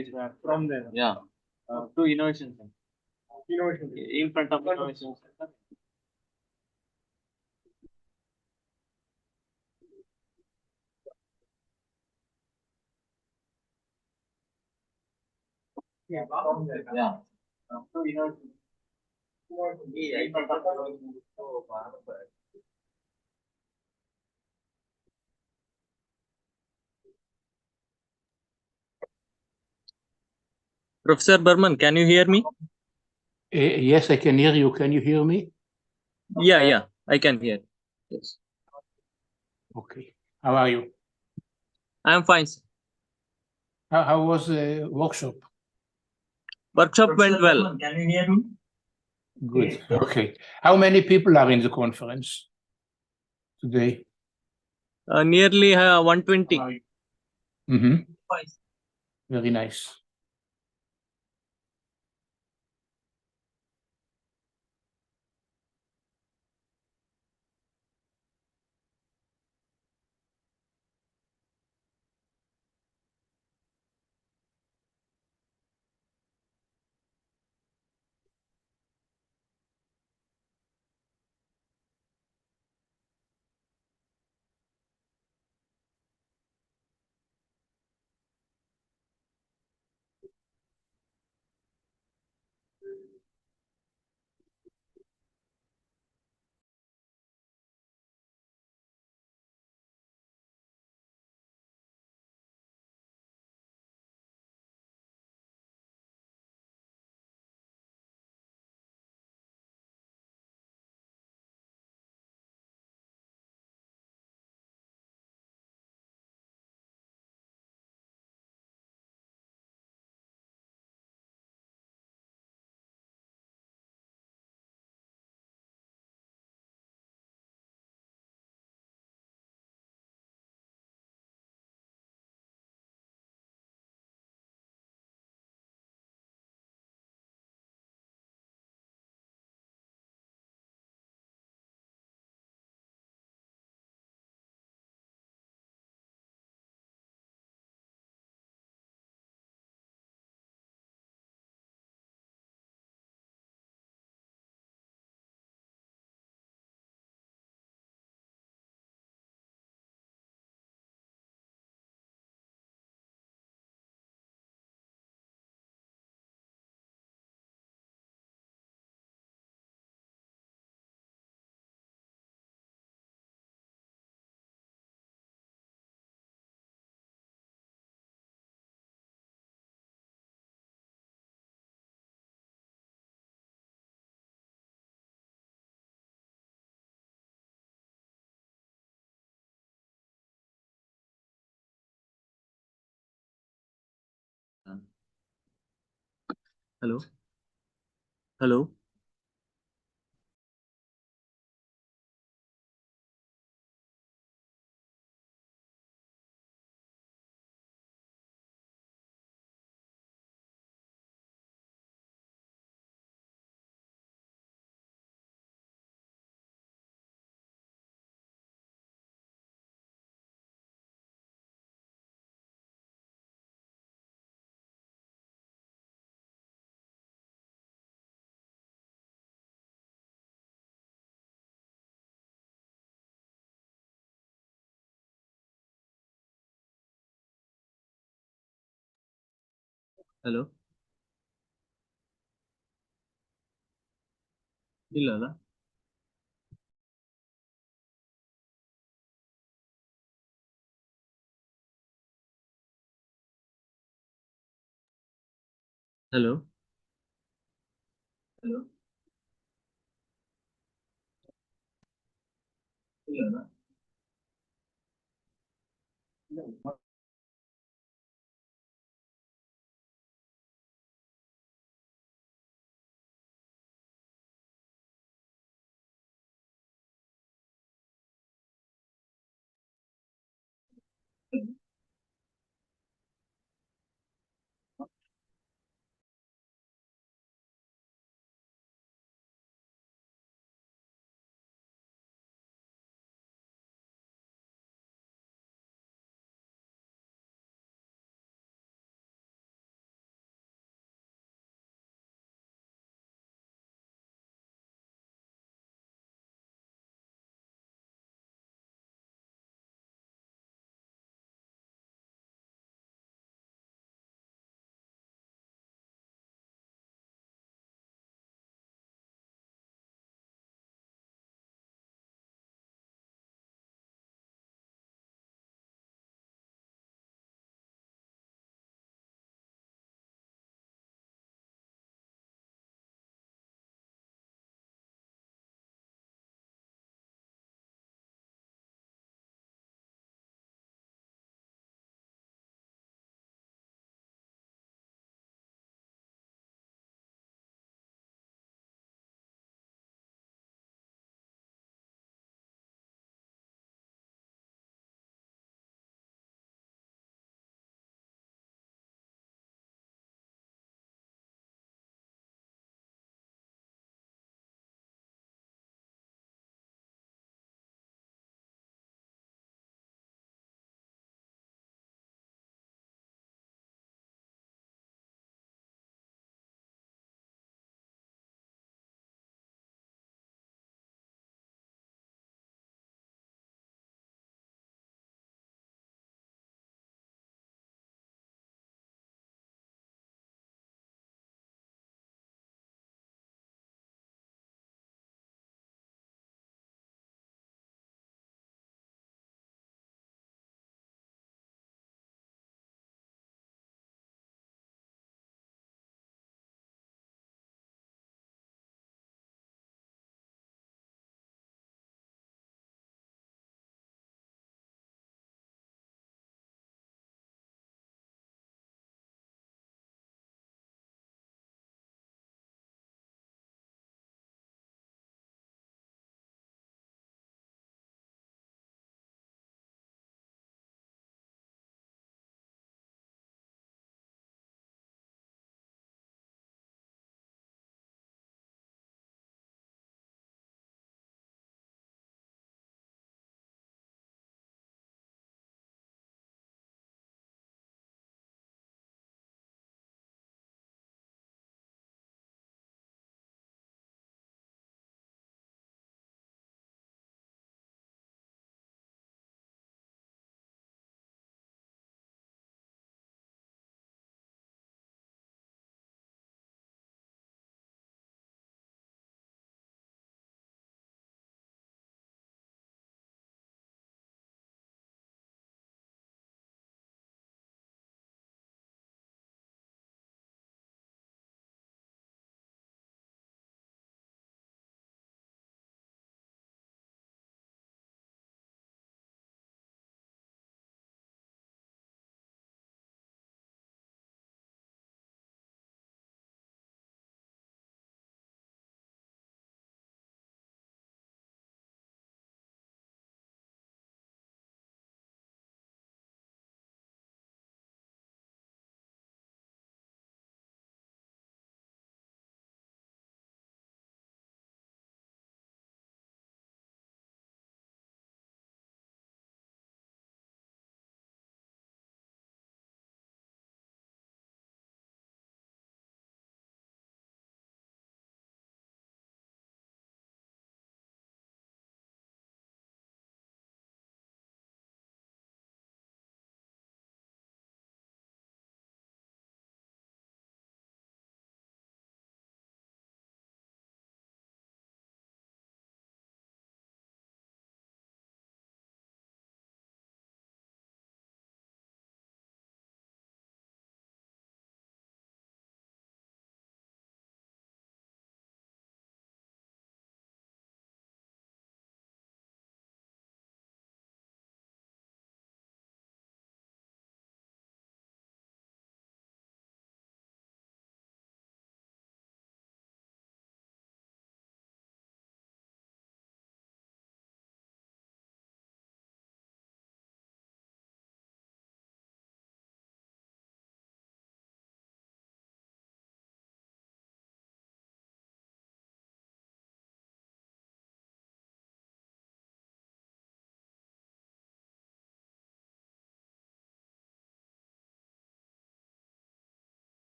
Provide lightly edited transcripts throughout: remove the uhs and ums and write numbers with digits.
is from there. Yeah. To innovation center. Innovation in front of innovation center. Yeah. From there. Yeah. To innovation. Yeah, in front of innovation. So, Professor Burman, can you hear me? Yes, I can hear you. Can you hear me? Yeah, I can hear. Yes. Okay. How are you? I'm fine. How was the workshop? Workshop went well. Can you hear me? Good. Okay. How many people are in the conference today? Nearly 120. Mm-hmm. Very nice. Hello. Hello. Hello. ಇಲ್ಲ ಅಲ್ಲ Hello. Hello. ಇಲ್ಲ ಅಲ್ಲ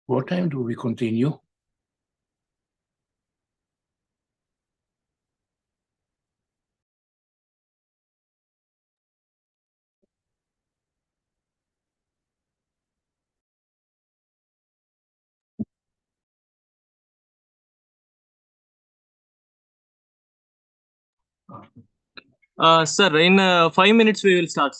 What time do we continue? Sir, in 5 minutes we will start.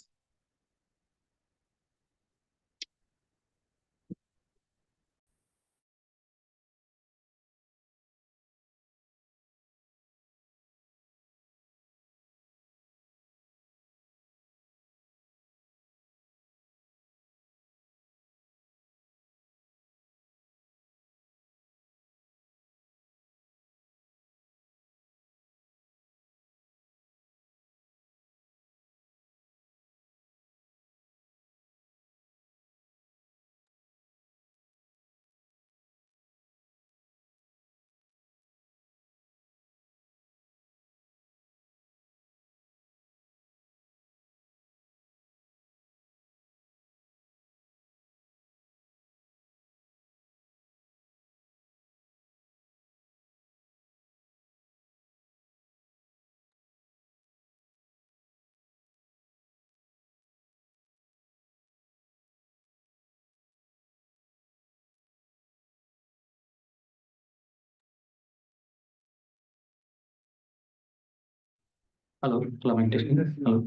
Hello, Iclaa testing. Hello.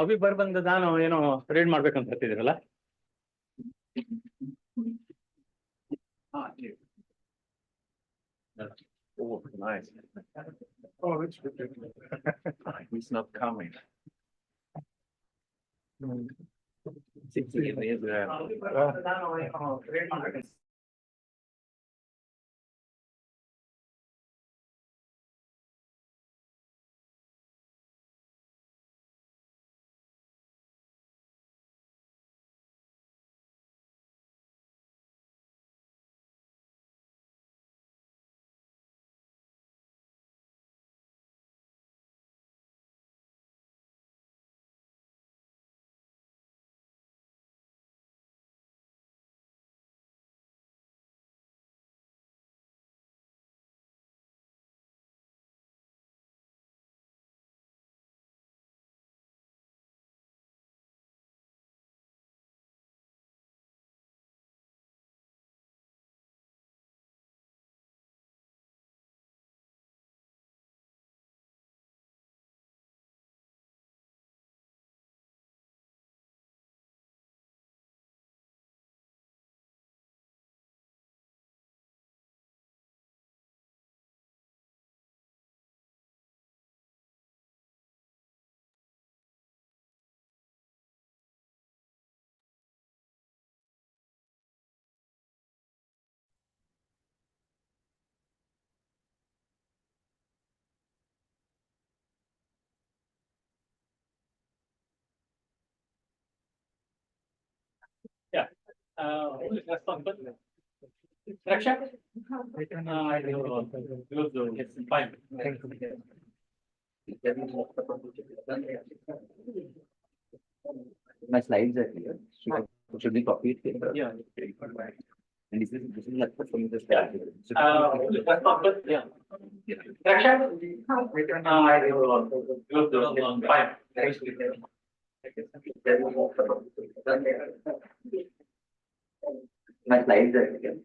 Abhi ಬಂದ ನಾನು ಏನೋ read ಮಾಡ್ಬೇಕಂತ ಹೇಳ್ತಿದ್ದೀರಲ್ಲ. Oh, nice. Oh, it's ridiculous. He's not coming. 16 years Yeah. Who is responsible? Raksha? Fine. My slides are here. Should we copy it here? Yeah. And this is like for me just. Yeah. Who is responsible? Yeah. Raksha? Fine. My slides are here.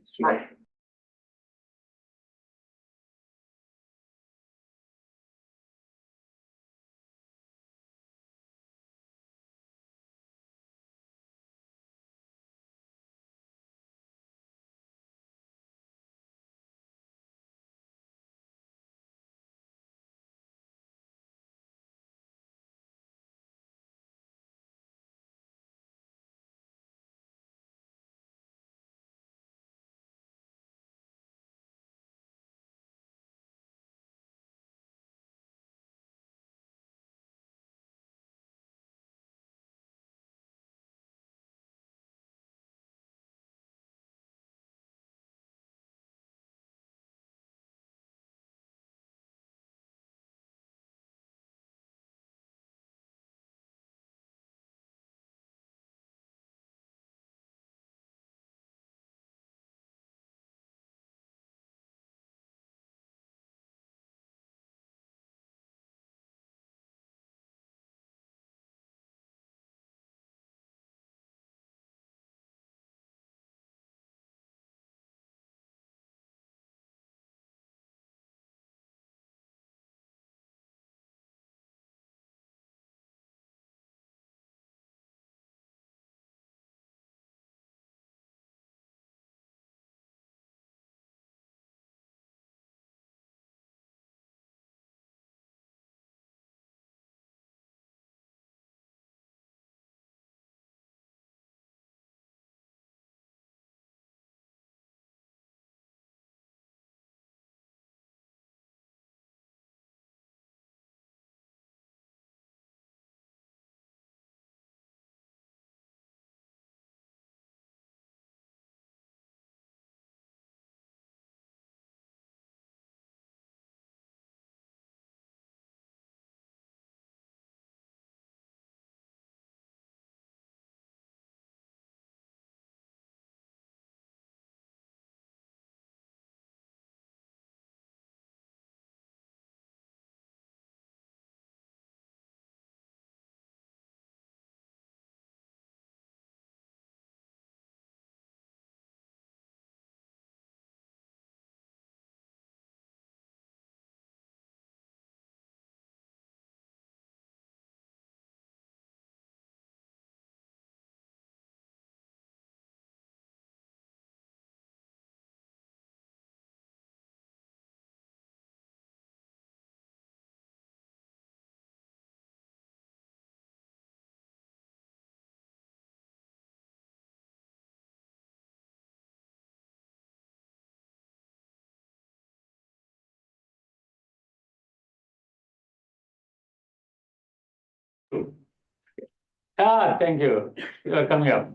Ah, thank you. You are coming up.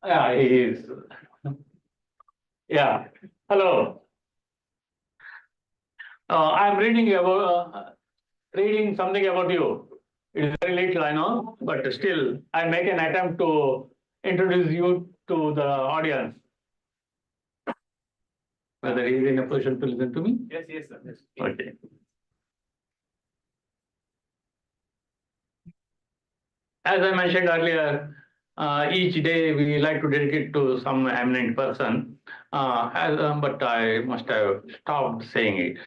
Yeah, he is. Yeah. Hello. I'm reading something about you. It is very little, I know, but still, I make an attempt to introduce you to the audience. Whether he is in a position to listen to me? Yes, yes, sir. Yes. Okay. As I mentioned earlier, each day we like to dedicate to some eminent person, but I must have stopped saying it.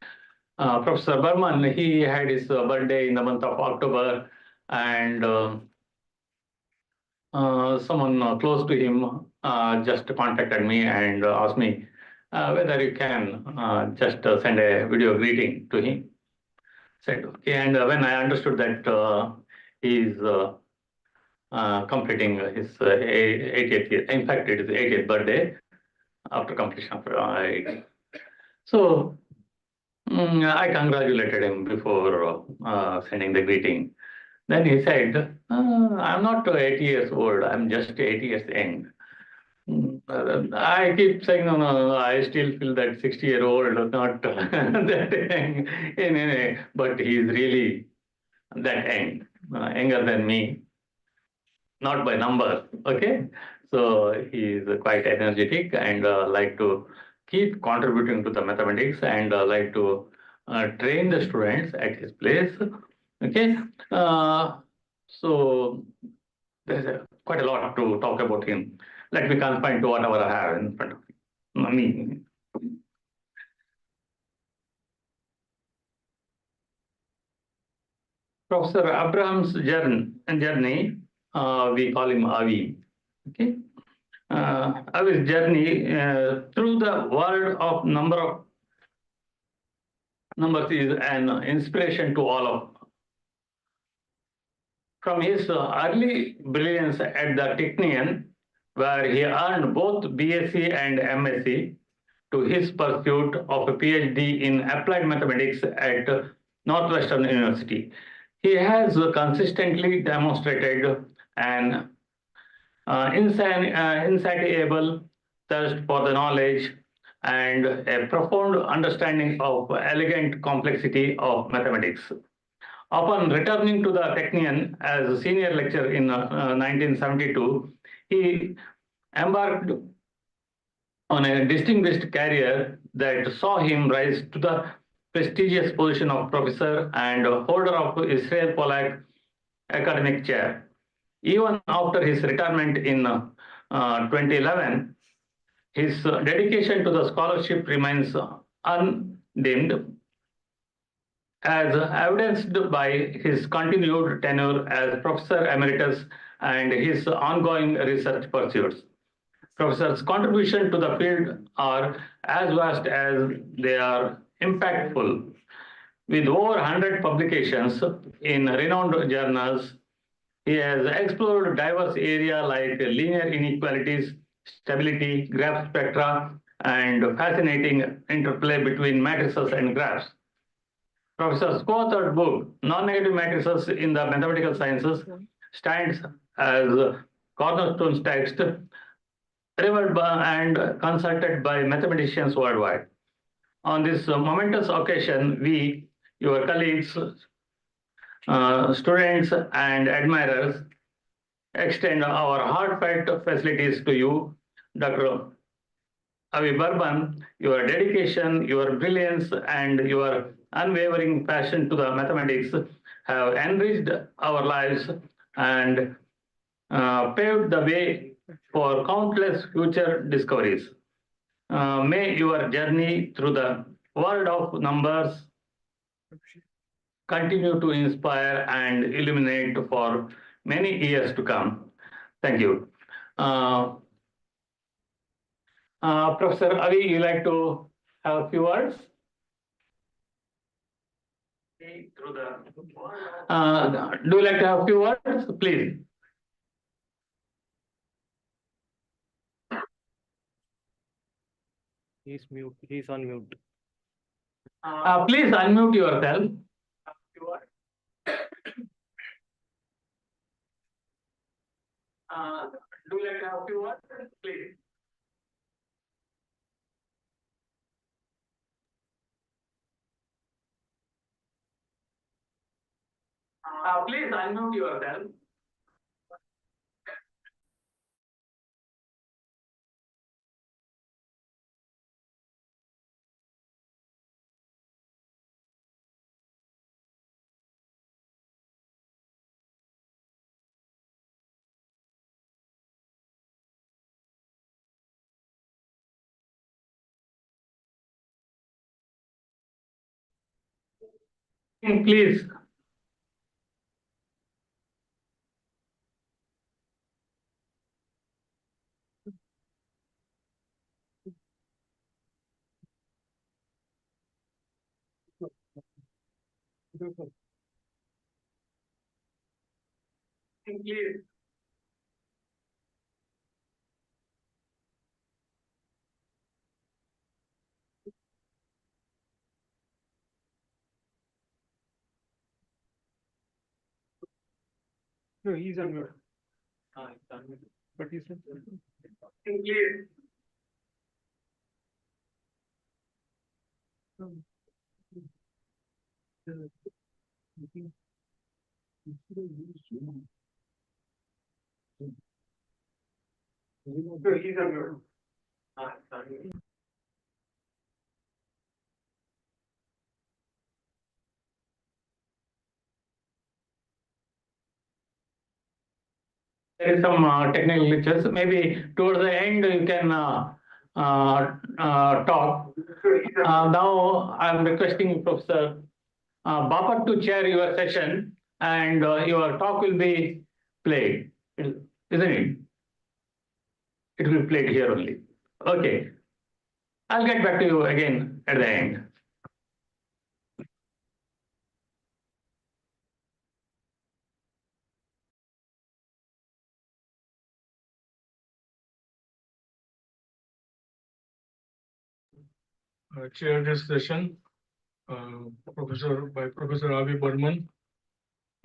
Professor Burman, he had his birthday in the month of October, and someone close to him just contacted me and asked me whether you can just send a video greeting to him. Said okay, and when I understood that he is completing his 80th year, in fact, it is 80th birthday after completion of so I congratulated him before sending the greeting. Then he said, I'm not 80 years old, I'm just 80 years young. I keep saying, no, I still feel that 60-year-old, not that young in any, but he is really that young, younger than me, not by number, okay? So he is quite energetic and like to keep contributing to the mathematics and like to train the students at his place, okay? So there's quite a lot to talk about him. Let me confine to whatever I have in front of me. Professor Abraham's journey, we call him Avi. Okay, Avi's journey through the world of numbers is an inspiration to all of. From his early brilliance at the Technion, where he earned both BSc and MSc, to his pursuit of a PhD in applied mathematics at Northwestern University. He has consistently demonstrated an insatiable thirst for the knowledge and a profound understanding of elegant complexity of mathematics. Upon returning to the Technion as a senior lecturer in 1972, he embarked on a distinguished career that saw him rise to the prestigious position of professor and holder of Israel Pollack Academic Chair. Even after his retirement in 2011, his dedication to the scholarship remains undimmed, as evidenced by his continued tenure as Professor Emeritus and his ongoing research pursuits. Professor's contribution to the field are as vast as they are impactful. With over 100 publications in renowned journals, he has explored diverse areas like linear inequalities, stability, graph spectra, and fascinating interplay between matrices and graphs. Professor's co-authored book, Non-Negative Matrices in the Mathematical Sciences, stands as cornerstone text revered and consulted by mathematicians worldwide. On this momentous occasion, we, your colleagues, students, and admirers, extend our heartfelt facilities to you, Dr. Avi Burman. Your dedication, your brilliance, and your unwavering passion to the mathematics have enriched our lives and paved the way for countless future discoveries. May your journey through the world of numbers continue to inspire and illuminate for many years to come. Thank you. Professor Avi, you like to have a few words? Do you like to have a few words, please? He's mute. He's on mute. Please unmute yourself. Do you like to have a few words, please? Please unmute yourself. Please. Please. No, he's unmuted. But he's not. Please. No, he's unmuted. There is some technical glitches. Maybe towards the end you can talk. Now I'm requesting Professor Bapat to chair your session, and your talk will be played, isn't it? It will be played here only. Okay. I'll get back to you again at the end. Chair this session, Professor Avi Burman.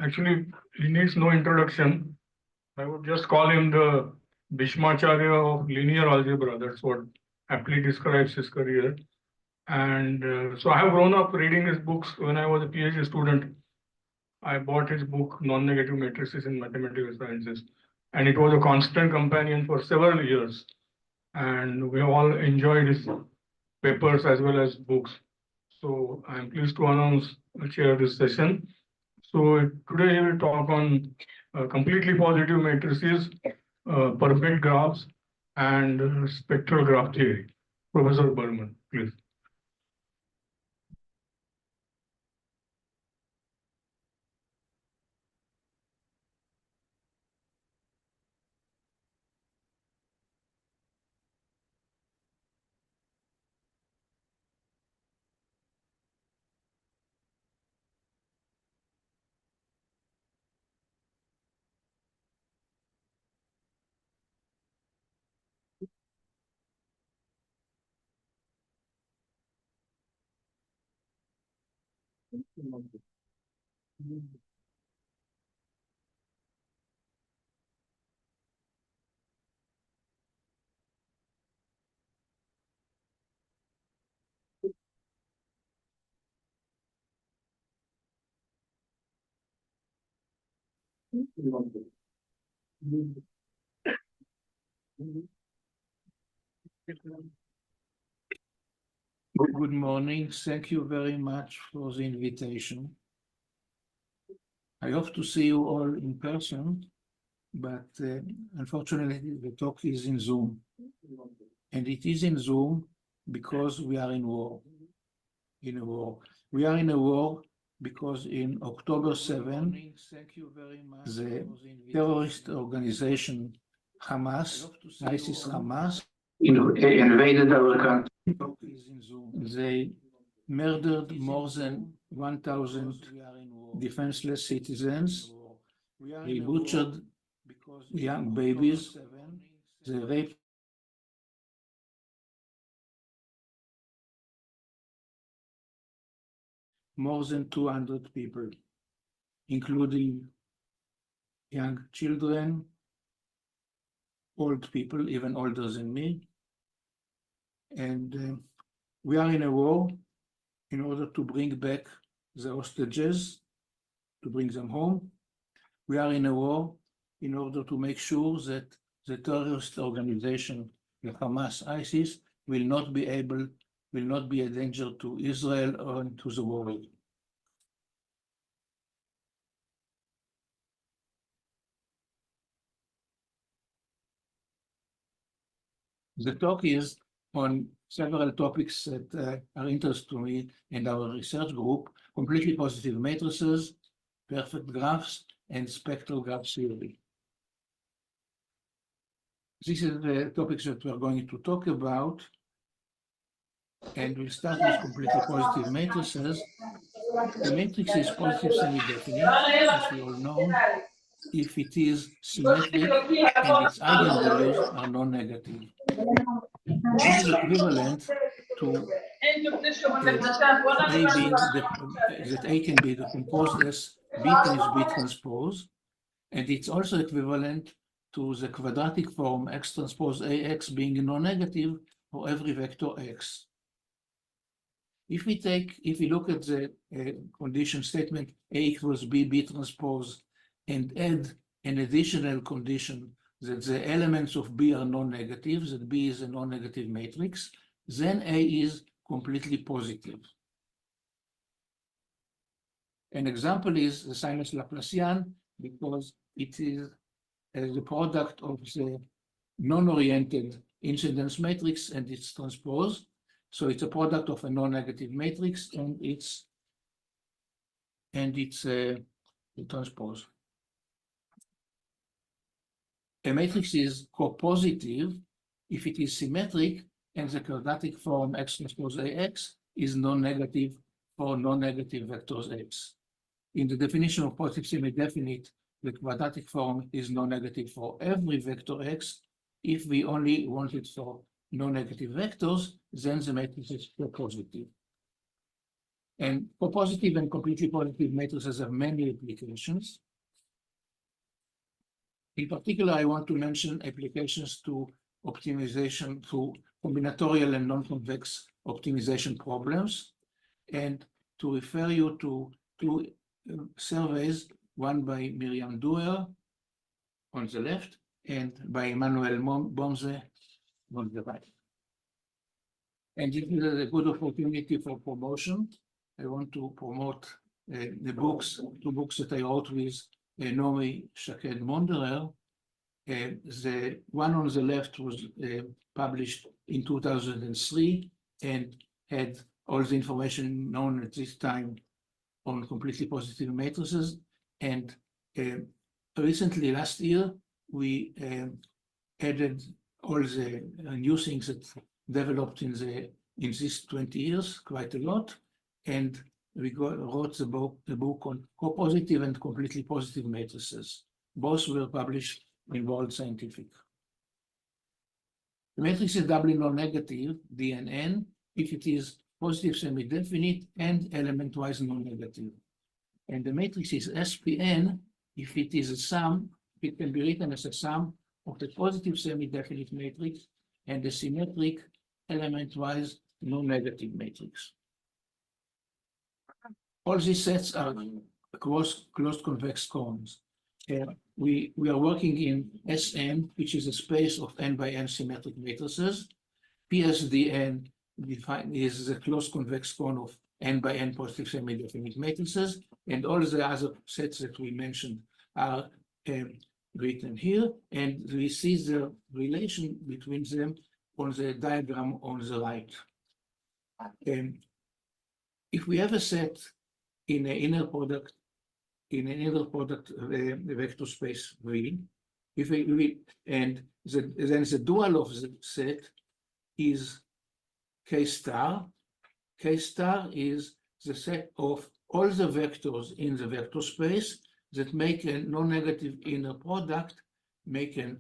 Actually, he needs no introduction. I would just call him the Bhishmacharya of linear algebra. That's what aptly describes his career. And so I have grown up reading his books. When I was a PhD student, I bought his book, Non-Negative Matrices in Mathematical Sciences. And it was a constant companion for several years. And we all enjoyed his papers as well as books. So I'm pleased to announce chair this session. So today he will talk on completely positive matrices, perfect graphs, and spectral graph theory. Professor Burman, please. Good morning. Thank you very much for the invitation. I hope to see you all in person, but unfortunately the talk is in Zoom. And it is in Zoom because we are in war. We are in a war because in October 7, the terrorist organization Hamas, ISIS-Hamas, invaded our country. They murdered more than 1,000 defenseless citizens. They butchered young babies. They raped more than 200 people, including young children, old people, even older than me. And we are in a war in order to bring back the hostages, to bring them home. We are in a war in order to make sure that the terrorist organization, the Hamas, ISIS, will not be a danger to Israel or to the world. The talk is on several topics that are interest to me and our research group: completely positive matrices, perfect graphs, and spectral graph theory. These are the topics that we're going to talk about. And we'll start with completely positive matrices. The matrix is positive semi-definite, as we all know, if it is symmetric and its eigenvalues are non-negative. This is equivalent to A being that A can be decomposed as B times B transpose, and it's also equivalent to the quadratic form X transpose AX being non-negative for every vector X. If we look at the condition statement A equals B, B transpose, and add an additional condition that the elements of B are non-negative, that B is a non-negative matrix, then A is completely positive. An example is the sinus Laplacian, because it is the product of the non-oriented incidence matrix and its transpose. So it's a product of a non-negative matrix and its transpose. A matrix is copositive if it is symmetric and the quadratic form X transpose AX is non-negative for non-negative vectors X. In the definition of positive semi-definite, the quadratic form is non-negative for every vector X. If we only want it for non-negative vectors, then the matrix is copositive. And copositive and completely positive matrices have many applications. In particular, I want to mention applications to optimization through combinatorial and non-convex optimization problems, and to refer you to two surveys, one by Miriam Duer on the left and by Emmanuel Bomze on the right. And this is a good opportunity for promotion. I want to promote the books, two books that I wrote with Nomi Shaked Monderer. The one on the left was published in 2003 and had all the information known at this time on completely positive matrices. And recently, last year, we added all the new things that developed in these 20 years, quite a lot. And we wrote the book on copositive and completely positive matrices. Both were published in World Scientific. The matrix is doubly non-negative, D and N, if it is positive semi-definite and element-wise non-negative. And the matrix is SPN if it is a sum, it can be written as a sum of the positive semi-definite matrix and the symmetric element-wise non-negative matrix. All these sets are closed convex cones. We are working in Sn, which is a space of n by n symmetric matrices. PSDN is the closed convex cone of n by n positive semi-definite matrices, and all the other sets that we mentioned are written here, and we see the relation between them on the diagram on the right. If we have a set in an inner product vector space V, then the dual of the set is K star. K star is the set of all the vectors in the vector space that make a non-negative inner product, make an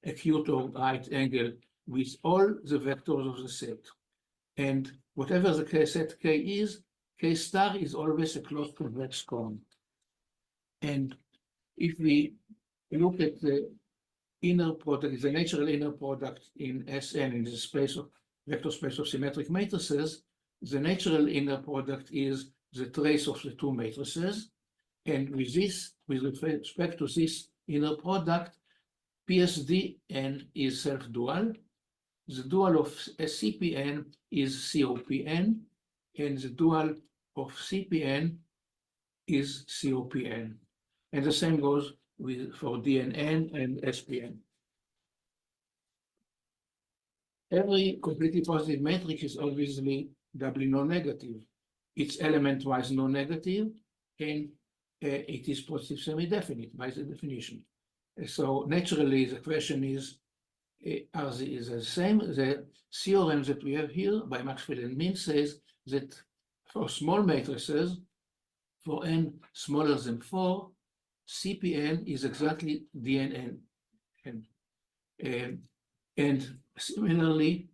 acute or right angle with all the vectors of the set. And whatever the set K is, K star is always a closed convex cone. And if we look at the inner product, the natural inner product in Sn, in the space of vector space of symmetric matrices, the natural inner product is the trace of the two matrices. And with this, with respect to this inner product, PSDN is self-dual. The dual of CPN is COPN, and the dual of CPN is COPN. And the same goes for DNN and SPN. Every completely positive matrix is obviously doubly non-negative. It's element-wise non-negative, and it is positive semi-definite by the definition. So naturally, the question is, are they the same? The theorem that we have here by Maxwell and Min says that for small matrices, for n smaller than 4, CPN is exactly DNN. And similarly,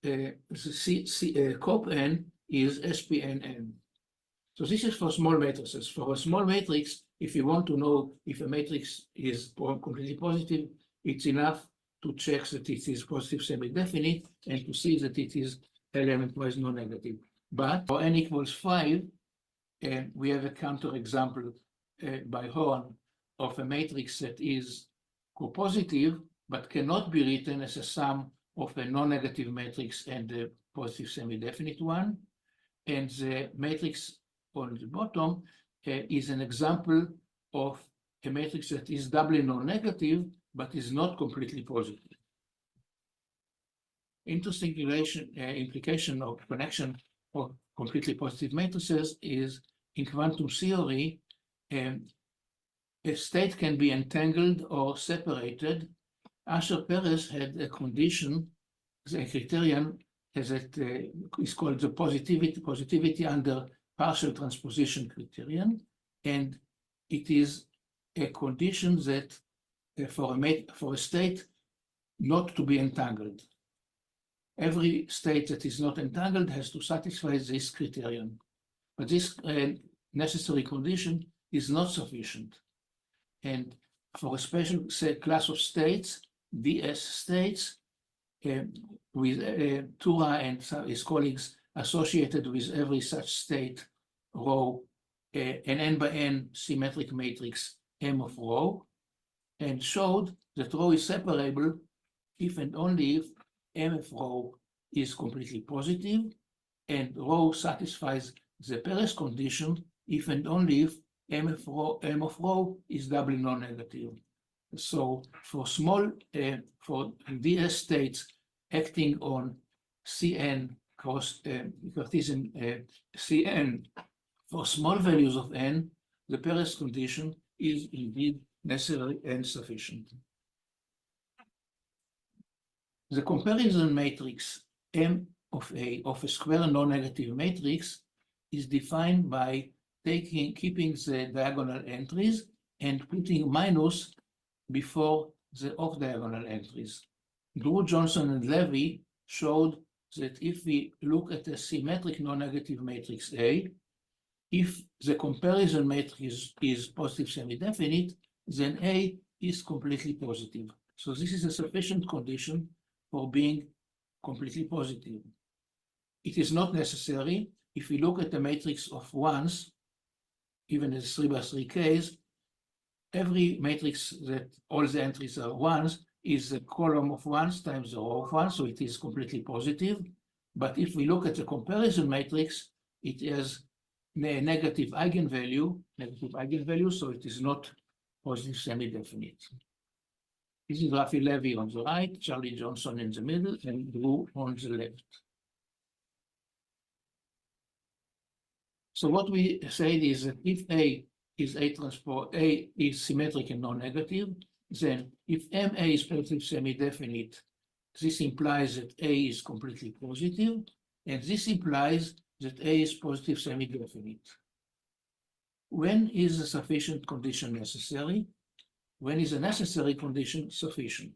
COPN is SPNN. So this is for small matrices. For a small matrix, if you want to know if a matrix is completely positive, it's enough to check that it is positive semi-definite and to see that it is element-wise non-negative. But for n equals 5, we have a counterexample by Horn of a matrix that is copositive but cannot be written as a sum of a non-negative matrix and a positive semi-definite one. And the matrix on the bottom is an example of a matrix that is doubly non-negative but is not completely positive. Interesting implication of connection of completely positive matrices is in quantum theory, a state can be entangled or separated. Asher-Perez had a condition, a criterion that is called the positivity under partial transposition criterion, and it is a condition that for a state not to be entangled. Every state that is not entangled has to satisfy this criterion, but this necessary condition is not sufficient. And for a special class of states, DS states, with Tura and his colleagues associated with every such state rho, an n by n symmetric matrix M of rho, and showed that rho is separable if and only if M of rho is completely positive, and rho satisfies the Perez condition if and only if M of rho is doubly non-negative. So for small, for DS states acting on Cn cross Cartesian Cn for small values of n, the Perez condition is indeed necessary and sufficient. The comparison matrix M of A of a square non-negative matrix is defined by keeping the diagonal entries and putting minus before the off-diagonal entries. Drew, Johnson, and Levy showed that if we look at a symmetric non-negative matrix A, if the comparison matrix is positive semi-definite, then A is completely positive. So this is a sufficient condition for being completely positive. It is not necessary. If we look at the matrix of ones, even as 3 by 3 case, every matrix that all the entries are ones is a column of ones times the row of ones, so it is completely positive. But if we look at the comparison matrix, it has a negative eigenvalue, so it is not positive semi-definite. This is Rafi Levy on the right, Charlie Johnson in the middle, and Drew on the left. So what we said is that if A is A transpose, A is symmetric and non-negative, then if MA is positive semi-definite, this implies that A is completely positive, and this implies that A is positive semi-definite. When is a sufficient condition necessary? When is a necessary condition sufficient?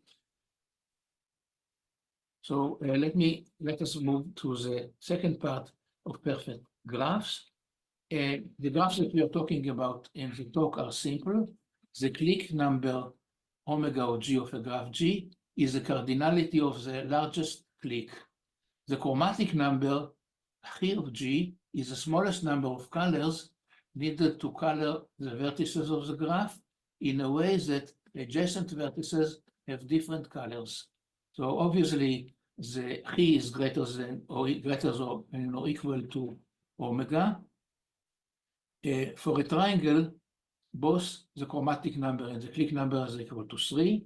So let us move to the second part of perfect graphs. The graphs that we are talking about in the talk are simple. The clique number omega or G of a graph G is the cardinality of the largest clique. The chromatic number Chi of G is the smallest number of colors needed to color the vertices of the graph in a way that adjacent vertices have different colors. So obviously the Chi is greater than or equal to omega. For a triangle, both the chromatic number and the clique number are equal to 3.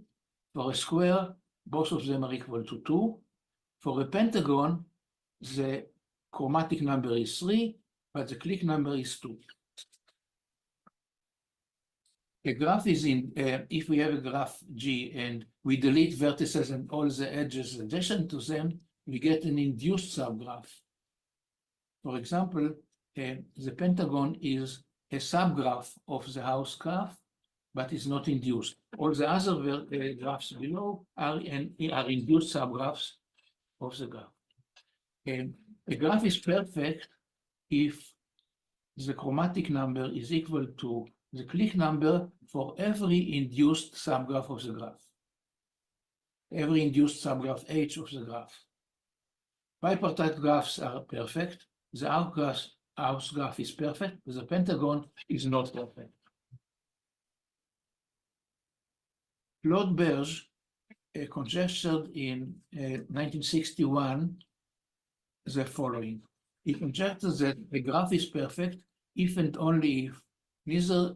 For a square, both of them are equal to 2. For a pentagon, the chromatic number is 3, but the clique number is 2. A graph is in, if we have a graph G and we delete vertices and all the edges adjacent to them, we get an induced subgraph. For example, the pentagon is a subgraph of the house graph, but is not induced. All the other graphs below are induced subgraphs of the graph. A graph is perfect if the chromatic number is equal to the clique number for every induced subgraph of the graph. Every induced subgraph H of the graph. Bipartite graphs are perfect. The house graph is perfect, but the pentagon is not perfect. Claude Berge conjectured in 1961 the following. He conjectured that a graph is perfect if and only if neither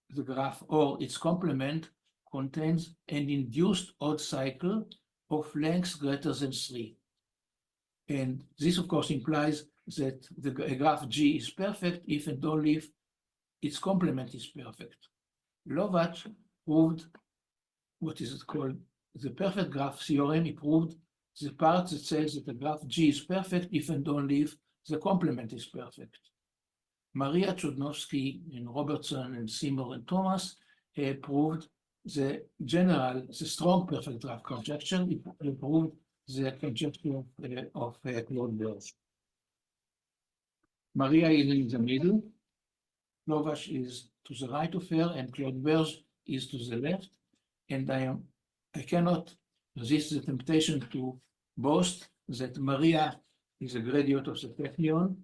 the graph or its complement contains an induced odd cycle of length greater than 3. And this, of course, implies that the graph G is perfect if and only if its complement is perfect. Lovac proved what is called the perfect graph theorem. He proved the part that says that the graph G is perfect if and only if the complement is perfect. Maria Chodnowski and Robertson and Seymour and Thomas proved the strong perfect graph conjecture. He proved the conjecture of Claude Berge. Maria is in the middle. Lovac is to the right of her, and Claude Berge is to the left. And I cannot resist the temptation to boast that Maria is a graduate of the Technion.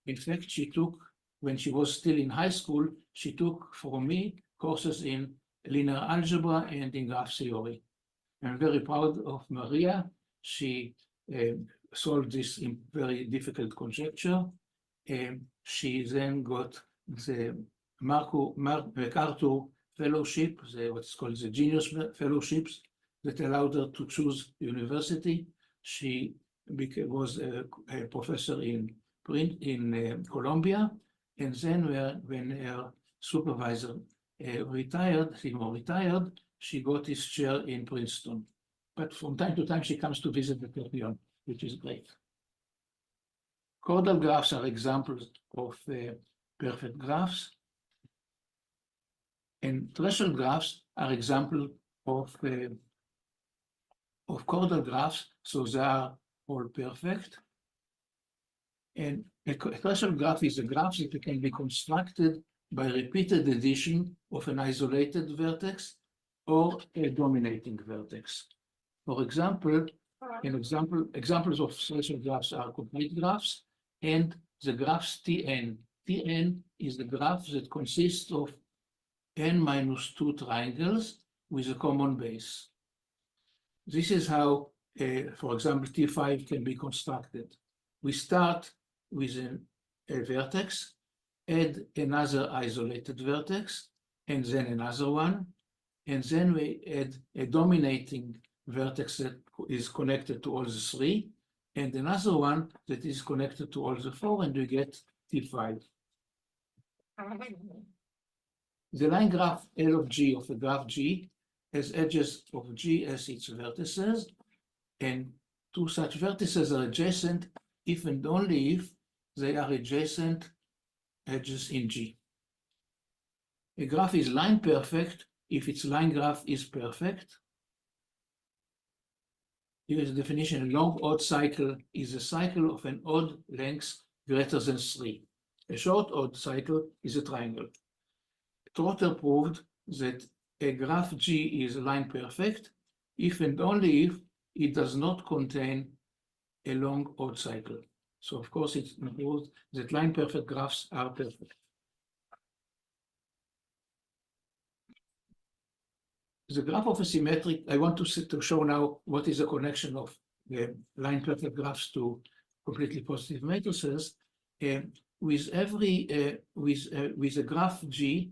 In fact, she took, when she was still in high school, she took from me courses in linear algebra and in graph theory. I'm very proud of Maria. She solved this very difficult conjecture. She then got the MacArthur Fellowship, what's called the Genius Fellowships, that allowed her to choose university. She was a professor in Columbia, and then when her supervisor retired, she got his chair in Princeton. But from time to time, she comes to visit the Technion, which is great. Chordal graphs are examples of perfect graphs, and threshold graphs are examples of chordal graphs, so they are all perfect. And a threshold graph is a graph that can be constructed by repeated addition of an isolated vertex or a dominating vertex. For example, examples of threshold graphs are complete graphs and the graphs Tn. Tn is the graph that consists of n-2 triangles with a common base. This is how, for example, T5 can be constructed. We start with a vertex, add another isolated vertex, and then another one, and then we add a dominating vertex that is connected to all the 3, and another one that is connected to all the 4, and we get T5. The line graph L of G of a graph G has edges of G as its vertices, and two such vertices are adjacent if and only if they are adjacent edges in G. A graph is line perfect if its line graph is perfect. Here is the definition: a long odd cycle is a cycle of an odd length greater than 3. A short odd cycle is a triangle. Trotter proved that a graph G is line perfect if and only if it does not contain a long odd cycle. So of course it proves that line perfect graphs are perfect. The graph of a symmetric, I want to show now what is the connection of line perfect graphs to completely positive matrices. With a graph G,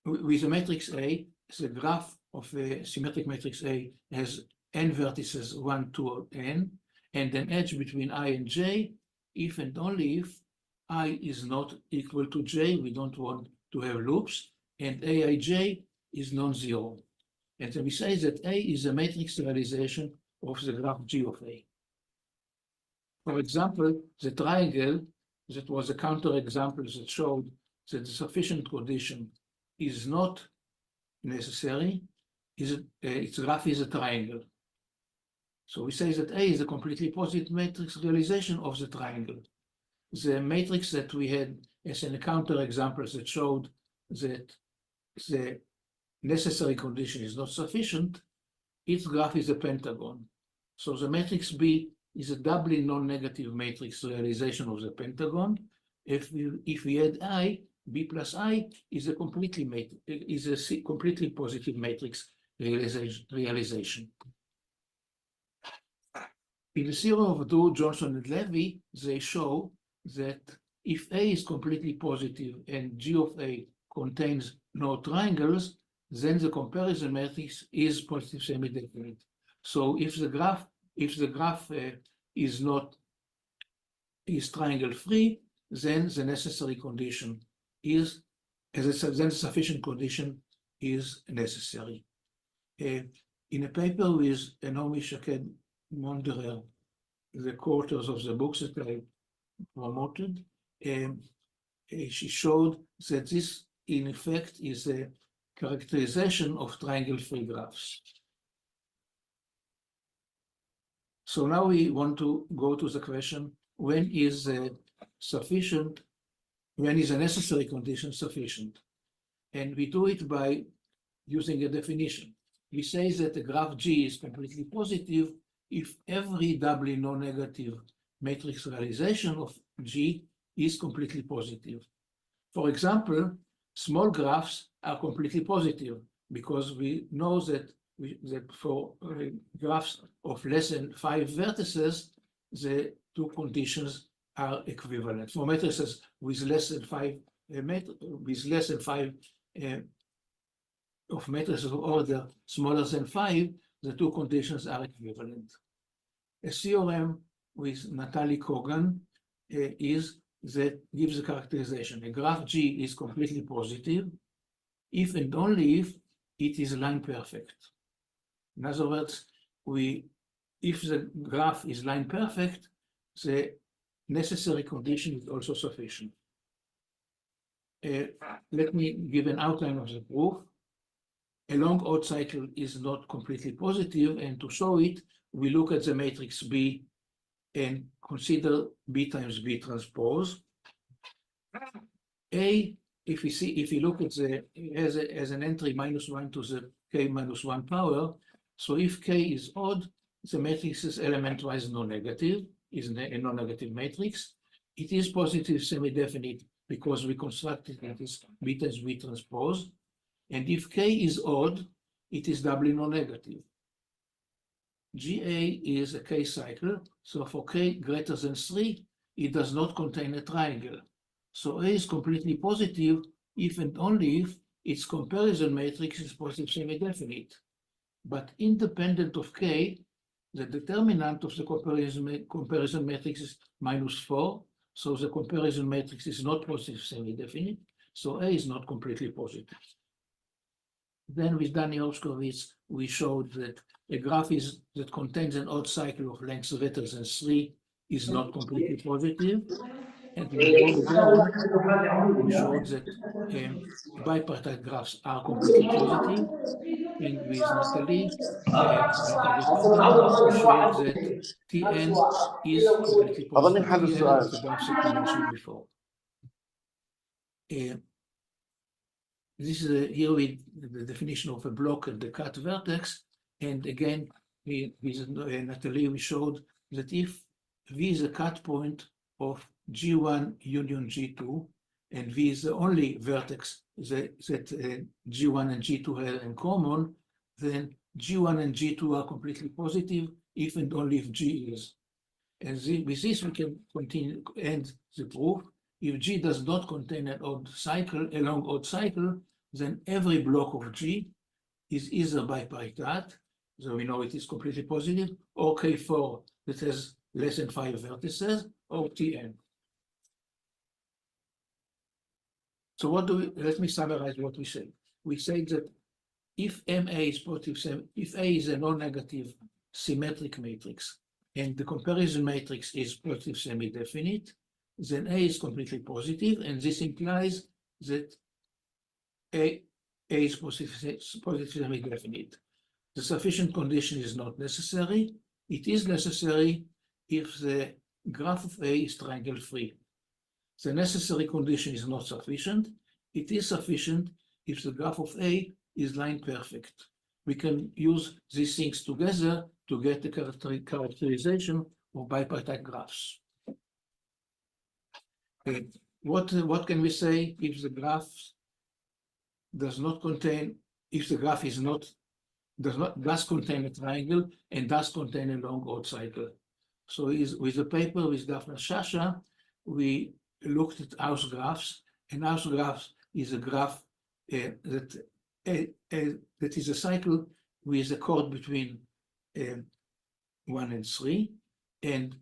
with a matrix A, the graph of a symmetric matrix A has n vertices 1, 2, n, and an edge between I and J, if and only if I is not equal to J. We don't want to have loops, and Aij is non-zero. And then we say that A is a matrix realization of the graph G of A. For example, the triangle that was a counterexample that showed that the sufficient condition is not necessary, its graph is a triangle. So we say that A is a completely positive matrix realization of the triangle. The matrix that we had as a counterexample that showed that the necessary condition is not sufficient, its graph is a pentagon. So the matrix B is a doubly non-negative matrix realization of the pentagon. If we add I, B plus I is a completely positive matrix realization. In the theorem of Drew, Johnson, and Levy, they show that if A is completely positive and G of A contains no triangles, then the comparison matrix is positive semi-definite. So if the graph is triangle free, then the necessary condition is, then the sufficient condition is necessary. In a paper with Naomi Shaked Monderer, the co-authors of the books that I promoted, she showed that this, in effect, is a characterization of triangle-free graphs. So now we want to go to the question, when is a necessary condition sufficient? And we do it by using a definition. We say that the graph G is completely positive if every doubly non-negative matrix realization of G is completely positive. For example, small graphs are completely positive because we know that for graphs of less than 5 vertices, the two conditions are equivalent. For matrices with less than 5 of matrices of order smaller than 5, the two conditions are equivalent. A theorem with Natalie Kogan gives a characterization. A graph G is completely positive if and only if it is line perfect. In other words, if the graph is line perfect, the necessary condition is also sufficient. Let me give an outline of the proof. A long odd cycle is not completely positive, and to show it, we look at the matrix B and consider B times B transpose. A, if we look at as an entry -1 to the k minus 1 power, so if k is odd, the matrix is element-wise non-negative, is a non-negative matrix. It is positive semi-definite because we constructed it as B times B transpose. And if k is odd, it is doubly non-negative. GA is a k cycle, so for k greater than 3, it does not contain a triangle. So A is completely positive if and only if its comparison matrix is positive semi-definite. But independent of k, the determinant of the comparison matrix is -4, so the comparison matrix is not positive semi-definite, so A is not completely positive. Then with Danny Orshkovitz, we showed that a graph that contains an odd cycle of length greater than 3 is not completely positive. And we go down, we showed that bipartite graphs are completely positive. And with Natalie Kaufman, we showed that Tn is completely positive. نحل Tn السؤال. is the graphs that we mentioned before. This is here with the definition of a block at the cut vertex. And again, with Natalie, we showed that if V is a cut point of G1 union G2, and V is the only vertex that G1 and G2 have in common, then G1 and G2 are completely positive if and only if G is. And with this, we can continue end the proof. If G does not contain an odd cycle, a long odd cycle, then every block of G is either bipartite, so we know it is completely positive, or K4 that has less than 5 vertices, or Tn. So let me summarize what we say. We say that if MA is positive, if A is a non-negative symmetric matrix, and the comparison matrix is positive semi-definite, then A is completely positive, and this implies that A is positive semi-definite. The sufficient condition is not necessary. It is necessary if the graph of A is triangle-free. The necessary condition is not sufficient. It is sufficient if the graph of A is line perfect. We can use these things together to get the characterization of bipartite graphs. What can we say if the graph does not contain, if the graph is not, does contain a triangle and does contain a long odd cycle? So with the paper with Daphne Shasha, we looked at house graphs, and house graphs is a graph that is a cycle with a chord between 1 and 3, and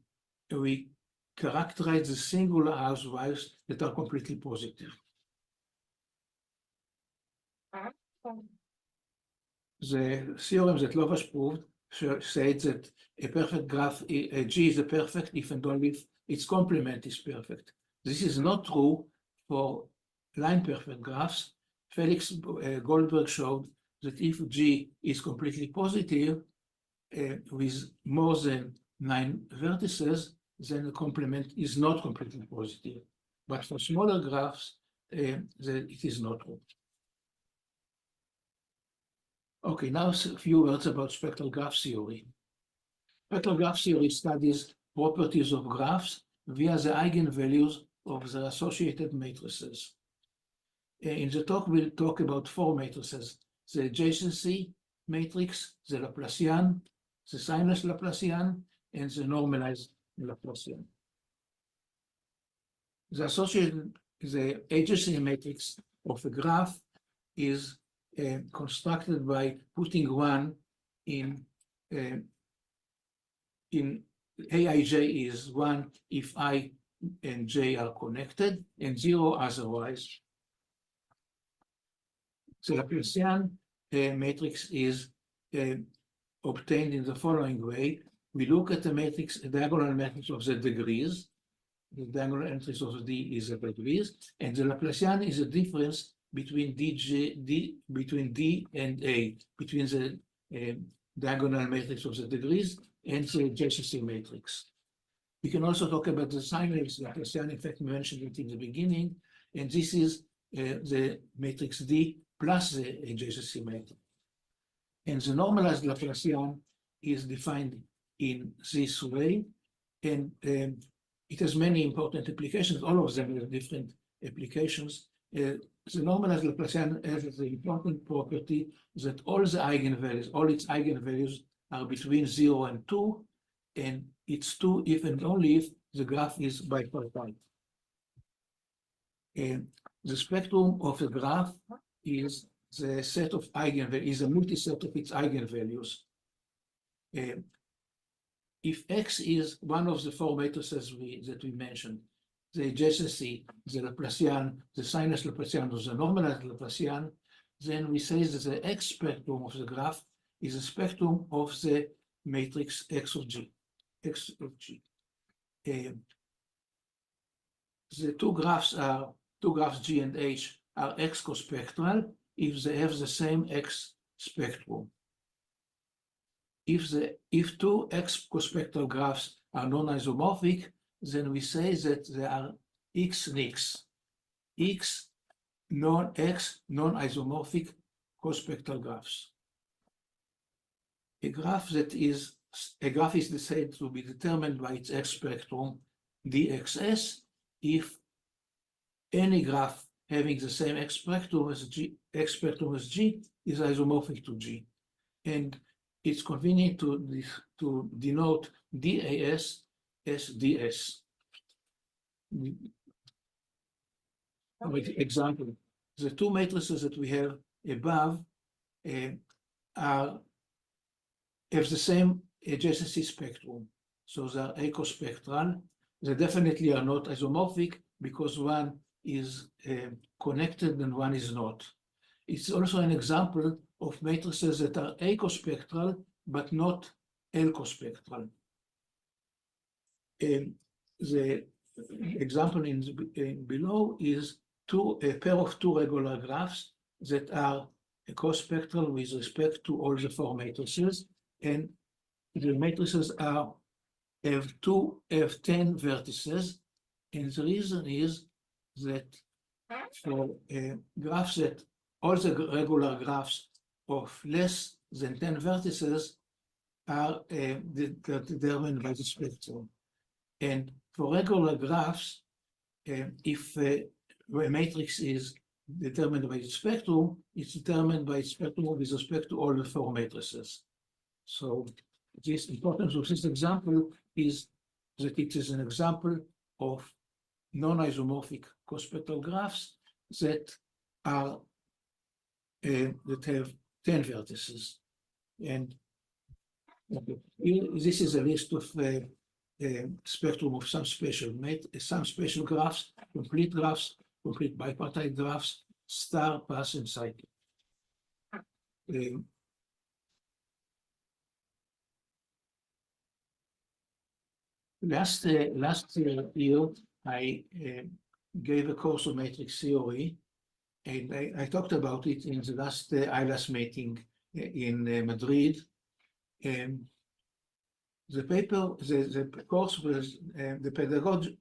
we characterize the singular housewives that are completely positive. The theorem that Lovash proved said that a perfect graph, a G is a perfect if and only if its complement is perfect. This is not true for line perfect graphs. Felix Goldberg showed that if G is completely positive with more than 9 vertices, then the complement is not completely positive. But for smaller graphs, it is not true. Okay, now a few words about spectral graph theory. Spectral graph theory studies properties of graphs via the eigenvalues of the associated matrices. In the talk, we'll talk about 4 matrices: the adjacency matrix, the Laplacian, the signless Laplacian, and the normalized Laplacian. The adjacency matrix of a graph is constructed by putting 1 in Aij is 1 if I and J are connected, and 0 otherwise. The Laplacian matrix is obtained in the following way. We look at the matrix, a diagonal matrix of the degrees. The diagonal entries of D is the degrees, and the Laplacian is a difference between between D and A, between the diagonal matrix of the degrees and the adjacency matrix. We can also talk about the signless Laplacian. In fact, we mentioned it in the beginning, and this is the matrix D plus the adjacency matrix. And the normalized Laplacian is defined in this way, and it has many important applications. All of them have different applications. The normalized Laplacian has the important property that all its eigenvalues are between 0 and 2, and it's 2 if and only if the graph is bipartite. The spectrum of a graph is the set of eigenvalues, is a multiset of its eigenvalues. If X is one of the 4 matrices that we mentioned, the adjacency, the Laplacian, the signless Laplacian, or the normalized Laplacian, then we say that the X spectrum of the graph is a spectrum of the matrix X of G. the two graphs G and H are X cospectral if they have the same X spectrum. If two X cospectral graphs are non-isomorphic, then we say that they are X-Nix. X non-isomorphic cospectral graphs. A graph is said to be determined by its X spectrum DXS if any graph having the same X spectrum as G is isomorphic to G. And it's convenient to denote DAS as DS. For example, the two matrices that we have above have the same adjacency spectrum. So they are ecospectral. They definitely are not isomorphic because one is connected and one is not. It's also an example of matrices that are ecospectral but not elcospectral. The example below is a pair of two regular graphs that are cospectral with respect to all the four matrices, and the matrices have 10 vertices, and the reason is that for graphs that all the regular graphs of less than 10 vertices are determined by the spectrum. And for regular graphs, if a matrix is determined by its spectrum, it's determined by its spectrum with respect to all the four matrices. So the importance of this example is that it is an example of non-isomorphic cospectral graphs that have 10 vertices. And this is a list of spectrum of some special graphs, complete bipartite graphs, star, pass, and cycle. Last year, I gave a course of matrix theory, and I talked about it in the last Iclaa meeting in Madrid. The course was, the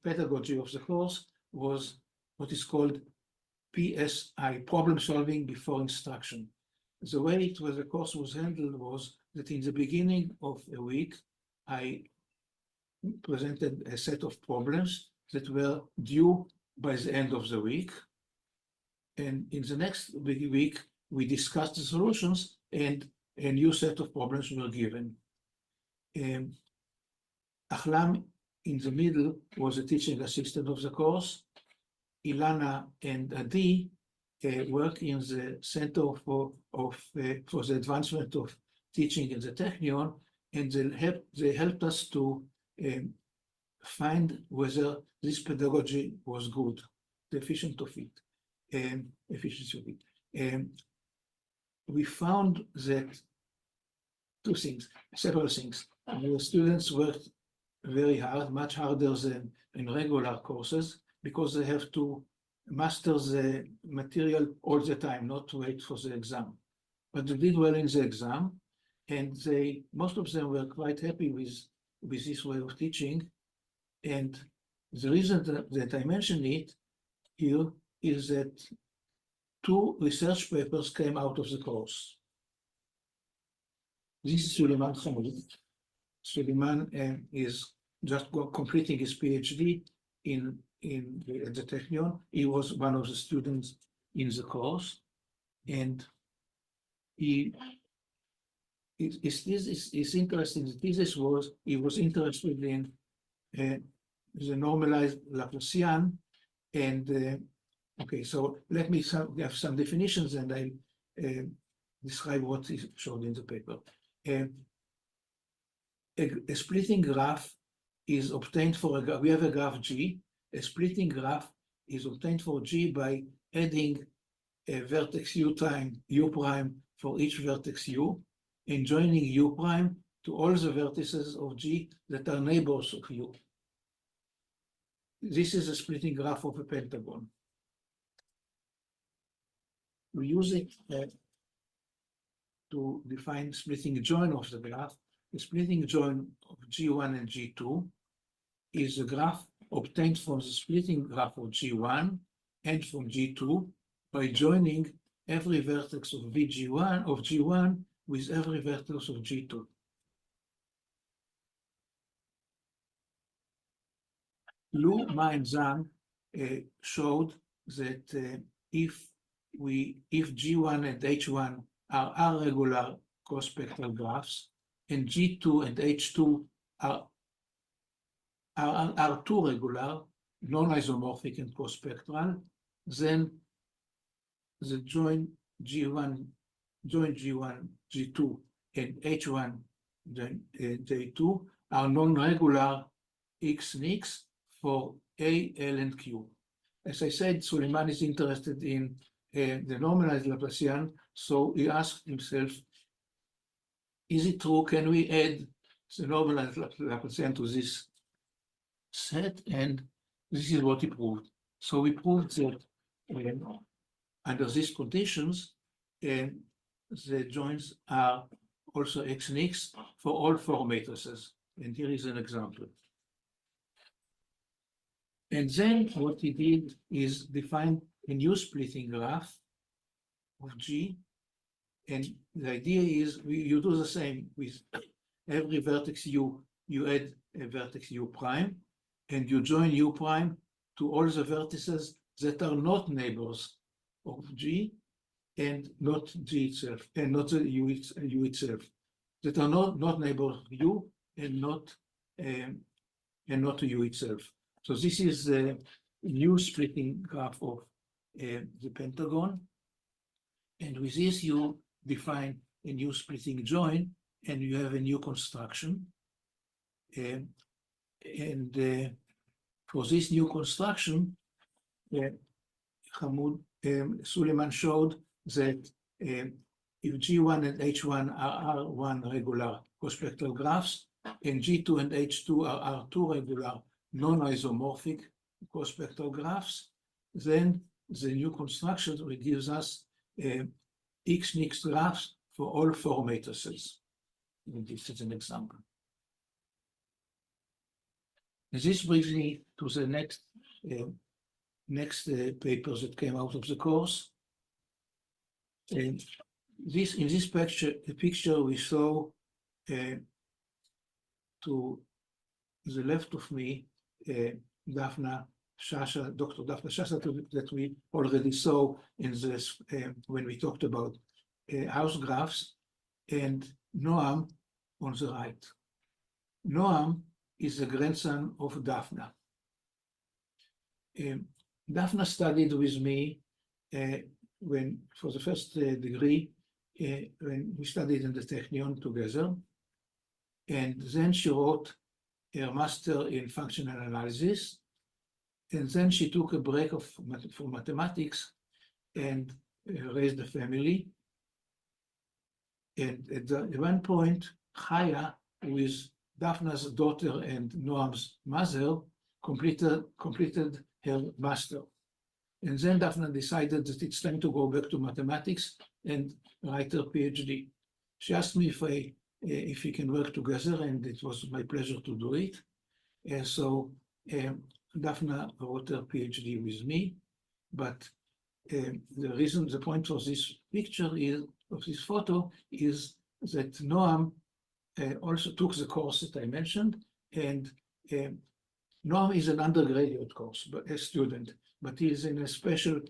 pedagogy of the course was what is called PSI, problem solving before instruction. The way the course was handled was that in the beginning of a week, I presented a set of problems that were due by the end of the week. And in the next week, we discussed the solutions and a new set of problems were given. Iclaa in the middle was a teaching assistant of the course. Ilana and Adi work in the Center for the Advancement of Teaching in the Technion, and they helped us to find whether this pedagogy was good, the efficiency of it. We found that several things. The students worked very hard, much harder than in regular courses, because they have to master the material all the time, not to wait for the exam. But they did well in the exam, and most of them were quite happy with this way of teaching. And the reason that I mention it here is that 2 research papers came out of the course. This is Suleiman Khamoud. Suleiman is just completing his PhD at the Technion. He was one of the students in the course, and his interesting thesis was he was interested in the normalized Laplacian. And okay, so let me have some definitions, and I'll describe what is shown in the paper. A splitting graph is obtained we have a graph G. A splitting graph is obtained for G by adding a vertex U time U prime for each vertex U, and joining U prime to all the vertices of G that are neighbors of U. this is a splitting graph of a pentagon. We use it to define splitting join of the graph. The splitting join of G1 and G2 is a graph obtained from the splitting graph of G1 and from G2 by joining every vertex of G1 with every vertex of G2. Lu, Ma, and Zhang showed that if G1 and H1 are R-regular co-spectral graphs, and G2 and H2 are two regular, non-isomorphic and co-spectral, then the join G1, G2, and H1, J2 are non-regular X and X for A, L, and Q. As I said, Suleiman is interested in the normalized Laplacian, so he asked himself, is it true, can we add the normalized Laplacian to this set? And this is what he proved. So we proved that under these conditions, the joins are also X and X for all four matrices. And here is an example. And then what he did is define a new splitting graph of G. And the idea is you do the same with every vertex U, you add a vertex U prime, and you join U prime to all the vertices that are not neighbors of G and not G itself, and not the U itself, that are not neighbors of U and not U itself. So this is the new splitting graph of the pentagon. And with this, you define a new splitting join, and you have a new construction. For this new construction, Suleiman showed that if G1 and H1 are R1 regular co-spectral graphs, and G2 and H2 are R2 regular non-isomorphic co-spectral graphs, then the new construction gives us X mixed graphs for all four matrices. And this is an example. And this brings me to the next papers that came out of the course. And in this picture we saw to the left of me, Dr. Daphna Shasha, that we already saw in this when we talked about house graphs, and Noam on the right. Noam is the grandson of Daphna. Daphna studied with me when for the first degree when we studied in the Technion together, and then she wrote her master in functional analysis, and then she took a break for mathematics and raised a family. And at one point, Chaya, who is Daphna's daughter and Noam's mother, completed her master. And then Daphna decided that it's time to go back to mathematics and write her PhD. She asked me if we can work together, and it was my pleasure to do it. So Daphna wrote her PhD with me, but the point for this picture of this photo is that Noam also took the course that I mentioned, and Noam is an undergraduate course, a student, but he is in a special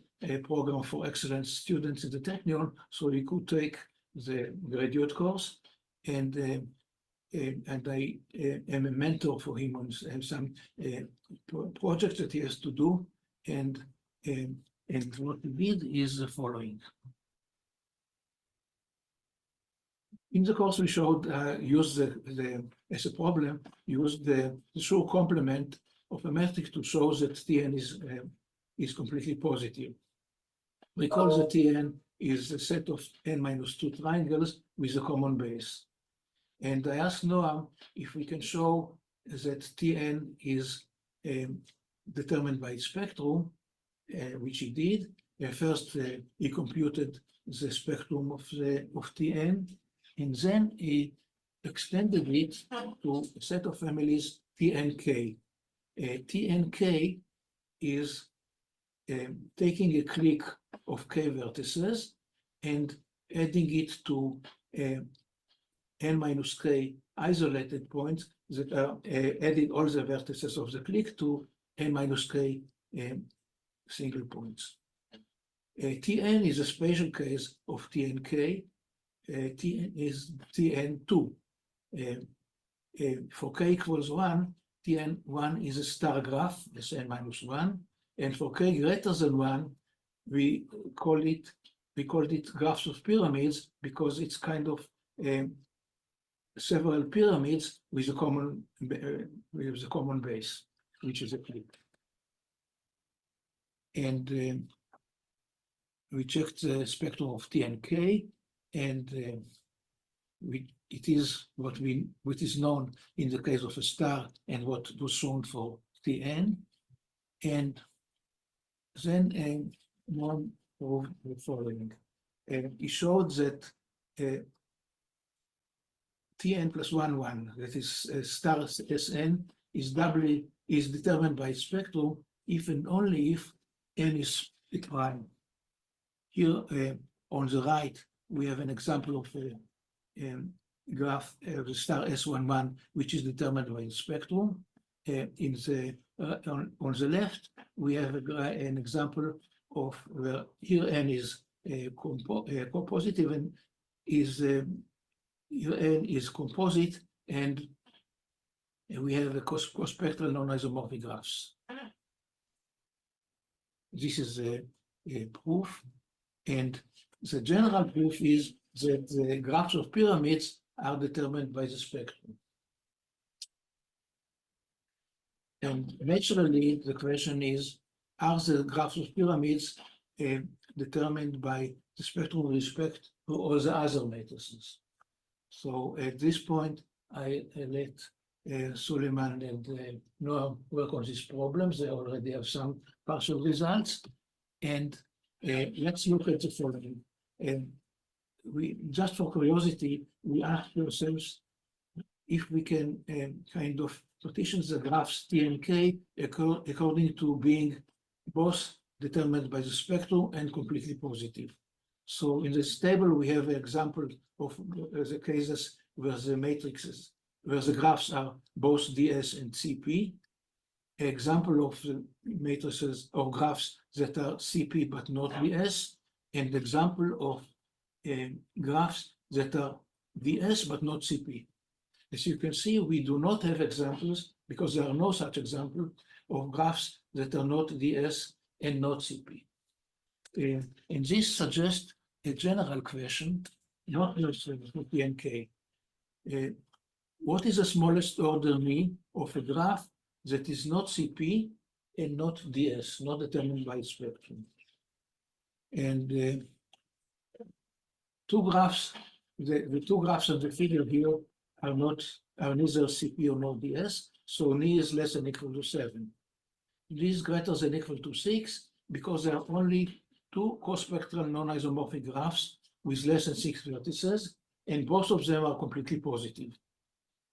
program for excellent students in the Technion, so he could take the graduate course, and I am a mentor for him on some projects that he has to do, and what he did is the following. In the course, we showed as a problem, use the Schur complement of a metric to show that Tn is completely positive. Recall that Tn is a set of n-2 triangles with a common base. And I asked Noam if we can show that Tn is determined by spectrum, which he did. First, he computed the spectrum of Tn, and then he extended it to a set of families Tnk. Tnk is taking a clique of k vertices and adding it to n minus k isolated points that are adding all the vertices of the clique to n minus k single points. Tn is a special case of Tnk. Tn is Tn2. For k equals 1, Tn1 is a star graph, Sn minus 1, and for k greater than 1, we called it graphs of pyramids because it's kind of several pyramids with a common base, which is a clique. And we checked the spectrum of Tnk, and it is what is known in the case of a star and what was shown for Tn. And then one proved the following. He showed that Tn plus 1, 1, that is star Sn, is determined by spectrum if and only if n is prime. Here on the right, we have an example of a graph of the star S11, which is determined by the spectrum. On the left, we have an example of where here n is compositive and here n is composite, and we have a co-spectral non-isomorphic graphs. This is a proof, and the general proof is that the graphs of pyramids are determined by the spectrum. And naturally, the question is, are the graphs of pyramids determined by the spectrum with respect to all the other matrices? So at this point, I let Suleiman and Noam work on these problems. They already have some partial results. And let's look at the following. We just for curiosity, we asked ourselves if we can kind of partition the graphs Tnk according to being both determined by the spectrum and completely positive. So in this table, we have an example of the cases where the matrices, where the graphs are both ds and Cp. An example of the matrices or graphs that are Cp but not ds, and example of graphs that are ds but not Cp. As you can see, we do not have examples because there are no such examples of graphs that are not ds and not Cp. And this suggests a general question, not just for Tnk. What is the smallest order mean of a graph that is not Cp and not ds, not determined by spectrum? And two graphs, the two graphs of the figure here are neither Cp or not ds, so n is less than or equal to 7. N is greater than or equal to 6 because there are only two co-spectral non-isomorphic graphs with less than 6 vertices, and both of them are completely positive.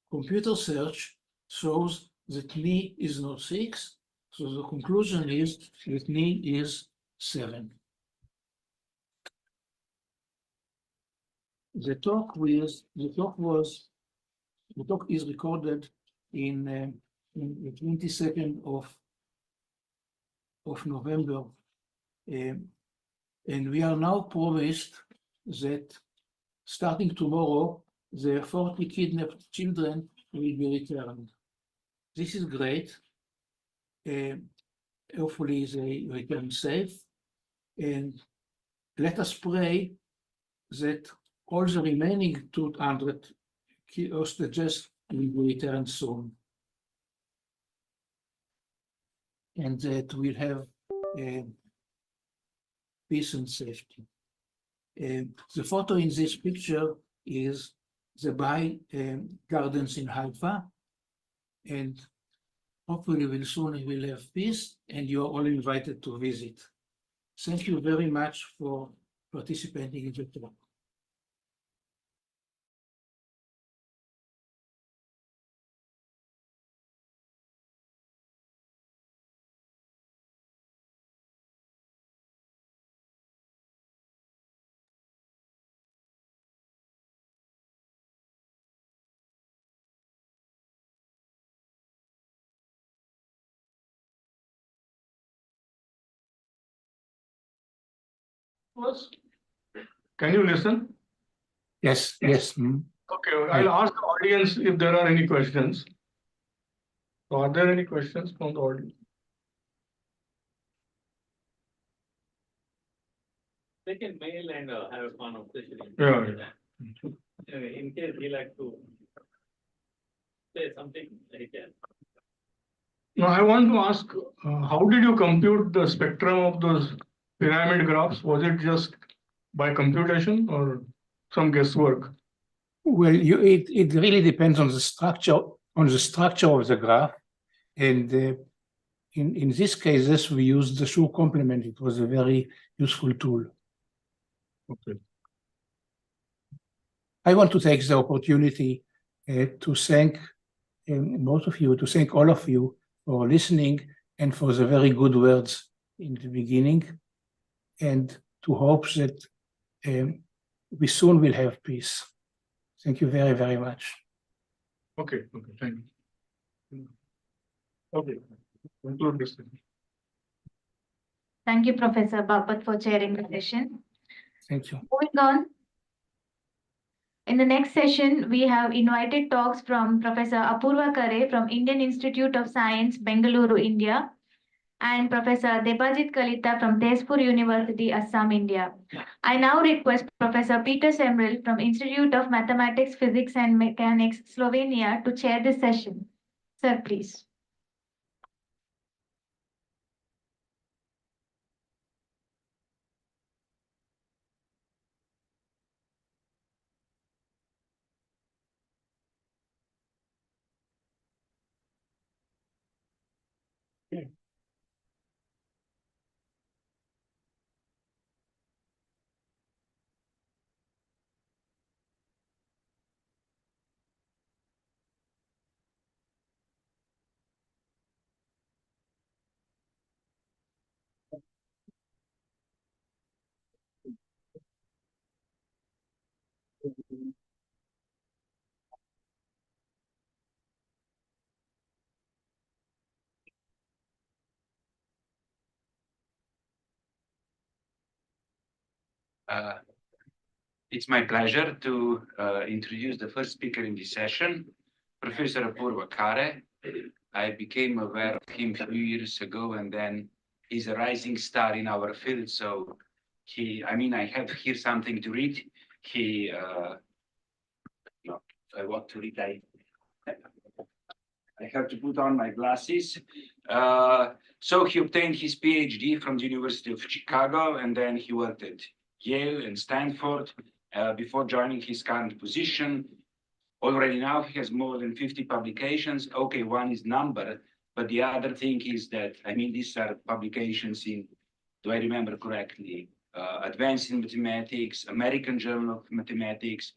Computer search shows that n is not 6, so the conclusion is that n is 7. The talk is recorded in the 22nd of November, and we are now promised that starting tomorrow, the 40 kidnapped children will be returned. This is great. Hopefully they return safe, and let us pray that all the remaining 200 hostages will be returned soon, and that we'll have peace and safety. The photo in this picture is the Bai Gardens in Haifa, and Hopefully, we will have peace, and you are all invited to visit. Thank you very much for participating in the talk. First, can you listen? Yes, yes. Okay, I'll ask the audience if there are any questions. So are there any questions from the audience? They can mail and have a conversation. Yeah. In case he like to say something, he can. Now, I want to ask, how did you compute the spectrum of those pyramid graphs? Was it just by computation or some guesswork? Well, it really depends on the structure of the graph, and in these cases we used the Schur complement. It was a very useful tool. Okay. I want to take the opportunity to thank both of you, to thank all of you for listening and for the very good words in the beginning, and to hope that we soon will have peace. Thank you very, very much. Okay, thank you. Okay, conclude this. Thank you, Professor Bapat, for chairing the session. Thank you. Moving on. In the next session, we have invited talks from Professor Apurva Kare from Indian Institute of Science, Bengaluru, India, and Professor Debajit Kalita from Tezpur University, Assam, India. I now request Professor Peter Semril from Institute of Mathematics, Physics and Mechanics, Slovenia, to chair this session. Sir, please. It's my pleasure to introduce the first speaker in this session, Professor Apurva Kare. I became aware of him a few years ago, and then he's a rising star in our field. So I have here something to read. I want to read. I have to put on my glasses. So he obtained his PhD from the University of Chicago, and then he worked at Yale and Stanford before joining his current position. Already now he has more than 50 publications. Okay, one is numbered, but the other thing is that, these are publications in, do I remember correctly, Advanced in Mathematics, American Journal of Mathematics,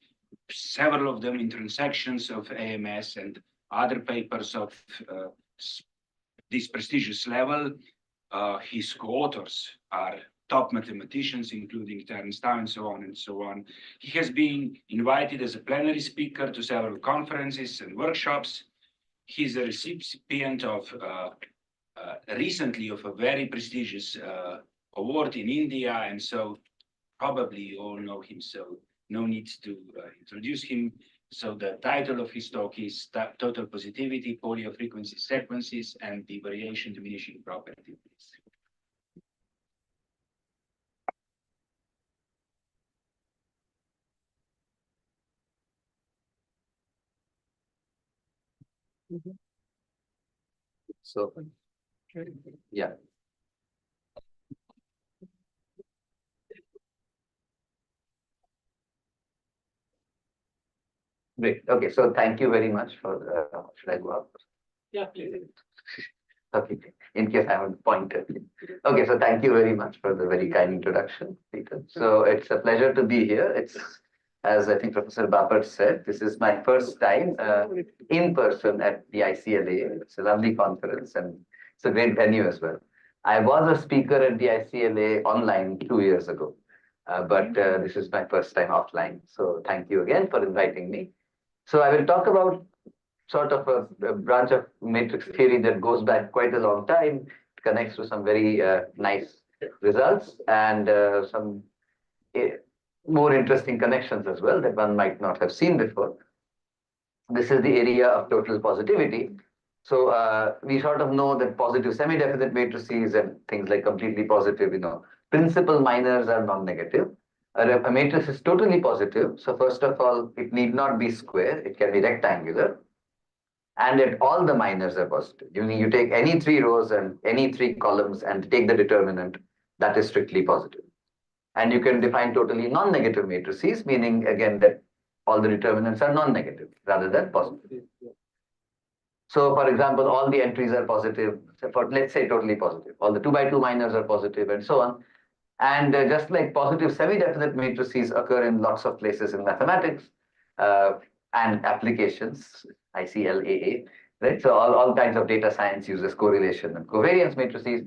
several of them in transactions of AMS and other papers of this prestigious level. His co-authors are top mathematicians, including Terence Tao and so on and so on. He has been invited as a plenary speaker to several conferences and workshops. He's a recipient of recently of a very prestigious award in India, and so probably you all know him, so no need to introduce him. So the title of his talk is Total Positivity, Polio Frequency Sequences, and the Variation Diminishing Property. So, yeah. Great. Okay. So thank you very much for. Should I go up? Yeah, please. Okay, in case I haven't pointed. Okay, so thank you very much for the very kind introduction, Peter. So it's a pleasure to be here. It's, as I think Professor Bapat said, this is my first time in person at the ICLA. It's a lovely conference and it's a great venue as well. I was a speaker at the ICLA online 2 years ago, but this is my first time offline. So thank you again for inviting me. So I will talk about sort of a branch of matrix theory that goes back quite a long time. It connects to some very nice results and some more interesting connections as well that one might not have seen before. This is the area of total positivity. So we sort of know that positive semi-definite matrices and things like completely positive, principal minors are non-negative. A matrix is totally positive. So first of all, it need not be square. It can be rectangular. And that all the minors are positive. You take any 3 rows and any 3 columns and take the determinant, that is strictly positive. And you can define totally non-negative matrices, meaning again that all the determinants are non-negative rather than positive. So for example, all the entries are positive, for let's say totally positive. All the 2 by 2 minors are positive and so on. And just like positive semi-definite matrices occur in lots of places in mathematics and applications, Iclaa, right? So all kinds of data science uses correlation and covariance matrices.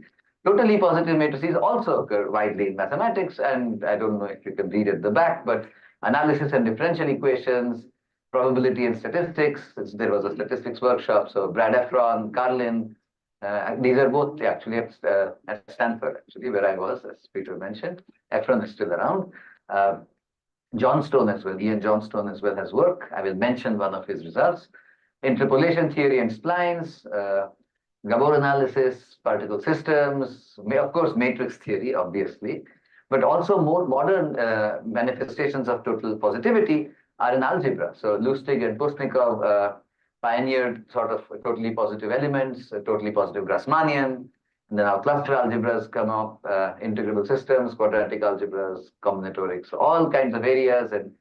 Totally positive matrices also occur widely in mathematics, and I don't know if you can read at the back, but analysis and differential equations, probability and statistics. There was a statistics workshop, so Brad Efron, Carlin, these are both actually at Stanford, actually, where I was, as Peter mentioned. Efron is still around. Johnstone as well, Ian Johnstone as well has work. I will mention one of his results. Interpolation theory and splines, Gabor analysis, particle systems, of course, matrix theory, obviously, but also more modern manifestations of total positivity are in algebra. So Lustig and Postnikov pioneered sort of totally positive elements, totally positive Grassmannian, and then our cluster algebras come up, integrable systems, quadratic algebras, combinatorics, all kinds of areas, and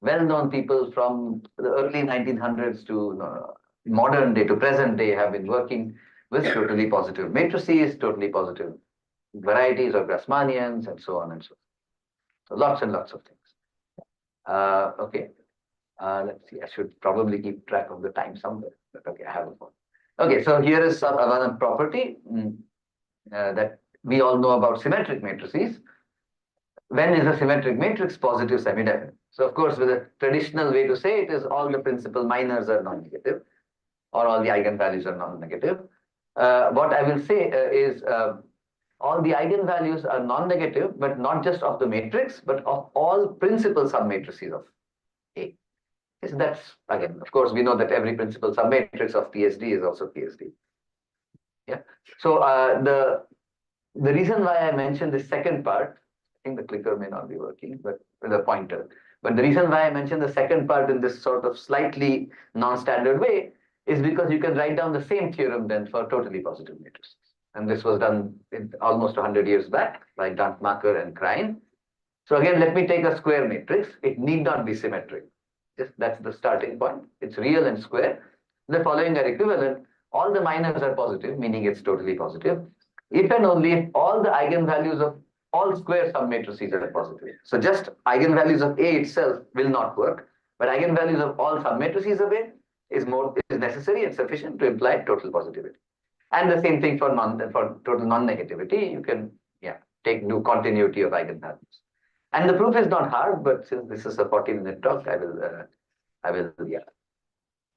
well-known people from the early 1900s to modern day to present day have been working with totally positive matrices, totally positive varieties of Grassmannians, and so on and so on. So lots and lots of things. Okay. Let's see, I should probably keep track of the time somewhere, but okay, I have a phone. Okay, so here is another property that we all know about symmetric matrices. When is a symmetric matrix positive semi-definite? So of course, with a traditional way to say it is all the principal minors are non-negative, or all the eigenvalues are non-negative. What I will say is all the eigenvalues are non-negative, but not just of the matrix, but of all principal submatrices of A. Yes, that's, again, of course, we know that every principal submatrix of PSD is also PSD. Yeah. So the reason why I mentioned the second part, I think the clicker may not be working, but with a pointer. But the reason why I mentioned the second part in this sort of slightly non-standard way is because you can write down the same theorem then for totally positive matrices. And this was done almost 100 years back by Dantmacher and Krein. So again, let me take a square matrix. It need not be symmetric. Just that's the starting point. It's real and square. The following are equivalent. All the minors are positive, meaning it's totally positive. If and only if all the eigenvalues of all square submatrices are positive. So just eigenvalues of A itself will not work, but eigenvalues of all submatrices of A is necessary and sufficient to imply total positivity. And the same thing for total non-negativity. You can do continuity of eigenvalues. And the proof is not hard, but since this is a 40-minute talk, I will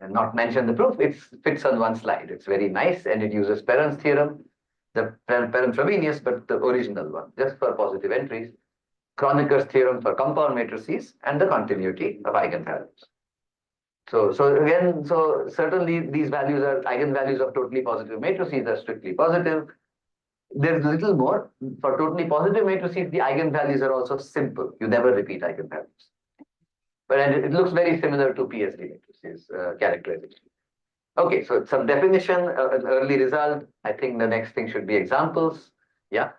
and not mention the proof. It fits on one slide. It's very nice, and it uses Perron's theorem, the Perron-Frobenius, but the original one, just for positive entries, Kroneker's theorem for compound matrices, and the continuity of eigenvalues. So certainly these values are eigenvalues of totally positive matrices are strictly positive. There's a little more. For totally positive matrices, the eigenvalues are also simple. You never repeat eigenvalues. But it looks very similar to PSD matrices characterization. Okay, so some definition, an early result. I think the next thing should be examples. Yeah.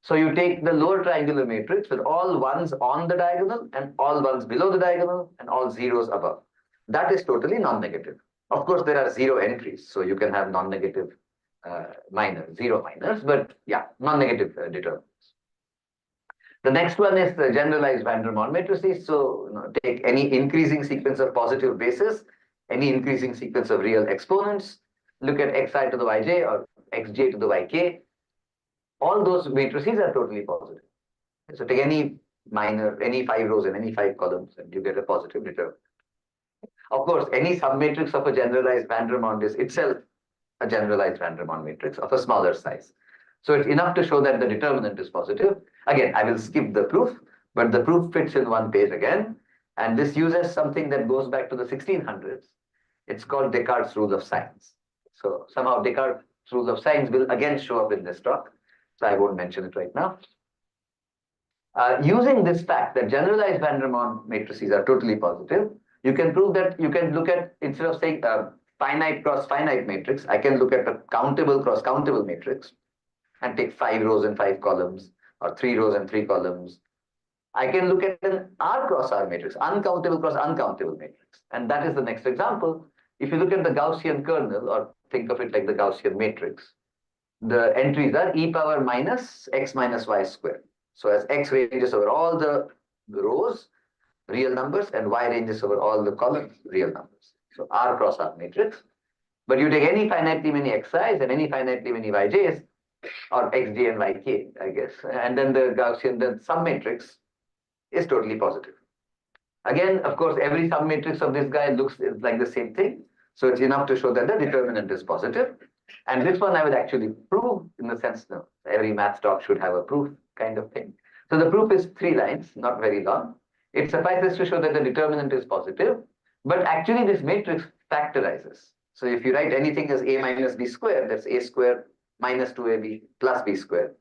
So you take the lower triangular matrix with all ones on the diagonal and all ones below the diagonal and all zeros above. That is totally non-negative. Of course, there are 0 entries, so you can have non-negative zero minors, but yeah, non-negative determinants. The next one is the generalized van der Waals matrices. So take any increasing sequence of positive bases, any increasing sequence of real exponents, look at xi to the yj or xj to the yk. All those matrices are totally positive. So take any 5 rows and any 5 columns, and you get a positive determinant. Of course, any submatrix of a generalized van der Waals is itself a generalized van der Waals matrix of a smaller size. So it's enough to show that the determinant is positive. Again, I will skip the proof, but the proof fits in one page again. And this uses something that goes back to the 1600s. It's called Descartes' rule of signs. So somehow Descartes' rule of signs will again show up in this talk. So I won't mention it right now. Using this fact that generalized van der Waals matrices are totally positive, you can prove that you can look at, instead of saying finite cross finite matrix, I can look at a countable cross countable matrix and take 5 rows and 5 columns, or 3 rows and 3 columns. I can look at an R cross R matrix, uncountable cross uncountable matrix. And that is the next example. If you look at the Gaussian kernel, or think of it like the Gaussian matrix, the entries are e power minus x minus y squared. So as x ranges over all the rows, real numbers, and y ranges over all the columns, real numbers. So R cross R matrix. But you take any finitely many xi's and any finitely many yj's, or xj and yk, I guess, and then the Gaussian, the submatrix is totally positive. Again, of course, every submatrix of this guy looks like the same thing. So it's enough to show that the determinant is positive. And this one I will actually prove, in the sense that every math talk should have a proof kind of thing. So the proof is 3 lines, not very long. It suffices to show that the determinant is positive, but actually this matrix factorizes. So if you write anything as a minus b squared, that's a squared minus 2ab plus b squared.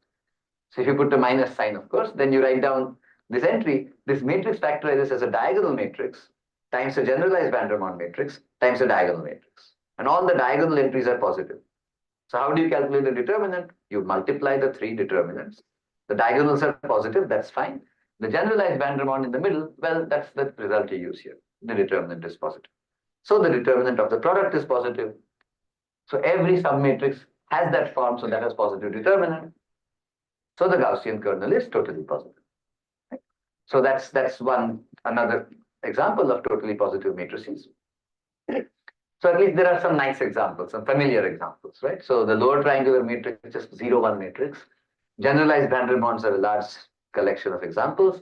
So if you put the minus sign, of course, then you write down this entry. This matrix factorizes as a diagonal matrix times a generalized van der Waals matrix times a diagonal matrix. And all the diagonal entries are positive. So how do you calculate the determinant? You multiply the 3 determinants. The diagonals are positive, that's fine. The generalized van der Waals in the middle, well, that's the result you use here. The determinant is positive. So the determinant of the product is positive. So every submatrix has that form, so that has positive determinant. So the Gaussian kernel is totally positive. Right? So that's another example of totally positive matrices. So at least there are some nice examples, some familiar examples, right? So the lower triangular matrix is just 0-1 matrix. Generalized van der Waals are a large collection of examples.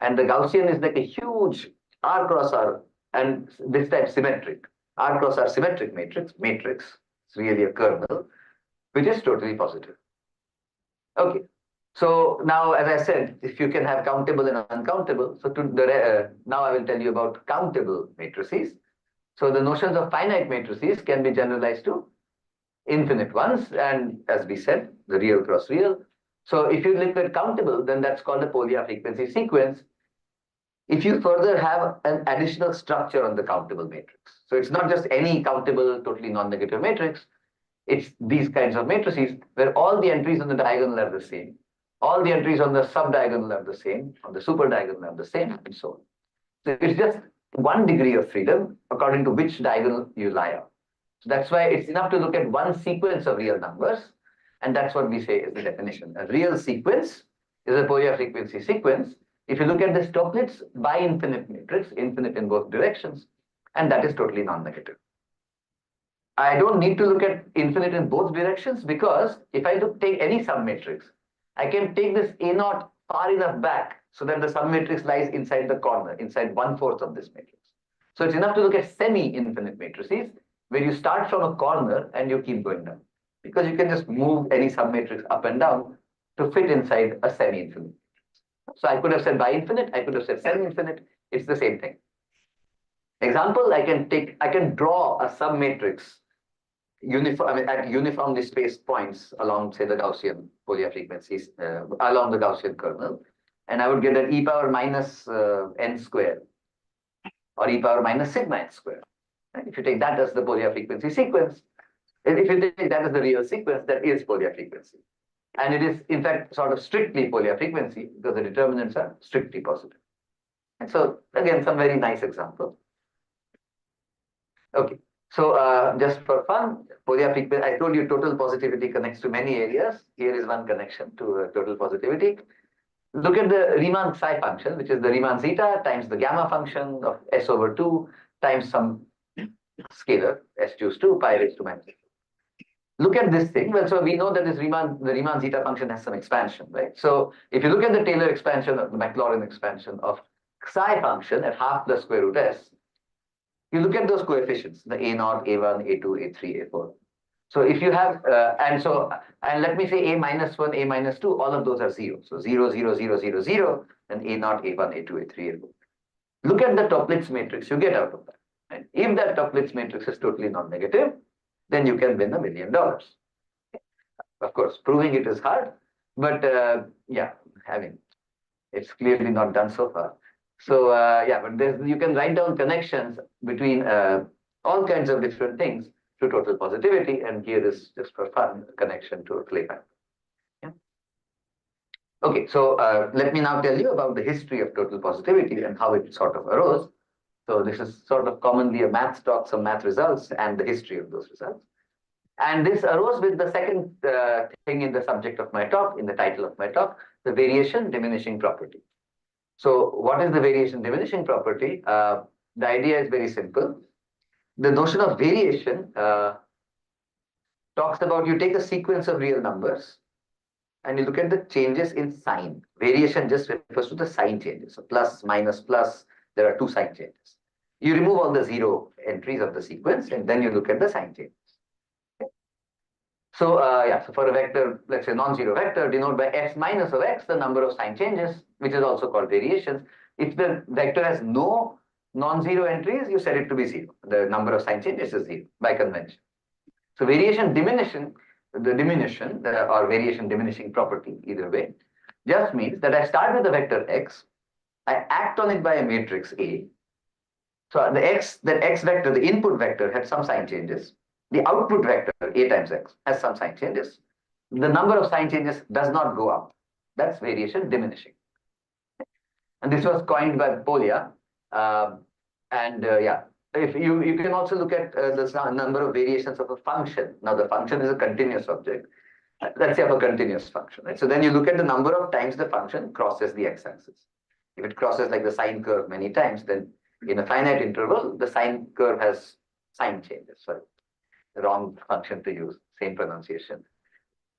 And the Gaussian is like a huge R cross R, and this time symmetric. R cross R symmetric matrix. It's really a kernel, which is totally positive. Okay. So now, as I said, if you can have countable and uncountable, so now I will tell you about countable matrices. So the notions of finite matrices can be generalized to infinite ones, and as we said, the real cross real. So if you look at countable, then that's called a Polya frequency sequence. If you further have an additional structure on the countable matrix. So it's not just any countable, totally non-negative matrix. It's these kinds of matrices where all the entries on the diagonal are the same. All the entries on the sub-diagonal are the same, on the super-diagonal are the same, and so on. So it's just 1 degree of freedom according to which diagonal you lie on. So that's why it's enough to look at one sequence of real numbers, and that's what we say is the definition. A real sequence is a Polya frequency sequence. If you look at the Stoklitz bi-infinite matrix, infinite in both directions, and that is totally non-negative. I don't need to look at infinite in both directions, because if I take any submatrix, I can take this A0 far enough back so that the submatrix lies inside the corner, inside 1/4 of this matrix. So it's enough to look at semi-infinite matrices, where you start from a corner and you keep going down, because you can just move any submatrix up and down to fit inside a semi-infinite. So I could have said bi-infinite, I could have said semi-infinite, it's the same thing. Example, I can draw a submatrix at uniformly spaced points along, say, the Gaussian Polya frequencies, along the Gaussian kernel, and I would get an e power minus n squared, or e power minus sigma n squared. And if you take that as the Polya frequency sequence, and if you take that as the real sequence, that is Polya frequency. And it is, in fact, sort of strictly Polya frequency, because the determinants are strictly positive. And so, again, some very nice example. Okay. So just for fun, polar peak, I told you total positivity connects to many areas. Here is one connection to total positivity. Look at the Riemann psi function, which is the Riemann zeta times the gamma function of S over 2 times some scalar, S choose 2, pi raised to minus. Look at this thing. Well, so we know that the Riemann zeta function has some expansion, right? So if you look at the Taylor expansion or the Maclaurin expansion of psi function at half the square root S, you look at those coefficients, the A0, A1, A2, A3, A4. So if you have, and let me say A minus 1, A minus 2, all of those are 0. So 0, 0, 0, 0, 0, and A0, A1, A2, A3, A4. Look at the Toeplitz matrix you get out of that. Right? If that Toeplitz matrix is totally non-negative, then you can win $1 million. Of course, proving it is hard, but yeah, it's clearly not done so far. So yeah, but you can write down connections between all kinds of different things to total positivity, and here is just for fun a connection to a clay pipe. Yeah. Okay, so let me now tell you about the history of total positivity and how it sort of arose. So this is sort of commonly a math talk, some math results, and the history of those results. And this arose with the second thing in the subject of my talk, in the title of my talk, the variation diminishing property. So what is the variation diminishing property? The idea is very simple. The notion of variation talks about you take a sequence of real numbers and you look at the changes in sign. Variation just refers to the sign changes. So plus, minus, plus, there are two sign changes. You remove all the zero entries of the sequence and then you look at the sign changes. So yeah, so for a vector, let's say non-zero vector, denoted by f minus of x, the number of sign changes, which is also called variations. If the vector has no non-zero entries, you set it to be 0. The number of sign changes is 0 by convention. So variation diminution, or variation diminishing property, either way, just means that I start with the vector x, I act on it by a matrix A. So that x vector, the input vector, had some sign changes. The output vector, A times x, has some sign changes. The number of sign changes does not go up. That's variation diminishing. And this was coined by Polya. Yeah, if you can also look at the number of variations of a function. Now the function is a continuous object. Let's say of a continuous function, right? So then you look at the number of times the function crosses the x-axis. If it crosses like the sine curve many times, then in a finite interval, the sine curve has sign changes. Sorry, the wrong function to use, same pronunciation.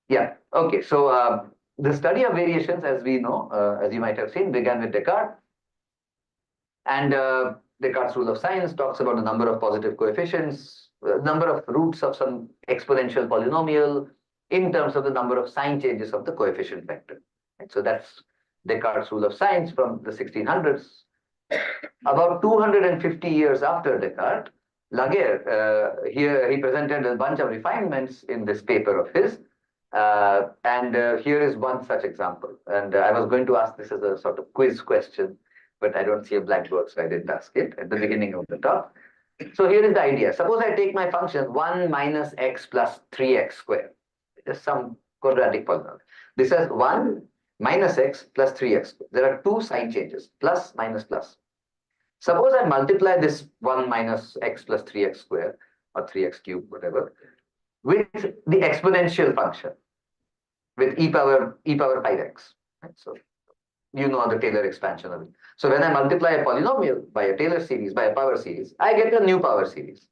Yeah, okay, so the study of variations, as we know, as you might have seen, began with Descartes. And Descartes' rule of signs talks about the number of positive coefficients, number of roots of some exponential polynomial in terms of the number of sign changes of the coefficient vector. And so that's Descartes' rule of signs from the 1600s. About 250 years after Descartes, Laguerre, here he presented a bunch of refinements in this paper of his. Here is one such example. And I was going to ask this as a sort of quiz question, but I don't see a blackboard, so I didn't ask it at the beginning of the talk. So here is the idea. Suppose I take my function 1 minus x plus 3x squared. Just some quadratic polynomial. This has 1 minus x plus 3x. There are two sign changes, plus, minus, plus. Suppose I multiply this 1 minus x plus 3x squared, or 3x cubed, whatever, with the exponential function, with e power 5x. Right? So you know the Taylor expansion of it. So when I multiply a polynomial by a Taylor series, by a power series, I get a new power series.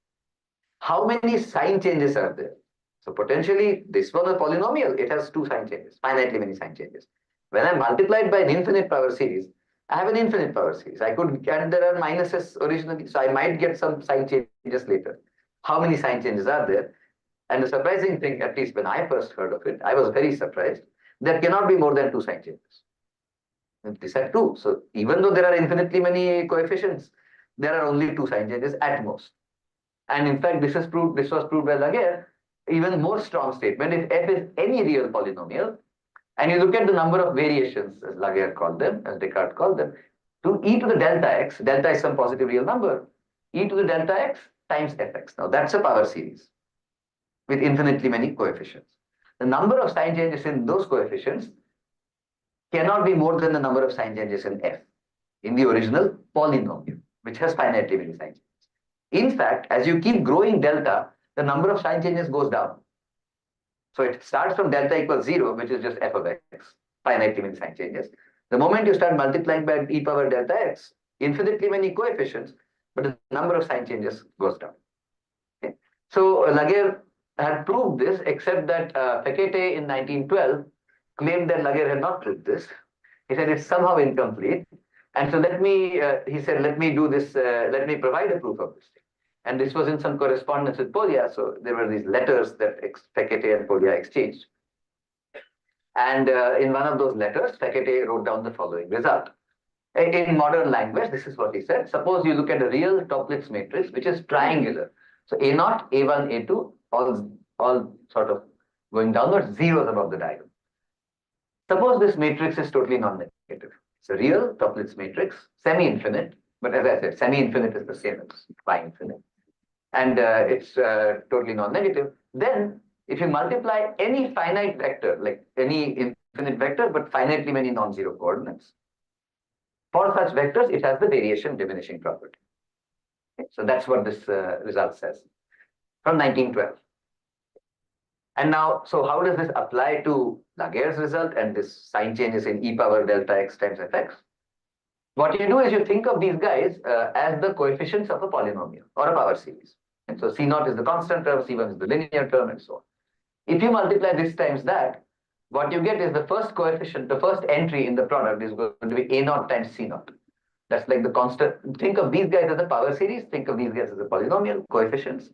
How many sign changes are there? So potentially this was a polynomial, it has two sign changes, finitely many sign changes. When I multiply it by an infinite power series, I have an infinite power series. I could, and there are minuses originally, so I might get some sign changes later. How many sign changes are there? And the surprising thing, at least when I first heard of it, I was very surprised. There cannot be more than two sign changes. This had two. So even though there are infinitely many coefficients, there are only two sign changes at most. And in fact, this was proved by Laguerre. Even more strong statement, if f is any real polynomial, and you look at the number of variations, as Laguerre called them, as Descartes called them, to e to the delta x, delta is some positive real number, e to the delta x times fx. Now that's a power series with infinitely many coefficients. The number of sign changes in those coefficients cannot be more than the number of sign changes in f, in the original polynomial, which has finitely many sign changes. In fact, as you keep growing delta, the number of sign changes goes down. So it starts from delta equals 0, which is just f of x, finitely many sign changes. The moment you start multiplying by e power delta x, infinitely many coefficients, but the number of sign changes goes down. Okay. So Laguerre had proved this, except that Fekete in 1912 claimed that Laguerre had not proved this. He said it's somehow incomplete. And so he said, let me do this, let me provide a proof of this thing. And this was in some correspondence with Polya. So there were these letters that Fekete and Polya exchanged. And in one of those letters, Fekete wrote down the following result. In modern language, this is what he said. Suppose you look at a real Toeplitz matrix, which is triangular. So A0, A1, A2, all sort of going downwards, zeros above the diagonal. Suppose this matrix is totally non-negative. It's a real Toeplitz matrix, semi-infinite, but as I said, semi-infinite is the same as pi-infinite. And it's totally non-negative. Then, if you multiply any finite vector, like any infinite vector, but finitely many non-zero coordinates, for such vectors, it has the variation diminishing property. Okay, so that's what this result says from 1912. And now, so how does this apply to Laguerre's result and this sign changes in e power delta x times fx? What you do is you think of these guys as the coefficients of a polynomial or a power series. And so C0 is the constant term, C1 is the linear term, and so on. If you multiply this times that, what you get is the first coefficient, the first entry in the product is going to be A0 times C0. That's like the constant. Think of these guys as a power series, think of these guys as a polynomial, coefficients.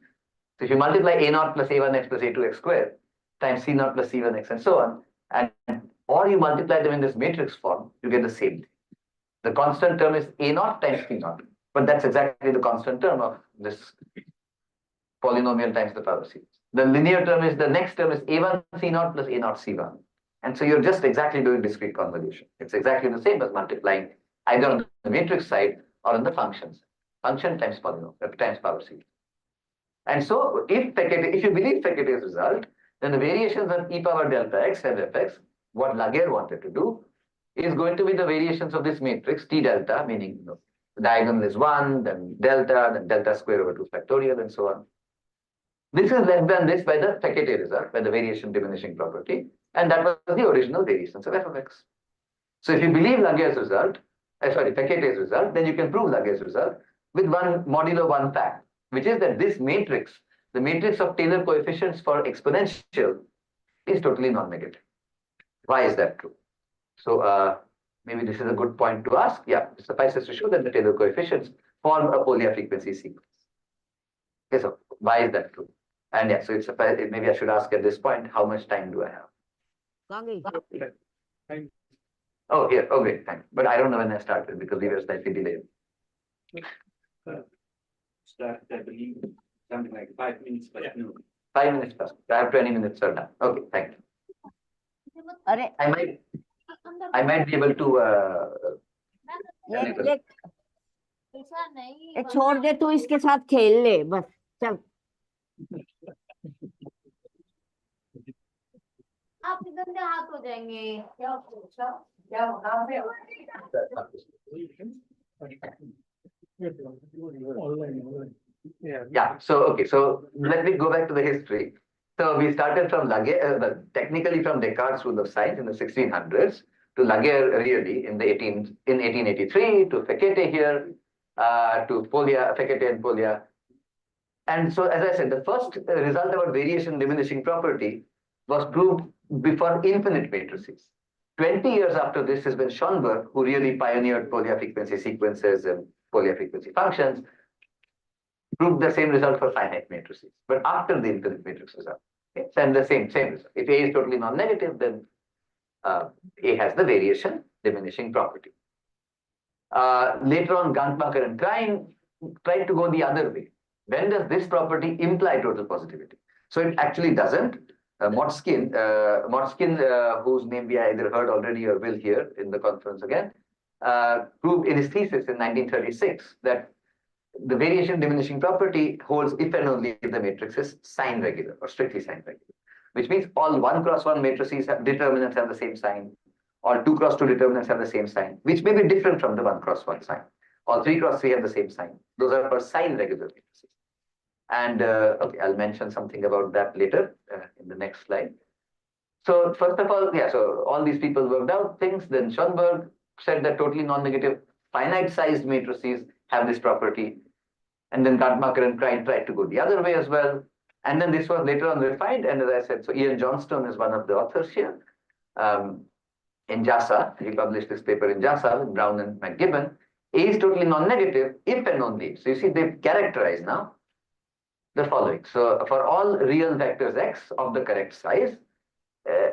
So if you multiply A0 plus A1x plus A2x squared times C0 plus C1x and so on, and or you multiply them in this matrix form, you get the same thing. The constant term is A0 times C0, but that's exactly the constant term of this polynomial times the power series. The linear term is, the next term is A1 C0 plus A0 C1. And so you're just exactly doing discrete convolution. It's exactly the same as multiplying either on the matrix side or on the functions. Function times polynomial times power series. And so if you believe Fekete's result, then the variations of e power delta x and fx, what Laguerre wanted to do, is going to be the variations of this matrix T delta, meaning the diagonal is 1, then delta square over 2 factorial, and so on. This is less than this by the Fekete result, by the variation diminishing property, and that was the original variations of f of x. So if you believe Laguerre's result, Fekete's result, then you can prove Laguerre's result with modulo one fact, which is that this matrix, the matrix of Taylor coefficients for exponential, is totally non-negative. Why is that true? So maybe this is a good point to ask. Yeah, it suffices to show that the Taylor coefficients form a Polya frequency sequence. Okay, so why is that true? And yeah, so maybe I should ask at this point, how much time do I have? Oh, here. Oh, great. Thanks. But I don't know when I started because we were slightly delayed. Start, I believe, something like 5 minutes, but no. 5 minutes past. I have 20 minutes or done. Okay, thank you. I might be able to. ये छोड़ दे तू इसके साथ खेल ले बस चल आप गंदे हाथ हो जाएंगे Yeah, so okay, so let me go back to the history. So we started from Laguerre, technically from Descartes' rule of signs in the 1600s to Laguerre really in 1883 to Fekete here to Polya, Fekete and Polya. And so, as I said, the first result about variation diminishing property was proved before infinite matrices. 20 years after this has been Schoenberg, who really pioneered Polya frequency sequences and Polya frequency functions, proved the same result for finite matrices, but after the infinite matrix result. Okay? And the same result. If A is totally non-negative, then A has the variation diminishing property. Later on, Ganttmacher and Klein tried to go the other way. When does this property imply total positivity? So it actually doesn't. Motzkin, whose name we either heard already or will hear in the conference again, proved in his thesis in 1936 that the variation diminishing property holds if and only if the matrix is sign regular or strictly sign regular, which means all 1 cross 1 matrices determinants have the same sign, all 2 cross 2 determinants have the same sign, which may be different from the 1 cross 1 sign. All 3 cross 3 have the same sign. Those are for sign regular matrices. And okay, I'll mention something about that later in the next slide. So first of all, yeah, so all these people worked out things. Then Schoenberg said that totally non-negative finite sized matrices have this property. And then Gartmacher and Krein tried to go the other way as well. And then this was later on refined. And as I said, so Ian Johnstone is one of the authors here. In JASA, he published this paper in JASA with Brown and McGibbon. A is totally non-negative if and only if. So you see, they've characterized now the following. So for all real vectors x of the correct size,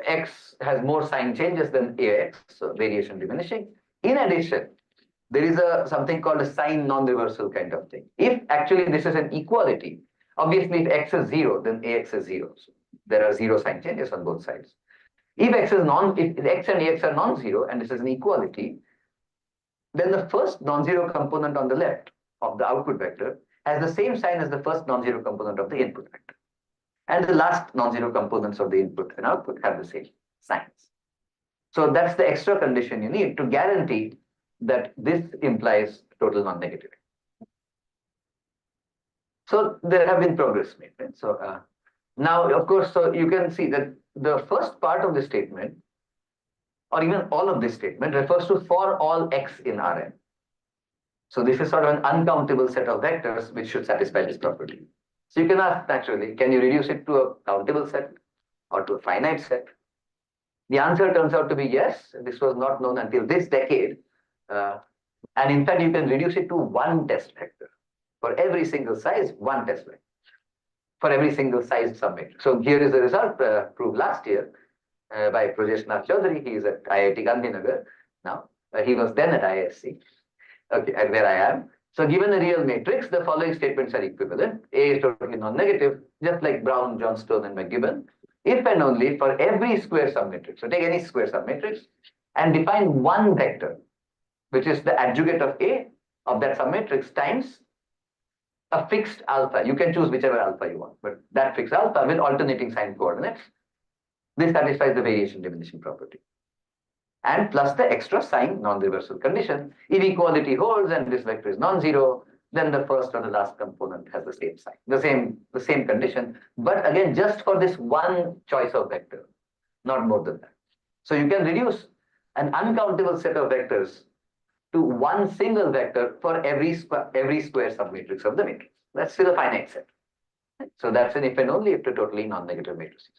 x has more sign changes than ax, so variation diminishing. In addition, there is something called a sign non-reversal kind of thing. If actually this is an equality, obviously if x is 0, then ax is 0. So there are 0 sign changes on both sides. If x and ax are non-zero and this is an equality, then the first non-zero component on the left of the output vector has the same sign as the first non-zero component of the input vector. And the last non-zero components of the input and output have the same signs. So that's the extra condition you need to guarantee that this implies total non-negativity. So there have been progress made. Right? So now, of course, so you can see that the first part of the statement, or even all of this statement, refers to for all x in Rn. So this is sort of an uncountable set of vectors which should satisfy this property. So you can ask naturally, can you reduce it to a countable set or to a finite set? The answer turns out to be yes. This was not known until this decade. And in fact, you can reduce it to one test vector. For every single size, one test vector. For every single sized submatrix. So here is the result proved last year by Prajesh Nath Chaudhary. He is at IIT Gandhinagar now. He was then at ISC, okay, and where I am. So given a real matrix, the following statements are equivalent. A is totally non-negative, just like Brown, Johnstone, and McGibbon, if and only for every square submatrix. So take any square submatrix and define one vector, which is the adjugate of A of that submatrix times a fixed alpha. You can choose whichever alpha you want, but that fixed alpha with alternating sign coordinates. This satisfies the variation diminishing property. And plus the extra sign non-reversal condition. If equality holds and this vector is non-zero, then the first or the last component has the same sign, the same condition. But again, just for this one choice of vector, not more than that. So you can reduce an uncountable set of vectors to one single vector for every square submatrix of the matrix. That's still a finite set. So that's an if and only if the totally non-negative matrices.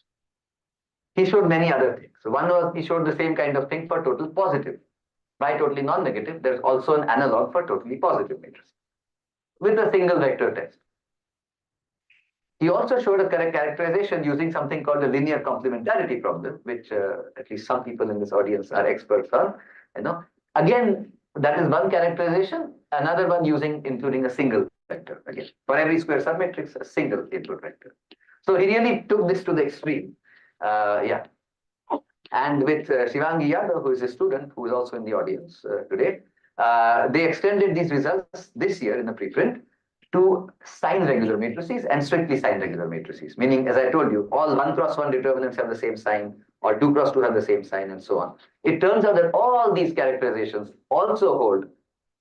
He showed many other things. So one was, he showed the same kind of thing for total positive. By totally non-negative, there's also an analog for totally positive matrices with a single vector test. He also showed a correct characterization using something called the linear complementarity problem, which at least some people in this audience are experts on. Again, that is one characterization. Another one including a single vector. Again, for every square submatrix, a single input vector. So he really took this to the extreme. Yeah. And with Shivangi Yadav, who is a student, who is also in the audience today, they extended these results this year in the preprint to sign regular matrices and strictly sign regular matrices. Meaning, as I told you, all 1 cross 1 determinants have the same sign, or 2 cross 2 have the same sign, and so on. It turns out that all these characterizations also hold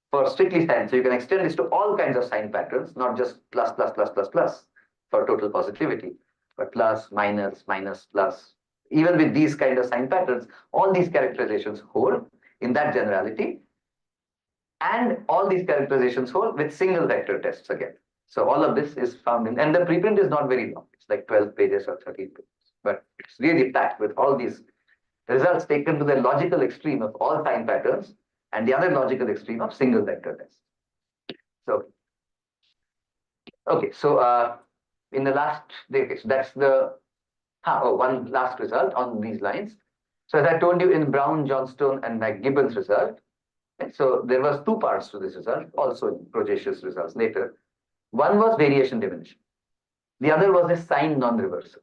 for strictly signed. So you can extend this to all kinds of sign patterns, not just plus, plus, plus, plus, plus for total positivity, but plus, minus, minus, plus. Even with these kind of sign patterns, all these characterizations hold in that generality. And all these characterizations hold with single vector tests again. So all of this is found in, and the preprint is not very long. It's like 12 pages or 13 pages, but it's really packed with all these results taken to the logical extreme of all sign patterns and the other logical extreme of single vector tests. So, okay, so in the last, okay, so that's the, one last result on these lines. So as I told you in Brown, Johnstone, and McGibbon's result, so there was 2 parts to this result, also in Projesh's results later. One was variation diminution. The other was a sign non-reversal.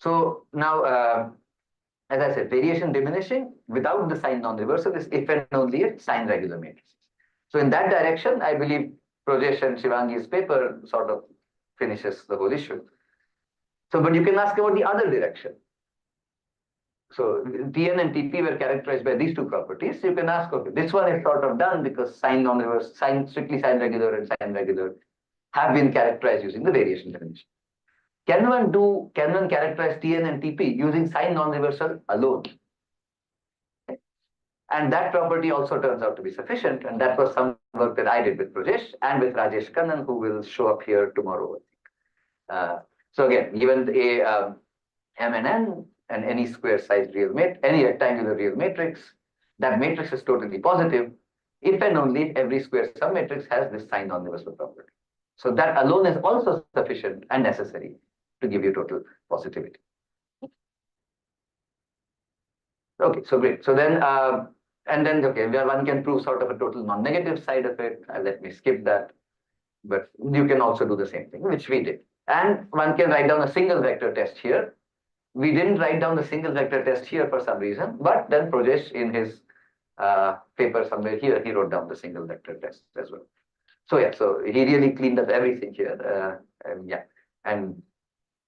So now, as I said, variation diminishing without the sign non-reversal is if and only if sign regular matrices. So in that direction, I believe Prajesh and Shivangi's paper sort of finishes the whole issue. So, but you can ask about the other direction. So Tn and Tp were characterized by these two properties. You can ask, okay, this one is sort of done because sign non-reverse, strictly sign regular and sign regular have been characterized using the variation definition. Can one characterize Tn and Tp using sign non-reversal alone? And that property also turns out to be sufficient. And that was some work that I did with Prajesh and with Rajesh Kannan, who will show up here tomorrow. So again, given a M and N and any square sized real matrix, any rectangular real matrix, that matrix is totally positive if and only if every square submatrix has this sign non-reversal property. So that alone is also sufficient and necessary to give you total positivity. Okay, so great. So then, and then, okay, where one can prove sort of a total non-negative side of it. Let me skip that. But you can also do the same thing, which we did. And one can write down a single vector test here. We didn't write down the single vector test here for some reason, but then Prajesh in his paper somewhere here, he wrote down the single vector test as well. So yeah, so he really cleaned up everything here. And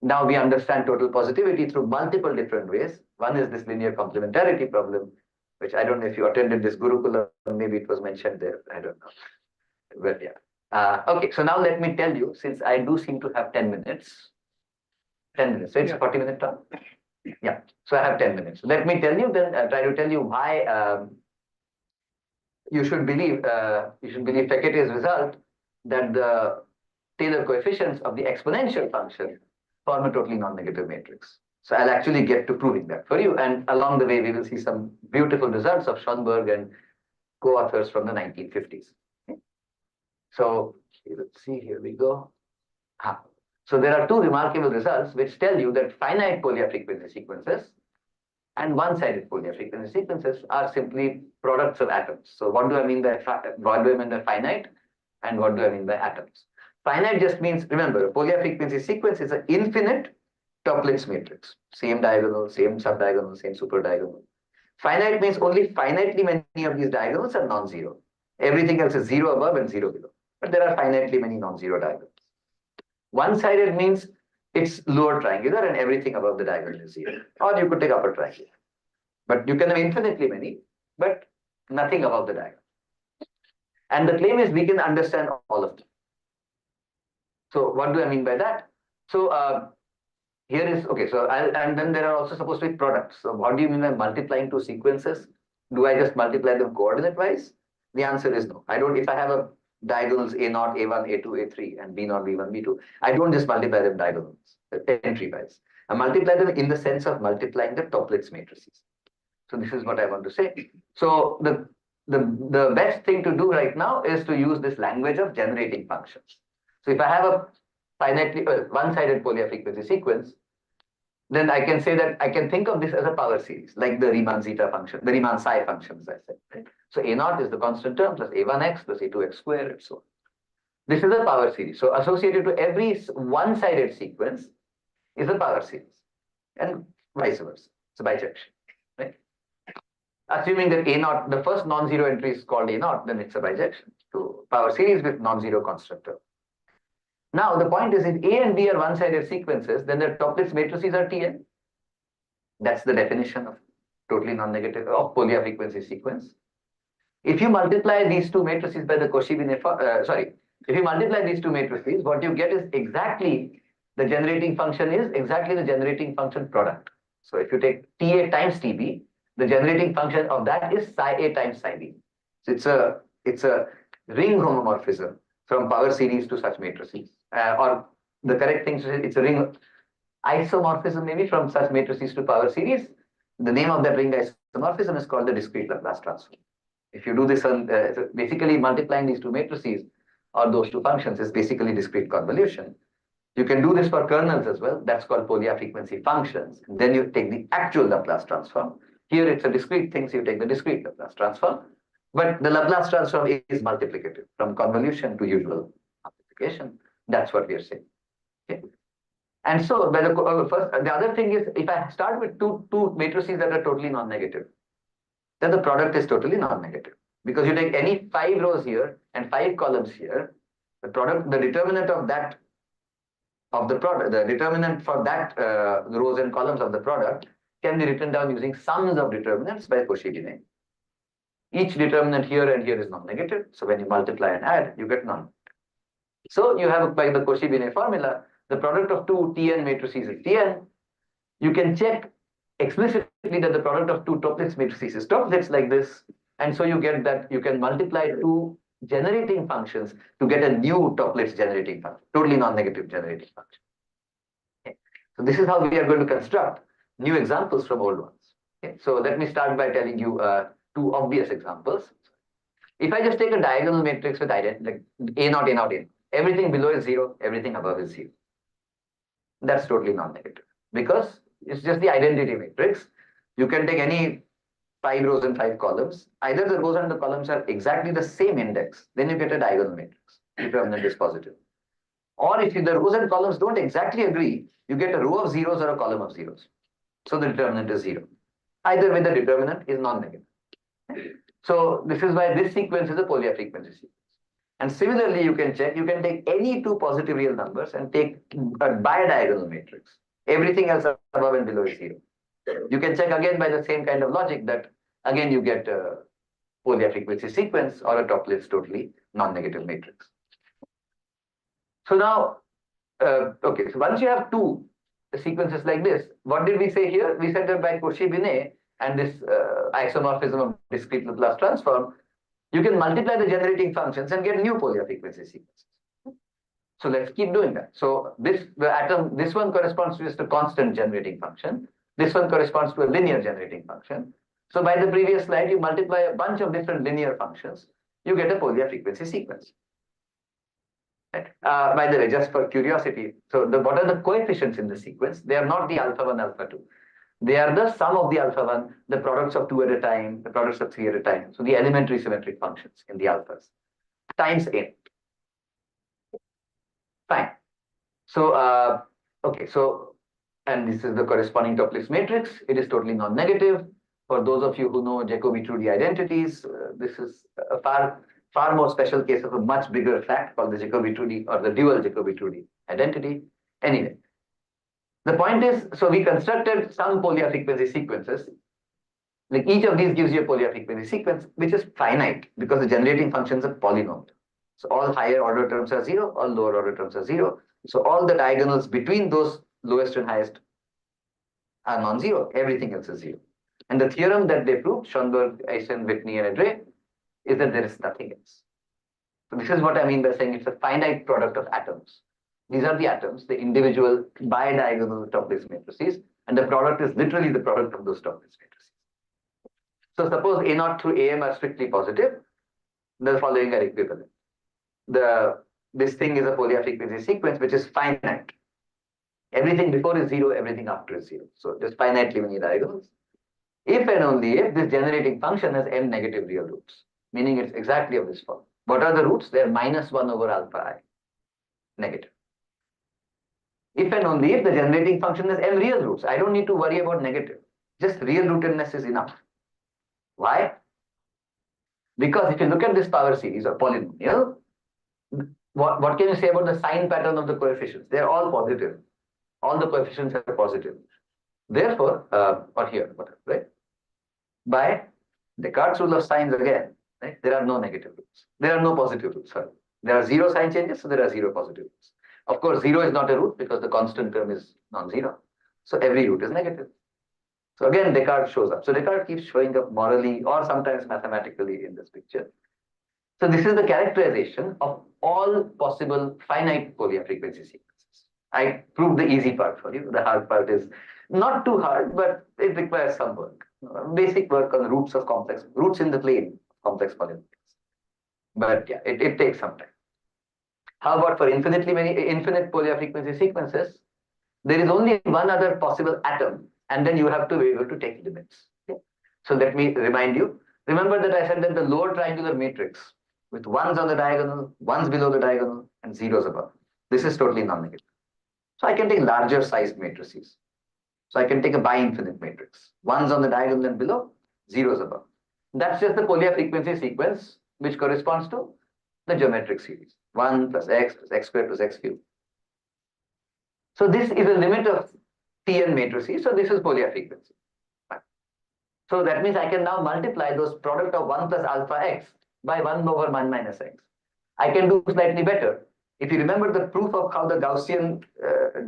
now we understand total positivity through multiple different ways. One is this linear complementarity problem, which I don't know if you attended this Gurukula, maybe it was mentioned there, I don't know. But yeah. Okay, so now let me tell you, since I do seem to have 10 minutes, 10 minutes, so it's a 40-minute talk. Yeah, so I have 10 minutes. Let me tell you, then try to tell you why you should believe Feketti's result that the Taylor coefficients of the exponential function form a totally non-negative matrix. So I'll actually get to proving that for you. And along the way, we will see some beautiful results of Schoenberg and co-authors from the 1950s. Okay. So let's see, here we go. So there are two remarkable results which tell you that finite Fourier frequency sequences and one-sided Fourier frequency sequences are simply products of atoms. So what do I mean by finite and what do I mean by atoms? Finite just means, remember, a Fourier frequency sequence is an infinite Toeplitz matrix. Same diagonal, same subdiagonal, same superdiagonal. Finite means only finitely many of these diagonals are non-zero. Everything else is 0 above and 0 below. But there are finitely many non-zero diagonals. One-sided means it's lower triangular and everything above the diagonal is 0. Or you could take upper triangular. But you can have infinitely many, but nothing above the diagonal. And the claim is we can understand all of them. So what do I mean by that? So here is, okay, so and then there are also supposed to be products. So what do you mean by multiplying two sequences? Do I just multiply them coordinate-wise? The answer is no. I don't, if I have a diagonals A0, A1, A2, A3, and B0, B1, B2, I don't just multiply them diagonals, entry-wise. I multiply them in the sense of multiplying the Toeplitz matrices. So this is what I want to say. So the best thing to do right now is to use this language of generating functions. So if I have a finitely one-sided Fourier frequency sequence, then I can say that I can think of this as a power series, like the Riemann zeta function, the Riemann psi function, as I said. Right? So A0 is the constant term plus A1x plus A2x squared and so on. This is a power series. So associated to every one-sided sequence is a power series, and vice versa. It's a bijection. Right? Assuming that A0, the first non-zero entry is called A0, then it's a bijection. So power series with non-zero constant term. Now, the point is, if A and B are one-sided sequences, then their Toeplitz matrices are Tn. That's the definition of totally non-negative, of Fourier frequency sequence. If you multiply these two matrices by the Cauchy-Binet, if you multiply these two matrices, what you get is exactly, the generating function is exactly the generating function product. So if you take Ta times Tb, the generating function of that is psi A times psi B. So it's a ring homomorphism from power series to such matrices. Or the correct thing to say, it's a ring isomorphism maybe from such matrices to power series. The name of that ring isomorphism is called the discrete Laplace transform. If you do this on, basically multiplying these two matrices or those two functions is basically discrete convolution. You can do this for kernels as well. That's called Fourier frequency functions. And then you take the actual Laplace transform. Here it's a discrete thing, so you take the discrete Laplace transform. But the Laplace transform is multiplicative from convolution to usual multiplication. That's what we are saying. Okay. And so the other thing is, if I start with two matrices that are totally non-negative, then the product is totally non-negative. Because you take any 5 rows here and 5 columns here, the determinant of that, the determinant for that rows and columns of the product can be written down using sums of determinants by Cauchy-Binet. Each determinant here and here is non-negative. So when you multiply and add, you get none. So you have, by the Cauchy-Binet formula, the product of two Tn matrices is Tn. You can check explicitly that the product of two Toeplitz matrices is Toeplitz like this. And so you get that you can multiply two generating functions to get a new Toeplitz generating function, totally non-negative generating function. Okay. So this is how we are going to construct new examples from old ones. Okay. So let me start by telling you two obvious examples. If I just take a diagonal matrix with identity, like A naught, A naught, A, everything below is 0, everything above is 0. That's totally non-negative because it's just the identity matrix. You can take any 5 rows and 5 columns. Either the rows and the columns are exactly the same index, then you get a diagonal matrix. Determinant is positive. Or if the rows and columns don't exactly agree, you get a row of zeros or a column of zeros. So the determinant is 0. Either way, the determinant is non-negative. So this is why this sequence is a Polier frequency sequence. And similarly, you can check, you can take any two positive real numbers and take a bidiagonal matrix. Everything else above and below is 0. You can check again by the same kind of logic that again you get a Polier frequency sequence or a Toeplitz totally non-negative matrix. So now, okay, so once you have two sequences like this, what did we say here? We said that by Cauchy-Binet and this isomorphism of discrete Laplace transform, you can multiply the generating functions and get new Polier frequency sequences. So let's keep doing that. So this one corresponds to just a constant generating function. This one corresponds to a linear generating function. So by the previous slide, you multiply a bunch of different linear functions, you get a Polier frequency sequence. Right? By the way, just for curiosity, so what are the coefficients in the sequence? They are not the alpha 1, alpha 2. They are the sum of the alpha 1, the products of 2 at a time, the products of 3 at a time. So the elementary symmetric functions in the alphas times n. Fine. So, okay, so, and this is the corresponding Toeplitz matrix. It is totally non-negative. For those of you who know Jacobi-Trudi identities, this is a far more special case of a much bigger fact called the Jacobi-Trudi or the dual Jacobi-Trudi identity. Anyway, the point is, so we constructed some Polier frequency sequences. Like each of these gives you a Polier frequency sequence, which is finite because the generating functions are polynomial. So all higher order terms are 0, all lower order terms are 0. So all the diagonals between those lowest and highest are non-zero. Everything else is 0. And the theorem that they proved, Schoenberg, Eisen, Whitney, and Edray, is that there is nothing else. So this is what I mean by saying it's a finite product of atoms. These are the atoms, the individual bidiagonal Toeplitz matrices, and the product is literally the product of those Toeplitz matrices. So suppose A naught through AM are strictly positive, the following are equivalent. This thing is a Polier frequency sequence which is finite. Everything before is 0, everything after is 0. So just finitely many diagonals. If and only if this generating function has m negative real roots, meaning it's exactly of this form. What are the roots? They are -1 over alpha I, negative. If and only if the generating function has m real roots, I don't need to worry about negative. Just real rootedness is enough. Why? Because if you look at this power series or polynomial, what can you say about the sign pattern of the coefficients? They're all positive. All the coefficients are positive. Therefore, or here, whatever, right? By Descartes' rule of signs again, right? There are no negative roots. There are no positive roots. Sorry. There are 0 sign changes, so there are 0 positive roots. Of course, 0 is not a root because the constant term is non-zero. So every root is negative. So again, Descartes shows up. So Descartes keeps showing up morally or sometimes mathematically in this picture. So this is the characterization of all possible finite Polier frequency sequences. I proved the easy part for you. The hard part is not too hard, but it requires some work. Basic work on roots of complex, roots in the plane of complex polynomials. But yeah, it takes some time. How about for infinite Polier frequency sequences? There is only one other possible atom, and then you have to be able to take limits. Okay? So let me remind you. Remember that I said that the lower triangular matrix with ones on the diagonal, ones below the diagonal, and zeros above. This is totally non-negative. So I can take larger sized matrices. So I can take a bi-infinite matrix. Ones on the diagonal and below, zeros above. That's just the Polier frequency sequence, which corresponds to the geometric series. 1 plus x squared plus x cubed. So this is a limit of Tn matrices. So this is Polier frequency. So that means I can now multiply those product of 1 plus alpha x by 1 over 1 minus x. I can do slightly better. If you remember the proof of how the Gaussian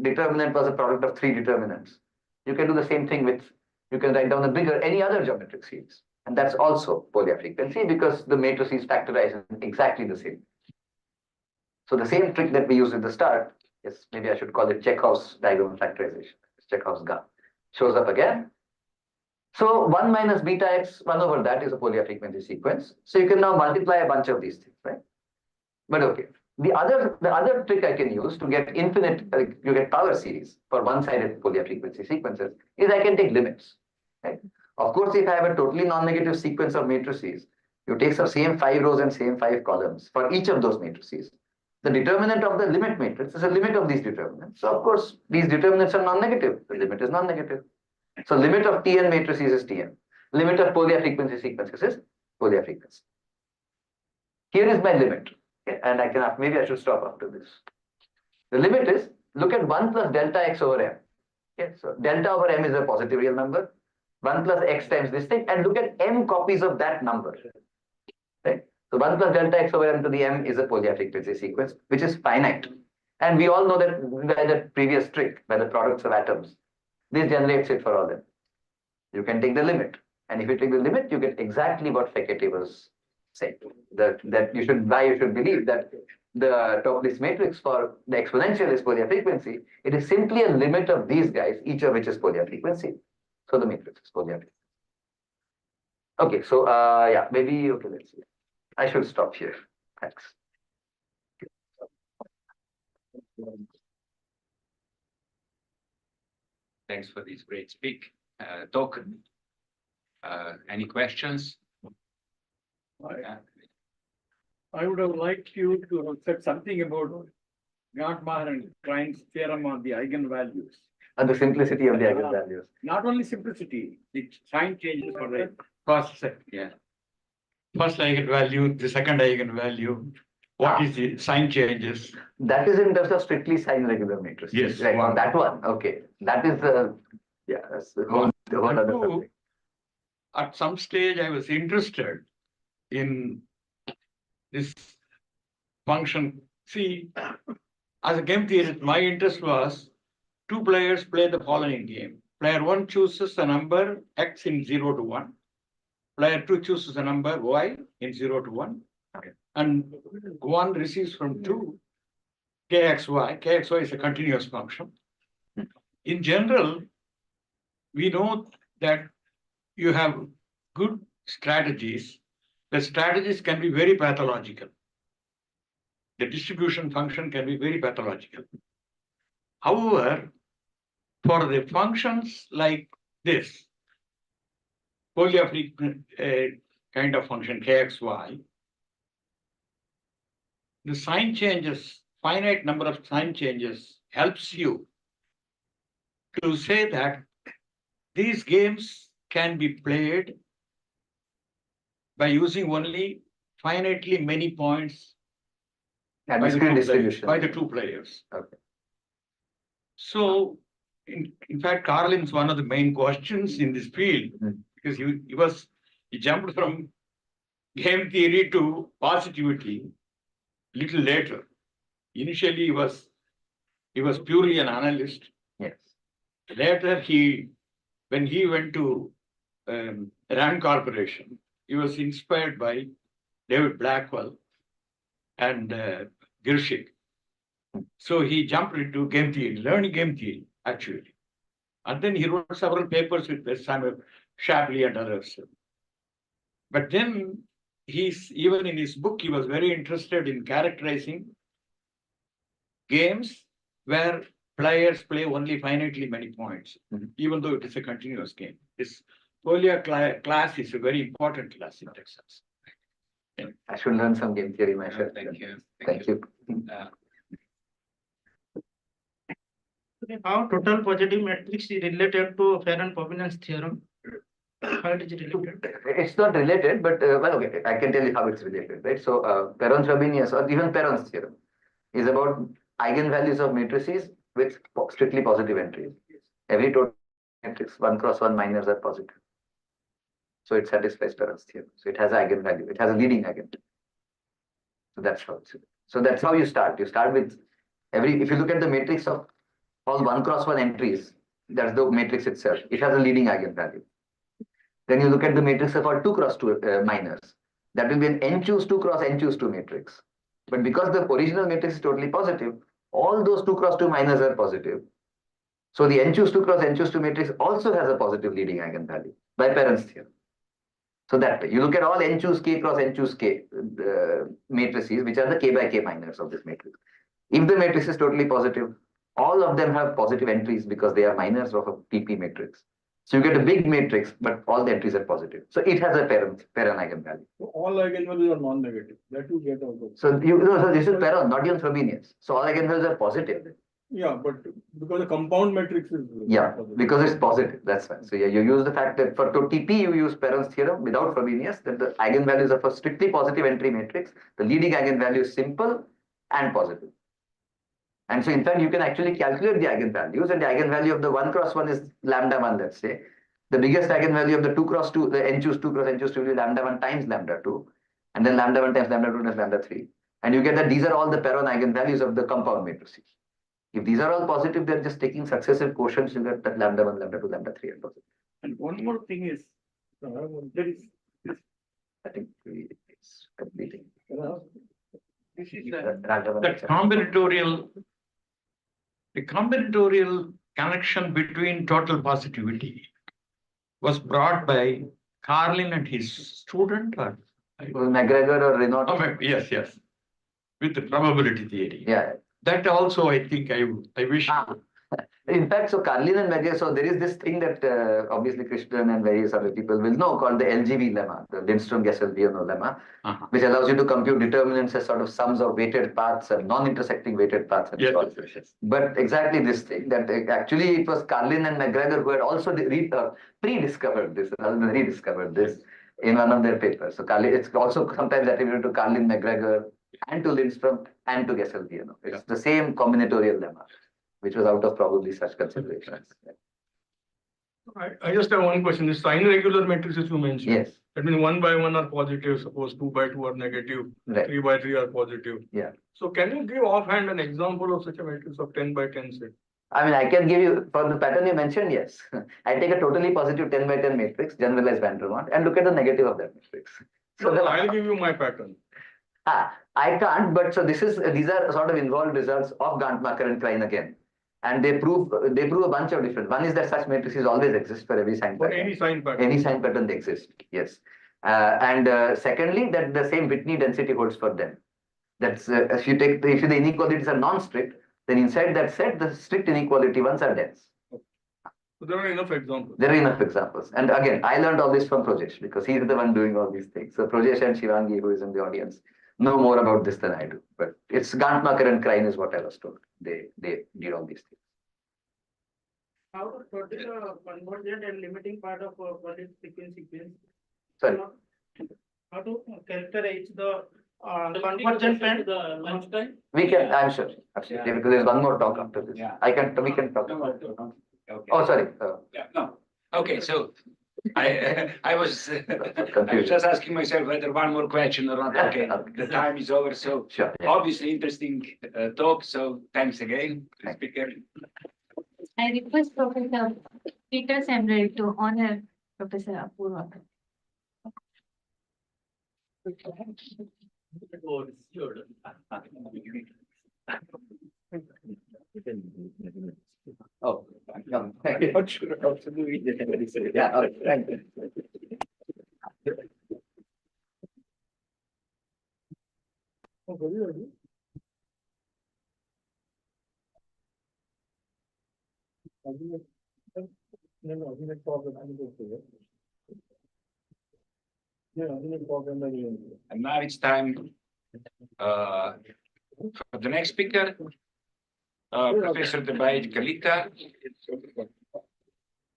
determinant was a product of 3 determinants, you can do the same thing with, you can write down a bigger, any other geometric series. And that's also Polya frequency because the matrices factorize in exactly the same. So the same trick that we used at the start is, maybe I should call it Chekhov's diagonal factorization. Chekhov's gun shows up again. So 1 minus beta x, 1 over that is a Polya frequency sequence. So you can now multiply a bunch of these things, right? But okay, the other trick I can use to get infinite, you get power series for one-sided Polya frequency sequences is I can take limits, right? Of course, if I have a totally non-negative sequence of matrices, you take the same 5 rows and same 5 columns for each of those matrices. The determinant of the limit matrix is a limit of these determinants. So of course, these determinants are non-negative. The limit is non-negative. So limit of Tn matrices is Tn. Limit of Polya frequency sequences is Polya frequency. Here is my limit. Okay, and I can have, maybe I should stop after this. The limit is, look at 1 plus delta x over m. Okay, so delta over m is a positive real number. 1 plus x times this thing, and look at m copies of that number. Right? So 1 plus delta x over m to the m is a Polya frequency sequence, which is finite. And we all know that by the previous trick, by the products of atoms, this generates it for all them. You can take the limit. And if you take the limit, you get exactly what Fekete was saying. That you should believe that the Topliss matrix for the exponential is Polya frequency. It is simply a limit of these guys, each of which is Polya frequency. So the matrix is Polya frequency. Okay, so yeah, maybe, okay, let's see. I should stop here. Thanks. Thanks for this great talk. Any questions? I would have liked you to have said something about Gantmar and Klein's theorem on the eigenvalues. And the simplicity of the eigenvalues. Not only simplicity, the sign changes for the first set. Yeah. First eigenvalue, the second eigenvalue. What is the sign changes? That is in terms of strictly sign regular matrices. Yes. Right, on that one. Okay. That is yeah, that's the whole other subject. At some stage, I was interested in this function. See, as a game theorist, my interest was 2 players play the following game. Player 1 chooses a number x in 0 to 1. Player 2 chooses a number y in 0 to 1. Okay. And 1 receives from 2 kxy. Kxy is a continuous function. In general, we know that you have good strategies. The strategies can be very pathological. The distribution function can be very pathological. However, for the functions like this, Polya frequent kind of function kxy, the sign changes, finite number of sign changes helps you to say that these games can be played by using only finitely many points And by the discrete two distribution. by the 2 players. Okay. So, in fact, Carlin's one of the main questions in this field, because he jumped from game theory to positivity little later. Initially, he was purely an analyst. Yes. Later, when he went to Rand Corporation, he was inspired by David Blackwell and Girshik. So he jumped into game theory, learning game theory, actually. And then he wrote several papers with Samuel Shapley and others. But then even in his book, he was very interested in characterizing games where players play only finitely many points, even though it is a continuous game. This Polya class is a very important class in Texas. I should learn some game theory myself. Thank you. Thank you. How total positive matrix is related to Farron-Pavilian's theorem? How it is related? It's not related, but well, okay, I can tell you how it's related, right? So Perron-Frobenius or even Perron's theorem is about eigenvalues of matrices with strictly positive entries. Every total matrix 1 cross 1 minors are positive. So it satisfies Perron's theorem. So it has an eigenvalue. It has a leading eigenvalue. So that's how it's. So that's how you start. You start with if you look at the matrix of all 1 cross 1 entries, that's the matrix itself. It has a leading eigenvalue. Then you look at the matrix of all 2 cross 2 minors. That will be an n choose 2 cross n choose 2 matrix. But because the original matrix is totally positive, all those 2 cross 2 minors are positive. So the n choose 2 cross n choose 2 matrix also has a positive leading eigenvalue by Perron's theorem. So that way, you look at all n choose k cross n choose k matrices, which are the k by k minors of this matrix. If the matrix is totally positive, all of them have positive entries because they are minors of a PP matrix. So you get a big matrix, but all the entries are positive. So it has a Perron eigenvalue. So all eigenvalues are non-negative. That you get out of. So so this is Perron, not even Frobenius. So all eigenvalues are positive. Yeah, but because the compound matrix is. Yeah, because it's positive. That's fine. So yeah, you use the fact that for TP you use Perron's theorem without Frobenius, that the eigenvalues of a strictly positive entry matrix, the leading eigenvalue is simple and positive. And so in fact, you can actually calculate the eigenvalues, and the eigenvalue of the 1 cross 1 is lambda 1, let's say. The biggest eigenvalue of the 2 cross 2, the n choose 2 cross n choose 2 will be lambda 1 times lambda 2, and then lambda 1 times lambda 2 times lambda 3. And you get that these are all the Perron eigenvalues of the compound matrices. If these are all positive, they're just taking successive quotients, you get that lambda 1, lambda 2, lambda 3 are positive. And one more thing is, there is this. I think it's completing. This is the combinatorial connection between total positivity was brought by Carlin and his student, or McGregor or Renault? Oh, yes, with the probability theory. Yeah. That also, I think I wish. In fact, so Carlin and McGregor, so there is this thing that obviously Krishnan and various other people will know called the LGV lemma, the Lindstrom-Gesell-Vienno lemma, which allows you to compute determinants as sort of sums of weighted paths and non-intersecting weighted paths. And so on. Yes. But exactly this thing, that actually it was Carlin and McGregor who had also pre-discovered this, rather than rediscovered this in one of their papers. So Carlin, it's also sometimes attributed to Carlin, McGregor, and to Lindstrom, and to Gesell-Vienno. It's the same combinatorial lemma, which was out of probably such considerations. I just have one question. The sign regular matrices you mentioned. Yes. That means 1 by 1 are positive, suppose 2 by 2 are negative, Right. 3 by 3 are positive. Yeah. So can you give offhand an example of such a matrix of 10 by 10 set? I mean, I can give you, for the pattern you mentioned, yes. I take a totally positive 10 by 10 matrix, generalized van der Waals, and look at the negative of that matrix. So I'll give you my pattern. I can't, but so these are sort of involved results of Gantmacher and Klein again. And they prove a bunch of different. One is that such matrices always exist for every sign pattern. For any sign pattern. Any sign pattern they exist, yes. Secondly, that the same Whitney density holds for them. That's if the inequalities are non-strict, then inside that set, the strict inequality ones are dense. So there are enough examples. There are enough examples. And again, I learned all this from Projesh because he's the one doing all these things. So Projesh and Shivangi, who is in the audience, know more about this than I do. But it's Gantmacher and Klein is what I was told. They did all these things. How to produce a convergent and limiting part of a sequence? Sorry. How to characterize the convergent and the lunchtime? We can, I'm sure, absolutely, because there's one more talk after this. Yeah. We can talk about it. Okay. Oh, sorry. No. Okay, so I was just asking myself whether one more question or not. Okay, the time is over. So Sure. obviously interesting talk. So thanks again, speaker. I request Professor Peter Semrel to honor Professor Apurva. Oh, no, thank you. Yeah, all right, thank you. And now it's time for the next speaker, Professor Iclaa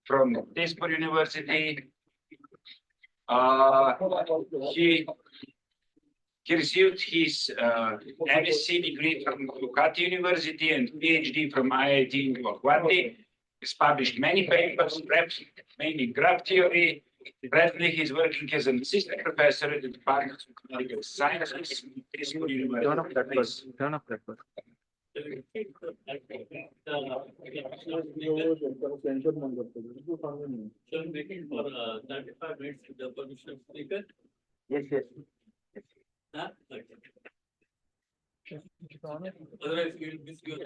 from Tezpur University. He received his MSc degree from Ducati University and PhD from IIT Guwahati. He's published many papers, mainly graph theory, Presently, he's working as an assistant professor at the Department of Medical Sciences. Turn off that first. Turn off that first. Yes, yes. Otherwise, you will miss your.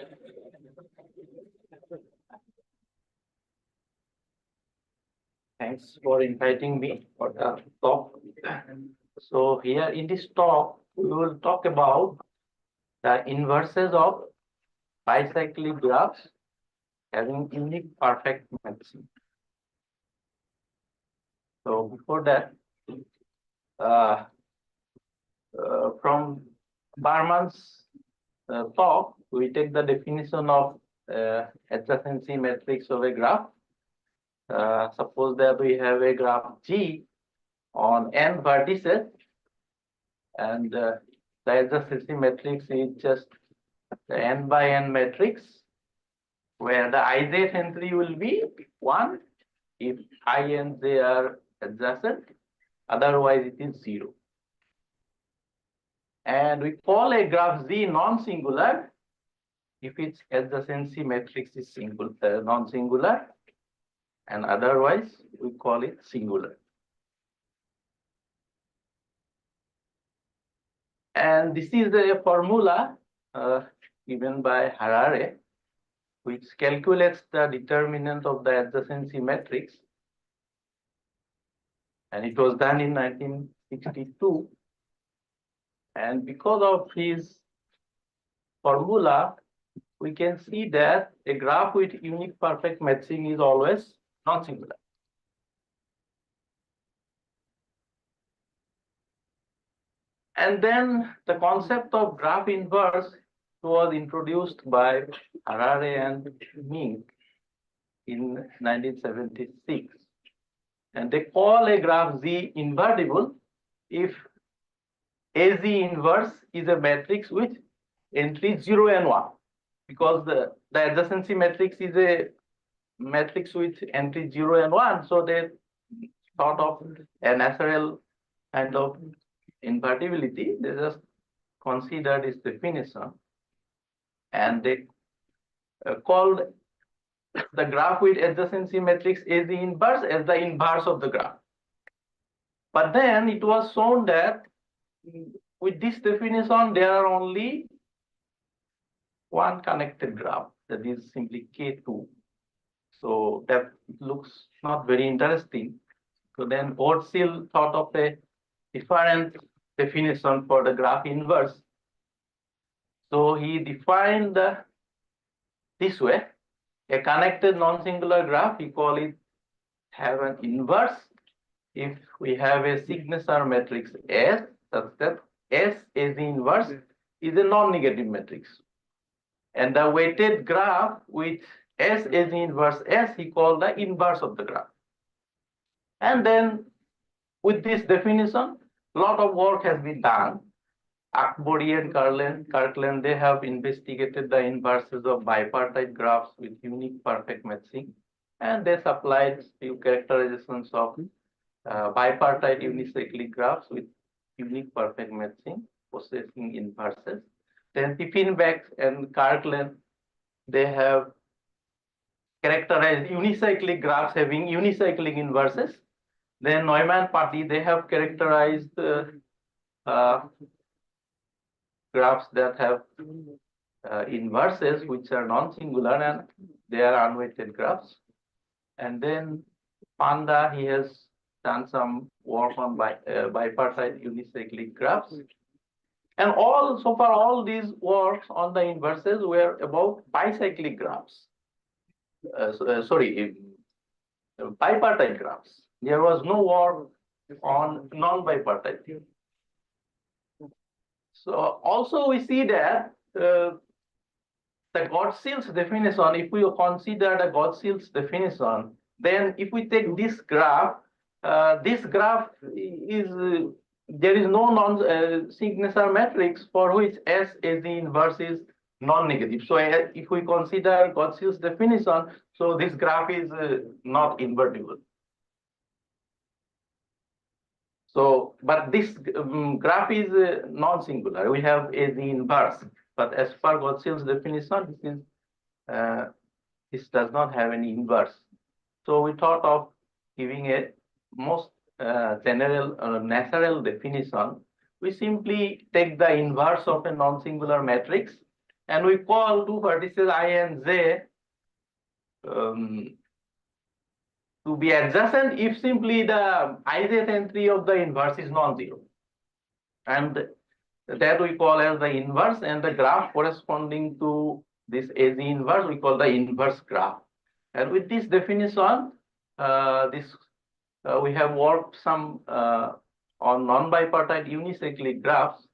Thanks for inviting me for the talk. So here in this talk, we will talk about the inverses of bicyclic graphs having unique perfect maximum. So before that, from Barman's talk, we take the definition of adjacency matrix of a graph. Suppose that we have a graph G on n vertices, and the adjacency matrix is just the n by n matrix, where the ijth entry will be 1 if I and j are adjacent, otherwise it is 0. And we call a graph Z non-singular if its adjacency matrix is non-singular, and otherwise we call it singular. And this is a formula given by Harare, which calculates the determinant of the adjacency matrix. And it was done in 1962. And because of his formula, we can see that a graph with unique perfect matching is always non-singular. And then the concept of graph inverse was introduced by Harare and Ming in 1976. And they call a graph Z invertible if AZ inverse is a matrix with entries 0 and 1, because the adjacency matrix is a matrix with entries 0 and 1. So they thought of a natural kind of invertibility. They just considered its definition, and they called the graph with adjacency matrix AZ inverse as the inverse of the graph. But then it was shown that with this definition, there are only one connected graph, that is simply K2. So that looks not very interesting. So then Ortsil thought of a different definition for the graph inverse. So he defined this way: a connected non-singular graph, we call it have an inverse if we have a signature matrix S, such that S as the inverse is a non-negative matrix. And the weighted graph with S as the inverse S, he called the inverse of the graph. And then with this definition, a lot of work has been done. Akbori and Kirkland, they have investigated the inverses of bipartite graphs with unique perfect matching, and they supplied few characterizations of bipartite unicyclic graphs with unique perfect matching possessing inverses. Then Tiefenbach and Kirkland, they have characterized unicyclic graphs having unicyclic inverses. Then Neumann Party, they have characterized graphs that have inverses which are non-singular, and they are unweighted graphs. And then Panda, he has done some work on bipartite unicyclic graphs. And so far all these works on the inverses were about bicyclic graphs. Bipartite graphs. There was no work on non-bipartite. So also we see that the Godsill's definition, if we consider the Godsill's definition, then if we take this graph is there is no signature matrix for which S as the inverse is non-negative. So if we consider Godsill's definition, so this graph is not invertible. So, but this graph is non-singular. We have AZ inverse, but as per Gaussian's definition, this does not have any inverse. So we thought of giving a most general natural definition. We simply take the inverse of a non-singular matrix, and we call two vertices I and J to be adjacent if simply the ijth entry of the inverse is non-zero. And that we call as the inverse, and the graph corresponding to this AZ inverse we call the inverse graph. And with this definition, we have worked some on non-bipartite unicyclic graphs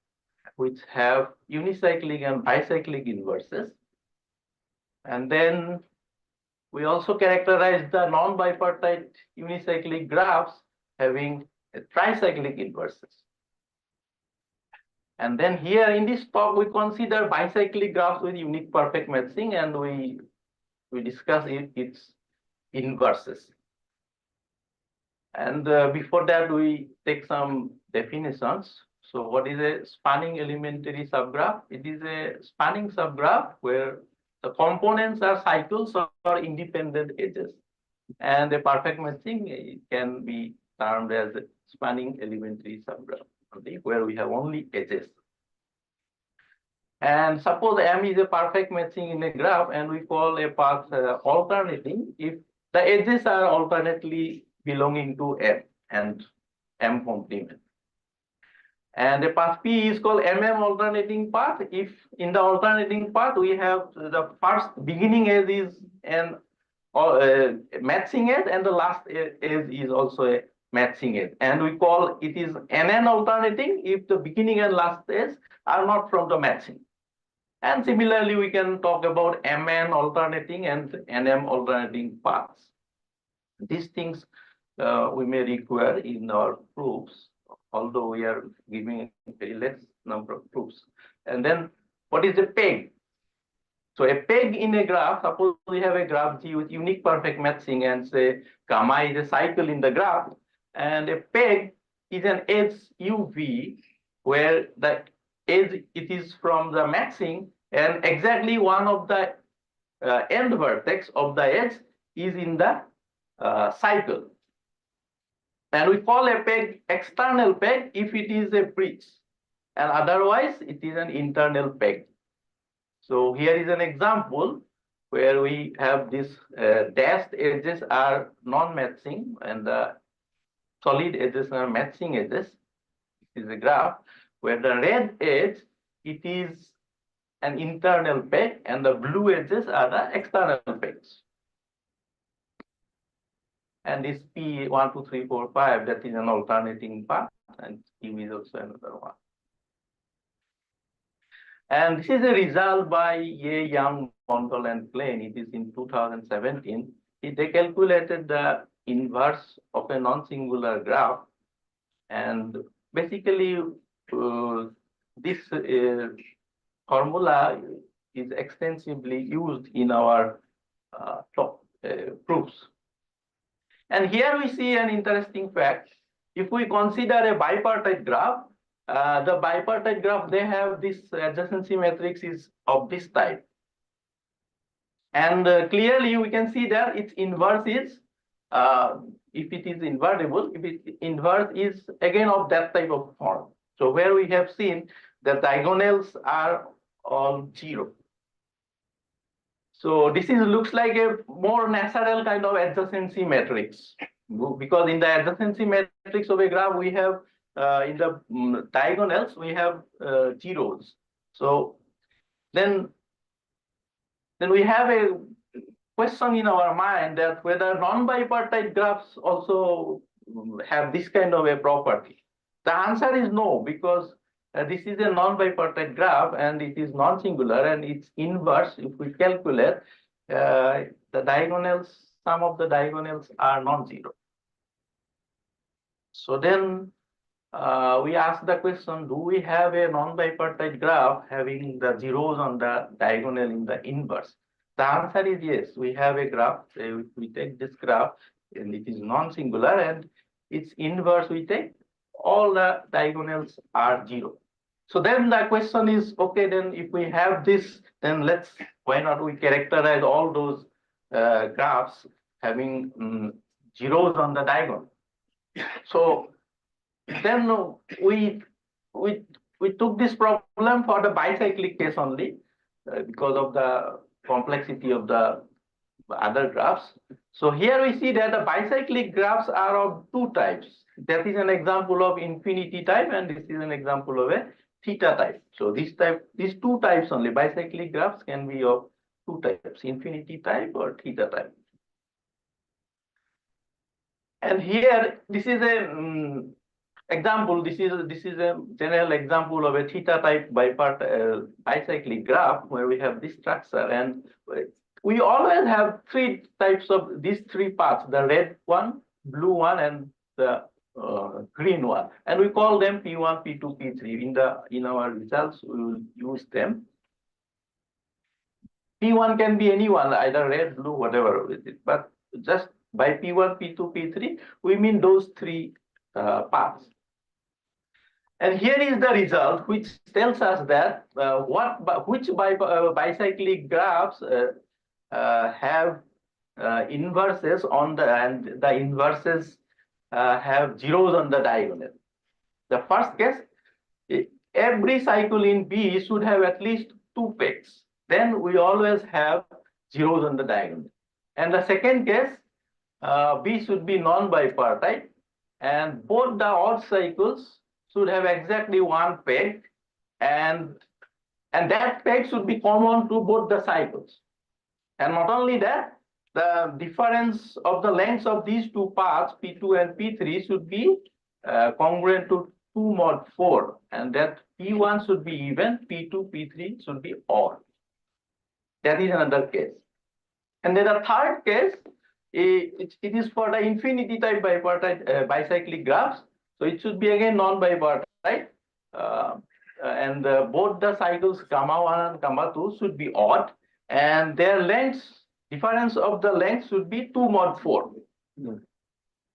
which have unicyclic and bicyclic inverses. And then we also characterize the non-bipartite unicyclic graphs having tricyclic inverses. And then here in this talk, we consider bicyclic graphs with unique perfect matching, and we discuss its inverses. And before that, we take some definitions. So what is a spanning elementary subgraph? It is a spanning subgraph where the components are cycles or independent edges. And a perfect matching can be termed as a spanning elementary subgraph, where we have only edges. And suppose M is a perfect matching in a graph, and we call a path alternating if the edges are alternately belonging to M and M complement. And the path P is called alternating path if in the alternating path we have the first beginning edge is an matching edge, and the last edge is also a matching edge. And we call it is NN alternating if the beginning and last edge are not from the matching. And similarly, we can talk about MN alternating and NM alternating paths. These things we may require in our proofs, although we are giving a very less number of proofs. And then what is a peg? So a peg in a graph, suppose we have a graph G with unique perfect matching, and say gamma is a cycle in the graph, and a peg is an edge UV where the edge it is from the matching, and exactly one of the end vertex of the edge is in the cycle. And we call a peg external peg if it is a bridge, and otherwise it is an internal peg. So here is an example where we have this dashed edges are non-matching and the solid edges are matching edges. This is a graph where the red edge, it is an internal peg, and the blue edges are the external pegs. And this P 1, 2, 3, 4, 5, that is an alternating path, and Q is also another one. And this is a result by Ye, Young, Mondal, and Klein. It is in 2017. They calculated the inverse of a non-singular graph. And basically, this formula is extensively used in our proofs. And here we see an interesting fact. If we consider a bipartite graph, the bipartite graph, they have this adjacency matrix is of this type. And clearly we can see that its inverse is, if it is invertible, if its inverse is again of that type of form. So where we have seen the diagonals are all 0. So this looks like a more natural kind of adjacency matrix, because in the adjacency matrix of a graph, we have in the diagonals, we have zeros. So then we have a question in our mind that whether non-bipartite graphs also have this kind of a property. The answer is no, because this is a non-bipartite graph and it is non-singular, and its inverse, if we calculate, the diagonals, some of the diagonals are non-zero. So then we ask the question, do we have a non-bipartite graph having the zeros on the diagonal in the inverse? The answer is yes, we have a graph. We take this graph and it is non-singular, and its inverse we take all the diagonals are 0. So then the question is, okay, then if we have this, then why not we characterize all those graphs having zeros on the diagonal. So then we took this problem for the bicyclic case only because of the complexity of the other graphs. So here we see that the bicyclic graphs are of two types. That is an example of infinity type, and this is an example of a theta type. So these two types only, bicyclic graphs can be of two types, infinity type or theta type. And here, this is a example. This is a general example of a theta type bicyclic graph where we have this structure, and we always have three types of these three paths: the red one, blue one, and the green one. And we call them P1, P2, P3. In our results, we will use them. P1 can be anyone, either red, blue, whatever with it. But just by P1, P2, P3, we mean those three paths. And here is the result, which tells us that which bicyclic graphs have inverses on and the inverses have zeros on the diagonal. The first case, every cycle in B should have at least two pegs. Then we always have zeros on the diagonal. And the second case, B should be non-bipartite, and both the odd cycles should have exactly one peg, and that peg should be common to both the cycles. And not only that, the difference of the lengths of these two paths, P2 and P3, should be congruent to 2 mod 4, and that P1 should be even, P2, P3 should be odd. That is another case. And then the third case, it is for the infinity type bicyclic graphs. So it should be again non-bipartite, and both the cycles gamma 1 and gamma 2 should be odd, and their lengths, difference of the length should be 2 mod 4.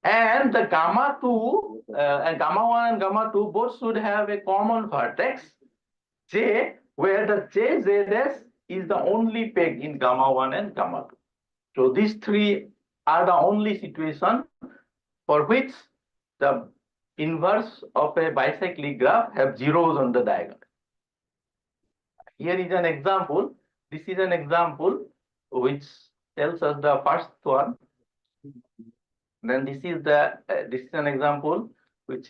And the gamma 2 and gamma 1 and gamma 2 both should have a common vertex J, where the JZS is the only peg in gamma 1 and gamma 2. So these three are the only situation for which the inverse of a bicyclic graph have zeros on the diagonal. Here is an example. This is an example which tells us the first one. Then this is an example which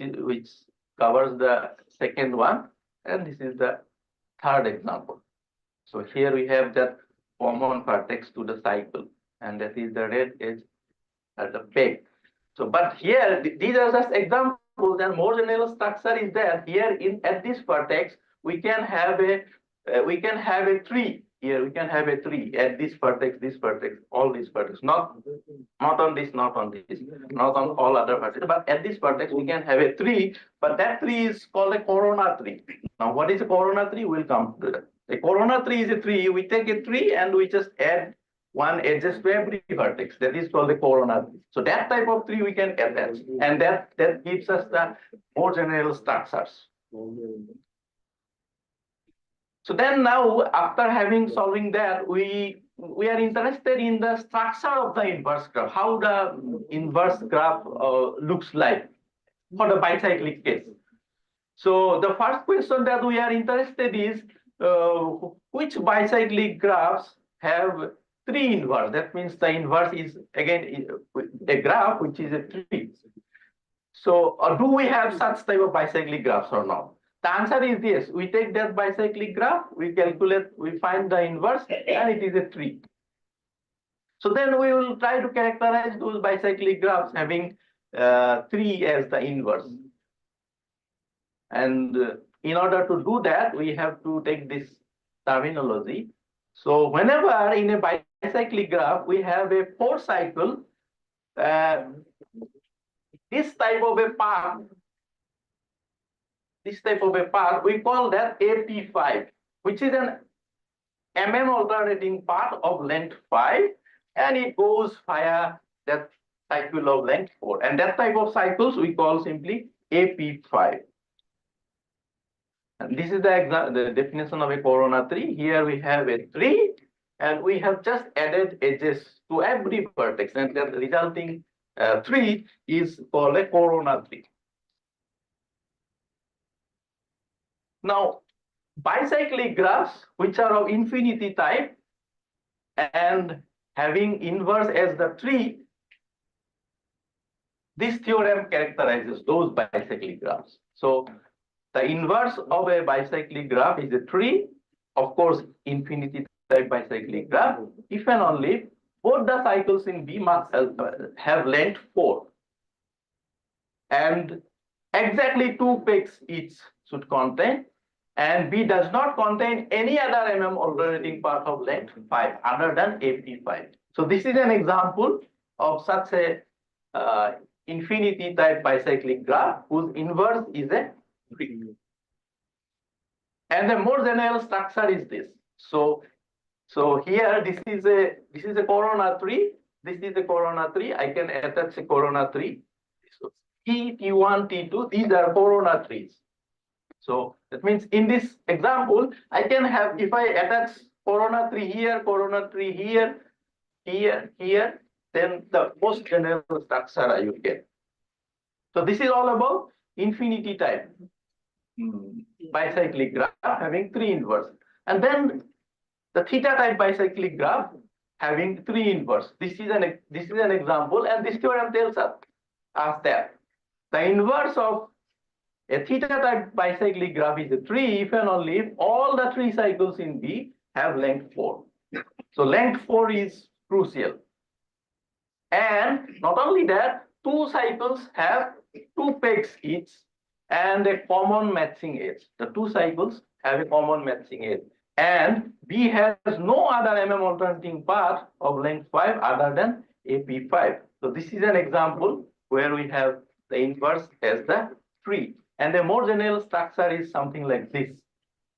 covers the second one, and this is the third example. So here we have that common vertex to the cycle, and that is the red edge at the peg. So, but here these are just examples, and more general structure is there. Here at this vertex we can have a tree. Here we can have a tree at this vertex, all these vertex, not on this, not on this, not on all other vertices, but at this vertex we can have a tree, but that tree is called a corona tree. Now, what is a corona tree? We'll come to that. A corona tree is a tree. We take a tree and we just add one edges to every vertex. That is called the corona tree. So that type of tree we can attach, and that gives us the more general structures. So then now, after solving that, we are interested in the structure of the inverse graph, how the inverse graph looks like for the bicyclic case. So the first question that we are interested is which bicyclic graphs have three inverse. That means the inverse is again a graph which is a tree. So do we have such type of bicyclic graphs or not? The answer is yes. We take that bicyclic graph, we calculate, we find the inverse, and it is a tree. So then we will try to characterize those bicyclic graphs having 3 as the inverse. And in order to do that, we have to take this terminology. So whenever in a bicyclic graph we have a 4 cycle, this type of a path, we call that AP5, which is an alternating path of length 5, and it goes via that cycle of length 4. And that type of cycles we call simply AP5. And this is the definition of a corona tree. Here we have a tree, and we have just added edges to every vertex, and the resulting tree is called a corona tree. Now, bicyclic graphs, which are of infinity type and having inverse as the tree, this theorem characterizes those bicyclic graphs. So the inverse of a bicyclic graph is a tree, of course, infinity type bicyclic graph, if and only if both the cycles in B must have length 4. And exactly 2 pegs each should contain, and B does not contain any other alternating path of length 5 other than AP5. So this is an example of such a infinity type bicyclic graph whose inverse is a tree. And the more general structure is this. So here this is a corona tree. This is a corona tree. I can attach a corona tree. So T, T1, T2, these are corona trees. So that means in this example, I can have, if I attach corona tree here, corona tree here, here, then the most general structure I will get. So this is all about infinity type bicyclic graph having 3 inverse. And then the theta type bicyclic graph having 3 inverse. This is an example, and this theorem tells us that the inverse of a theta type bicyclic graph is a tree if and only if all the 3 cycles in B have length 4. So length 4 is crucial. And not only that, 2 cycles have 2 pegs each and a common matching edge. The 2 cycles have a common matching edge. And B has no other alternating path of length 5 other than AP5. So this is an example where we have the inverse as the tree. And the more general structure is something like this.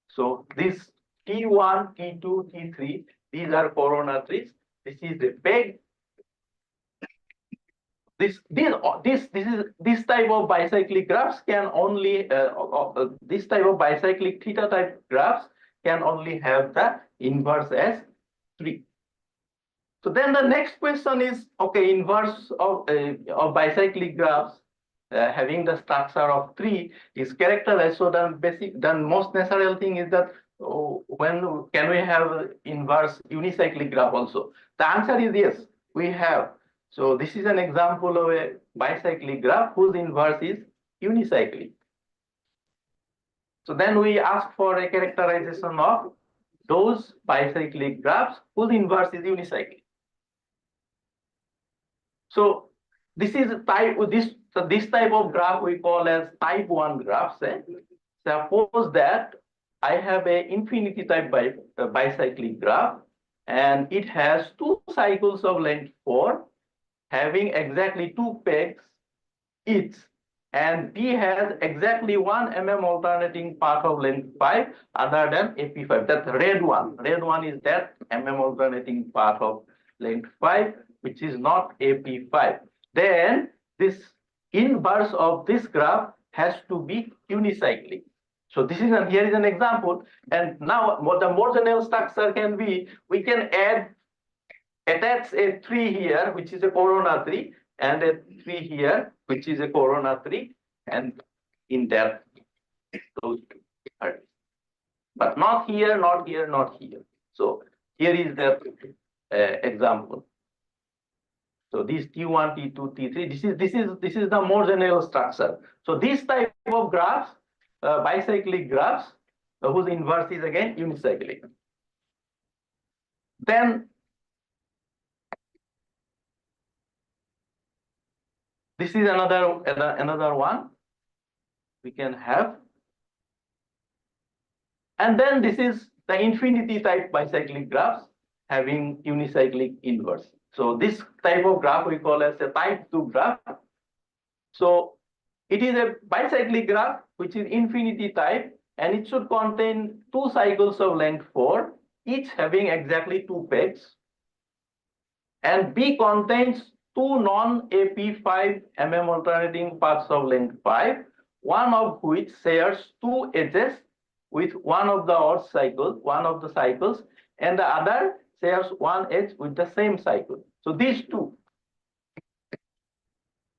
So this T1, T2, T3, these are corona trees. This is the peg. This type of bicyclic graphs can only this type of bicyclic theta type graphs can only have the inverse as 3. So then the next question is, okay, inverse of bicyclic graphs having the structure of 3 is characterized. So the most natural thing is that when can we have inverse unicyclic graph also? The answer is yes, we have. So this is an example of a bicyclic graph whose inverse is unicyclic. So then we ask for a characterization of those bicyclic graphs whose inverse is unicyclic. So this is this type of graph we call as type 1 graphs. Suppose that I have a infinity type bicyclic graph, and it has 2 cycles of length 4 having exactly 2 pegs each, and B has exactly 1 alternating path of length 5 other than AP5. That's red one. Red one is that alternating path of length 5, which is not AP5. Then this inverse of this graph has to be unicyclic. So this is here is an example, and now the more general structure can be, we can attach a tree here, which is a corona tree, and a tree here, which is a corona tree, and in that those two are, but not here, not here, not here. So here is the example. So these T1, T2, T3. This is the more general structure. So this type of graphs, bicyclic graphs, whose inverse is again unicyclic. Then this is another one we can have. And then this is the infinity type bicyclic graphs having unicyclic inverse. So this type of graph we call as a type 2 graph. So it is a bicyclic graph which is infinity type, and it should contain 2 cycles of length 4, each having exactly 2 pegs. And B contains 2 non-AP5 alternating paths of length 5, one of which shares two edges with one of the odd cycles, one of the cycles, and the other shares one edge with the same cycle. So these two,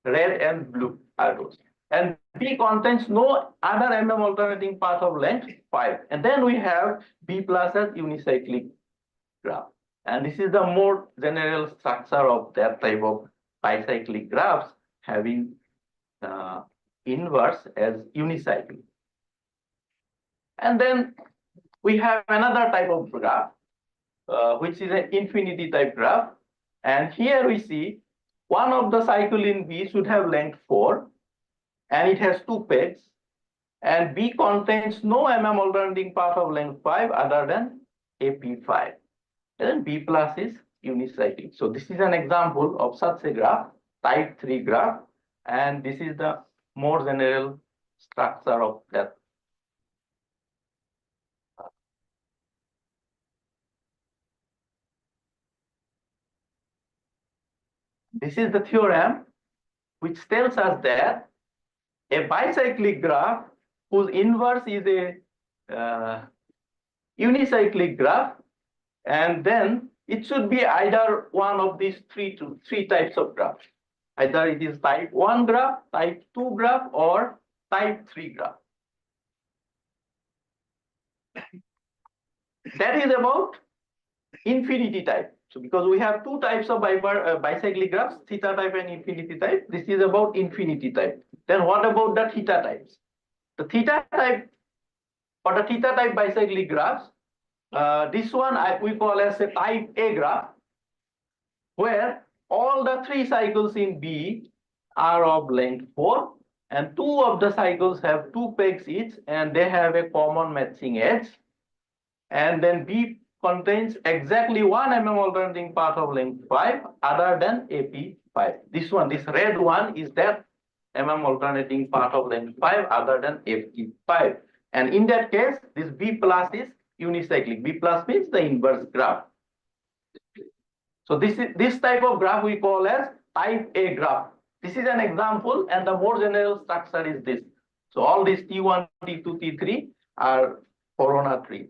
red and blue, are those. And B contains no other MM alternating path of length 5. And then we have B plus as unicyclic graph. And this is the more general structure of that type of bicyclic graphs, having inverse as unicyclic. And then we have another type of graph, which is an infinity type graph. And here we see one of the cycle in B should have length 4, and it has two pegs. And B contains no MM alternating path of length 5 other than AP5. And then B plus is unicyclic. So this is an example of such a graph, type 3 graph. And this is the more general structure of that. This is the theorem which tells us that a bicyclic graph whose inverse is a unicyclic graph, and then it should be either one of these three types of graphs. Either it is type 1 graph, type 2 graph, or type 3 graph. That is about infinity type. So because we have two types of bicyclic graphs, theta type and infinity type, this is about infinity type. Then what about the theta types? The theta type, or the theta type bicyclic graphs, this one we call as a type A graph, where all the three cycles in B are of length 4, and two of the cycles have two pegs each, and they have a common matching edge. And then B contains exactly one MM alternating path of length 5 other than AP5. This one, this red one, is that MM alternating path of length 5 other than AP5. And in that case, this B plus is unicyclic. B plus means the inverse graph. So this type of graph we call as type A graph. This is an example, and the more general structure is this. So all these T1, T2, T3 are corona trees.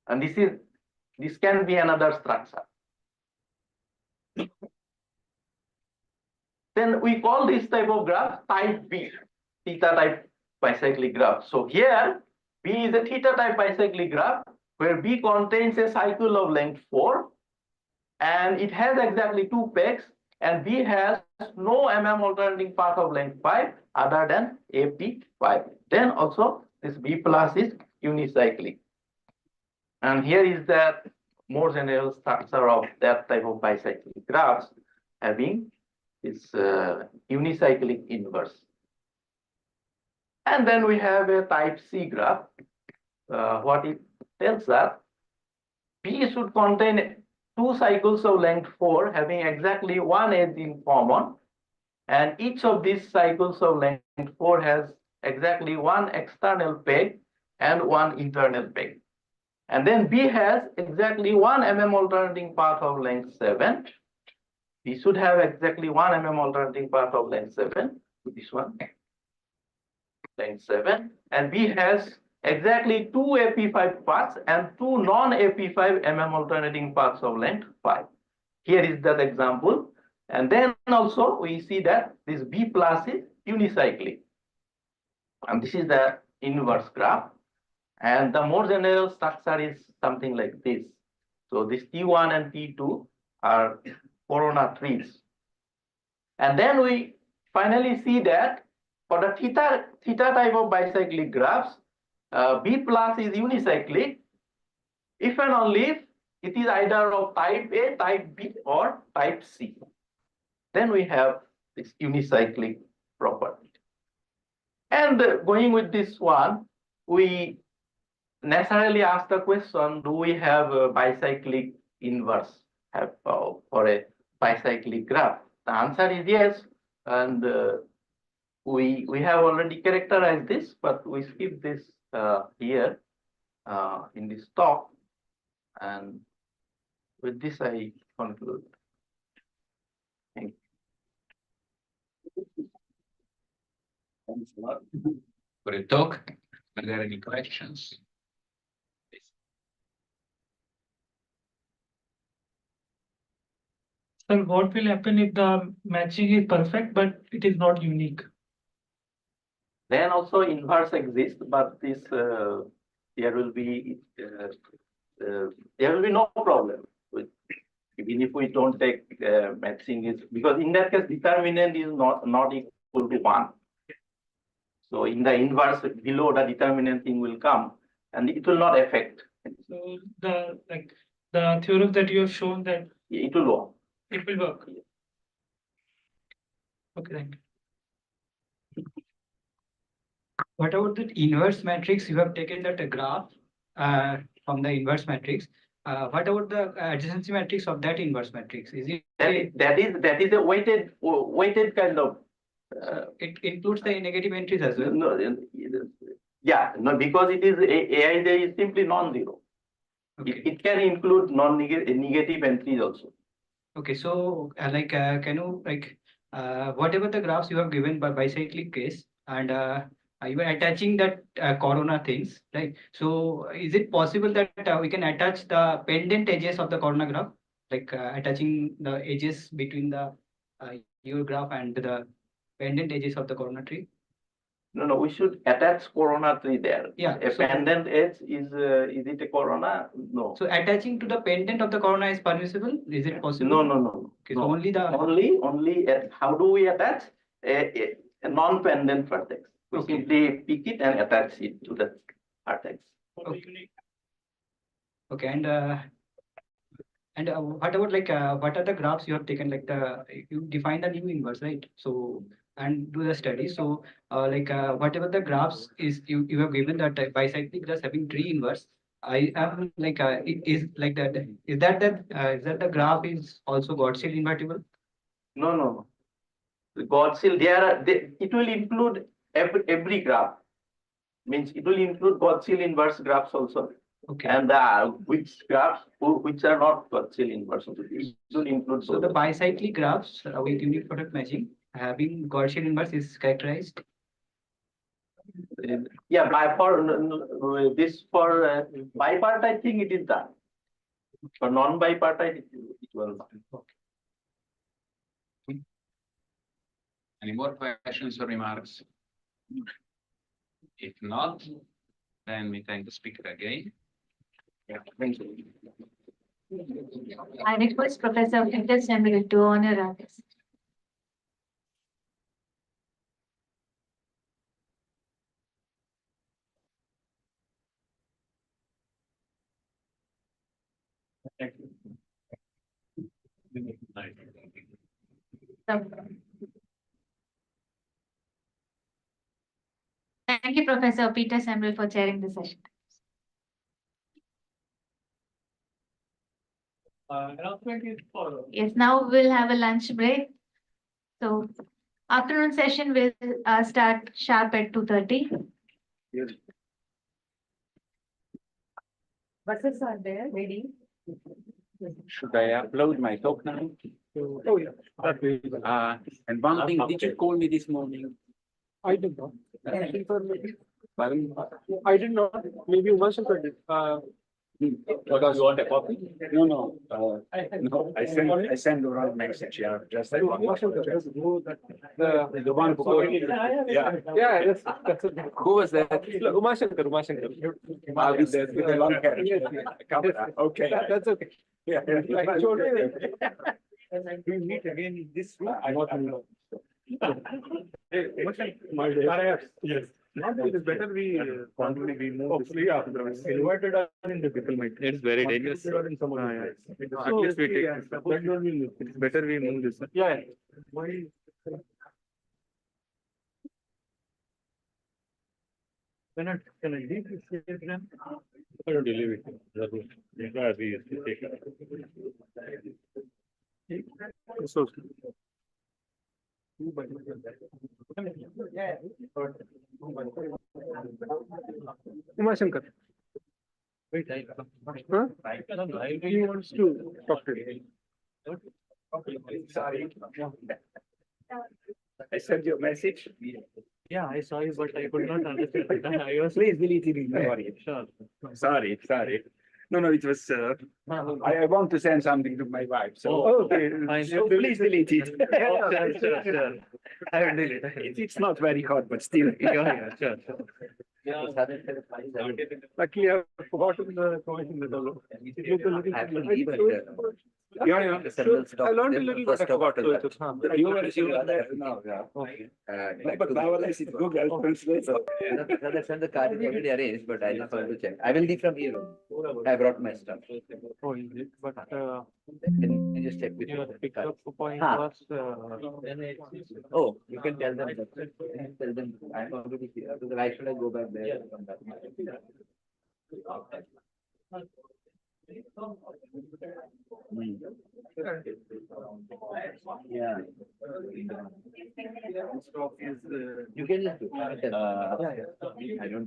And this can be another structure. Then we call this type of graph type B, theta type bicyclic graph. So here B is a theta type bicyclic graph where B contains a cycle of length 4, and it has exactly two pegs, and B has no MM alternating path of length 5 other than AP5. Then also this B plus is unicyclic. And here is that more general structure of that type of bicyclic graphs, having its unicyclic inverse. And then we have a type C graph. What it tells us, B should contain two cycles of length 4 having exactly one edge in common, and each of these cycles of length 4 has exactly one external peg and one internal peg. And then B has exactly one MM alternating path of length 7. B should have exactly one MM alternating path of length 7. This one, length 7. And B has exactly two AP5 paths and two non-AP5 MM alternating paths of length 5. Here is that example. And then also we see that this B plus is unicyclic. And this is the inverse graph. And the more general structure is something like this. So this T1 and T2 are corona trees. And then we finally see that for the theta type of bicyclic graphs, B plus is unicyclic if and only if it is either of type A, type B, or type C. Then we have this unicyclic property. And going with this one, we naturally ask the question, do we have a bicyclic inverse for a bicyclic graph? The answer is yes, and we have already characterized this, but we skip this here in this talk, and with this I conclude. Thank you. Thanks a lot for the talk. Are there any questions? Sir, what will happen if the matching is perfect, but it is not unique? Then also inverse exists, but this there will be no problem with, even if we don't take matching is, because in that case determinant is not equal to 1. So in the inverse below, the determinant thing will come and it will not affect. So the theorem that you have shown that It will work. it will work. Okay, thank you. What about the inverse matrix? You have taken that graph from the inverse matrix. What about the adjacency matrix of that inverse matrix? Is it That is a weighted kind of. it includes the negative entries as well? No, yeah, no, because it is Aij is simply non-zero. Okay. It can include negative entries also. Okay, so can you whatever the graphs you have given by bicyclic case and you are attaching that corona things, right? So is it possible that we can attach the pendant edges of the corona graph, attaching the edges between the your graph and the pendant edges of the corona tree? No, we should attach corona tree there. Yeah, A so- pendant edge is it a corona? No. So attaching to the pendant of the corona is permissible? Is it possible? No. Okay, so No. only the Only how do we attach a non-pendant vertex? We Okay. simply pick it and attach it to the vertex. Okay. Okay, and what about what are the graphs you have taken? You define the new inverse, right? So and do the study. So whatever the graphs is you have given that bicyclic just having tree inverse. I am is like that. Is that the graph is also Gaussian invertible? No. The Gaussian, it will include every graph. Means it will include Gaussian inverse graphs also. Okay. And which graphs which are not Gaussian inverse. It will include So the bicyclic graphs with unique product matching having Gaussian inverse is characterized. Yeah, this for bipartite thing it is done. For non-bipartite it will not. Any more questions or remarks? If not, then we thank the speaker again. Yeah, thank you. I request Professor Peter Samuel to honor our guest. Thank you. Thank you, Professor Peter Samuel, for chairing the session. Announcement is followed. Yes, now we'll have a lunch break. So afternoon session will start sharp at 2:30. Buses are there, ready. Should I upload my talk now? Oh, yeah. And one thing, did you call me this morning? I did not. Pardon? I did not. Maybe Iwsmga did. Because you want a copy? No. No, I send around message, yeah, just like one. The one who called me. Yeah, that's it. Who was that? Iwsmga. With the long hair. Okay. That's okay. Yeah. I told you. We meet again in this room. I want to know. Yes. It is better we move. Invited us in the people might. It's very dangerous. At least we take this. It's better we move this. Yeah. Why? Can I leave this here then? I don't believe it. We used to take it. It's okay. Iwsmga. Wait, Huh? He wants to talk to you. Sorry. I sent you a message. Yeah, I saw you, but I could not understand. I was please delete it. Sorry. Sure. Sorry. No, it was, I want to send something to my wife, so. Okay. So please delete it. Sure. I will delete it. It's not very hot, but still. Yeah, sure. Luckily, I've forgotten the point in the download. Yeah. I learned a little bit about it. You were there. No, yeah. But nowadays it's Google Translate. That's when the card is already arranged, but I just wanted to check. I will leave from here. I brought my stuff. Oh, is it? But, Can you just check with your you? pickup point Huh. was, Oh, you can tell them. Tell them I'm already here. So why should I go back there? And come back? Yeah. You can just do. I don't.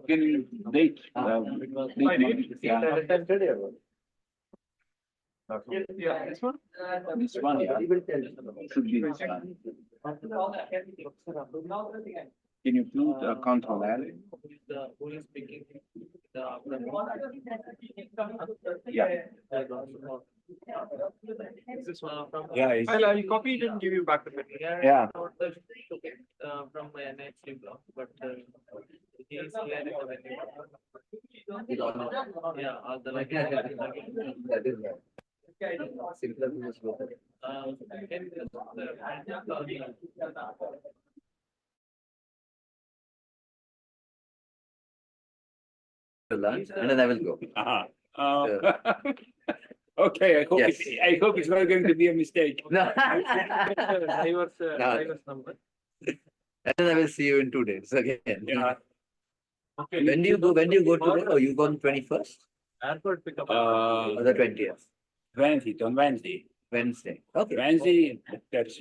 can you date? Yeah, this one? This one, yeah. Should be this one. Can you please control L? Yeah. Yeah. I'll copy it and give you back the pen. Yeah. From my NHC block, but he is here. Yeah, all the like. That is right. Simpler to just go. To lunch and then I will go. Okay, I hope Yes. it's not going to be a mistake. No. Driver's number. And then I will see you in 2 days again. Yeah. Okay. When do you go today? Or you go on 21st Airport pickup. or the 20th? On Wednesday. Wednesday. Okay. Wednesday, that's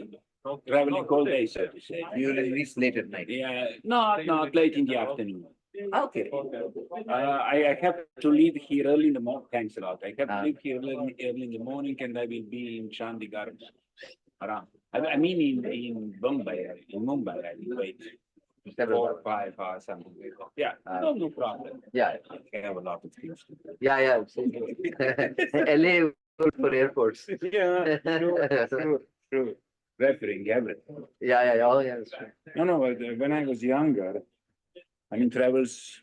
traveling all day, so to say. You will reach late at night. Yeah, not late in the afternoon. Okay. I have to leave here early in the morning. Thanks a lot. I have to leave here early in the morning and I will be in Chandigarh around. I mean in Mumbai, I will wait 4 or 5 hours, something like that. Yeah, no problem. Yeah. I have a lot of things to do. Yeah. LA good for airports. Yeah, true. Referring everything. Yeah. Oh, yeah, that's true. No, when I was younger, travels,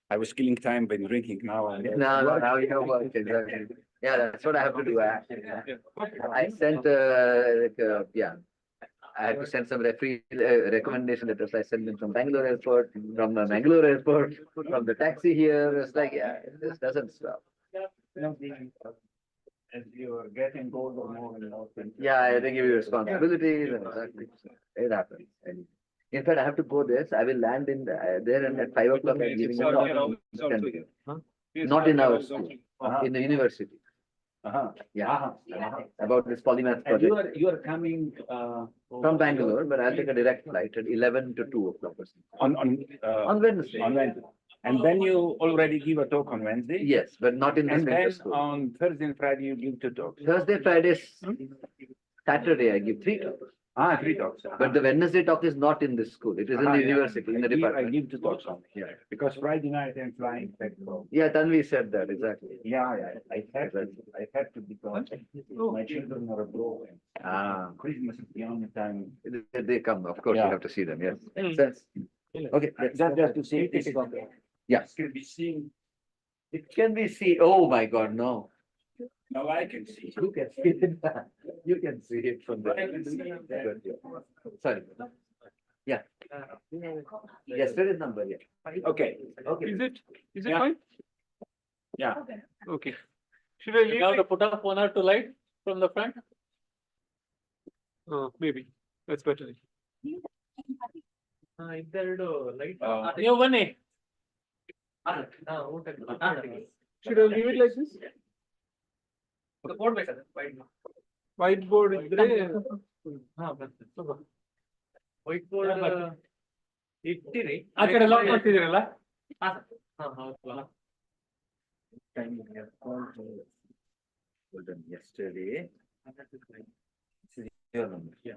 I was killing time by drinking. Now Now you know work, exactly. Yeah, that's what I have to do. I sent, I had to send some recommendation letters. I sent them from Bangalore airport, from Mangalore airport, from the taxi here. It's like, this doesn't stop. As you are getting older, more and more. Yeah, they give you responsibilities and exactly. It happens. And in fact, I have to go there. So I will land in there and at 5 o'clock I'm giving a talk. Not in our school, in the university. Yeah, about this polymath project. You are coming From Bangalore, but I'll take a direct flight at 11 to 2 o'clock or something. On Wednesday. On Wednesday. And then you already give a talk on Wednesday? Yes, but not in this And then school. on Thursday and Friday, you give 2 talks. Thursday, Friday, Saturday, I give 3 talks. 3 talks. But the Wednesday talk is not in this school. It is in the university, in the I department. give 2 talks on. Yeah. Because Friday night I'm flying back home. Yeah, Tanvi said that, exactly. Yeah, I have to because my children are abroad. Christmas is the only time. They come, of course, you Yeah. have to see them, yes. Sense. Okay. Just to see this. Yeah. Can be seen. It can be seen. Oh my God, no. Now I can see. You can see it. You can see it from there. Sorry. Yeah. Yesterday's number, yeah. Okay. Okay. Is Yeah. fine? Yeah. Okay. Should I leave? You have to put up 1 or 2 lights from the front. Maybe, that's better. Idderu light. ನೀವು ಬನ್ನಿ. Should I leave it like this? White board ಇದ್ರೆ white board ಇಟ್ಟಿರಿ. ಆ ಕಡೆ lock ಮಾಡ್ತಿದ್ದೀರಲ್ಲ? Yesterday. Your number. Yeah.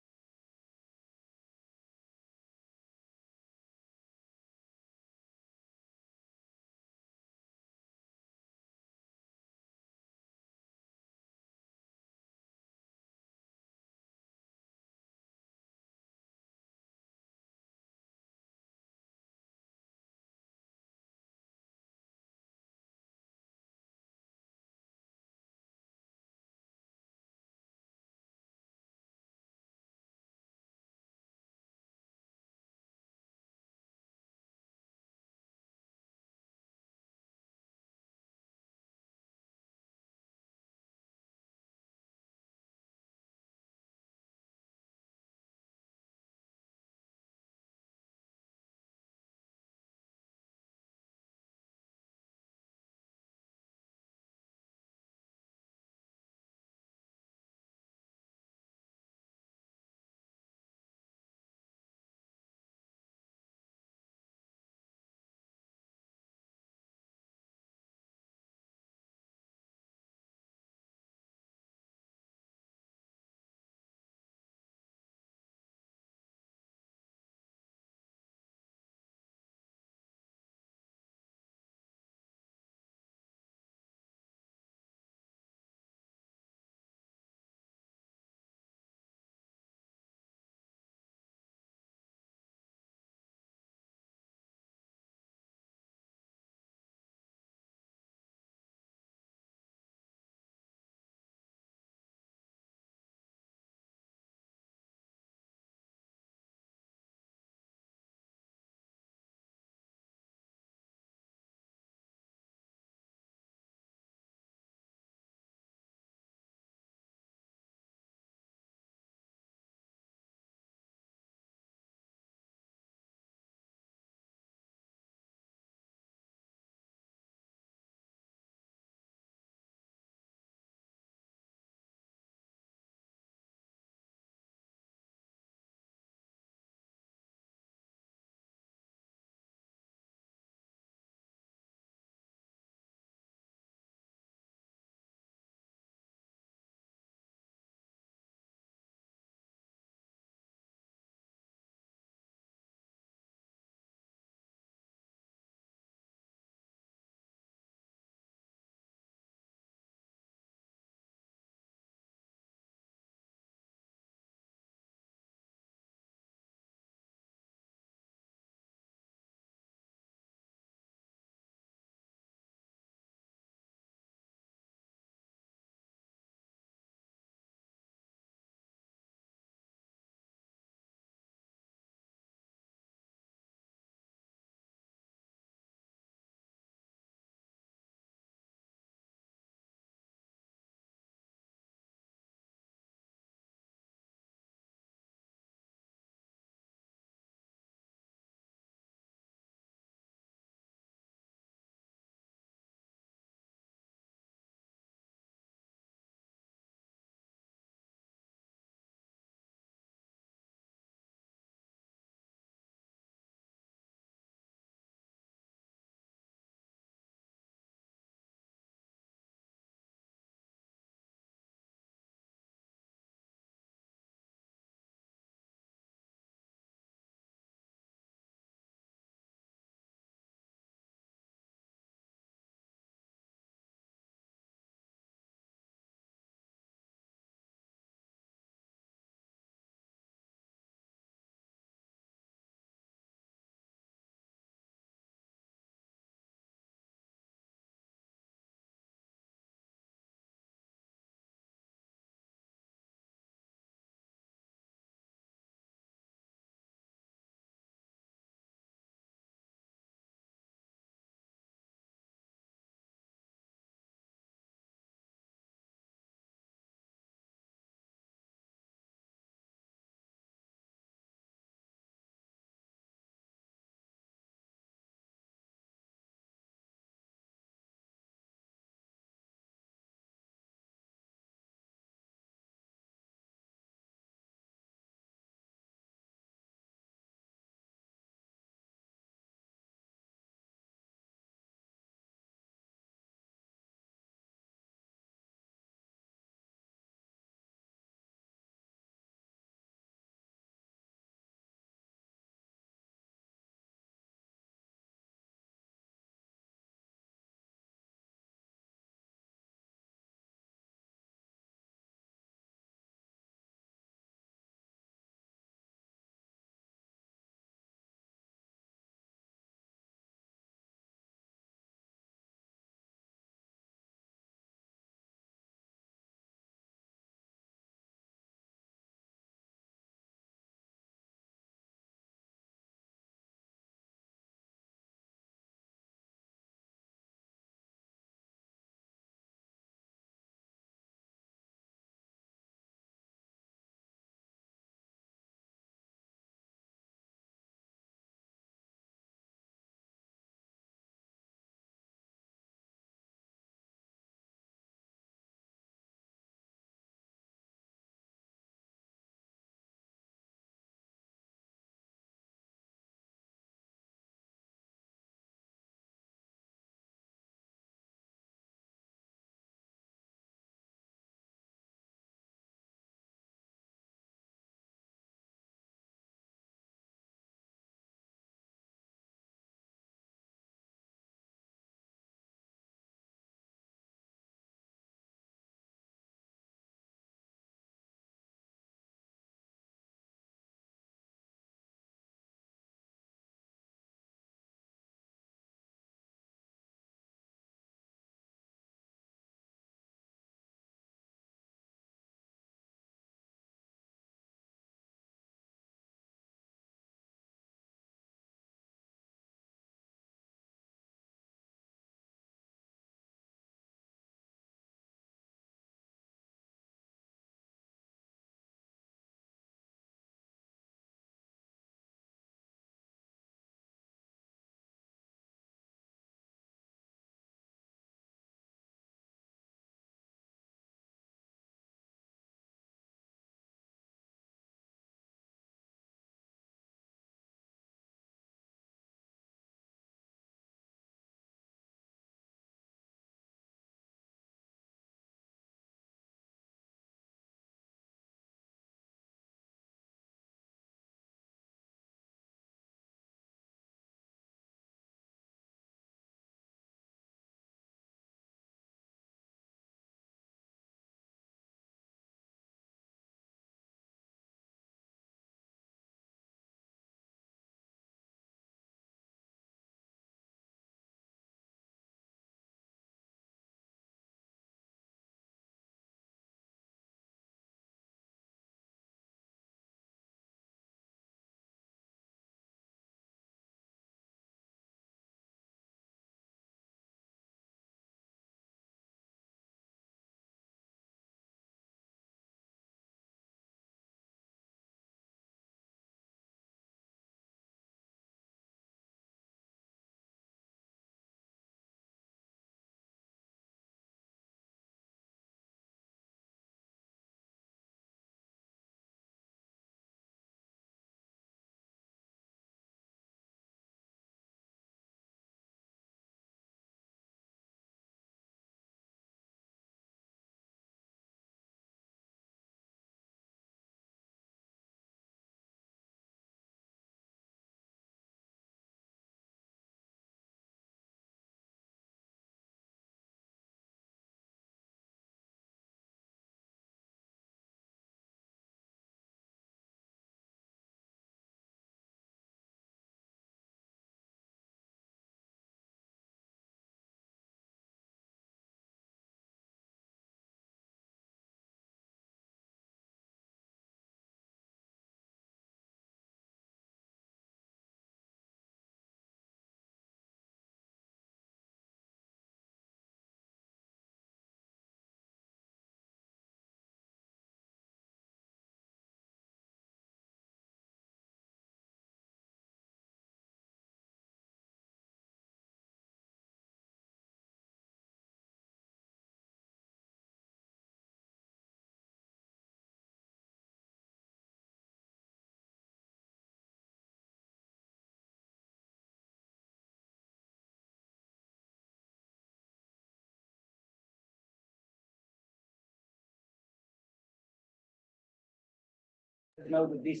know that these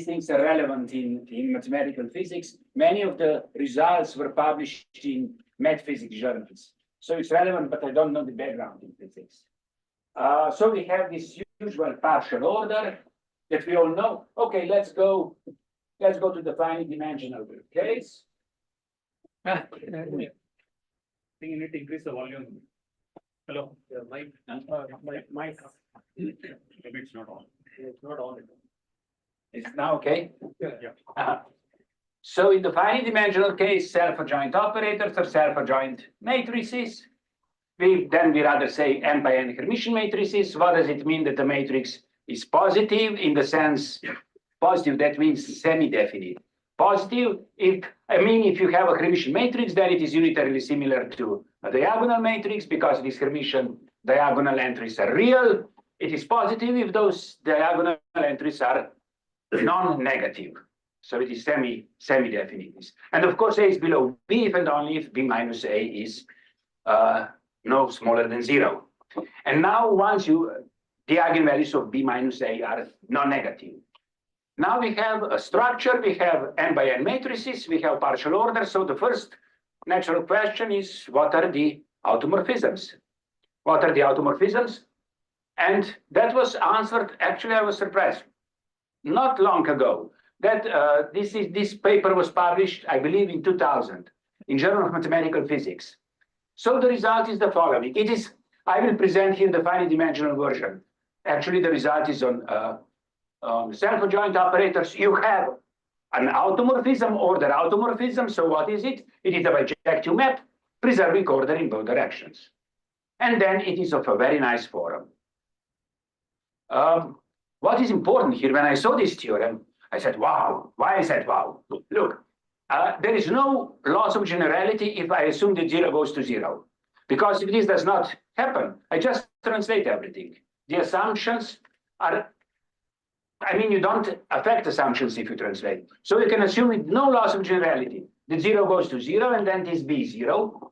things are relevant in mathematical physics. Many of the results were published in math physics journals. So it's relevant, but I don't know the background in physics. So we have this usual partial order that we all know. Okay, let's go to the finite dimensional case. I think you need to increase the volume. Hello, mic. Mic. Maybe it's not on. It's not on. It's now okay? Yeah. So in the finite dimensional case, self-adjoint operators are self-adjoint matrices. We rather say n by n Hermitian matrices. What does it mean that the matrix is positive? In the sense, positive, that means semi-definite. Positive, if you have a Hermitian matrix, then it is unitarily similar to a diagonal matrix because these Hermitian diagonal entries are real. It is positive if those diagonal entries are non-negative. So it is semi-definite. And of course, A is below B if and only if B minus A is no smaller than 0. And now the eigenvalues of B minus A are non-negative. Now we have a structure, we have n by n matrices, we have partial order. So the first natural question is, what are the automorphisms? What are the automorphisms? And that was answered, actually I was surprised, not long ago, that this paper was published, I believe, in 2000, in Journal of Mathematical Physics. So the result is the following. I will present here the finite dimensional version. Actually, the result is on self-adjoint operators. You have an automorphism, order automorphism. So what is it? It is a bijective map preserving order in both directions. And then it is of a very nice form. What is important here, when I saw this theorem, I said, wow. Why I said, wow? Look, there is no loss of generality if I assume that 0 goes to 0. Because if this does not happen, I just translate everything. The assumptions are, you don't affect assumptions if you translate. So you can assume with no loss of generality. The 0 goes to 0 and then this B 0.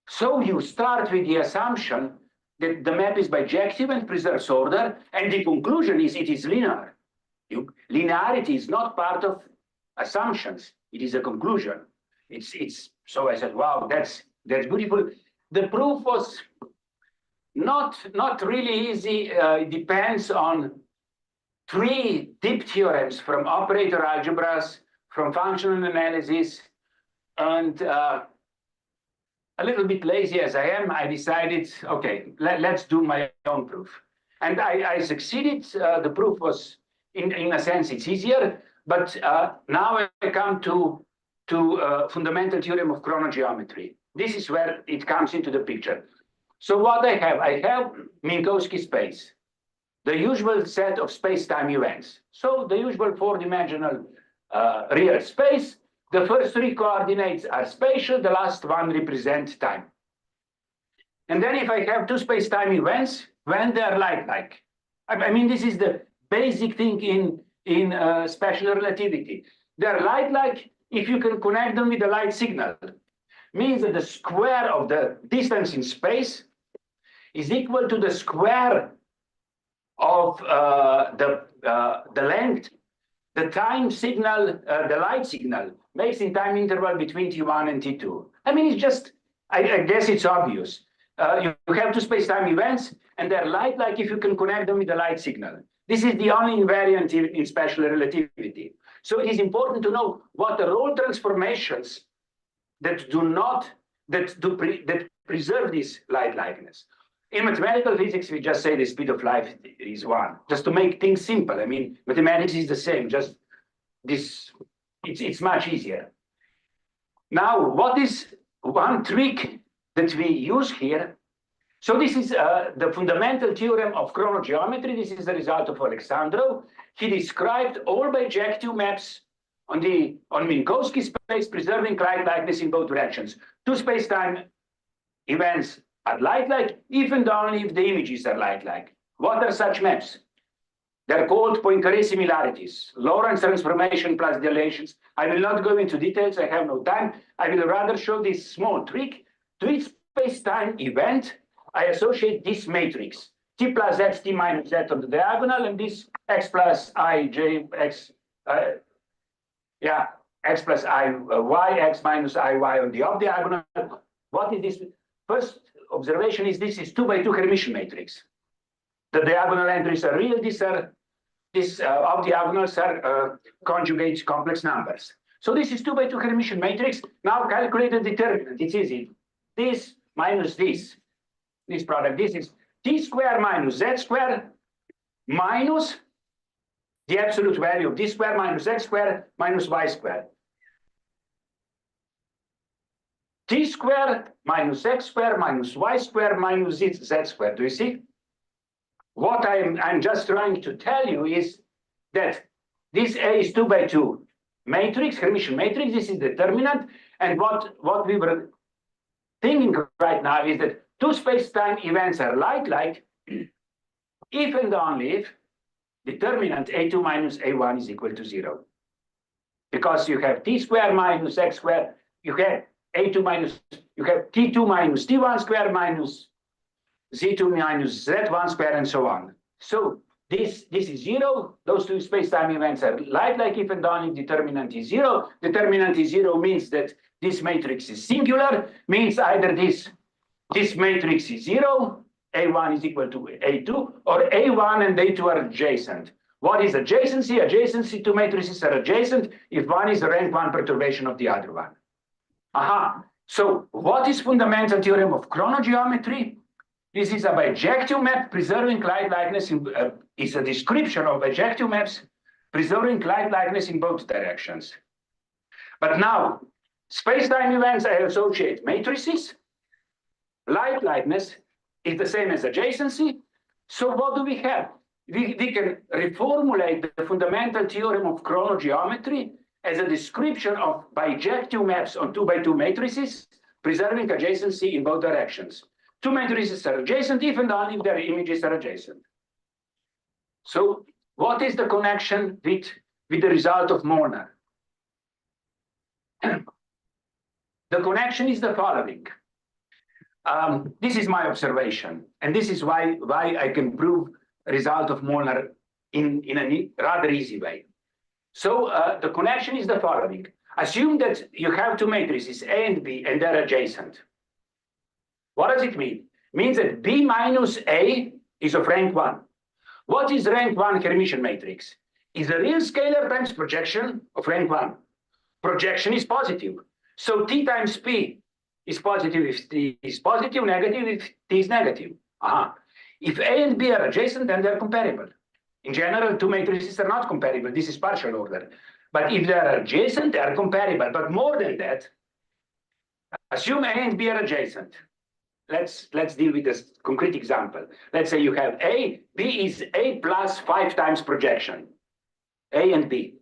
So you start with the assumption that the map is bijective and preserves order, and the conclusion is it is linear. Linearity is not part of assumptions. It is a conclusion. So I said, wow, that's beautiful. The proof was not really easy. It depends on 3 deep theorems from operator algebras, from functional analysis, and a little bit lazy as I am, I decided, okay, let's do my own proof. And I succeeded. The proof was, in a sense, it's easier. But now I come to fundamental theorem of chronogeometry. This is where it comes into the picture. So what I have Minkowski space, the usual set of space-time events. So the usual 4-dimensional real space. The first 3 coordinates are spatial, the last one represents time. And then if I have 2 space-time events, when they're like. This is the basic thing in special relativity. They're like if you can connect them with a light signal. Means that the square of the distance in space is equal to the square of the length, the time signal, the light signal makes in time interval between T1 and T2. It's just, I guess it's obvious. You have 2 space-time events, and they're like if you can connect them with the light signal. This is the only invariant in special relativity. So it is important to know what the role transformations that preserve this light likeness. In mathematical physics, we just say the speed of light is 1, just to make things simple. Mathematics is the same, just this, it's much easier. Now, what is one trick that we use here? So this is the fundamental theorem of chronogeometry. This is the result of Alexandrov. He described all bijective maps on Minkowski space, preserving light likeness in both directions. 2 space-time events are light-like, if and only if the images are light-like. What are such maps? They're called Poincaré similarities, Lorentz transformation plus dilations. I will not go into details, I have no time. I will rather show this small trick. To each space-time event, I associate this matrix, t plus x, t minus z on the diagonal, and this x plus I, j, x, x plus I, y, x minus I, y on the off diagonal. What is this? First observation is this is 2 by 2 Hermitian matrix. The diagonal entries are real. These off diagonals are conjugate complex numbers. So this is 2 by 2 Hermitian matrix. Now calculate the determinant. It's easy. This minus this product. This is t square minus z square minus the absolute value of d square minus x square minus y square. T square minus x square minus y square minus z square. Do you see? What I'm just trying to tell you is that this A is 2 by 2 matrix, Hermitian matrix. This is determinant. And what we were thinking right now is that two space-time events are like if and only if determinant A2 minus A1 is equal to 0. Because you have t square minus x square, you have A2 minus, you have t2 minus t1 square minus z2 minus z1 square and so on. So this is 0. Those two space-time events are like if and only determinant is 0. Determinant is 0 means that this matrix is singular, means either this matrix is 0, A1 is equal to A2, or A1 and A2 are adjacent. What is adjacency? Adjacency, two matrices are adjacent if one is a rank 1 perturbation of the other one. So what is fundamental theorem of chronogeometry? This is a bijective map preserving light likeness is a description of bijective maps preserving light likeness in both directions. But now, space-time events I associate matrices. Light likeness is the same as adjacency. So what do we have? We can reformulate the fundamental theorem of chronogeometry as a description of bijective maps on 2 by 2 matrices preserving adjacency in both directions. Two matrices are adjacent if and only if their images are adjacent. So what is the connection with the result of Molnar? The connection is the following. This is my observation, and this is why I can prove result of Molnar in a rather easy way. So the connection is the following. Assume that you have two matrices, A and B, and they're adjacent. What does it mean? It means that B minus A is of rank 1. What is rank 1 Hermitian matrix? Is a real scalar times projection of rank 1. Projection is positive. So T times P is positive if T is positive, negative if T is negative. If A and B are adjacent, then they're comparable. In general, two matrices are not comparable. This is partial order. But if they are adjacent, they are comparable. But more than that, assume A and B are adjacent. Let's deal with this concrete example. Let's say you have A, B is A plus 5 times projection. A and B.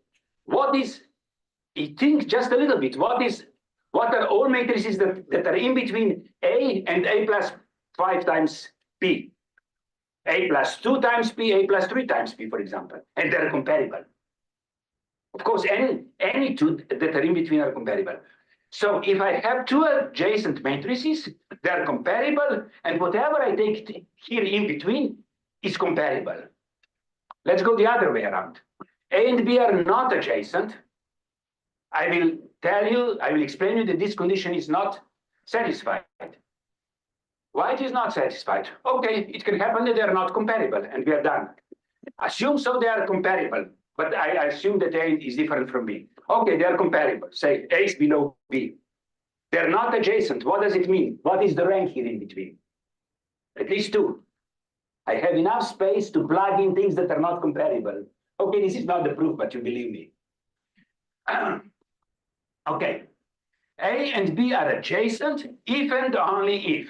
What is, think just a little bit, what are all matrices that are in between A and A plus 5 times P? A plus 2 times P, A plus 3 times P, for example, and they're comparable. Of course, any two that are in between are comparable. So if I have two adjacent matrices, they're comparable, and whatever I take here in between is comparable. Let's go the other way around. A and B are not adjacent. I will explain you that this condition is not satisfied. Why it is not satisfied? Okay, it can happen that they are not comparable, and we are done. Assume so they are comparable, but I assume that A is different from B. Okay, they are comparable. Say A is below B. They're not adjacent. What does it mean? What is the rank here in between? At least 2. I have enough space to plug in things that are not comparable. Okay, this is not the proof, but you believe me. Okay, A and B are adjacent if and only if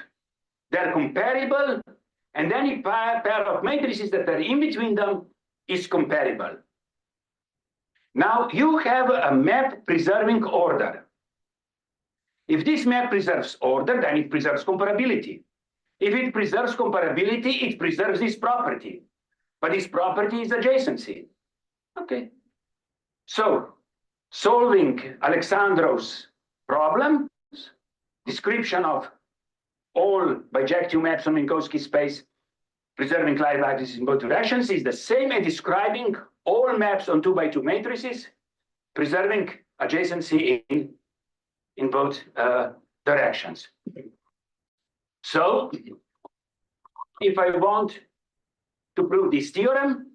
they're comparable, and any pair of matrices that are in between them is comparable. Now you have a map preserving order. If this map preserves order, then it preserves comparability. If it preserves comparability, it preserves this property. But this property is adjacency. Okay. So, solving Alexandrov's problem, description of all bijective maps on Minkowski space preserving Lie lattices in both directions is the same as describing all maps on 2 by 2 matrices, preserving adjacency in both directions. So if I want to prove this theorem,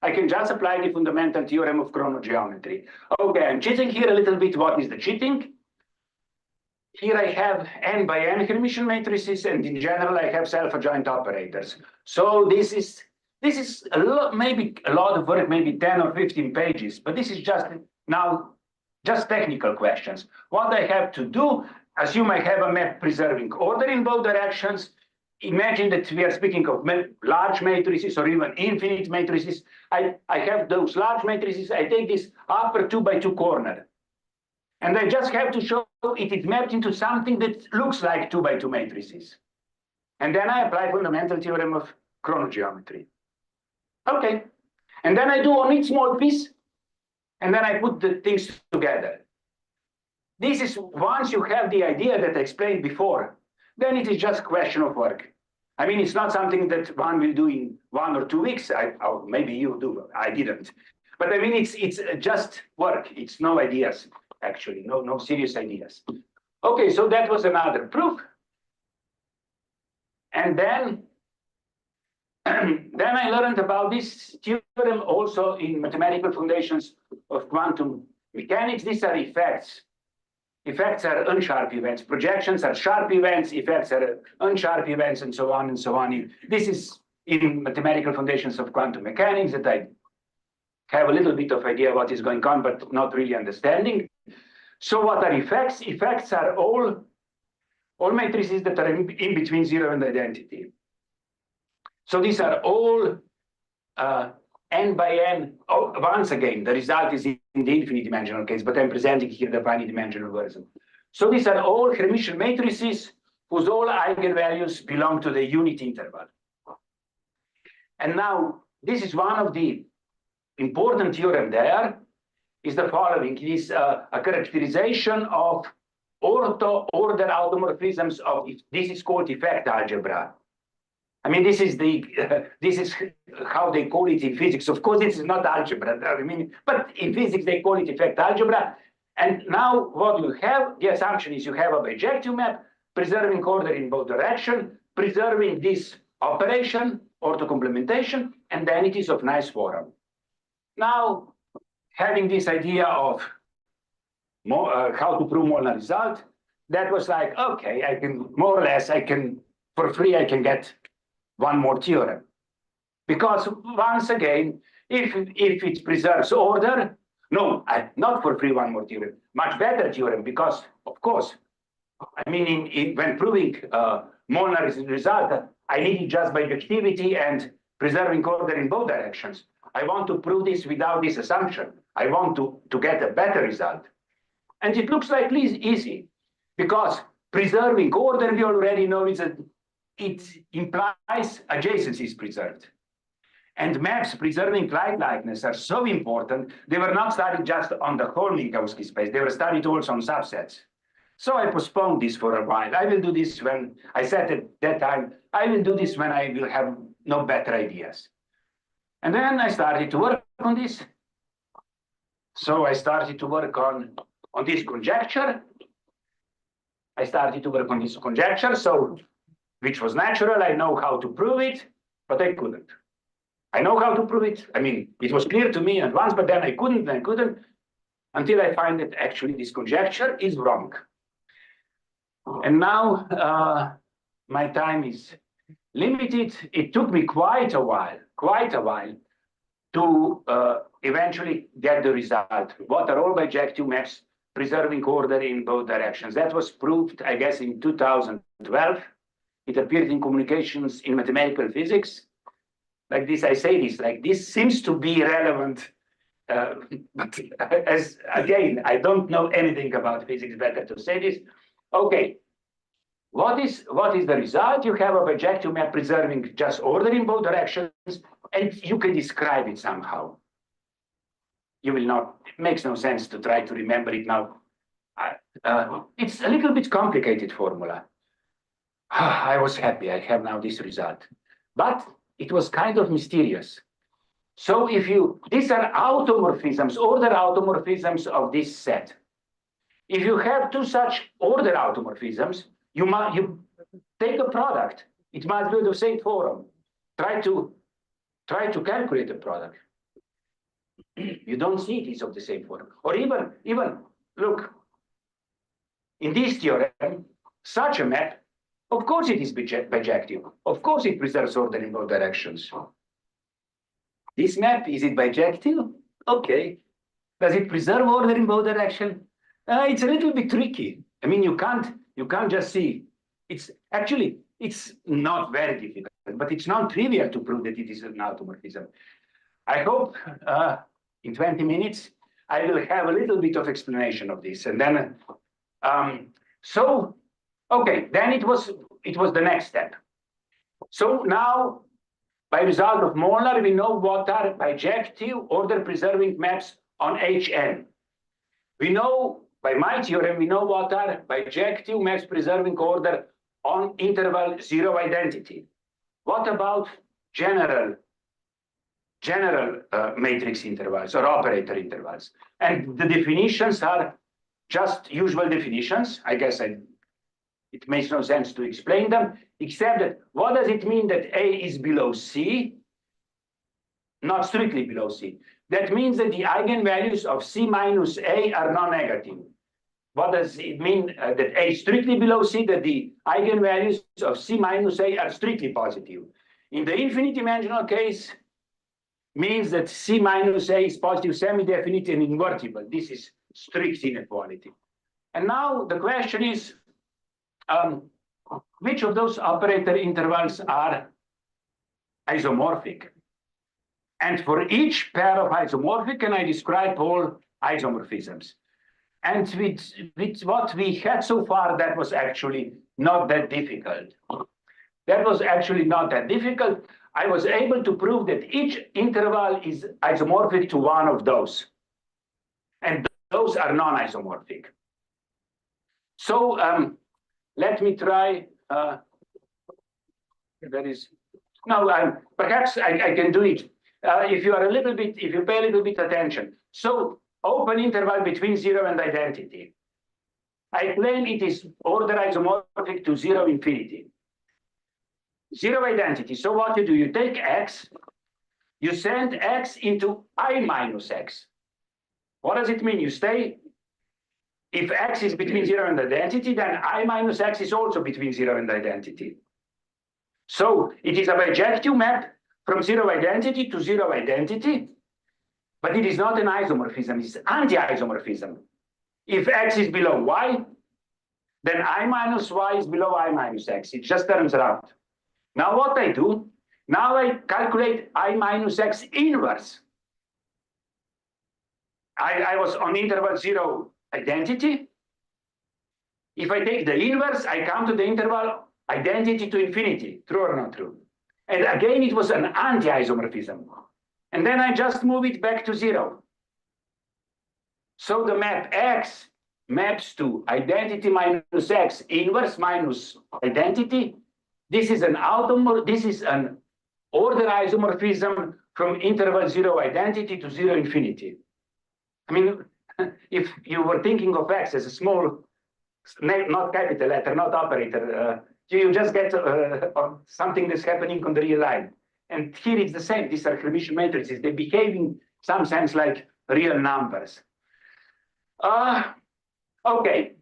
I can just apply the fundamental theorem of chronogeometry. Okay, I'm cheating here a little bit. What is the cheating? Here I have n by n Hermitian matrices, and in general I have self-adjoint operators. So this is a lot, maybe a lot of work, maybe 10 or 15 pages, but this is just technical questions. What I have to do, assume I have a map preserving order in both directions. Imagine that we are speaking of large matrices or even infinite matrices. I have those large matrices. I take this upper 2 by 2 corner, and I just have to show it is mapped into something that looks like 2 by 2 matrices. And then I apply fundamental theorem of chronogeometry. Okay. And then I do on each small piece, and then I put the things together. This is once you have the idea that I explained before, then it is just a question of work. I mean, it's not something that one will do in 1 or 2 weeks. Or maybe you do, I didn't. But I mean, it's just work. It's no ideas, actually, no serious ideas. Okay, so that was another proof. And then I learned about this theorem also in mathematical foundations of quantum mechanics. These are effects. Effects are unsharp events. Projections are sharp events. Effects are unsharp events, and so on and so on. This is in mathematical foundations of quantum mechanics that I have a little bit of idea what is going on, but not really understanding. So what are effects? Effects are all matrices that are in between zero and identity. So these are all n by n. Oh, once again, the result is in the infinite dimensional case, but I'm presenting here the finite dimensional version. So these are all Hermitian matrices whose all eigenvalues belong to the unit interval. And now, this is one of the important theorem there, is the following. It is a characterization of ortho-order automorphisms of, this is called effect algebra. I mean, this is how they call it in physics. Of course, this is not algebra. I mean, but in physics they call it effect algebra. And now what you have, the assumption is you have a bijective map preserving order in both directions, preserving this operation, orthocomplementation, and then it is of nice form. Now, having this idea of how to prove Molnar result, that was like, okay, I can more or less, for free, I can get one more theorem. Because once again, if it preserves order, no, not for free one more theorem, much better theorem, because of course, I mean, when proving Molnar result, I need it just bijectivity and preserving order in both directions. I want to prove this without this assumption. I want to get a better result. And it looks like easy, because preserving order, we already know it implies adjacency is preserved. And maps preserving Clyde likeness are so important, they were not studied just on the whole Minkowski space, they were studied also on subsets. So I postponed this for a while. I will do this when, I said at that time, I will do this when I will have no better ideas. And then I started to work on this. So I started to work on this conjecture. So, which was natural. I know how to prove it, but I couldn't. I know how to prove it. I mean, it was clear to me at once, but then I couldn't, until I find that actually this conjecture is wrong. And now my time is limited. It took me quite a while to eventually get the result. What are all bijective maps preserving order in both directions? That was proved, I guess, in 2012. It appeared in Communications in Mathematical Physics. Like this, I say this, like this seems to be relevant. But as again, I don't know anything about physics, better to say this. Okay, what is the result? You have a bijective map preserving just order in both directions, and you can describe it somehow. You will not, it makes no sense to try to remember it now. It's a little bit complicated formula. I was happy I have now this result. But it was kind of mysterious. So these are automorphisms, order automorphisms of this set. If you have two such order automorphisms, you take a product. It must be the same form. Try to calculate the product. You don't see it is of the same form. Or even look, in this theorem, such a map, of course it is bijective. Of course it preserves order in both directions. This map, is it bijective? Okay. Does it preserve order in both directions? It's a little bit tricky. I mean, you can't just see. It's not very difficult, but it's non-trivial to prove that it is an automorphism. I hope in 20 minutes I will have a little bit of explanation of this, and then then it was the next step. So now, by result of Molnar, we know what are bijective order-preserving maps on Hn. We know, by my theorem, we know what are bijective maps preserving order on interval 0 identity. What about general matrix intervals or operator intervals? And the definitions are just usual definitions. I guess it makes no sense to explain them, except that what does it mean that A is below C? Not strictly below C. That means that the eigenvalues of C minus A are non-negative. What does it mean that A is strictly below C? That the eigenvalues of C minus A are strictly positive. In the infinite-dimensional case, means that C minus A is positive, semi-definite, and invertible. This is strict inequality. And now the question is, which of those operator intervals are isomorphic? And for each pair of isomorphic, can I describe all isomorphisms? And with what we had so far, that was actually not that difficult. That was actually not that difficult. I was able to prove that each interval is isomorphic to one of those. And those are non-isomorphic. So let me try. Perhaps I can do it. If you pay a little bit attention. So open interval between 0 and identity. I claim it is order isomorphic to 0 infinity. 0 identity. So what you do, you take x, you send x into I minus x. What does it mean? You stay, if x is between 0 and identity, then I minus x is also between 0 and identity. So it is a bijective map from 0 identity to 0 identity, but it is not an isomorphism, it's anti-isomorphism. If x is below y, then I minus y is below I minus x. It just turns around. Now what I do, now I calculate I minus x inverse. I was on interval 0 identity. If I take the inverse, I come to the interval identity to infinity, true or not true. And again, it was an anti-isomorphism. And then I just move it back to 0. So the map x maps to identity minus x inverse minus identity. This is an order isomorphism from interval 0 identity to 0 infinity. I mean, if you were thinking of x as a small, not capital letter, not operator, you just get something that's happening on the real line. And here it's the same. These are Hermitian matrices. They behave in some sense like real numbers. Okay.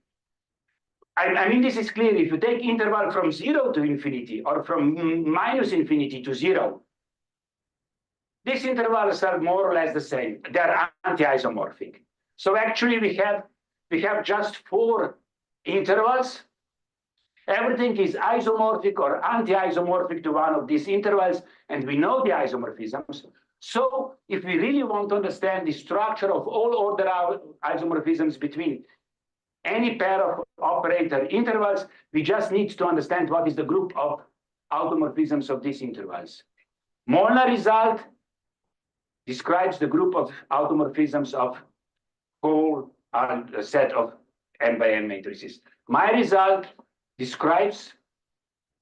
I mean, this is clear. If you take interval from 0 to infinity or from minus infinity to 0, these intervals are more or less the same. They're anti-isomorphic. So actually we have just 4 intervals. Everything is isomorphic or anti-isomorphic to one of these intervals, and we know the isomorphisms. So if we really want to understand the structure of all order isomorphisms between any pair of operator intervals, we just need to understand what is the group of automorphisms of these intervals. Molnar result describes the group of automorphisms of whole set of n by n matrices. My result describes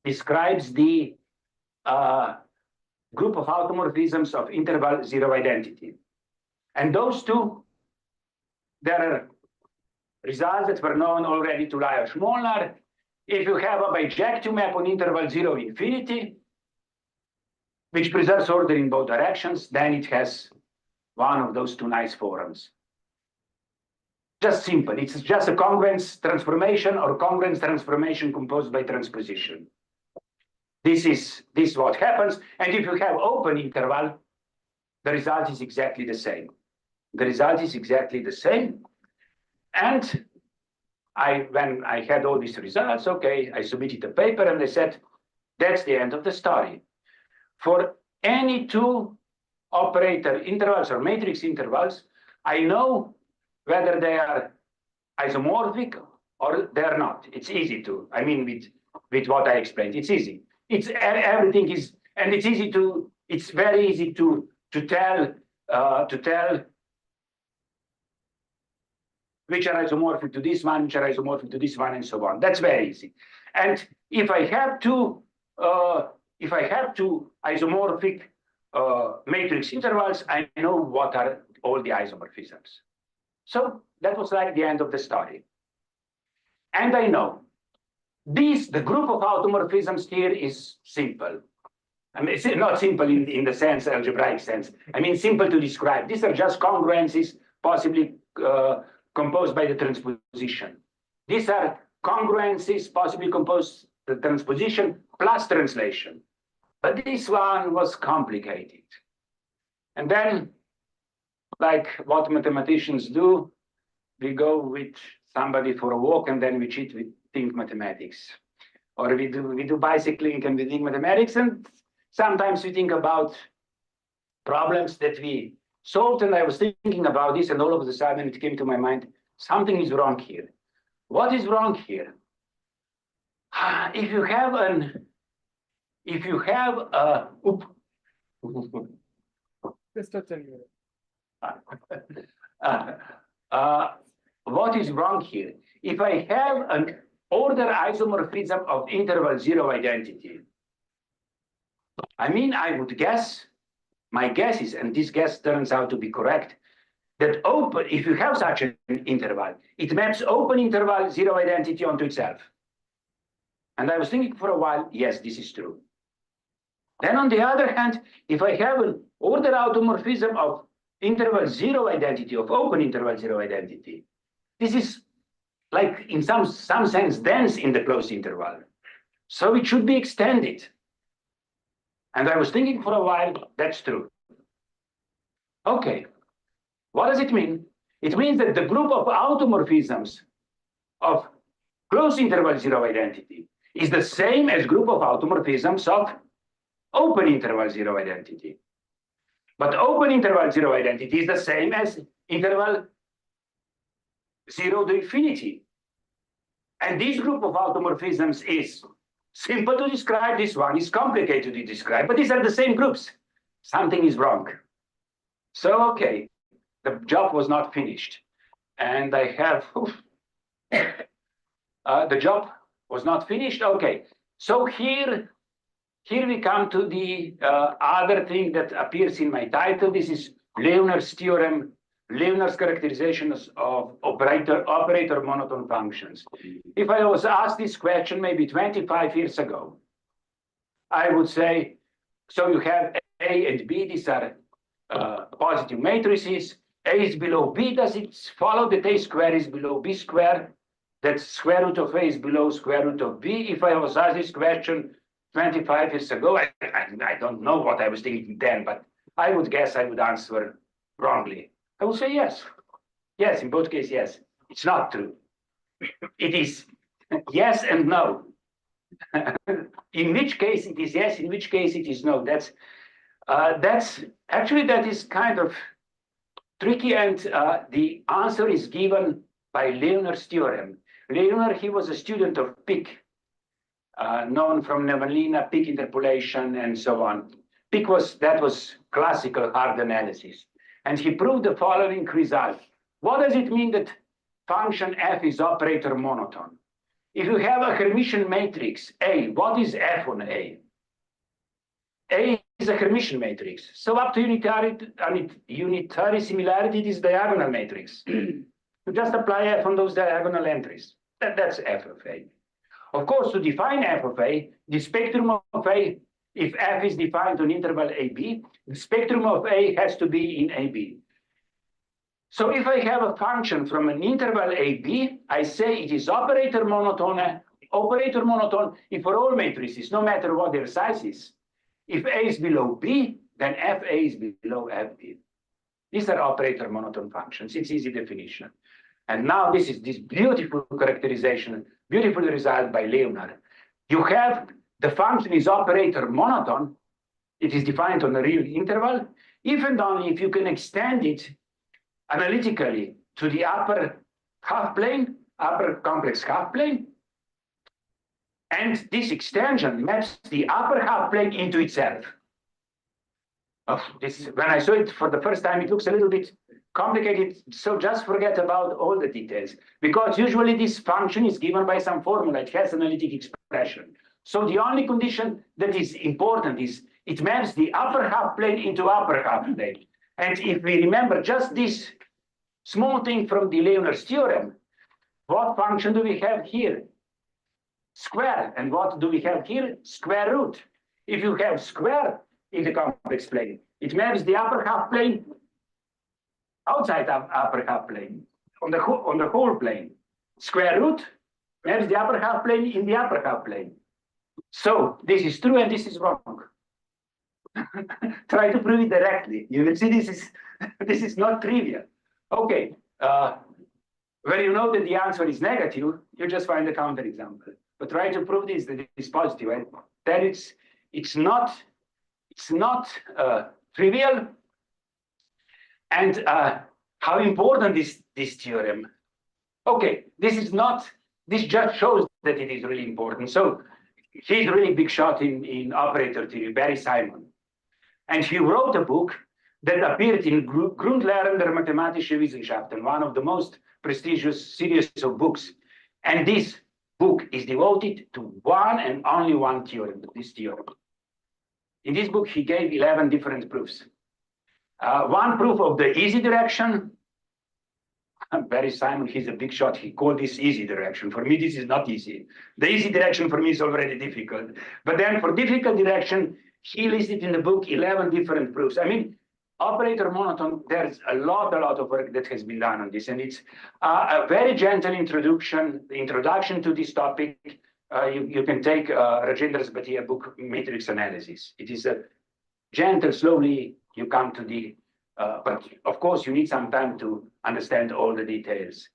the group of automorphisms of interval zero identity. And those two, there are results that were known already to Lajos Molnar. If you have a bijective map on interval 0 infinity, which preserves order in both directions, then it has one of those two nice forms. Just simple. It's just a congruence transformation or congruence transformation composed by transposition. This is what happens. And if you have open interval, the result is exactly the same. The result is exactly the same. And when I had all these results, okay, I submitted a paper and they said, that's the end of the story. For any two operator intervals or matrix intervals, I know whether they are isomorphic or they're not. It's easy to, I mean, with what I explained, it's easy. It's everything is, and it's easy to, it's very easy to tell which are isomorphic to this one, which are isomorphic to this one, and so on. That's very easy. And if I have two isomorphic matrix intervals, I know what are all the isomorphisms. So that was like the end of the story. And I know the group of automorphisms here is simple. I mean, it's not simple in the sense, algebraic sense. I mean, simple to describe. These are just congruences, possibly composed by the transposition. These are congruences, possibly composed the transposition plus translation. But this one was complicated. And then, like what mathematicians do, we go with somebody for a walk and then we cheat with think mathematics. Or we do bicycling and we think mathematics, and sometimes we think about problems that we solved. And I was thinking about this, and all of a sudden it came to my mind, something is wrong here. What is wrong here? If you have what is wrong here? If I have an order isomorphism of interval zero identity, I mean, I would guess, my guess is, and this guess turns out to be correct, that open, if you have such an interval, it maps open interval zero identity onto itself. And I was thinking for a while, yes, this is true. Then on the other hand, if I have an order automorphism of interval zero identity, of open interval zero identity, this is like in some sense dense in the closed interval. So it should be extended. And I was thinking for a while, that's true. Okay, what does it mean? It means that the group of automorphisms of closed interval zero identity is the same as group of automorphisms of open interval zero identity. But open interval zero identity is the same as interval 0 to infinity. And this group of automorphisms is simple to describe. This one is complicated to describe, but these are the same groups. Something is wrong. So, okay, the job was not finished. And I have, the job was not finished. Okay, so here we come to the other thing that appears in my title. This is Leonard's theorem, Leonard's characterizations of operator monotone functions. If I was asked this question maybe 25 years ago, I would say, so you have A and B, these are positive matrices. A is below B, does it follow that A square is below B square? That square root of A is below square root of B? If I was asked this question 25 years ago, I don't know what I was thinking then, but I would guess I would answer wrongly. I would say yes. Yes, in both cases, yes. It's not true. It is yes and no. In which case it is yes, in which case it is no. That's actually, that is kind of tricky, and the answer is given by Leonard's theorem. Leonard, he was a student of Pick, known from Nevanlina, Pick interpolation, and so on. Pick was classical hard analysis. And he proved the following result. What does it mean that function f is operator monotone? If you have a Hermitian matrix A, what is f on A? A is a Hermitian matrix. So up to unitary similarity, it is diagonal matrix. You just apply F on those diagonal entries. That's F of A. Of course, to define F of A, the spectrum of A, if F is defined on interval AB, the spectrum of A has to be in AB. So if I have a function from an interval AB, I say it is operator monotone if for all matrices, no matter what their size is. If A is below B, then FA is below FB. These are operator monotone functions. It's easy definition. And now this is this beautiful characterization, beautiful result by Leonard. You have the function is operator monotone. It is defined on a real interval, if and only if you can extend it analytically to the upper half plane, upper complex half plane. And this extension maps the upper half plane into itself. When I saw it for the first time, it looks a little bit complicated. So just forget about all the details, because usually this function is given by some formula. It has analytic expression. So the only condition that is important is it maps the upper half plane into upper half plane. And if we remember just this small thing from the Leonard's theorem, what function do we have here? Square. And what do we have here? Square root. If you have square in the complex plane, it maps the upper half plane outside of upper half plane, on the whole plane. Square root maps the upper half plane in the upper half plane. So this is true and this is wrong. Try to prove it directly. You will see this is not trivial. Okay, when you know that the answer is negative, you just find a counterexample. But try to prove this that it's positive, and then it's not trivial. And how important is this theorem? Okay, this just shows that it is really important. So he's a really big shot in operator theory, Barry Simon. And he wrote a book that appeared in Grundlehren der Mathematische Wissenschaften, one of the most prestigious series of books. And this book is devoted to one and only one theorem, this theorem. In this book, he gave 11 different proofs. One proof of the easy direction. Barry Simon, he's a big shot. He called this easy direction. For me, this is not easy. The easy direction for me is already difficult. But then for difficult direction, he listed in the book 11 different proofs. I mean, operator monotone, there's a lot of work that has been done on this. And it's a very gentle introduction to this topic. You can take Rajendra's Bhatia book, Matrix Analysis. It is a gentle, slowly, you come to the, but of course you need some time to understand all the details.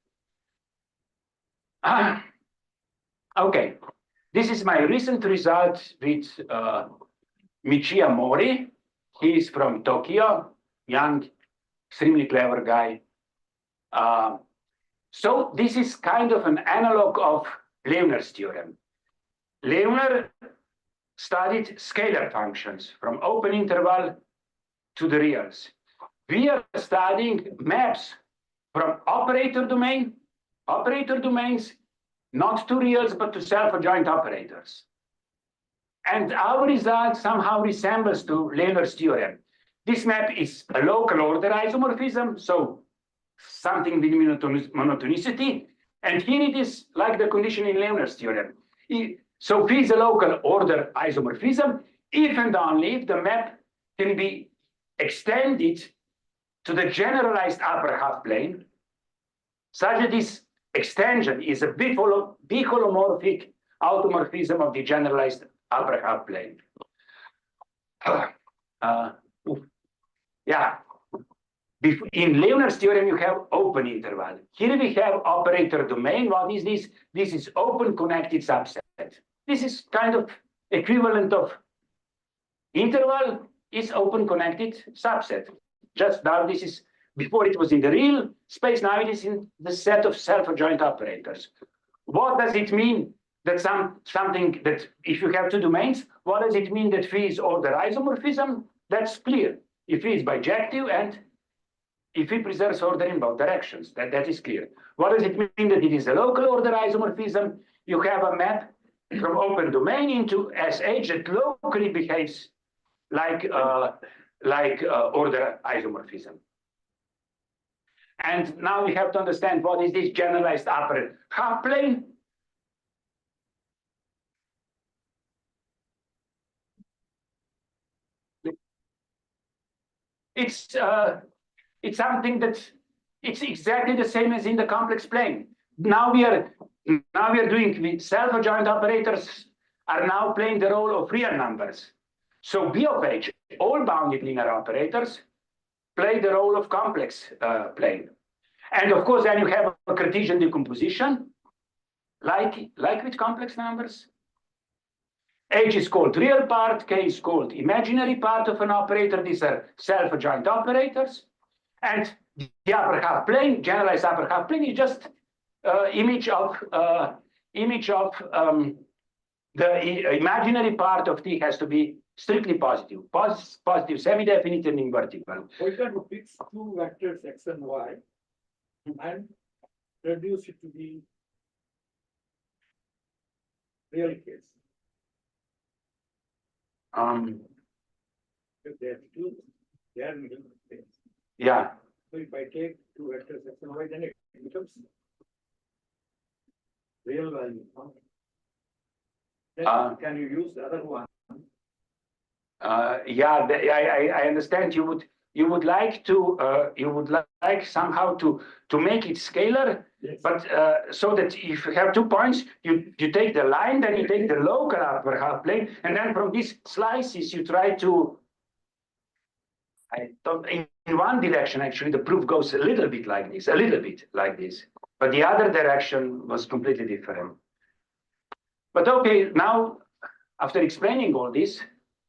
Okay, this is my recent result with Michiya Mori. He is from Tokyo, young, extremely clever guy. So this is kind of an analog of Leonard's theorem. Leonard studied scalar functions from open interval to the reals. We are studying maps from operator domains, not to reals, but to self-adjoint operators. And our result somehow resembles to Leonard's theorem. This map is a local order isomorphism, so something with monotonicity. And here it is like the condition in Leonard's theorem. So phi is a local order isomorphism if and only if the map can be extended to the generalized upper half plane, such that this extension is a biholomorphic automorphism of the generalized upper half plane. In Leonard's theorem, you have open interval. Here we have operator domain. What is this? This is open connected subset. This is kind of equivalent of interval is open connected subset. Just now, this is before it was in the real space. Now it is in the set of self-adjoint operators. What does it mean that something that if you have two domains, what does it mean that phi is order isomorphism? That's clear. If phi is bijective and if phi preserves order in both directions, that is clear. What does it mean that it is a local order isomorphism? You have a map from open domain into SH that locally behaves order isomorphism. And now we have to understand what is this generalized upper half plane. It's something that it's exactly the same as in the complex plane. Now we are doing with self-adjoint operators are now playing the role of real numbers. So B of H, all bounded linear operators, play the role of complex plane. And of course, then you have a Cartesian decomposition, like with complex numbers. H is called real part, K is called imaginary part of an operator. These are self-adjoint operators. And the upper half plane, generalized upper half plane, is just image of the imaginary part of T has to be strictly positive, positive, semi-definite, and invertible. We can fix two vectors X and Y and reduce it to the real case. If they are two, they are in real case. Yeah. So if I take two vectors X and Y, then it becomes real value. Then can you use the other one? Yeah, I understand you would like somehow to make it scalar, yes. But so that if you have 2 points, you take the line, then you take the local upper half plane, and then from these slices you try to. In one direction actually the proof goes a little bit like this, but the other direction was completely different. But okay, now after explaining all this,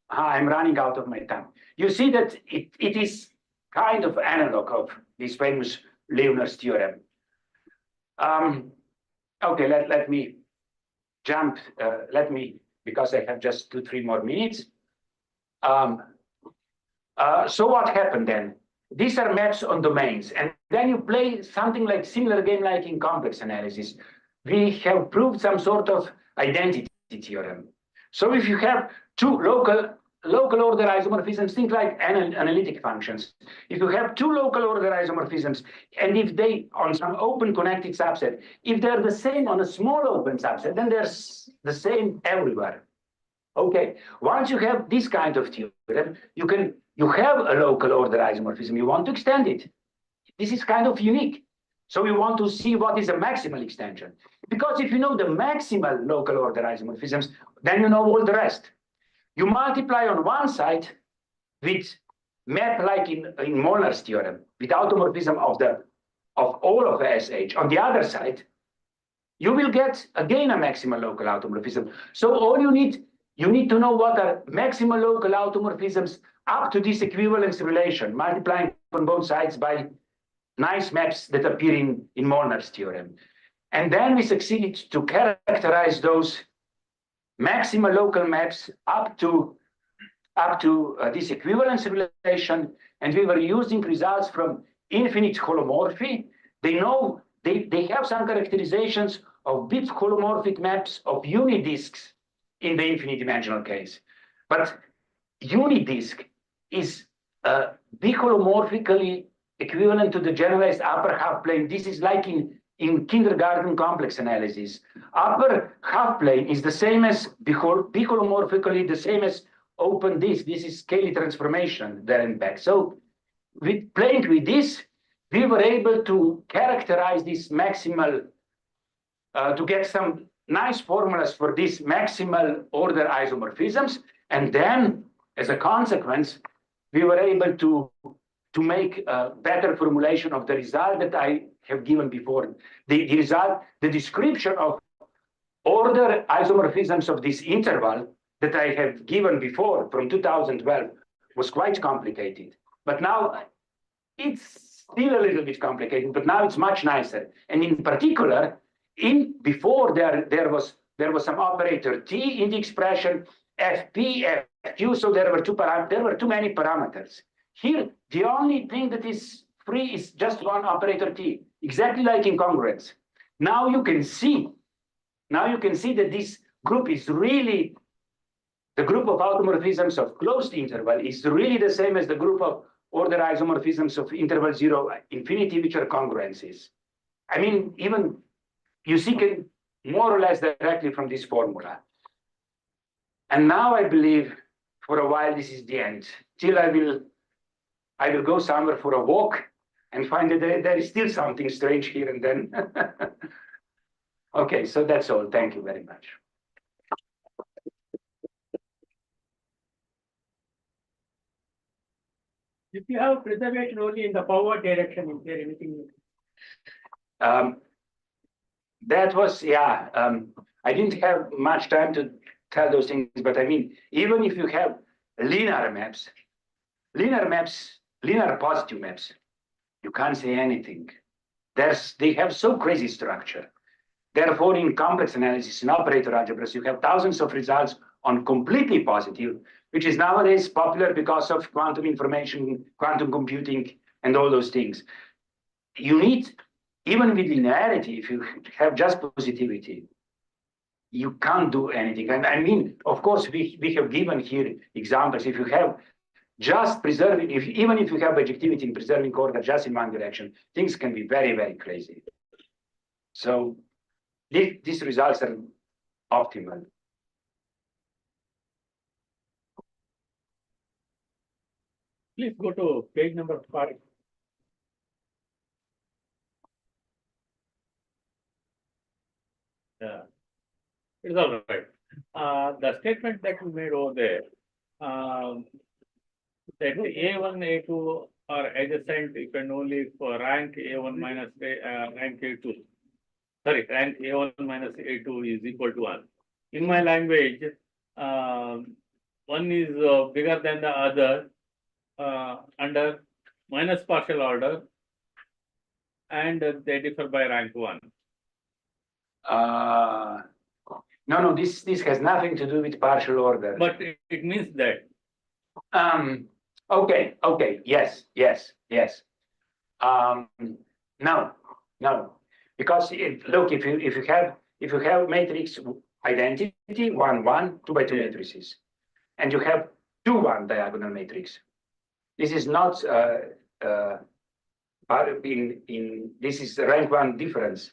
I'm running out of my time. You see that it is kind of analog of this famous Leonard's theorem. Okay, let me jump, because I have just 2-3 more minutes. So what happened then? These are maps on domains, and then you play something like similar game like in complex analysis. We have proved some sort of identity theorem. So if you have two local order isomorphisms, think like analytic functions. If you have two local order isomorphisms, and if they, on some open connected subset, if they're the same on a small open subset, then they're the same everywhere. Okay, once you have this kind of theorem, you have a local order isomorphism, you want to extend it. This is kind of unique. So you want to see what is a maximal extension. Because if you know the maximal local order isomorphisms, then you know all the rest. You multiply on one side with map like in Molnar's theorem, with automorphism of all of SH. On the other side, you will get again a maximal local automorphism. So all you need to know what are maximal local automorphisms up to this equivalence relation, multiplying on both sides by nice maps that appear in Molnar's theorem. And then we succeeded to characterize those maximal local maps up to this equivalence relation, and we were using results from infinite holomorphy. They have some characterizations of bit holomorphic maps of unidisks in the infinite dimensional case. But unidisk is biholomorphically equivalent to the generalized upper half plane. This is like in kindergarten complex analysis. Upper half plane is the same as biholomorphically the same as open disk. This is Cayley transformation there and back. So playing with this, we were able to characterize this maximal, to get some nice formulas for these maximal order isomorphisms. And then as a consequence, we were able to make a better formulation of the result that I have given before. The result, the description of order isomorphisms of this interval that I have given before from 2012 was quite complicated. But now it's still a little bit complicated, but now it's much nicer. And in particular, before there was some operator T in the expression, FP, FQ, so there were too many parameters. Here, the only thing that is free is just one operator T, exactly like incongruence. Now you can see that this group is really the group of automorphisms of closed interval is really the same as the group of order isomorphisms of interval 0 infinity, which are congruencies. I mean, even you see it more or less directly from this formula. And now I believe for a while this is the end. Till I will go somewhere for a walk and find that there is still something strange here and then. Okay, so that's all. Thank you very much. If you have preservation only in the forward direction, is there anything? That was, yeah, I didn't have much time to tell those things, but I mean, even if you have linear maps, linear positive maps, you can't say anything. They have so crazy structure. Therefore, in complex analysis, in operator algebras, you have thousands of results on completely positive, which is nowadays popular because of quantum information, quantum computing, and all those things. You need, even with linearity, if you have just positivity, you can't do anything. And I mean, of course, we have given here examples. If you have just preserving, even if you have adjectivity in preserving order just in one direction, things can be very, very crazy. So these results are optimal. Please go to page number 5. Yeah, it's all right. The statement that you made over there, that A1, A2 are adjacent if and only for rank A1 minus rank A2. Sorry, rank A1 minus A2 is equal to 1. In my language, one is bigger than the other under minus partial order, and they differ by rank 1. No, this has nothing to do with partial order. But it means that. Okay, yes. No, because look, if you have matrix identity 1, 1, 2 by 2 matrices, and you have 2, 1 diagonal matrix, this is not this is rank 1 difference,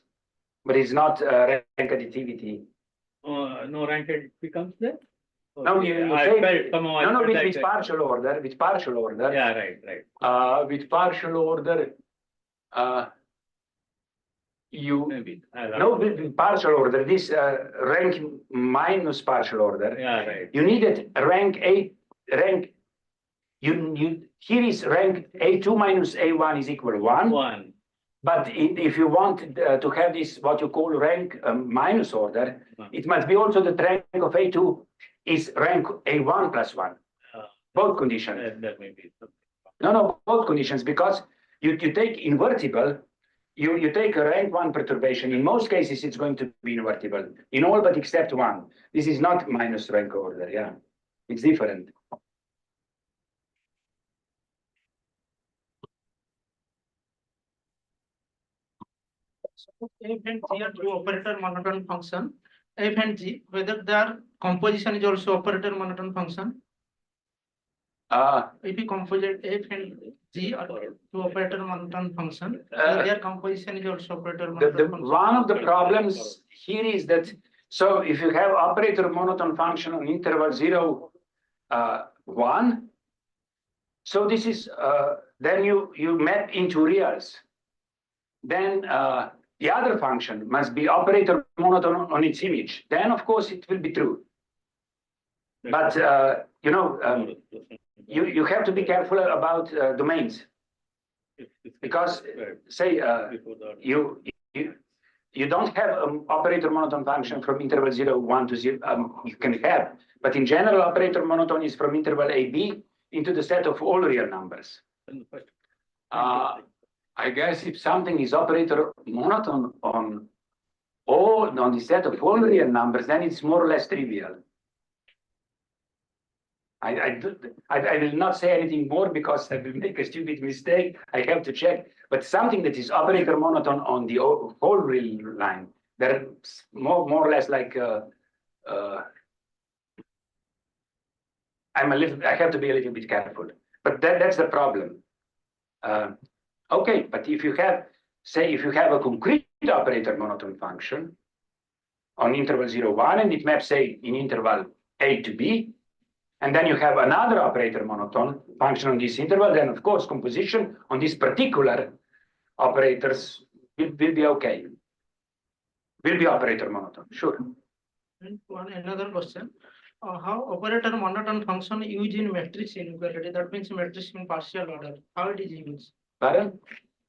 but it's not rank additivity. No rank becomes there. No, with partial order. Yeah, right. With partial order, with partial order, this rank minus partial order. Yeah, right. You needed rank here is rank A2 minus A1 is equal 1. 1. But if you want to have this, what you call rank minus order, it must be also that rank of A2 is rank A1 plus 1. Both conditions. That may be something. No, both conditions, because you take invertible, you take a rank 1 perturbation. In most cases, it's going to be invertible. In all but except 1. This is not minus rank order, yeah. It's different. F and G are two operator monotone function. F and G, whether their composition is also operator monotone function. If you composite F and G are two operator monotone function, their composition is also operator monotone function. One of the problems here is that, so if you have operator monotone function on interval 0, 1, so this is, then you map into reals. Then the other function must be operator monotone on its image. Then, of course, it will be true. But, you have to be careful about domains. Because, say, you don't have an operator monotone function from interval 0, 1 to 0. You can have, but in general, operator monotone is from interval AB into the set of all real numbers. I guess if something is operator monotone on the set of all real numbers, then it's more or less trivial. I will not say anything more because I will make a stupid mistake. I have to check. But something that is operator monotone on the whole real line, they're more or less like I have to be a little bit careful, but that's the problem. Okay, but if you have, say, if you have a concrete operator monotone function on interval 0, 1, and it maps, say, in interval A to B, and then you have another operator monotone function on this interval, then of course composition on these particular operators will be okay. Will be operator monotone, sure. And another question. How operator monotone function used in matrix inequality? That means matrix in partial order. How it is used? Pardon?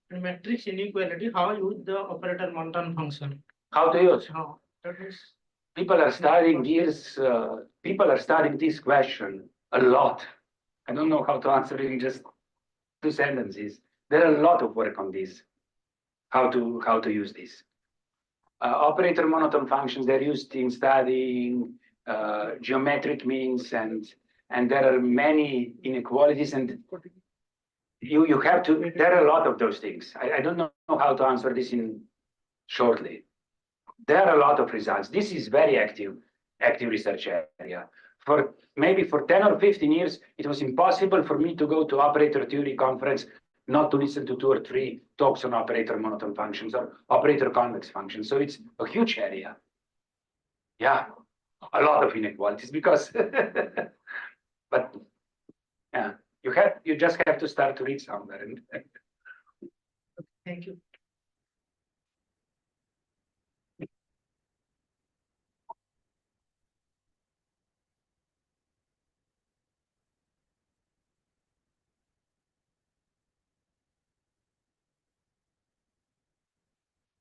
In matrix inequality, how use the operator monotone function? How to use? How? That means People are studying this question a lot. I don't know how to answer it in just 2 sentences. There are a lot of work on this. How to use this. Operator monotone functions, they're used in studying geometric means, and there are many inequalities, and you have to, there are a lot of those things. I don't know how to answer this in shortly. There are a lot of results. This is very active research area. For maybe for 10 or 15 years, it was impossible for me to go to operator theory conference, not to listen to 2 or 3 talks on operator monotone functions or operator convex functions. So it's a huge area. Yeah, a lot of inequalities because, but yeah, you just have to start to read somewhere. And thank you.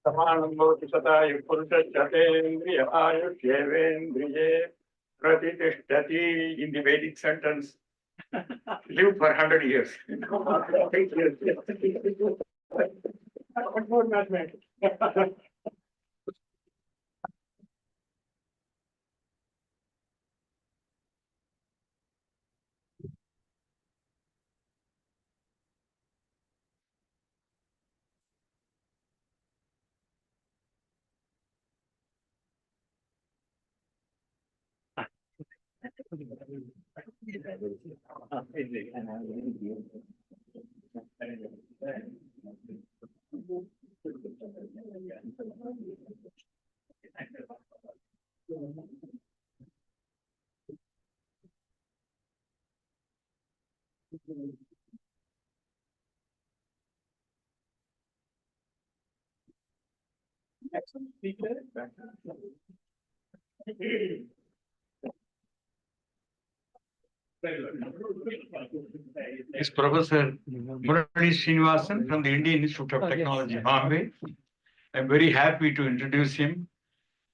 Samanam bhavati satayu purushasyaendriya ayushyevendriye pratitishthati in the Vedic sentence. Live for 100 years. What more mathematics? Is Professor Murali Srinivasan from the Indian Institute of Technology, Bombay. I'm very happy to introduce him.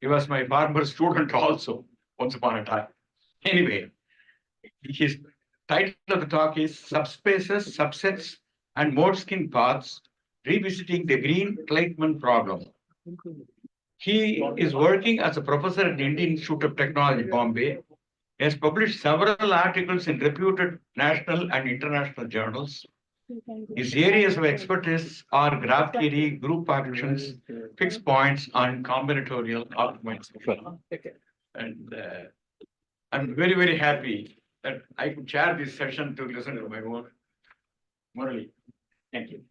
He was my former student also, once upon a time. Anyway, his title of the talk is Subspaces, Subsets, and Mode-Skin Paths, Revisiting the Green-Kleitman Problem. He is working as a professor at the Indian Institute of Technology, Bombay. He has published several articles in reputed national and international journals. His areas of expertise are graph theory, group actions, fixed points, and combinatorial optimization. And I'm very, very happy that I could chair this session to listen to my work. Murali, thank you.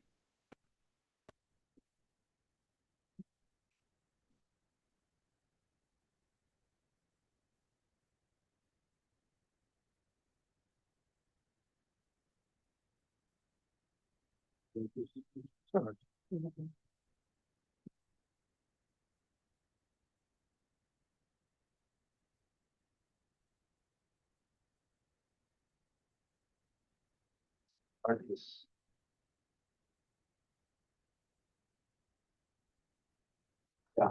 Yeah.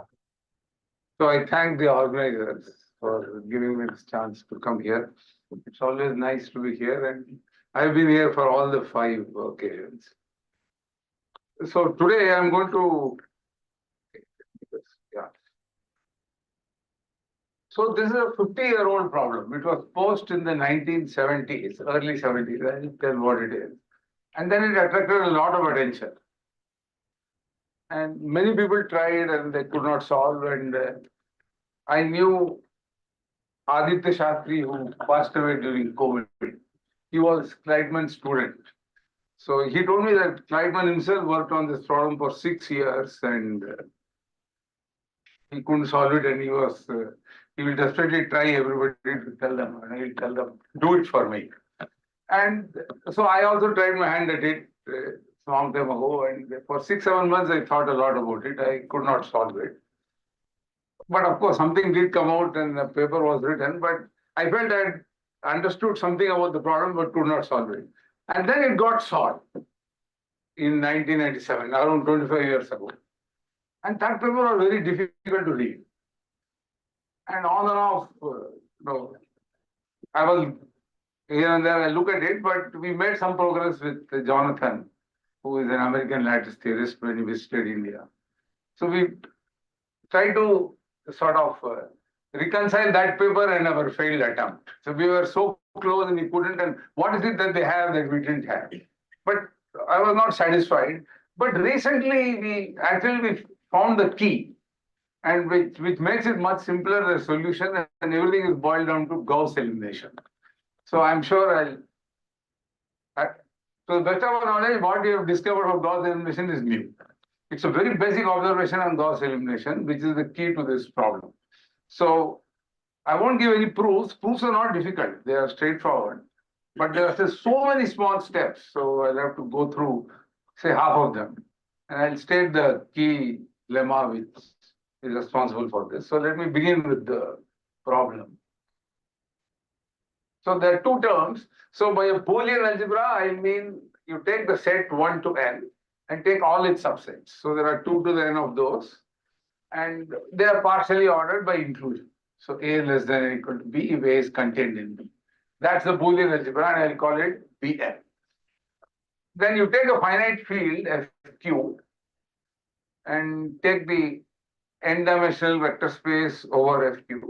So I thank the organizers for giving me this chance to come here. It's always nice to be here, and I've been here for all the 5 occasions. So today I'm going to, yeah. So this is a 50-year-old problem. It was posed in the 1970s, early 70s, I'll tell what it is. And then it attracted a lot of attention. And many people tried and they could not solve, and I knew Aditya Shatri, who passed away during COVID. He was Kleitman's student. So he told me that Kleitman himself worked on this problem for 6 years and he couldn't solve it, and he will desperately try everybody to tell them, and he will tell them, do it for me. And so I also tried my hand at it a long time ago, and for 6-7 months I thought a lot about it. I could not solve it. But of course, something did come out and the paper was written, but I felt I had understood something about the problem but could not solve it. And then it got solved in 1997, around 25 years ago. And that paper was very difficult to read. And on and off, I was here and there, I look at it, but we made some progress with Jonathan, who is an American lattice theorist when he visited India. So we tried to sort of reconcile that paper and our failed attempt. So we were so close and we couldn't, and what is it that they have that we didn't have? But I was not satisfied. But recently we found the key, and which makes it much simpler, the solution, and everything is boiled down to Gauss elimination. So I'm sure to the best of our knowledge, what we have discovered of Gauss elimination is new. It's a very basic observation on Gauss elimination, which is the key to this problem. So I won't give any proofs. Proofs are not difficult. They are straightforward. But there are so many small steps. So I'll have to go through, say, half of them. And I'll state the key lemma which is responsible for this. So let me begin with the problem. So there are two terms. So by a Boolean algebra, I mean you take the set 1 to n and take all its subsets. So there are 2 to the n of those. And they are partially ordered by inclusion. So A less than or equal to B if A is contained in B. That's the Boolean algebra, and I'll call it Bn. Then you take a finite field Fq and take the n-dimensional vector space over Fq.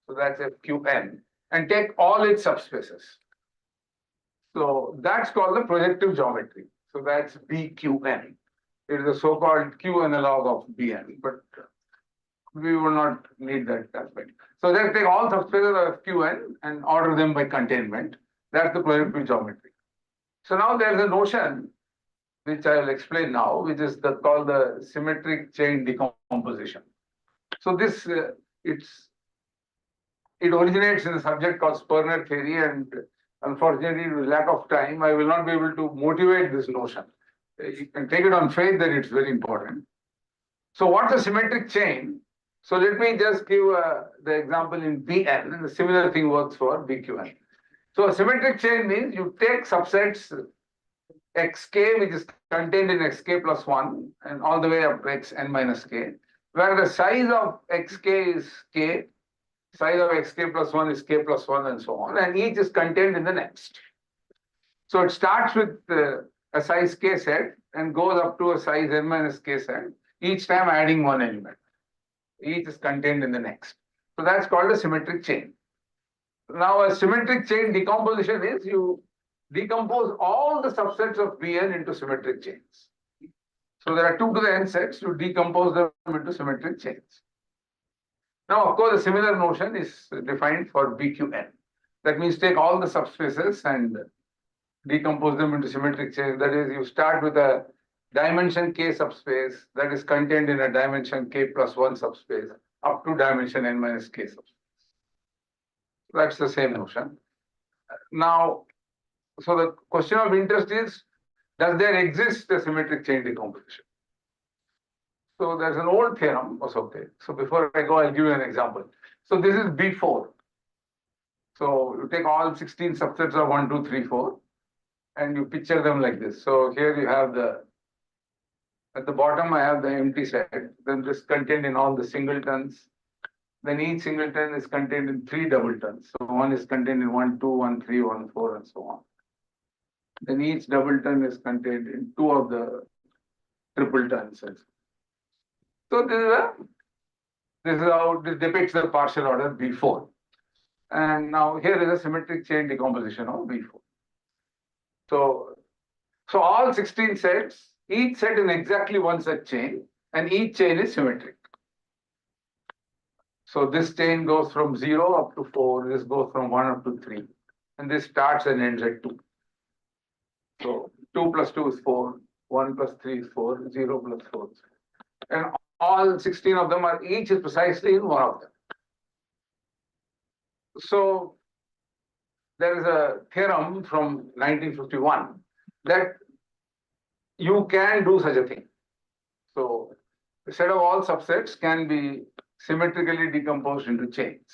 So that's Fqn, and take all its subspaces. So that's called the projective geometry. So that's Bqn. It is the so-called Q analog of Bn, but we will not need that aspect. So let's take all subspaces of Qn and order them by containment. That's the projective geometry. So now there's a notion which I will explain now, which is called the symmetric chain decomposition. So this it originates in a subject called Sperner theory, and unfortunately, with lack of time, I will not be able to motivate this notion. You can take it on faith that it's very important. So what's a symmetric chain? So let me just give the example in Bn, and the similar thing works for Bqn. So a symmetric chain means you take subsets xk, which is contained in xk plus 1, and all the way up to xn minus k, where the size of xk is k, size of xk plus 1 is k plus 1, and so on, and each is contained in the next. So it starts with a size k set and goes up to a size n minus k set, each time adding one element. Each is contained in the next. So that's called a symmetric chain. Now a symmetric chain decomposition is you decompose all the subsets of Bn into symmetric chains. So there are 2 to the n sets, you decompose them into symmetric chains. Now, of course, a similar notion is defined for Bqn. That means take all the subspaces and decompose them into symmetric chains. That is, you start with a dimension k subspace that is contained in a dimension k plus 1 subspace up to dimension n minus k subspace. That's the same notion. Now, so the question of interest is, does there exist a symmetric chain decomposition? So there's an old theorem, okay. So before I go, I'll give you an example. So this is B4. So you take all 16 subsets of 1, 2, 3, 4, and you picture them like this. So here you have at the bottom, I have the empty set, then this contained in all the singletons. Then each singleton is contained in 3 doubletons. So one is contained in 1, 2, 1, 3, 1, 4, and so on. Then each doubleton is contained in 2 of the tripletons. So this is how this depicts the partial order B4. And now here is a symmetric chain decomposition of B4. So all 16 sets, each set in exactly one such chain, and each chain is symmetric. So this chain goes from 0 up to 4, this goes from 1 up to 3, and this starts and ends at 2. So 2 plus 2 is 4, 1 plus 3 is 4, 0 plus 4 is 4. And all 16 of them are each is precisely in one of them. So there is a theorem from 1951 that you can do such a thing. So a set of all subsets can be symmetrically decomposed into chains.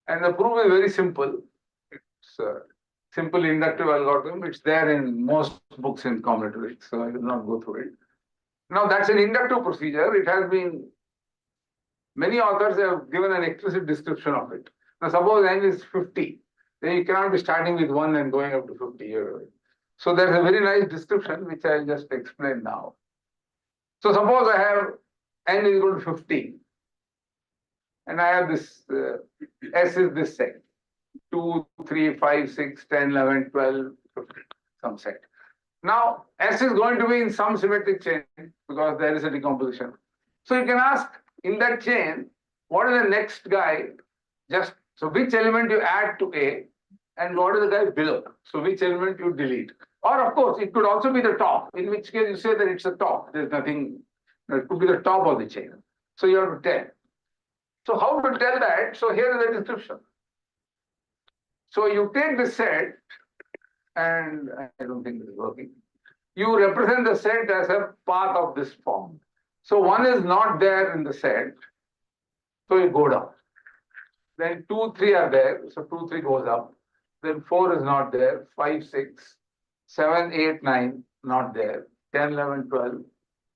And the proof is very simple. It's a simple inductive algorithm. It's there in most books in combinatorics, so I will not go through it. Now that's an inductive procedure. It has been, many authors have given an explicit description of it. Now suppose n is 50, then you cannot be starting with 1 and going up to 50. So there's a very nice description which I'll just explain now. So suppose I have n is equal to 15, and I have this, S is this set, 2, 3, 5, 6, 10, 11, 12, 15, some set. Now S is going to be in some symmetric chain because there is a decomposition. So you can ask in that chain, what is the next guy? So which element you add to A, and what is the guy below? So which element you delete? Or of course, it could also be the top, in which case you say that it's the top. There's nothing, it could be the top of the chain. So you have to tell. So how to tell that? So here is the description. So you take the set, and I don't think this is working. You represent the set as a path of this form. So 1 is not there in the set, so you go down. Then 2, 3 are there, so 2, 3 goes up. Then 4 is not there, 5, 6, 7, 8, 9, not there, 10, 11, 12,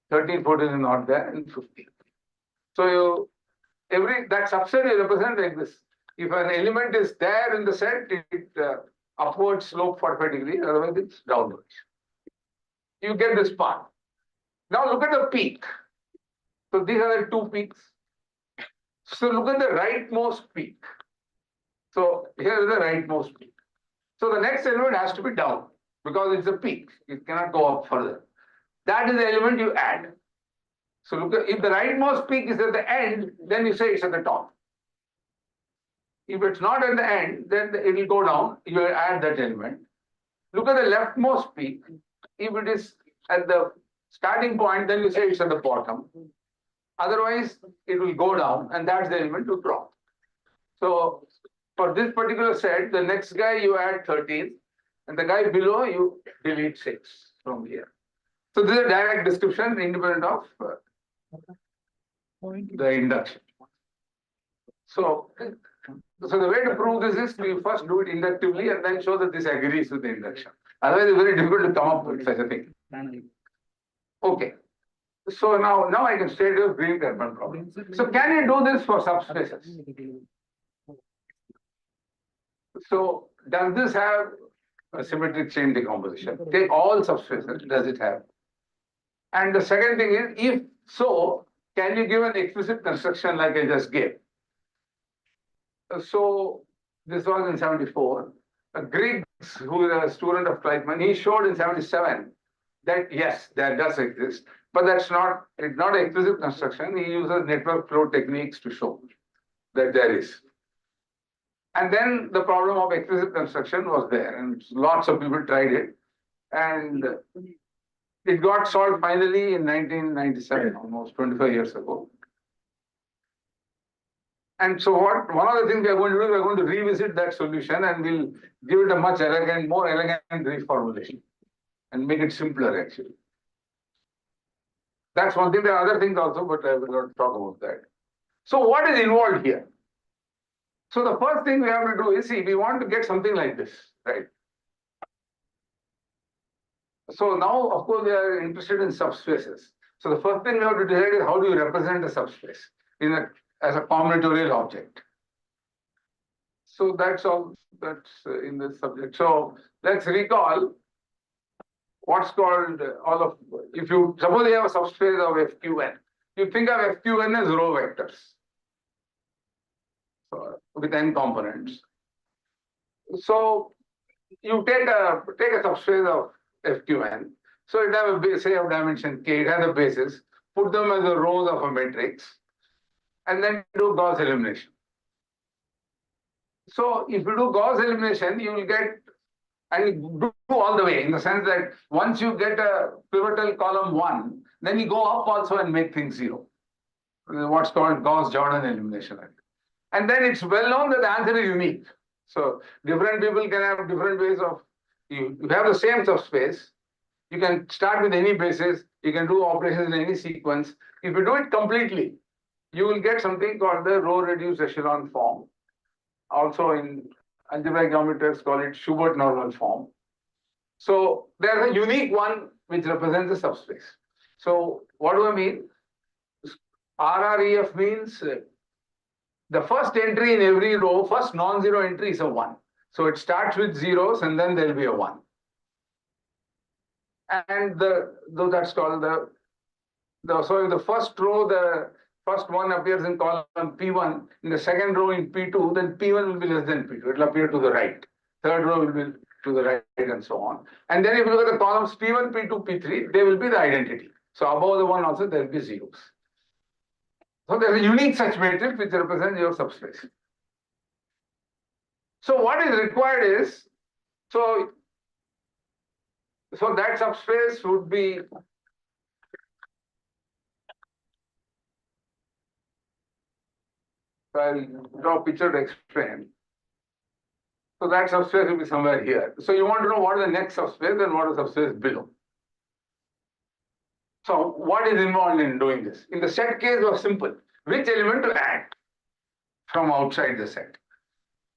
13, 14 is not there, and 15. So that subset you represent like this. If an element is there in the set, it upward slope 45 degrees, otherwise it's downwards. You get this path. Now look at the peak. So these are the 2 peaks. So look at the rightmost peak. So here is the rightmost peak. So the next element has to be down because it's a peak. It cannot go up further. That is the element you add. So look at, if the rightmost peak is at the end, then you say it's at the top. If it's not at the end, then it will go down. You add that element. Look at the leftmost peak. If it is at the starting point, then you say it's at the bottom. Otherwise, it will go down, and that's the element to drop. So for this particular set, the next guy you add 13, and the guy below you delete 6 from here. So this is a direct description independent of the induction. So the way to prove this is we first do it inductively and then show that this agrees with the induction. Otherwise, it's very difficult to come up with such a thing. Okay. So now I can state your green carbon problem. So can you do this for subspaces? So does this have a symmetric chain decomposition? Take all subspaces, does it have? And the second thing is, if so, can you give an explicit construction like I just gave? So this was in 74. Griggs, who is a student of Kleitman, he showed in 77 that yes, that does exist, but it's not an explicit construction. He uses network flow techniques to show that there is. And then the problem of explicit construction was there, and lots of people tried it, and it got solved finally in 1997, almost 25 years ago. And so one of the things we are going to do, we are going to revisit that solution and we'll give it a much more elegant reformulation and make it simpler actually. That's one thing. There are other things also, but I will not talk about that. So what is involved here? So the first thing we have to do is, see, we want to get something like this, right? So now, of course, we are interested in subspaces. So the first thing we have to decide is how do you represent a subspace as a combinatorial object. So that's all that's in this subject. So let's recall what's called if you suppose you have a subspace of FQN, you think of FQN as row vectors with n components. So you take a subspace of FQN. So it has a base, say of dimension k, it has a basis, put them as the rows of a matrix. and then do Gauss elimination. So if you do Gauss elimination, you will get, and do all the way, in the sense that once you get a pivotal column 1, then you go up also and make things 0. What's called Gauss-Jordan elimination. And then it's well known that the answer is unique. So different people can have different ways of, you have the same subspace. You can start with any basis. You can do operations in any sequence. If you do it completely, you will get something called the row-reduced echelon form. Also in algebraic geometers call it Schubert normal form. So there's a unique one which represents the subspace. So what do I mean? RREF means the first entry in every row, first non-zero entry is a 1. So it starts with zeros and then there will be a 1. And that's called so if the first row, the first one appears in column P1, in the second row in P2, then P1 will be less than P2. It will appear to the right. Third row will be to the right and so on. And then if you look at the columns P1, P2, P3, they will be the identity. So above the 1 also there will be zeros. So there's a unique such matrix which represents your subspace. So what is required is, so that subspace would be I'll draw a picture to explain. So that subspace will be somewhere here. So you want to know what is the next subspace and what is the subspace below. So what is involved in doing this? In the set case it was simple. Which element to add from outside the set?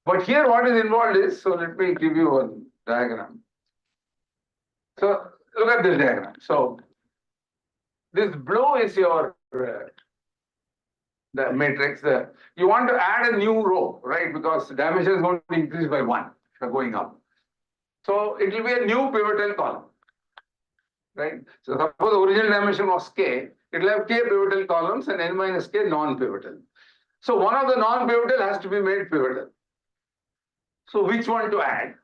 But here what is involved is, so let me give you a diagram. So look at this diagram. So this blue is your the matrix. You want to add a new row, right? Because the dimension is going to increase by 1 if you're going up. So it will be a new pivotal column, right? So suppose the original dimension was k, it will have k pivotal columns and n minus k non-pivotal. So one of the non-pivotal has to be made pivotal. So which one to add?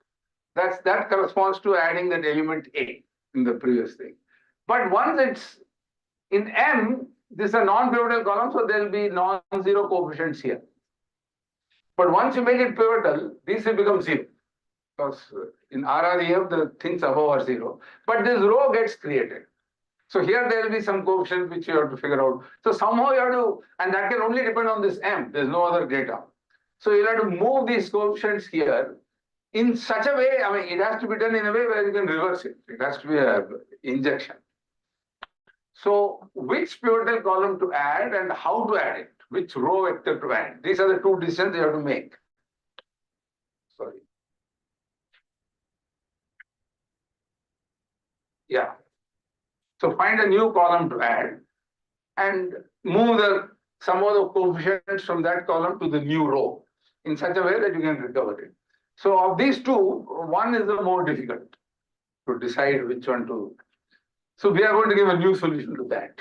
That corresponds to adding that element A in the previous thing. But once it's in M, this is a non-pivotal column, so there will be non-zero coefficients here. But once you make it pivotal, these will become 0. Because in RREF, the things above are 0. But this row gets created. So here there will be some coefficient which you have to figure out. So somehow you have to, and that can only depend on this M. There's no other data. So you'll have to move these coefficients here in such a way, I mean, it has to be done in a way where you can reverse it. It has to be an injection. So which pivotal column to add and how to add it, which row vector to add. These are the two decisions you have to make. Sorry. Yeah. So find a new column to add and move some of the coefficients from that column to the new row in such a way that you can recover it. So of these two, one is the more difficult to decide which one to. So we are going to give a new solution to that.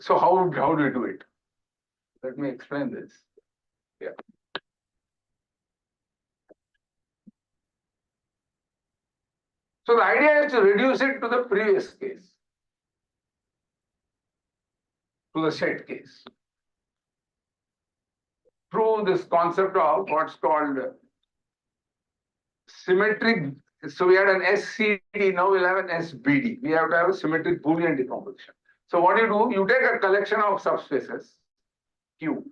So how do we do it? Let me explain this. Yeah. So the idea is to reduce it to the previous case, to the set case, through this concept of what's called symmetric. So we had an SCD, now we'll have an SBD. We have to have a symmetric Boolean decomposition. So what do? You take a collection of subspaces, Q,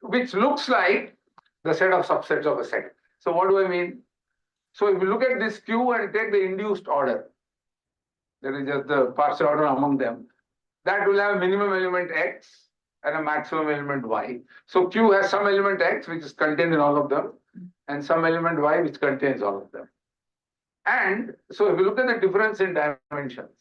which looks like the set of subsets of a set. So what do I mean? So if you look at this Q and take the induced order, there is just the partial order among them, that will have minimum element X and a maximum element Y. So Q has some element X which is contained in all of them and some element Y which contains all of them. And so if you look at the difference in dimensions,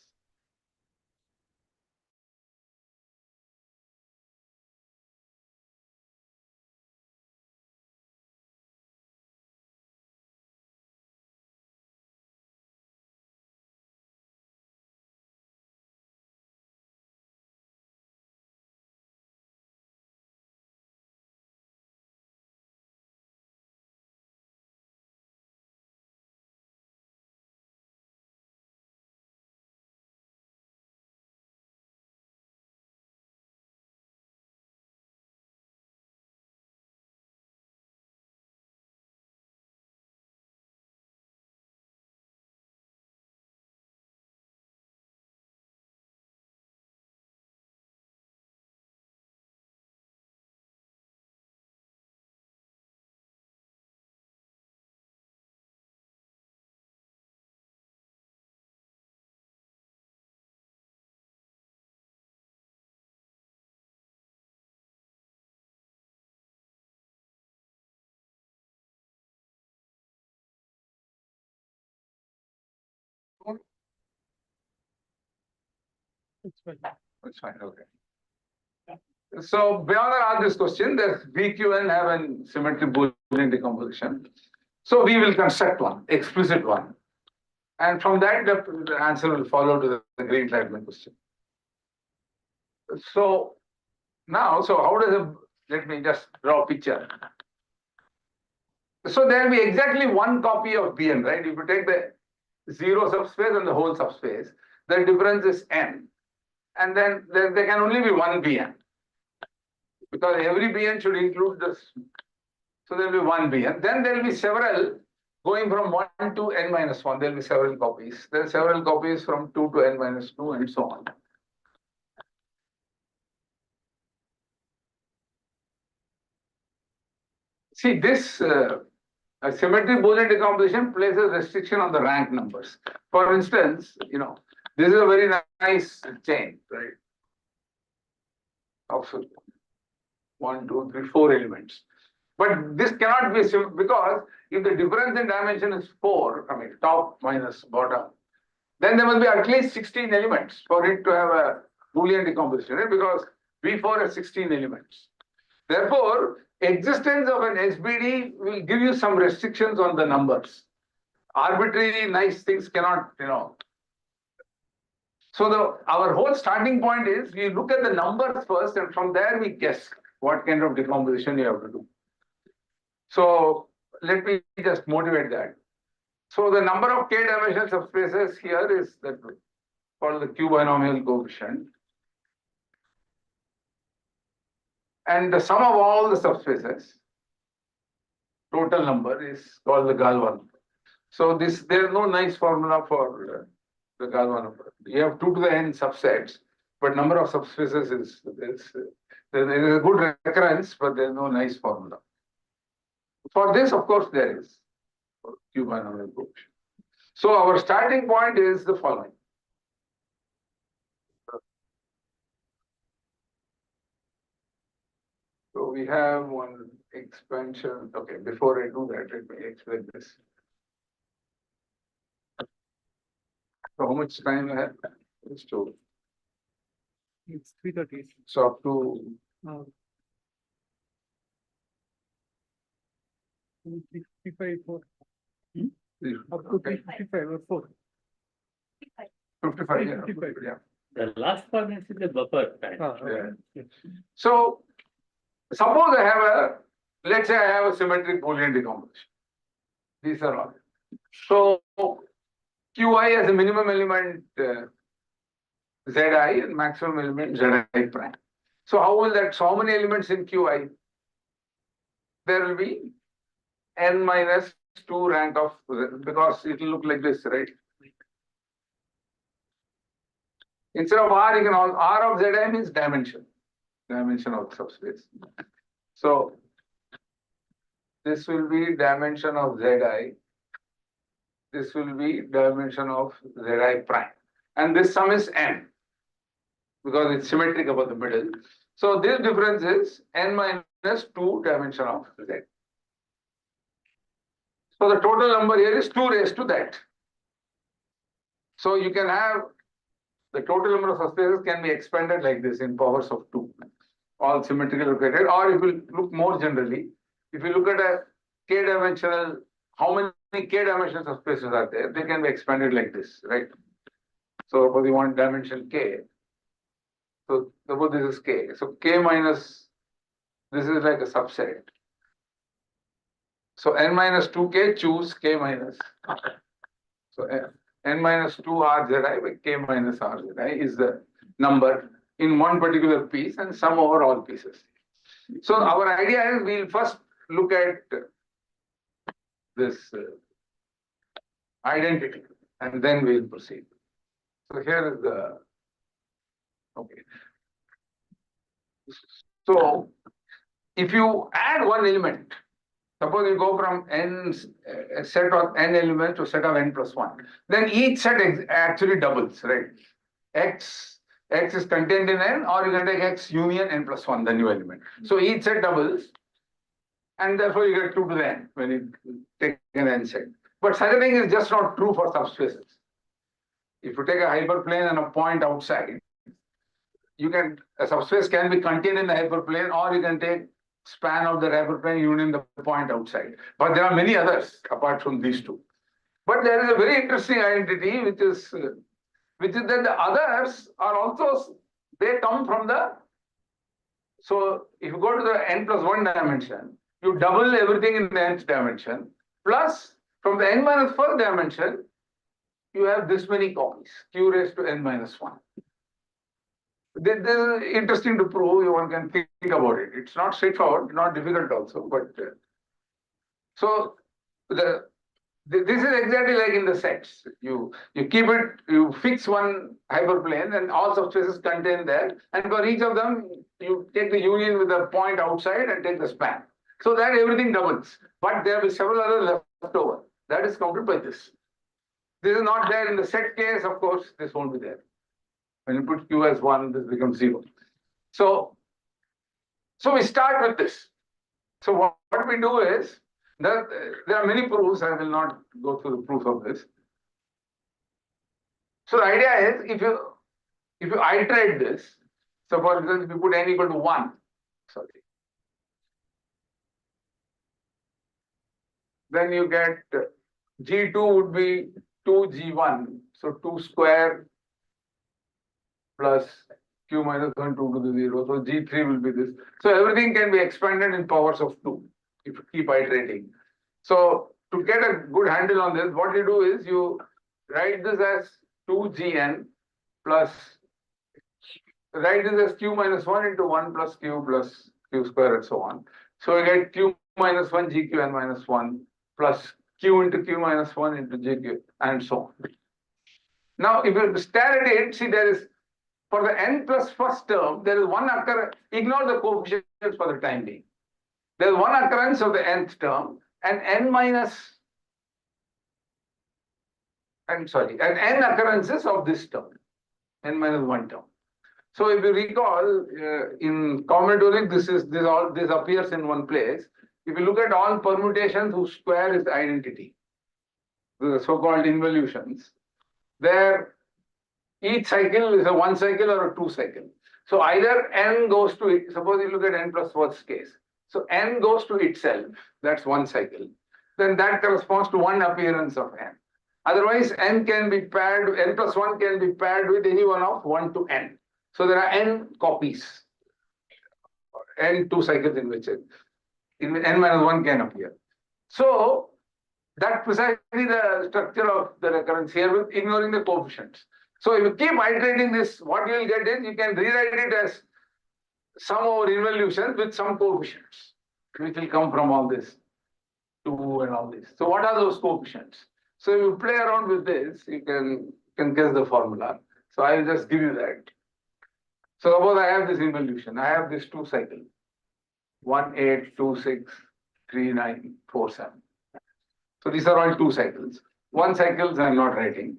It's fine, okay. So beyond all this question, there's VQN have a symmetric Boolean decomposition. So we will construct one, explicit one. And from that, the answer will follow to the green light question. So now, so how does it, let me just draw a picture. So there will be exactly one copy of Bn, right? If you take the zero subspace and the whole subspace, the difference is n. And then there can only be one Bn. Because every Bn should include this. So there will be one Bn. Then there will be several going from 1 to n minus 1. There will be several copies. There are several copies from 2 to n minus 2 and so on. See, this a symmetric Boolean decomposition places restriction on the rank numbers. For instance, this is a very nice chain, right? Of 1, 2, 3, 4 elements. But this cannot be because if the difference in dimension is 4, I mean top minus bottom, then there must be at least 16 elements for it to have a Boolean decomposition, right? Because V4 has 16 elements. Therefore, existence of an SBD will give you some restrictions on the numbers. Arbitrary nice things cannot, So our whole starting point is we look at the numbers first, and from there we guess what kind of decomposition you have to do. So let me just motivate that. So the number of k-dimensional subspaces here is that called the Q binomial coefficient. And the sum of all the subspaces, total number, is called the Galois number. So there is no nice formula for the Galois number. You have 2 to the n subsets, but number of subspaces there is a good recurrence, but there is no nice formula. For this, of course, there is Q binomial coefficient. So our starting point is the following. So we have one expansion. Okay, before I do that, let me explain this. So how much time I have? It's 3:30. So up to 55 4. Up to okay. 355 or 4. 55, yeah. 55. Yeah. The last part is the buffer time. Yeah. So suppose I have let's say I have a symmetric Boolean decomposition. These are all. So Qi has a minimum element Zi and maximum element Zi prime. So how will that, so how many elements in Qi? There will be n minus 2 rank of, because it will look like this, right? Instead of R, you can all, R of Zi means dimension of the subspace. So this will be dimension of Zi. This will be dimension of Zi prime. And this sum is n, because it's symmetric about the middle. So this difference is n minus 2 dimension of Z. So the total number here is 2 raised to that. So you can have the total number of subspaces can be expanded like this in powers of 2, all symmetrically located. Or if you look more generally, if you look at a k-dimensional, how many k-dimensional subspaces are there? They can be expanded like this, right? So suppose you want dimension k. So suppose this is k. So k minus, this is like a subset. So n minus 2k, choose k minus. So n minus 2 rzi by k minus rzi is the number in one particular piece and sum over all pieces. So our idea is we'll first look at this identity and then we'll proceed. So here is the, okay. So if you add one element, suppose you go from a set of n elements to a set of n plus 1, then each set actually doubles, right? X is contained in n, or you can take x union n plus 1, the new element. So each set doubles, and therefore you get 2 to the n when you take an n set. But such a thing is just not true for subspaces. If you take a hyperplane and a point outside, a subspace can be contained in the hyperplane, or you can take span of the hyperplane union the point outside. But there are many others apart from these two. But there is a very interesting identity, which is that the others are also, they come from the, so if you go to the n+1 dimension, you double everything in the nth dimension, plus from the n-1st dimension, you have this many copies, q raised to n-1. This is interesting to prove, one can think about it. It's not straightforward, not difficult also, but so this is exactly like in the sets. You keep it, you fix one hyperplane and all subspaces contain there, and for each of them, you take the union with the point outside and take the span. So that everything doubles. But there will be several others left over. That is counted by this. This is not there in the set case, of course, this won't be there. When you put q as 1, this becomes 0. So we start with this. So what we do is, that there are many proofs, I will not go through the proof of this. So the idea is, if you iterate this, so for example, if you put n equal to 1, sorry, then you get G2 would be 2G1, so 2 square plus q minus 1, 2 to the 0, so G3 will be this. So everything can be expanded in powers of 2, if you keep iterating. So to get a good handle on this, what you do is you write this as 2Gn plus, write this as q minus 1 into 1 plus q square and so on. So you get q minus 1 gqn minus 1 plus q into q minus 1 into gq and so on. Now if you stare at it, see there is, for the n plus first term, there is one occurrence, ignore the coefficients for the time being. There is one occurrence of the nth term and n occurrences of this term, n minus 1 term. So if you recall, in combinatoric, this appears in one place. If you look at all permutations whose square is identity, the so-called involutions, there each cycle is a 1 cycle or a 2 cycle. So either n goes to it, suppose you look at n plus first case. So n goes to itself, that's 1 cycle. Then that corresponds to 1 appearance of n. Otherwise, n can be paired, n plus 1 can be paired with any one of 1 to n. So there are n copies, n 2 cycles in which n minus 1 can appear. So that's precisely the structure of the recurrence here with ignoring the coefficients. So if you keep iterating this, what you will get is you can rewrite it as sum over involutions with some coefficients, which will come from all this 2 and all this. So what are those coefficients? So if you play around with this, you can guess the formula. So I will just give you that. So suppose I have this involution, I have this 2 cycle, 1, 8, 2, 6, 3, 9, 4, 7. So these are all 2 cycles. 1 cycles I am not writing.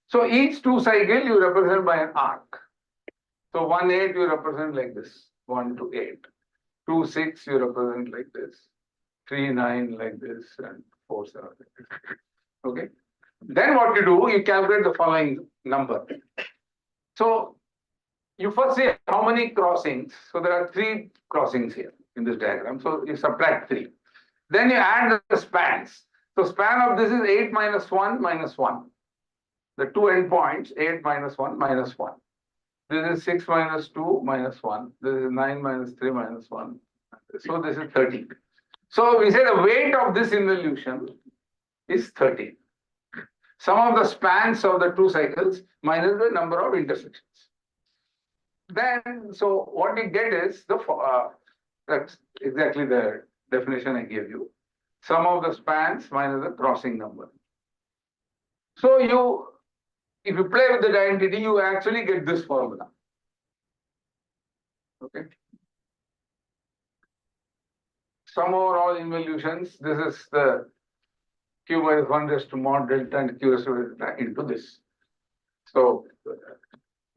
So each 2 cycle you represent by an arc. So 1, 8 you represent like this, 1 to 8. 2, 6 you represent like this. 3, 9 like this, and 4, 7 like this. Okay. Then what you do, you calculate the following number. So you first say how many crossings. So there are 3 crossings here in this diagram. So you subtract 3. Then you add the spans. So span of this is 8 minus 1 minus 1. The 2 endpoints, 8 minus 1 minus 1. This is 6 minus 2 minus 1. This is 9 minus 3 minus 1. So this is 13. So we say the weight of this involution is 13. Sum of the spans of the 2 cycles minus the number of intersections. Then, so what we get is that's exactly the definition I gave you. Sum of the spans minus the crossing number. So if you play with the identity, you actually get this formula. Okay. Sum over all involutions, this is the q minus 1 raised to mod delta and q raised to delta into this. So,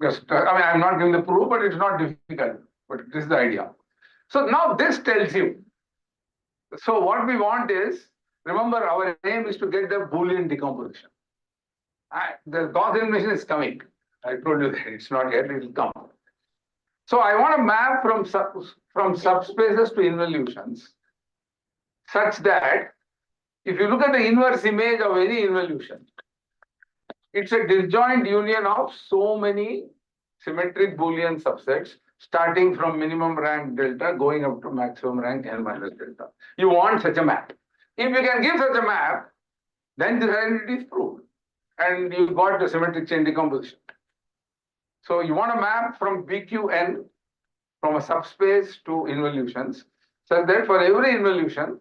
just, I'm not giving the proof, but it's not difficult, but this is the idea. So now this tells you. So what we want is, remember our aim is to get the Boolean decomposition. The Gaussian emission is coming. I told you that it's not yet, it will come. So I want to map from subspaces to involutions such that if you look at the inverse image of any involution, it's a disjoint union of so many symmetric Boolean subsets starting from minimum rank delta going up to maximum rank n minus delta. You want such a map. If you can give such a map, then this identity is proved and you got the symmetric chain decomposition. So you want to map from BQN from a subspace to involutions, so that for every involution,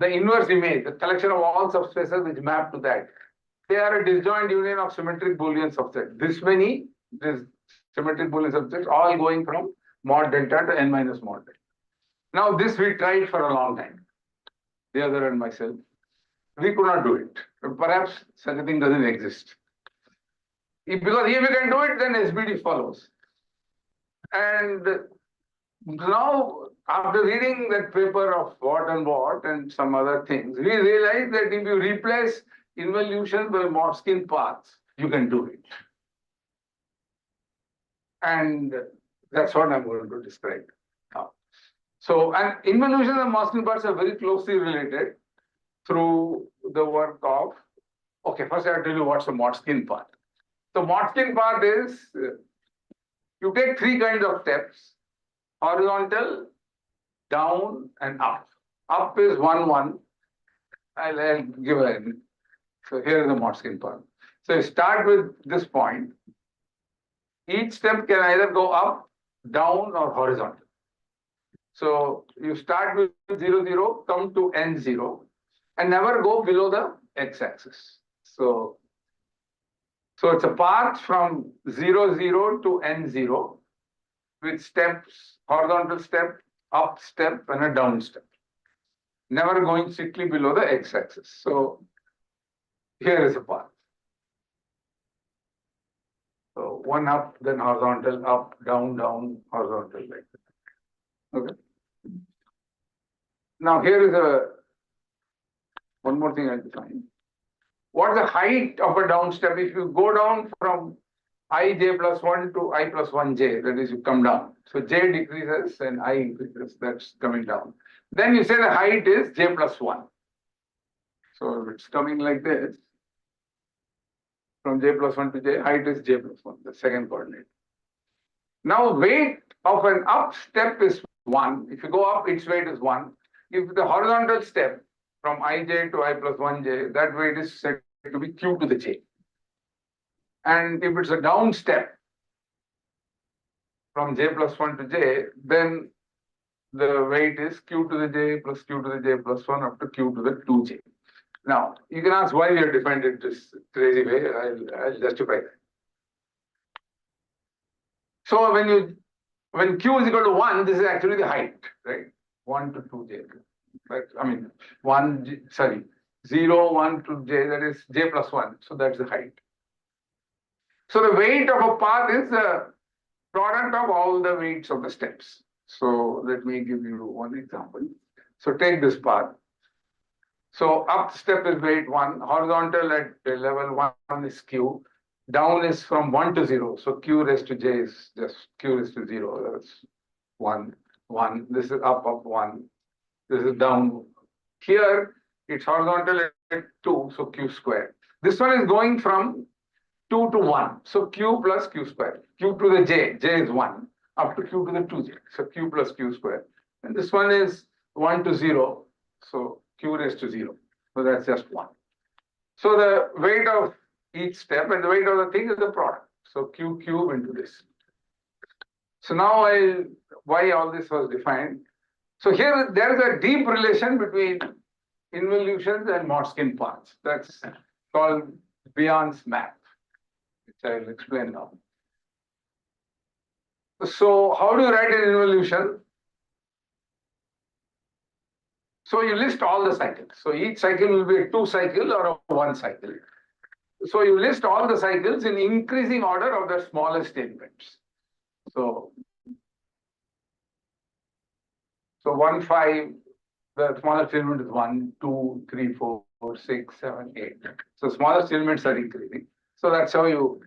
the inverse image, the collection of all subspaces which map to that, they are a disjoint union of symmetric Boolean subsets. This symmetric Boolean subsets all going from mod delta to n minus mod delta. Now this we tried for a long time, the other and myself. We could not do it. Perhaps such a thing doesn't exist. Because if we can do it, then SBD follows. And now, after reading that paper of what and some other things, we realized that if you replace involution by Motzkin paths, you can do it. And that's what I'm going to describe now. So, and involution and Motzkin paths are very closely related through the work of, okay, first I'll tell you what's a Motzkin path. The Motzkin path is, you take three kinds of steps: horizontal, down, and up. Up is 1, 1. I'll give a, so here is the Motzkin path. So you start with this point. Each step can either go up, down, or horizontal. So you start with 0, 0, come to n0, and never go below the x-axis. So it's a path from 0, 0 to n0 with steps, horizontal step, up step, and a down step. Never going strictly below the x-axis. So here is a path. So one up, then horizontal, up, down, down, horizontal, like that. Okay. Now here is one more thing I'll define. What's the height of a down step? If you go down from ij plus 1 to I plus 1j, that is, you come down. So j decreases and I increases, that's coming down. Then you say the height is j plus 1. So it's coming like this. From j plus 1 to j, height is j plus 1, the second coordinate. Now weight of an up step is 1. If you go up, its weight is 1. If the horizontal step from ij to I plus 1j, that weight is said to be q to the j. And if it's a down step from j plus 1 to j, then the weight is q to the j plus q to the j plus 1 up to q to the 2j. Now, you can ask why we have defined it this crazy way. I'll justify that. So when q is equal to 1, this is actually the height, right? 1 to 2j. Like, I mean, 0, 1 to j, that is j plus 1. So that's the height. So the weight of a path is the product of all the weights of the steps. So let me give you one example. So take this path. So up step is weight 1, horizontal at level 1 is q, down is from 1 to 0. So q raised to j is just q raised to 0. That's 1, 1. This is up, 1. This is down. Here it's horizontal at 2, so q squared. This one is going from 2 to 1. So q plus q squared. Q to the j is 1, up to q to the 2j. So q plus q squared. And this one is 1 to 0. So q raised to 0. So that's just 1. So the weight of each step and the weight of the thing is the product. So q cube into this. So now why all this was defined. So here there is a deep relation between involutions and Motzkin paths. That's called Bion's map, which I will explain now. So how do you write an involution? So you list all the cycles. So each cycle will be a 2 cycle or a 1 cycle. So you list all the cycles in increasing order of the smallest elements. So 1, 5, the smallest element is 1, 2, 3, 4, 6, 7, 8. So smallest elements are increasing. So that's how you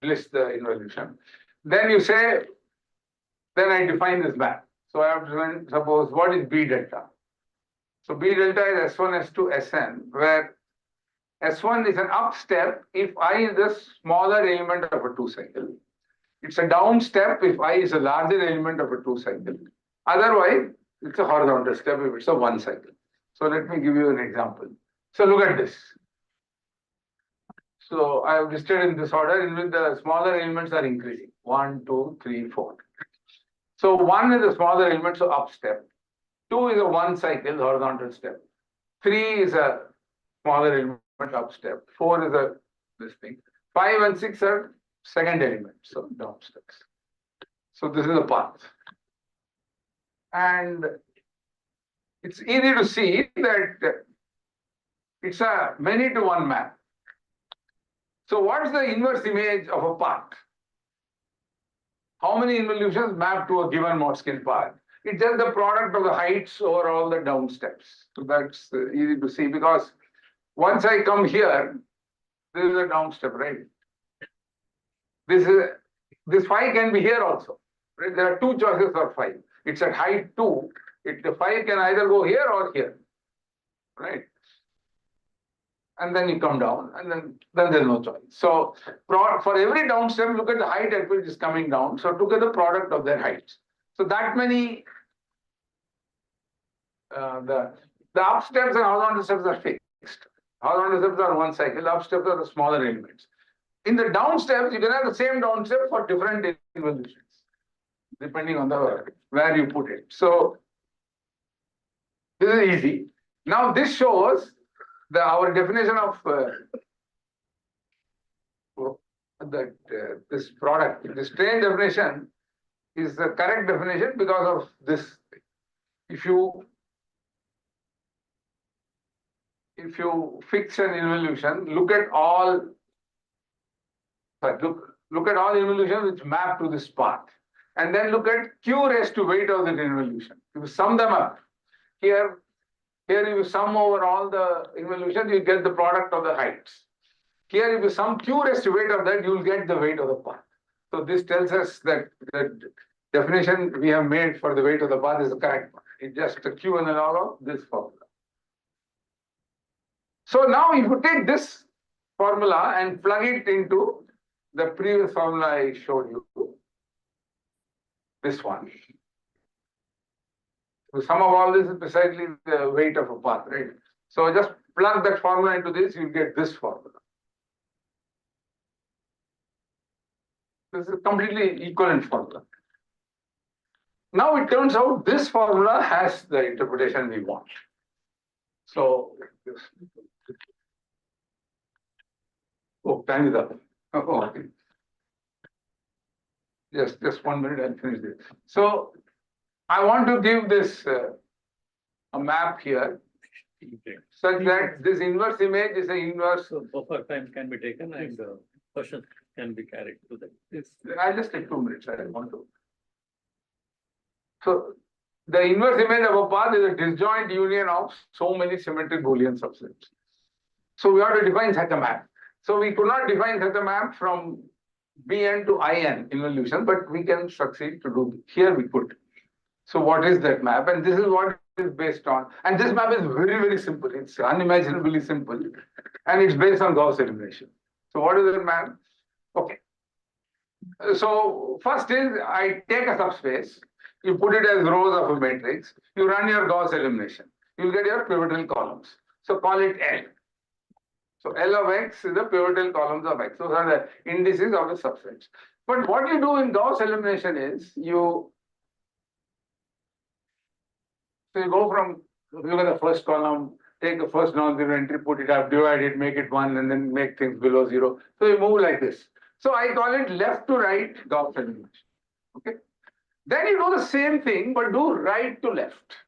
list the involution. Then you say then I define this map. So I have to define, suppose, what is B delta? So B delta is S1, S2, Sn, where S1 is an up step if I is the smaller element of a two cycle. It's a down step if I is a larger element of a two cycle. Otherwise, it's a horizontal step if it's a one cycle. So let me give you an example. So look at this. So I have listed in this order in which the smaller elements are increasing. 1, 2, 3, 4. So 1 is a smaller element, so up step. 2 is a one cycle, horizontal step. 3 is a smaller element, up step. 4 is a this thing. 5 and 6 are second element, so down steps. So this is the path. And it's easy to see that it's a many to one map. So what's the inverse image of a path? How many involutions map to a given Motzkin path? It's just the product of the heights over all the down steps. So that's easy to see because once I come here, this is a down step, right? This 5 can be here also. Right? There are two choices for 5. It's at height 2. The 5 can either go here or here. Right? And then you come down, and then there's no choice. So for every down step, look at the height at which is coming down. So look at the product of their heights. So that many the up steps and horizontal steps are fixed. Horizontal steps are one cycle, up steps are the smaller elements. In the down steps, you can have the same down step for different involutions, depending on where you put it. So this is easy. Now this shows our definition of this product. This train definition is the correct definition because of this. If you fix an involution, look at all involutions which map to this path, and then look at Q raised to weight of that involution. If you sum them up, here if you sum over all the involutions, you get the product of the heights. Here if you sum Q raised to weight of that, you will get the weight of the path. So this tells us that the definition we have made for the weight of the path is the correct one. It's just the Q and the log of this formula. So now if you take this formula and plug it into the previous formula I showed you, this one. The sum of all this is precisely the weight of a path, right? So just plug that formula into this, you get this formula. This is a completely equivalent formula. Now it turns out this formula has the interpretation we want. So, time is up. Oh, okay. Just 1 minute, I'll finish this. So I want to give this a map here, such that this inverse image is an inverse. So buffer time can be taken and questions can be carried to that. Yes, I'll just take 2 minutes. I don't want to. So the inverse image of a path is a disjoint union of so many symmetric Boolean subsets. So we have to define such a map. So we could not define such a map from Bn to In involution, but we can succeed to do here we could. So what is that map? And this is what it is based on. And this map is very, very simple. It's unimaginably simple. And it's based on Gauss elimination. So what is that map? Okay. So first is I take a subspace, you put it as rows of a matrix, you run your Gauss elimination. You get your pivotal columns. So call it L. So L of X is the pivotal columns of X. Those are the indices of the subsets. But what you do in Gauss elimination is you go from, look at the first column, take the first non-zero entry, put it up, divide it, make it 1, and then make things below 0. So you move like this. So I call it left to right Gauss elimination. Okay. Then you do the same thing, but do right to left.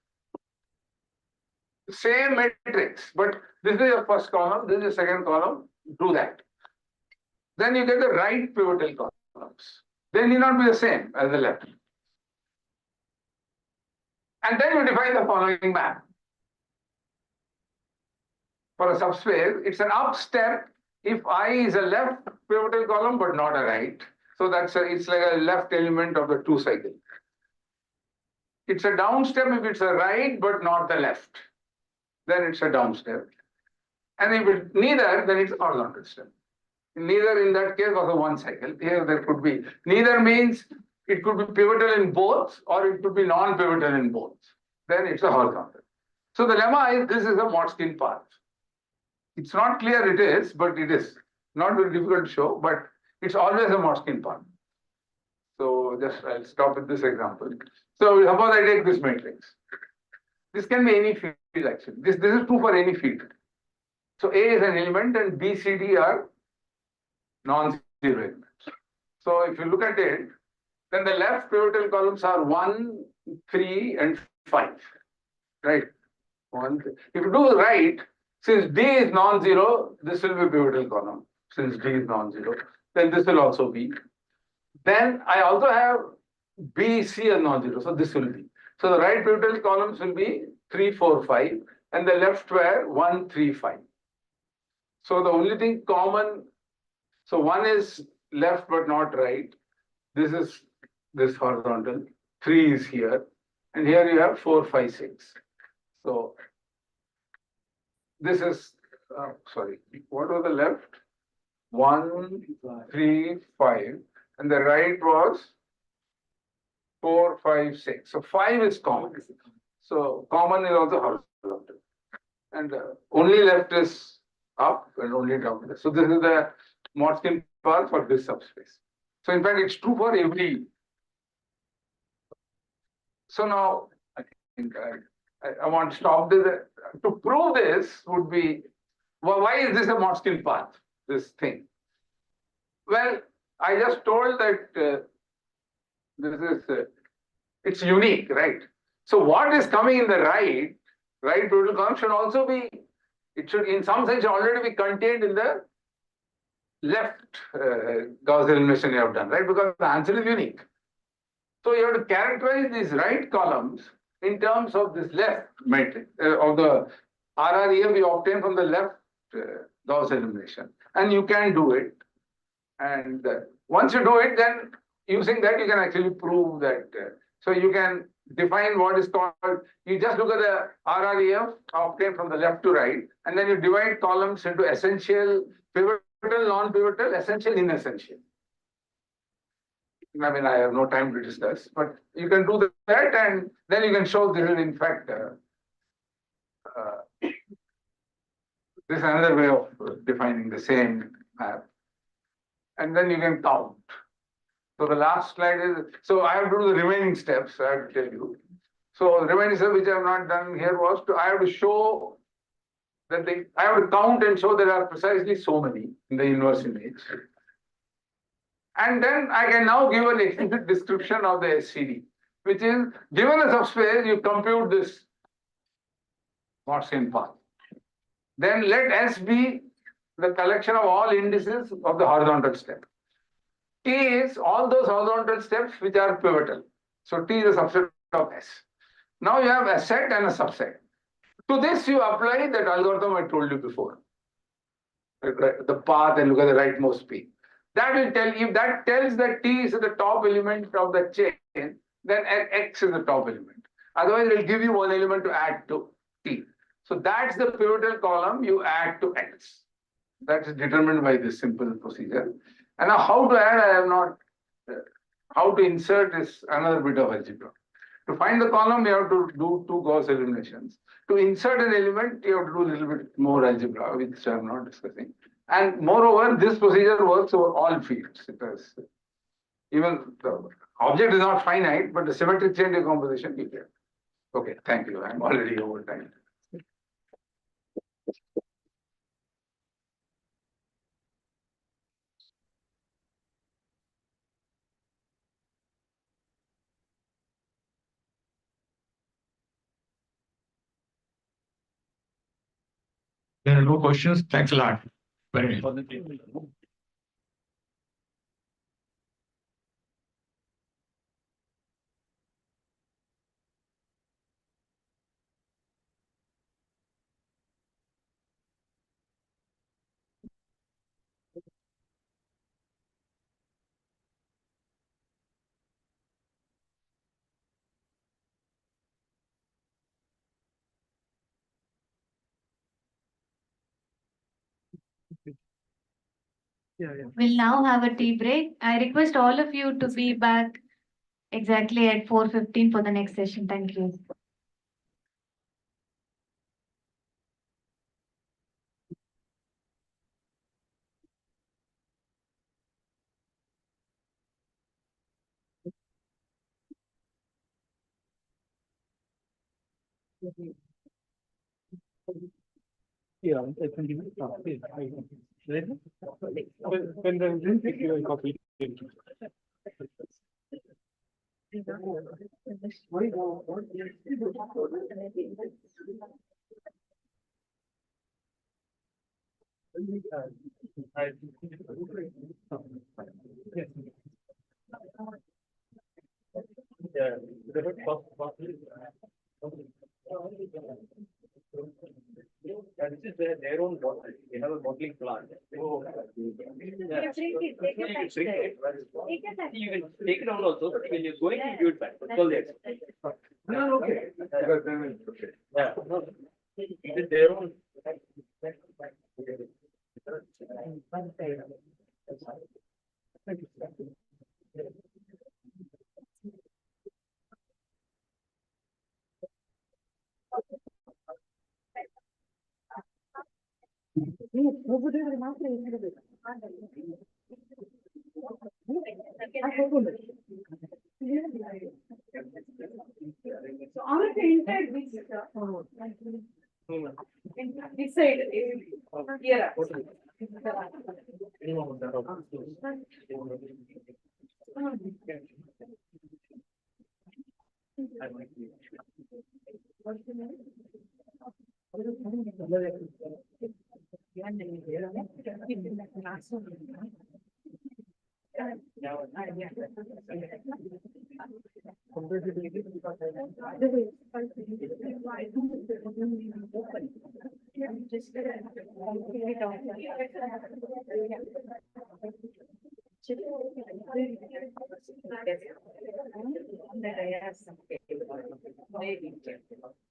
Same matrix, but this is your first column, this is your second column, do that. Then you get the right pivotal columns. They need not be the same as the left. And then you define the following map. For a subspace, it's an up step if I is a left pivotal column but not a right. So it's like a left element of the 2 cycle. It's a down step if it's a right but not the left. Then it's a down step. And if it's neither, then it's horizontal step. Neither in that case was a one cycle. Here there could be. Neither means it could be pivotal in both or it could be non-pivotal in both. Then it's a horizontal. So the lemma is this is a Motzkin path. It's not clear it is, but it is. Not very difficult to show, but it's always a Motzkin path. So just I'll stop with this example. So suppose I take this matrix. This can be any field actually. This is true for any field. So A is an element and B, C, D are non-zero elements. So if you look at it, then the left pivotal columns are 1, 3, and 5. Right? If you do right, since D is non-zero, this will be pivotal column. Since D is non-zero, then this will also be. Then I also have B, C as non-zero, so this will be. So the right pivotal columns will be 3, 4, 5, and the left were 1, 3, 5. So the only thing common, so one is left but not right. This is this horizontal. 3 is here, and here you have 4, 5, 6. So this is sorry. What was the left? 1, 3, 5, and the right was 4, 5, 6. So 5 is common. So common is also horizontal, and only left is up and only down. So this is the Motzkin path for this subspace. So in fact, it's true for every. So now I think I want to stop this. To prove this would be, well, why is this a Motzkin path? This thing. Well, I just told that this is it's unique, right? So what is coming in the right pivotal column should also be. It should, in some sense, already be contained in the left Gauss elimination you have done, right? Because the answer is unique. So you have to characterize these right columns in terms of this left matrix of the RREF we obtain from the left Gauss elimination, and you can do it. And once you do it, then using that you can actually prove that. So you can define what is called. You just look at the RREF obtained from the left to right, and then you divide columns into essential, pivotal, non-pivotal, essential, inessential. I mean, I have no time to discuss, but you can do that, and then you can show this is in fact this is another way of defining the same map, and then you can count. So the last slide is, so I have to do the remaining steps, I have to tell you. So the remaining step which I have not done here was I have to show that I have to count and show there are precisely so many in the inverse image. And then I can now give an explicit description of the SCD, which is given a subspace, you compute this Motzkin path. Then let S be the collection of all indices of the horizontal step. T is all those horizontal steps which are pivotal. So T is a subset of S. Now you have a set and a subset. To this you apply that algorithm I told you before. The path and look at the rightmost P. That will tell, if that tells that T is the top element of the chain, then X is the top element. Otherwise, it will give you one element to add to T. So that's the pivotal column you add to X. That is determined by this simple procedure. And now how to add, I have not, how to insert is another bit of algebra. To find the column, you have to do 2 Gauss eliminations. To insert an element, you have to do a little bit more algebra, which I am not discussing. And moreover, this procedure works over all fields. Because even the object is not finite, but the symmetric chain decomposition you get. Okay, thank you. I'm already over time. There are no questions. Thanks a lot. Very nice. We'll now have a tea break. I request all of you to be back exactly at 4:15 for the next session. Thank you. Yeah, I can give it. Ready? When the drink, if you copy. Yeah. This is their own bottle. They have a bottling plant. Oh. Yeah. You can take it out also, but when you're going, you do it back. That's all that. No, okay. Because then it's okay. Yeah. No. It is their own. Thank you. This side, here.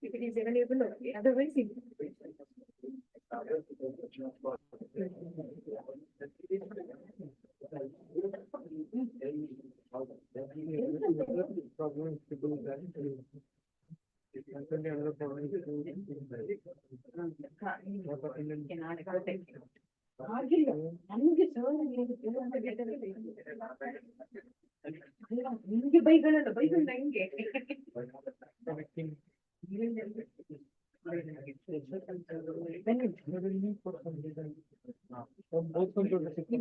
If it is available, okay, otherwise. ನಿಮ್ಗೆ ಬೈಗಳಲ್ಲ ಬೈಗಳು ನಂಗೆ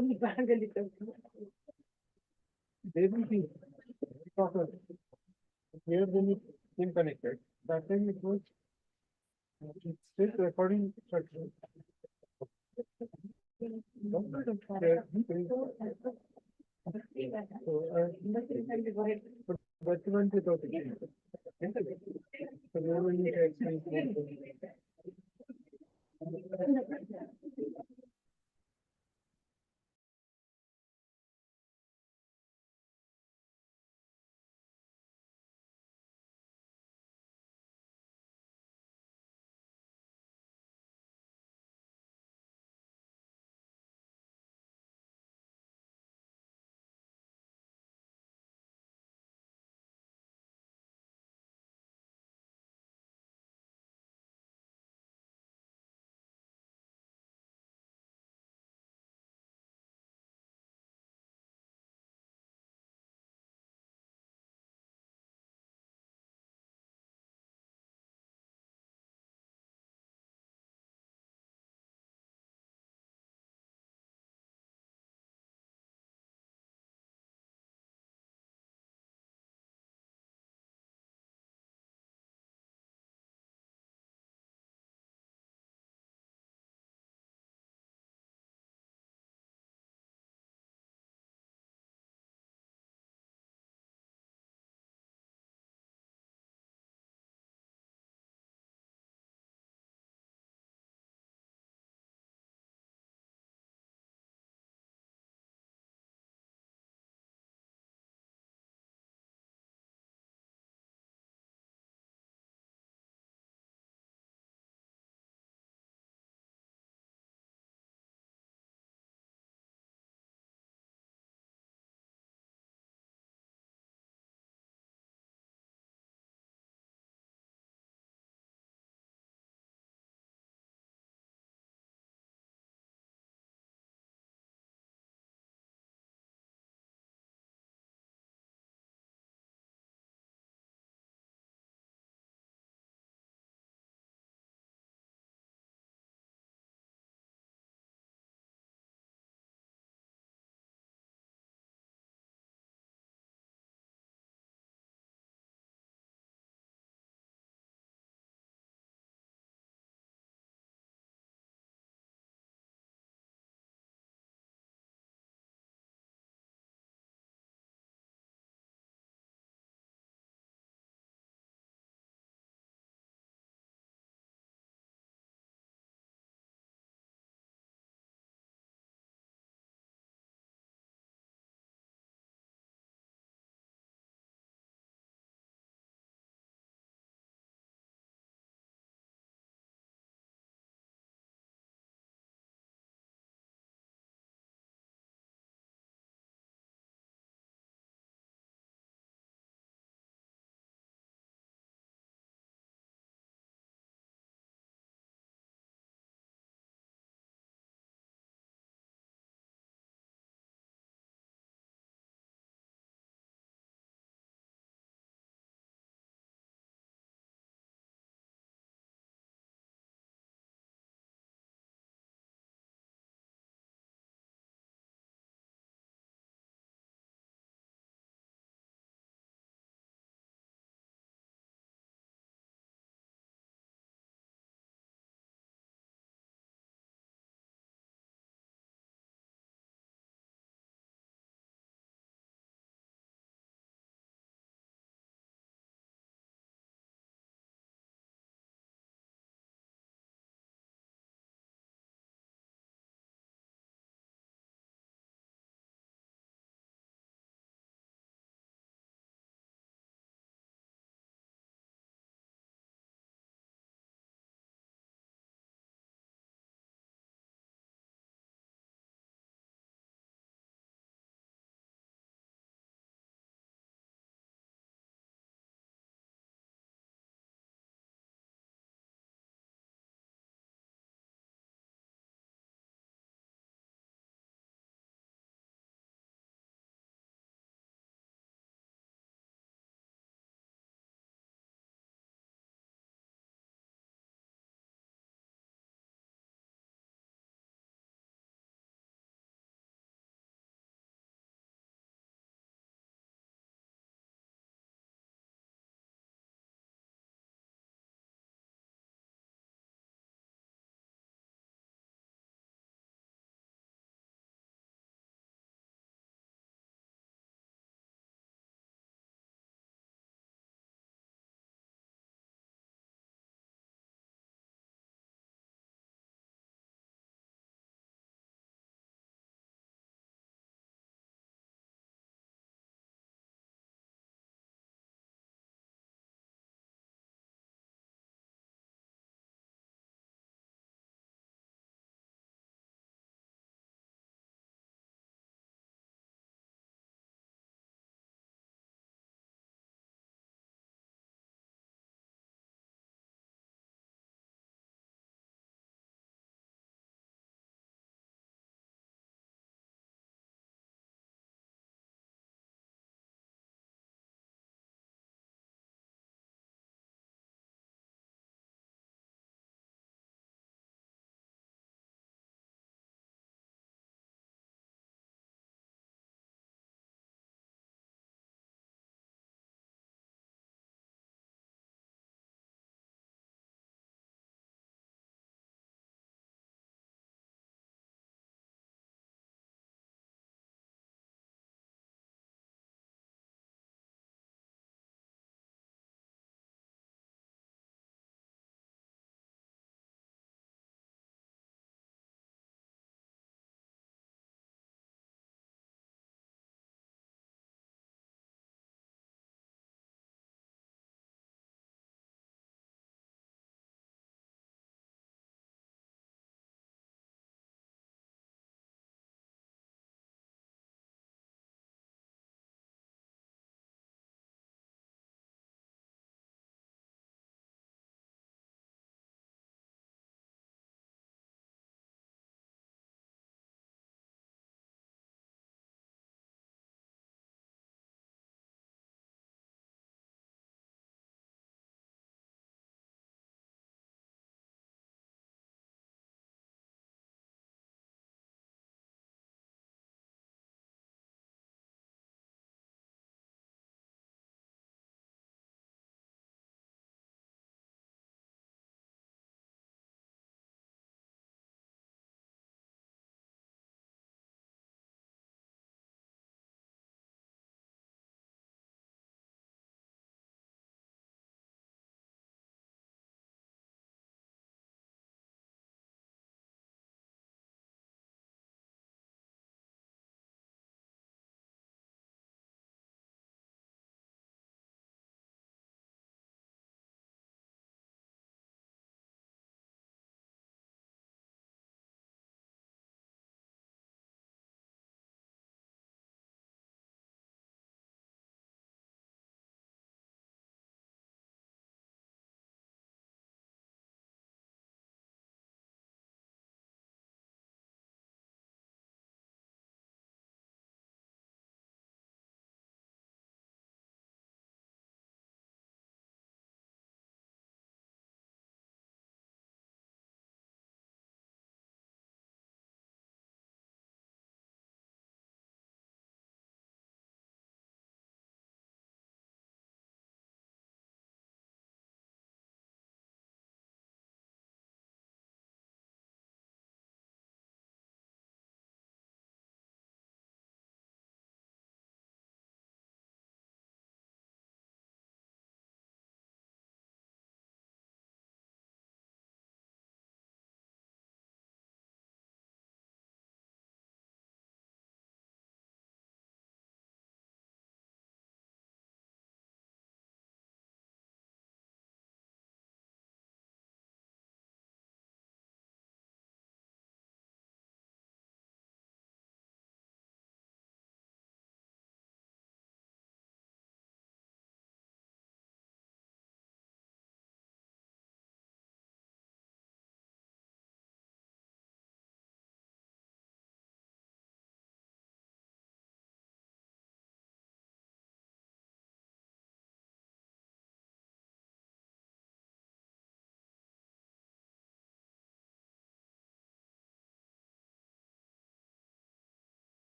ಒಂದು ಬ್ಯಾಗಲ್ಲಿ They will be proper. Here when it is connected, that time it was it's still recording instruction. Document without it. So there will be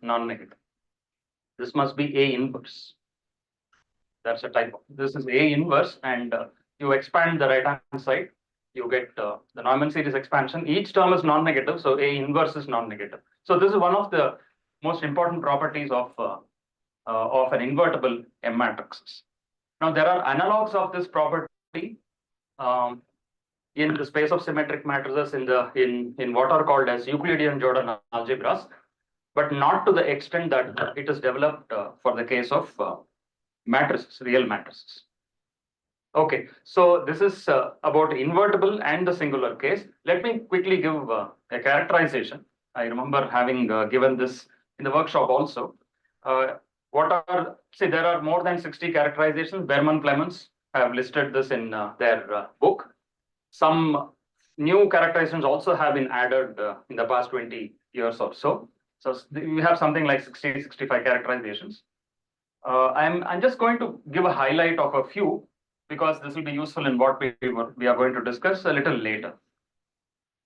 non-negative. This must be A inverse. That's a typo. This is A inverse, and you expand the right-hand side, you get the Neumann series expansion. Each term is non-negative, so A inverse is non-negative. So this is one of the most important properties of an invertible M matrices. Now there are analogs of this property in the space of symmetric matrices in what are called as Euclidean Jordan algebras, but not to the extent that it is developed for the case of matrices, real matrices. Okay, so this is about invertible and the singular case. Let me quickly give a characterization. I remember having given this in the workshop also. There are more than 60 characterizations. Berman Clemens have listed this in their book. Some new characterizations also have been added in the past 20 years or so. So we have something like 60, 65 characterizations. I'm just going to give a highlight of a few because this will be useful in what we are going to discuss a little later.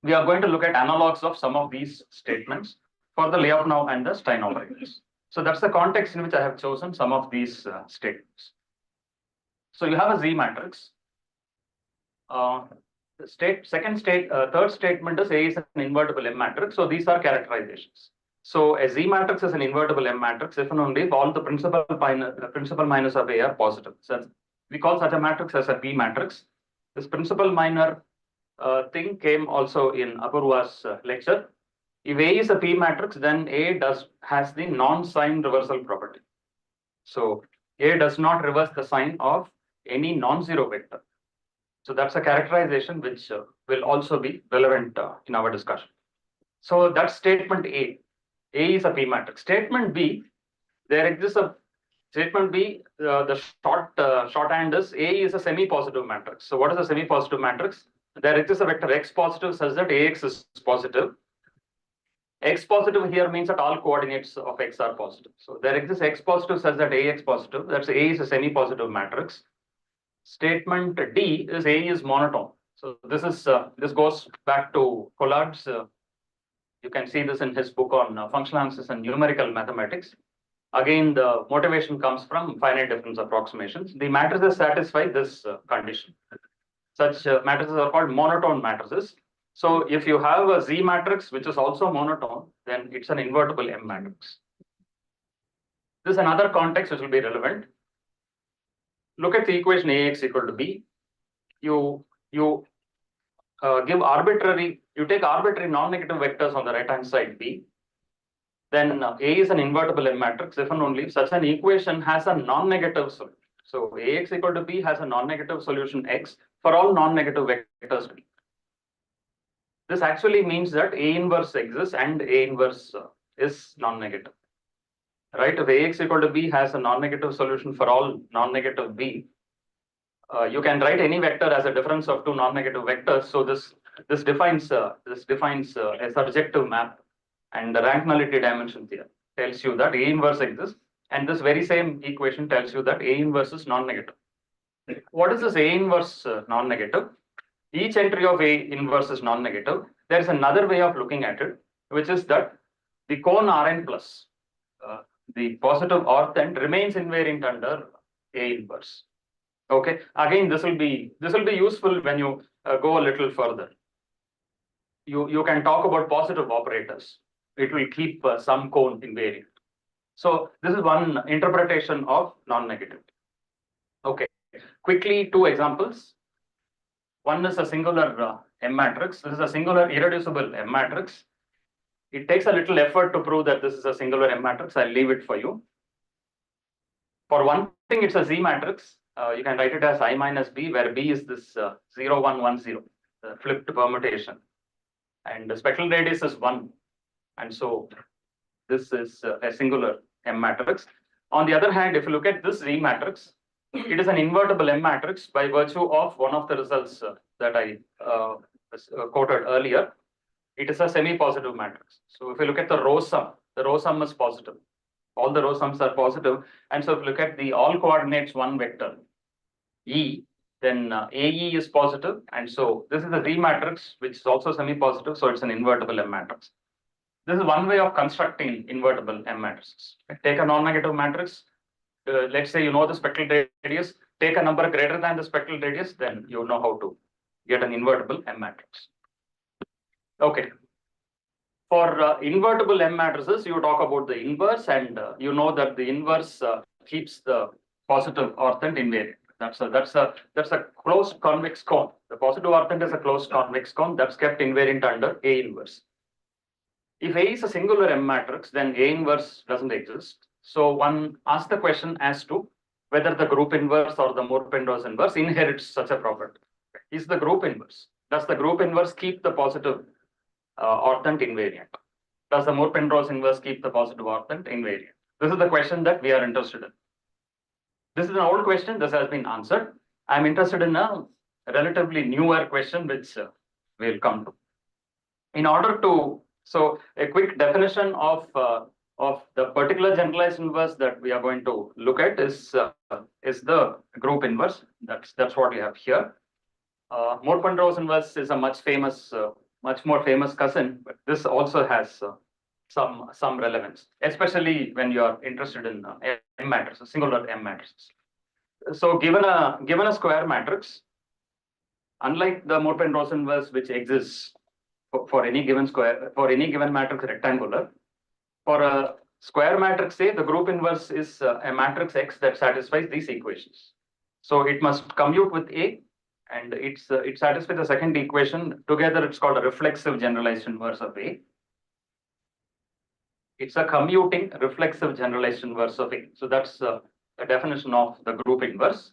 We are going to look at analogs of some of these statements for the Lyapunov and the Stein operators. So that's the context in which I have chosen some of these statements. So you have a Z matrix. Third statement is A is an invertible M matrix. So these are characterizations. So a Z matrix is an invertible M matrix if and only if all the principal minors of A are positive. So we call such a matrix as a P matrix. This principal minor thing came also in Apurva's lecture. If A is a P matrix, then A has the non-sign reversal property. So A does not reverse the sign of any non-zero vector. So that's a characterization which will also be relevant in our discussion. So that's statement A. A is a P matrix. Statement B, there exists a statement B. The shorthand is A is a semi-positive matrix. So what is a semi-positive matrix? There exists a vector X positive such that AX is positive. X positive here means that all coordinates of X are positive. So there exists X positive such that AX positive. That's A is a semi-positive matrix. Statement D is A is monotone. So this goes back to Collard's. You can see this in his book on functional analysis and numerical mathematics. Again, the motivation comes from finite difference approximations. The matrices satisfy this condition. Such matrices are called monotone matrices. So if you have a Z matrix which is also monotone, then it's an invertible M matrix. This is another context which will be relevant. Look at the equation AX equal to B. You take arbitrary non-negative vectors on the right-hand side B. Then A is an invertible M matrix if and only if such an equation has a non-negative solution. So AX equal to B has a non-negative solution X for all non-negative vectors B. This actually means that A inverse exists and A inverse is non-negative. Right? If AX equal to B has a non-negative solution for all non-negative B, you can write any vector as a difference of two non-negative vectors. So this defines a surjective map, and the rank nullity dimension here tells you that A inverse exists, and this very same equation tells you that A inverse is non-negative. What is this A inverse non-negative? Each entry of A inverse is non-negative. There is another way of looking at it, which is that the cone Rn plus, the positive orth end, remains invariant under A inverse. Okay. Again, this will be useful when you go a little further. You can talk about positive operators. It will keep some cone invariant. So this is one interpretation of non-negative. Okay. Quickly, two examples. One is a singular M matrix. This is a singular irreducible M matrix. It takes a little effort to prove that this is a singular M matrix. I'll leave it for you. For one thing, it's a Z matrix. You can write it as I minus B, where B is this 0, 1, 1, 0, the flipped permutation. And the spectral radius is 1. And so this is a singular M matrix. On the other hand, if you look at this Z matrix, it is an invertible M matrix by virtue of one of the results that I quoted earlier. It is a semi-positive matrix. So if you look at the row sum is positive. All the row sums are positive. And so if you look at the all coordinates one vector, E, then AE is positive. And so this is a Z matrix, which is also semi-positive. So it's an invertible M matrix. This is one way of constructing invertible M matrices. Take a non-negative matrix. Let's say you know the spectral radius. Take a number greater than the spectral radius, then you know how to get an invertible M matrix. Okay. For invertible M matrices, you talk about the inverse, and you know that the inverse keeps the positive orthant invariant. That's a closed convex cone. The positive orthant is a closed convex cone that's kept invariant under A inverse. If A is a singular M matrix, then A inverse doesn't exist. So one asks the question as to whether the group inverse or the Moore-Penrose inverse inherits such a property. Is the group inverse? Does the group inverse keep the positive orthant invariant? Does the Moore-Penrose inverse keep the positive orthant invariant? This is the question that we are interested in. This is an old question. This has been answered. I'm interested in a relatively newer question, which we'll come to. In order to, so a quick definition of the particular generalized inverse that we are going to look at is the group inverse. That's what we have here. Moore-Penrose inverse is a much more famous cousin, but this also has some relevance, especially when you are interested in M matrices, singular M matrices. So given a square matrix, unlike the Moore-Penrose inverse, which exists for any given matrix rectangular, for a square matrix A, the group inverse is a matrix X that satisfies these equations. So it must commute with A, and it satisfies the second equation. Together, it's called a reflexive generalized inverse of A. It's a commuting reflexive generalized inverse of A. So that's a definition of the group inverse.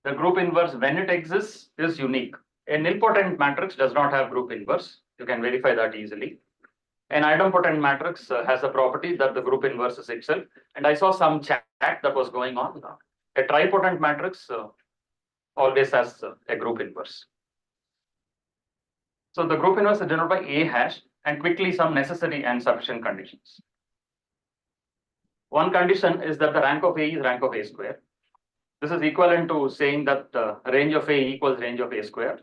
The group inverse, when it exists, is unique. A nilpotent matrix does not have group inverse. You can verify that easily. An idempotent matrix has a property that the group inverse is itself. And I saw some chat that was going on. A tripotent matrix always has a group inverse. So the group inverse is denoted by A hash, and quickly some necessary and sufficient conditions. One condition is that the rank of A is rank of A square. This is equivalent to saying that range of A equals range of A square,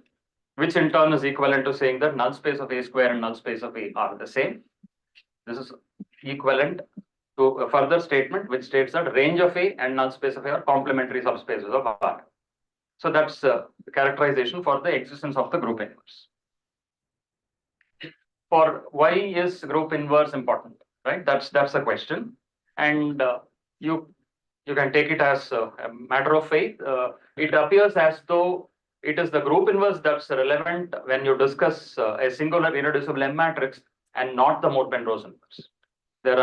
which in turn is equivalent to saying that null space of A square and null space of A are the same. This is equivalent to a further statement which states that range of A and null space of A are complementary subspaces of R. So that's the characterization for the existence of the group inverse. For why is group inverse important, right? That's the question, and you can take it as a matter of faith. It appears as though it is the group inverse that's relevant when you discuss a singular irreducible M matrix and not the Moore-Penrose inverse. There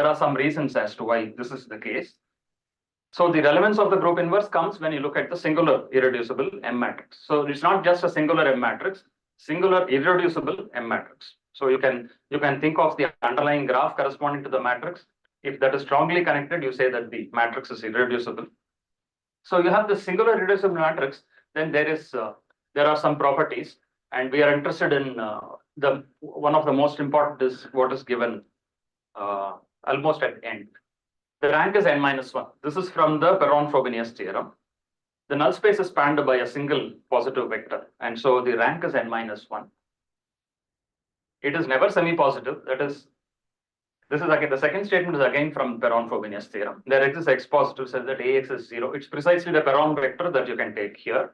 are some reasons as to why this is the case. So the relevance of the group inverse comes when you look at the singular irreducible M matrix. So it's not just a singular M matrix, singular irreducible M matrix. So you can think of the underlying graph corresponding to the matrix. If that is strongly connected, you say that the matrix is irreducible. So you have the singular irreducible matrix, then there are some properties, and we are interested in one of the most important is what is given almost at the end. The rank is n-1. This is from the Perron-Frobenius theorem. The null space is spanned by a single positive vector, and so the rank is n-1. It is never semi-positive. This is again, the second statement is again from Perron-Frobenius theorem. There exists X positive such that Ax is 0. It's precisely the Perron vector that you can take here.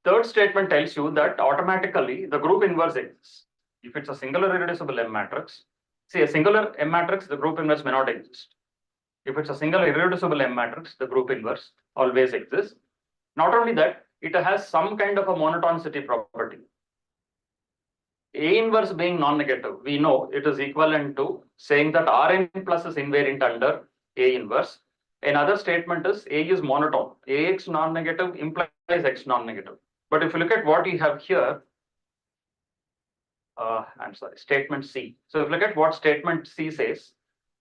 Third statement tells you that automatically the group inverse exists. If it's a singular irreducible M matrix, see a singular M matrix, the group inverse may not exist. If it's a single irreducible M matrix, the group inverse always exists. Not only that, it has some kind of a monotonicity property. A inverse being non-negative, we know it is equivalent to saying that Rn plus is invariant under A inverse. Another statement is A is monotone. Ax non-negative implies X non-negative. But if you look at what we have here, statement C. So if you look at what statement C says,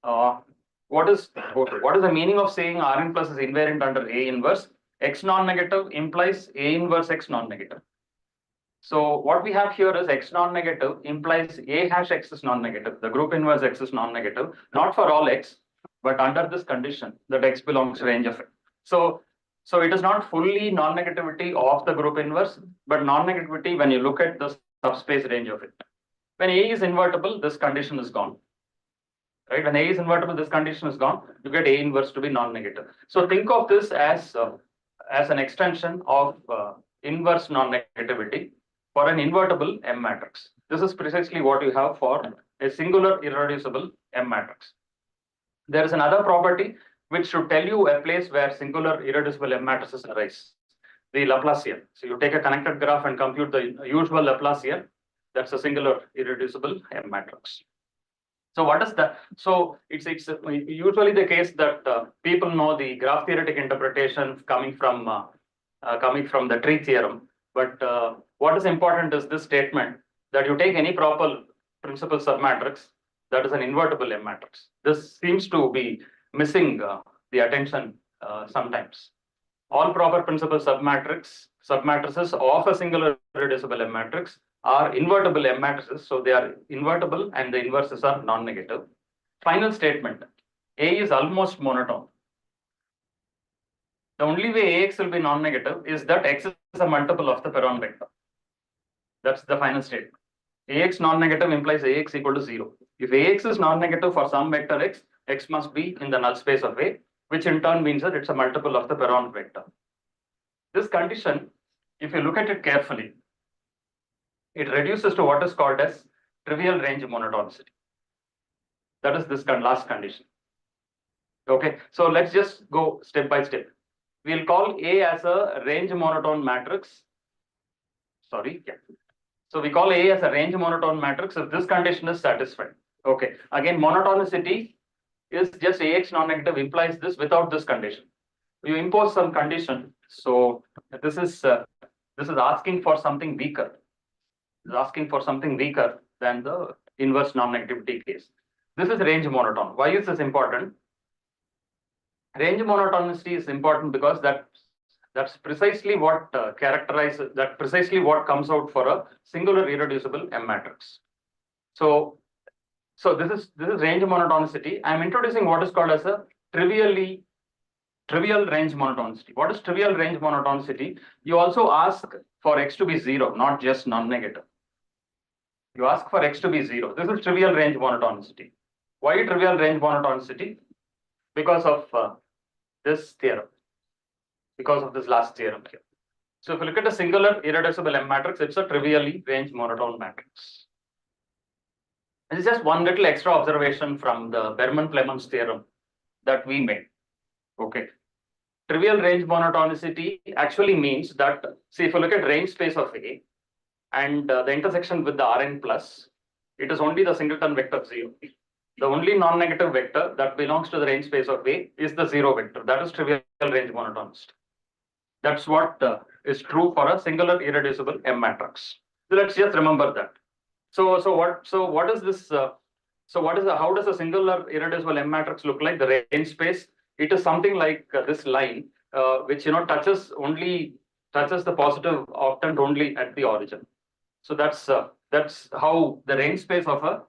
what is the meaning of saying Rn plus is invariant under A inverse? X non-negative implies A inverse X non-negative. So what we have here is X non-negative implies A hash X is non-negative. The group inverse X is non-negative, not for all X, but under this condition that X belongs to range of X. So it is not fully non-negativity of the group inverse, but non-negativity when you look at the subspace range of it. When A is invertible, this condition is gone. Right? When A is invertible, this condition is gone. You get A inverse to be non-negative. So think of this as an extension of inverse non-negativity for an invertible M matrix. This is precisely what you have for a singular irreducible M matrix. There is another property which should tell you a place where singular irreducible M matrices arise. The Laplacian. So you take a connected graph and compute the usual Laplacian. That's a singular irreducible M matrix. So what is that? So it's usually the case that people know the graph theoretic interpretation coming from the tree theorem. But what is important is this statement that you take any proper principal submatrix that is an invertible M matrix. This seems to be missing the attention sometimes. All proper principal submatrices of a singular irreducible M matrix are invertible M matrices, so they are invertible and the inverses are non-negative. Final statement, A is almost monotone. The only way Ax will be non-negative is that X is a multiple of the Perron vector. That's the final statement. Ax non-negative implies Ax equal to 0. If Ax is non-negative for some vector X, X must be in the null space of A, which in turn means that it's a multiple of the Perron vector. This condition, if you look at it carefully, it reduces to what is called as trivial range monotonicity. That is this last condition. Okay, so let's just go step by step. We'll call A as a range monotone matrix. Sorry, yeah. So we call A as a range monotone matrix if this condition is satisfied. Okay, again, monotonicity is just Ax non-negative implies this without this condition. You impose some condition. So this is asking for something weaker. Is asking for something weaker than the inverse non-negativity case. This is range monotone. Why is this important? Range monotonicity is important because that's precisely what precisely what comes out for a singular irreducible M matrix. So this is range monotonicity. I am introducing what is called as a trivial range monotonicity. What is trivial range monotonicity? You also ask for X to be 0, not just non-negative. You ask for X to be 0. This is trivial range monotonicity. Why trivial range monotonicity? Because of this theorem. Because of this last theorem here. So if you look at a singular irreducible M matrix, it's a trivially range monotone matrix. This is just one little extra observation from the Berman-Clemens theorem that we made. Okay. Trivial range monotonicity actually means that, see, if you look at range space of A and the intersection with the Rn plus, it is only the singleton vector 0. The only non-negative vector that belongs to the range space of A is the 0 vector. That is trivial range monotonicity. That's what is true for a singular irreducible M matrix. So let's just remember that. What is this? How does a singular irreducible M matrix look like? The range space. It is something like this line, which touches the positive octant only at the origin. So that's how the range space of a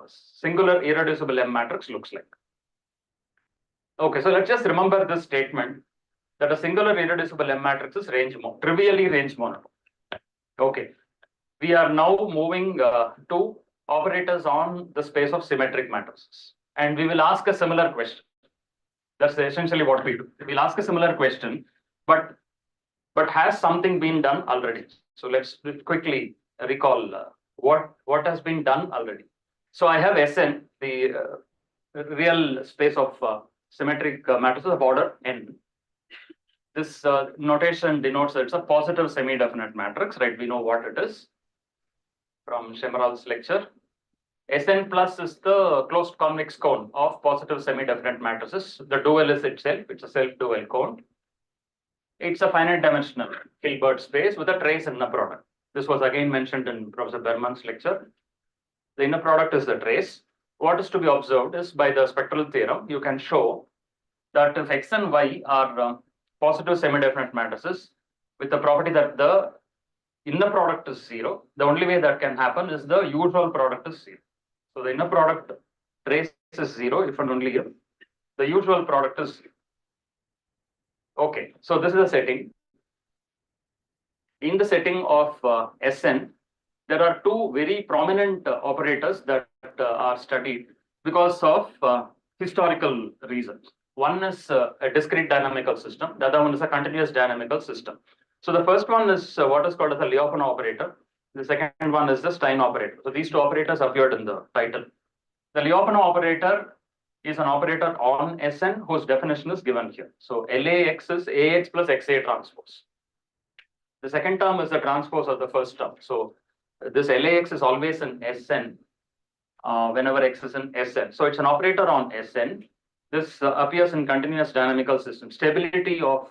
singular irreducible M matrix looks like. Okay, so let's just remember this statement that a singular irreducible M matrix is trivially range monotone. Okay, we are now moving to operators on the space of symmetric matrices, and we will ask a similar question. That's essentially what we do. We'll ask a similar question, but has something been done already? So let's quickly recall what has been done already. So I have Sn, the real space of symmetric matrices of order n. This notation denotes that it's a positive semi-definite matrix, right? We know what it is from Shemaral's lecture. Sn plus is the closed convex cone of positive semi-definite matrices. The dual is itself, it's a self-dual cone. It's a finite dimensional Hilbert space with a trace inner product. This was again mentioned in Professor Berman's lecture. The inner product is the trace. What is to be observed is by the spectral theorem, you can show that if X and Y are positive semi-definite matrices with the property that the inner product is 0, the only way that can happen is the usual product is 0. So the inner product trace is 0 if and only if the usual product is 0. Okay, so this is a setting. In the setting of Sn, there are two very prominent operators that are studied because of historical reasons. One is a discrete dynamical system, the other one is a continuous dynamical system. So the first one is what is called as a Lyapunov operator. The second one is the Stein operator. So these two operators appeared in the title. The Lyapunov operator is an operator on Sn whose definition is given here. So LAX is AX plus XA transpose. The second term is the transpose of the first term. So this LAX is always in Sn whenever X is in Sn. So it's an operator on Sn. This appears in continuous dynamical system. Stability of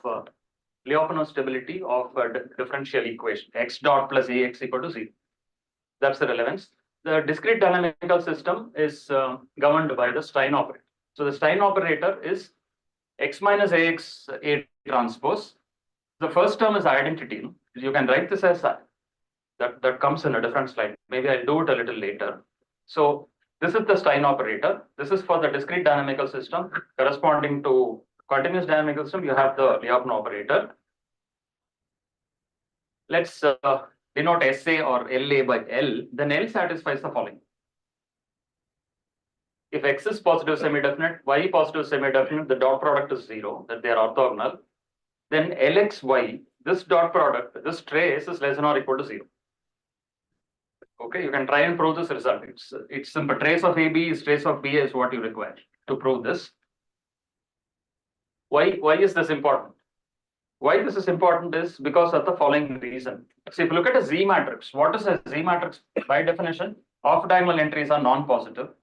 Lyapunov stability of a differential equation x dot plus Ax equal to 0. That's the relevance. The discrete dynamical system is governed by the Stein operator. So the Stein operator is x minus Ax A transpose. The first term is identity. You can write this as that comes in a different slide. Maybe I'll do it a little later. So this is the Stein operator. This is for the discrete dynamical system. Corresponding to continuous dynamical system, you have the Lyapunov operator. Let's denote SA or LA by L. Then L satisfies the following. If X is positive semi-definite, Y positive semi-definite, the dot product is 0, that they are orthogonal. Then LXY, this dot product, this trace is less than or equal to 0. Okay, you can try and prove this result. It's simple. Trace of AB is trace of BA is what you require to prove this. Why is this important? Why this is important is because of the following reason. So if you look at a Z matrix, what is a Z matrix by definition? Off-diagonal entries are non-positive.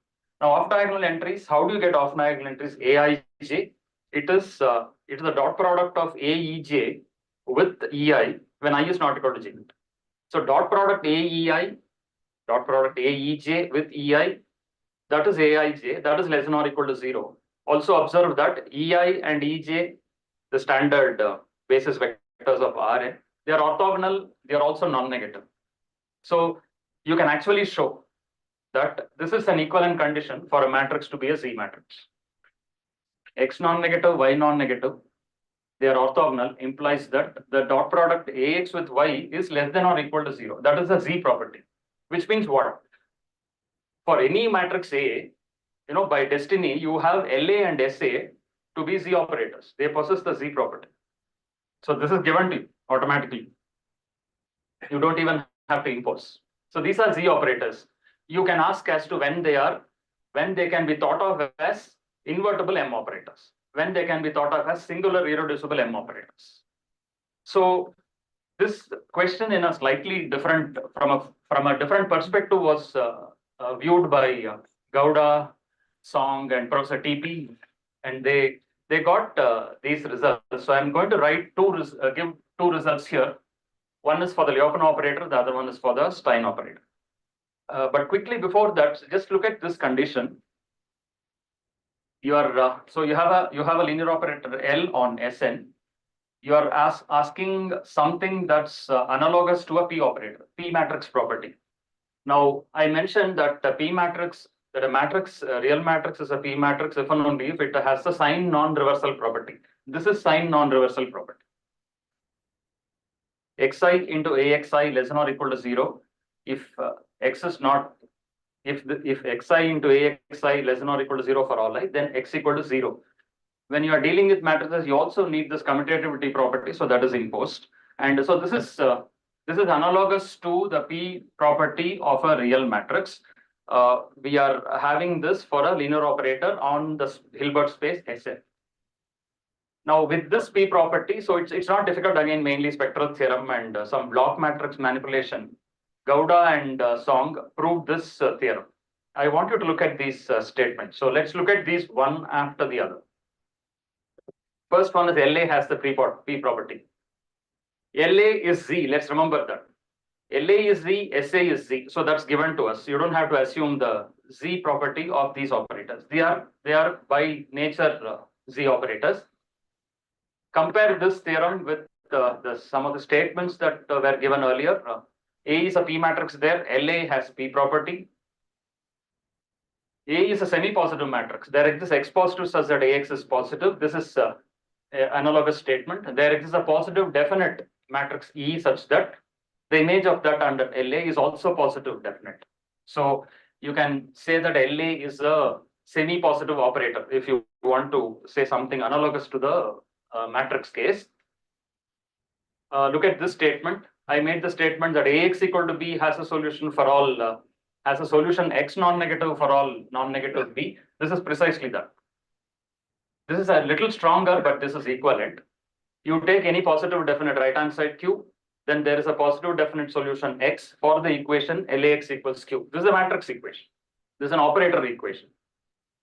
Now off-diagonal entries, how do you get off-diagonal entries? Aij, it is the dot product of Aej with Ei when I is not equal to J. So dot product Aej with Ei, that is Aij, that is less than or equal to 0. Also observe that Ei and Ej, the standard basis vectors of Rn, they are orthogonal, they are also non-negative. So you can actually show that this is an equivalent condition for a matrix to be a Z matrix. X non-negative, Y non-negative, they are orthogonal, implies that the dot product Ax with Y is less than or equal to 0. That is a Z property, which means what? For any matrix A, by destiny, you have LA and SA to be Z operators. They possess the Z property. So this is given to you automatically. You don't even have to impose. So these are Z operators. You can ask as to when they can be thought of as invertible M operators, when they can be thought of as singular irreducible M operators. So this question in a slightly different, from a different perspective was viewed by Gowda, Song and Professor TP, and they got these results. So I'm going to give two results here. One is for the Lyapunov operator, the other one is for the Stein operator. But quickly before that, just look at this condition. You have a linear operator L on Sn. You are asking something that's analogous to a P operator, P matrix property. Now I mentioned that the P matrix, that a matrix, a real matrix is a P matrix if and only if it has the sign non-reversal property. This is sign non-reversal property. Xi into Axi less than or equal to 0. If X is not, if Xi into Axi less than or equal to 0 for all I, then X equal to 0. When you are dealing with matrices, you also need this commutativity property, so that is imposed. And so this is analogous to the P property of a real matrix. We are having this for a linear operator on the Hilbert space Sn. Now with this P property, so it's not difficult, again, mainly spectral theorem and some block matrix manipulation. Gowda and Song proved this theorem. I want you to look at these statements. So let's look at these one after the other. First one is LA has the P property. LA is Z, let's remember that. LA is Z, SA is Z. So that's given to us. You don't have to assume the Z property of these operators. They are by nature Z operators. Compare this theorem with some of the statements that were given earlier. A is a P matrix there. LA has P property. A is a semi-positive matrix. There exists X positive such that AX is positive. This is analogous statement. There exists a positive definite matrix E such that the image of that under LA is also positive definite. So you can say that LA is a semi-positive operator if you want to say something analogous to the matrix case. Look at this statement. I made the statement that AX equal to B has a solution for all, has a solution X non-negative for all non-negative B. This is precisely that. This is a little stronger, but this is equivalent. You take any positive definite right-hand side Q, then there is a positive definite solution X for the equation LAX equals Q. This is a matrix equation. This is an operator equation.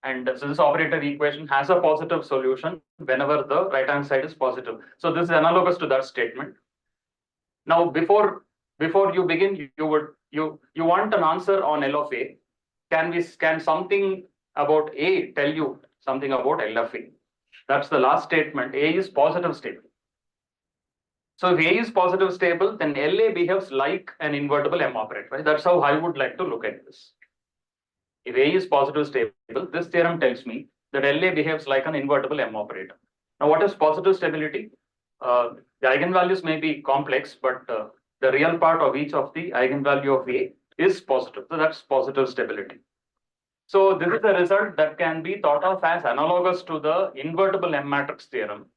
And so this operator equation has a positive solution whenever the right-hand side is positive. So this is analogous to that statement. Now, before you begin, you want an answer on L of A. Can something about A tell you something about L of A? That's the last statement. A is positive stable. So if A is positive stable, then LA behaves like an invertible M operator. Right? That's how I would like to look at this. If A is positive stable, this theorem tells me that LA behaves like an invertible M operator. Now, what is positive stability? The eigenvalues may be complex, but the real part of each of the eigenvalue of A is positive. So that's positive stability. So this is a result that can be thought of as analogous to the invertible M matrix theorem,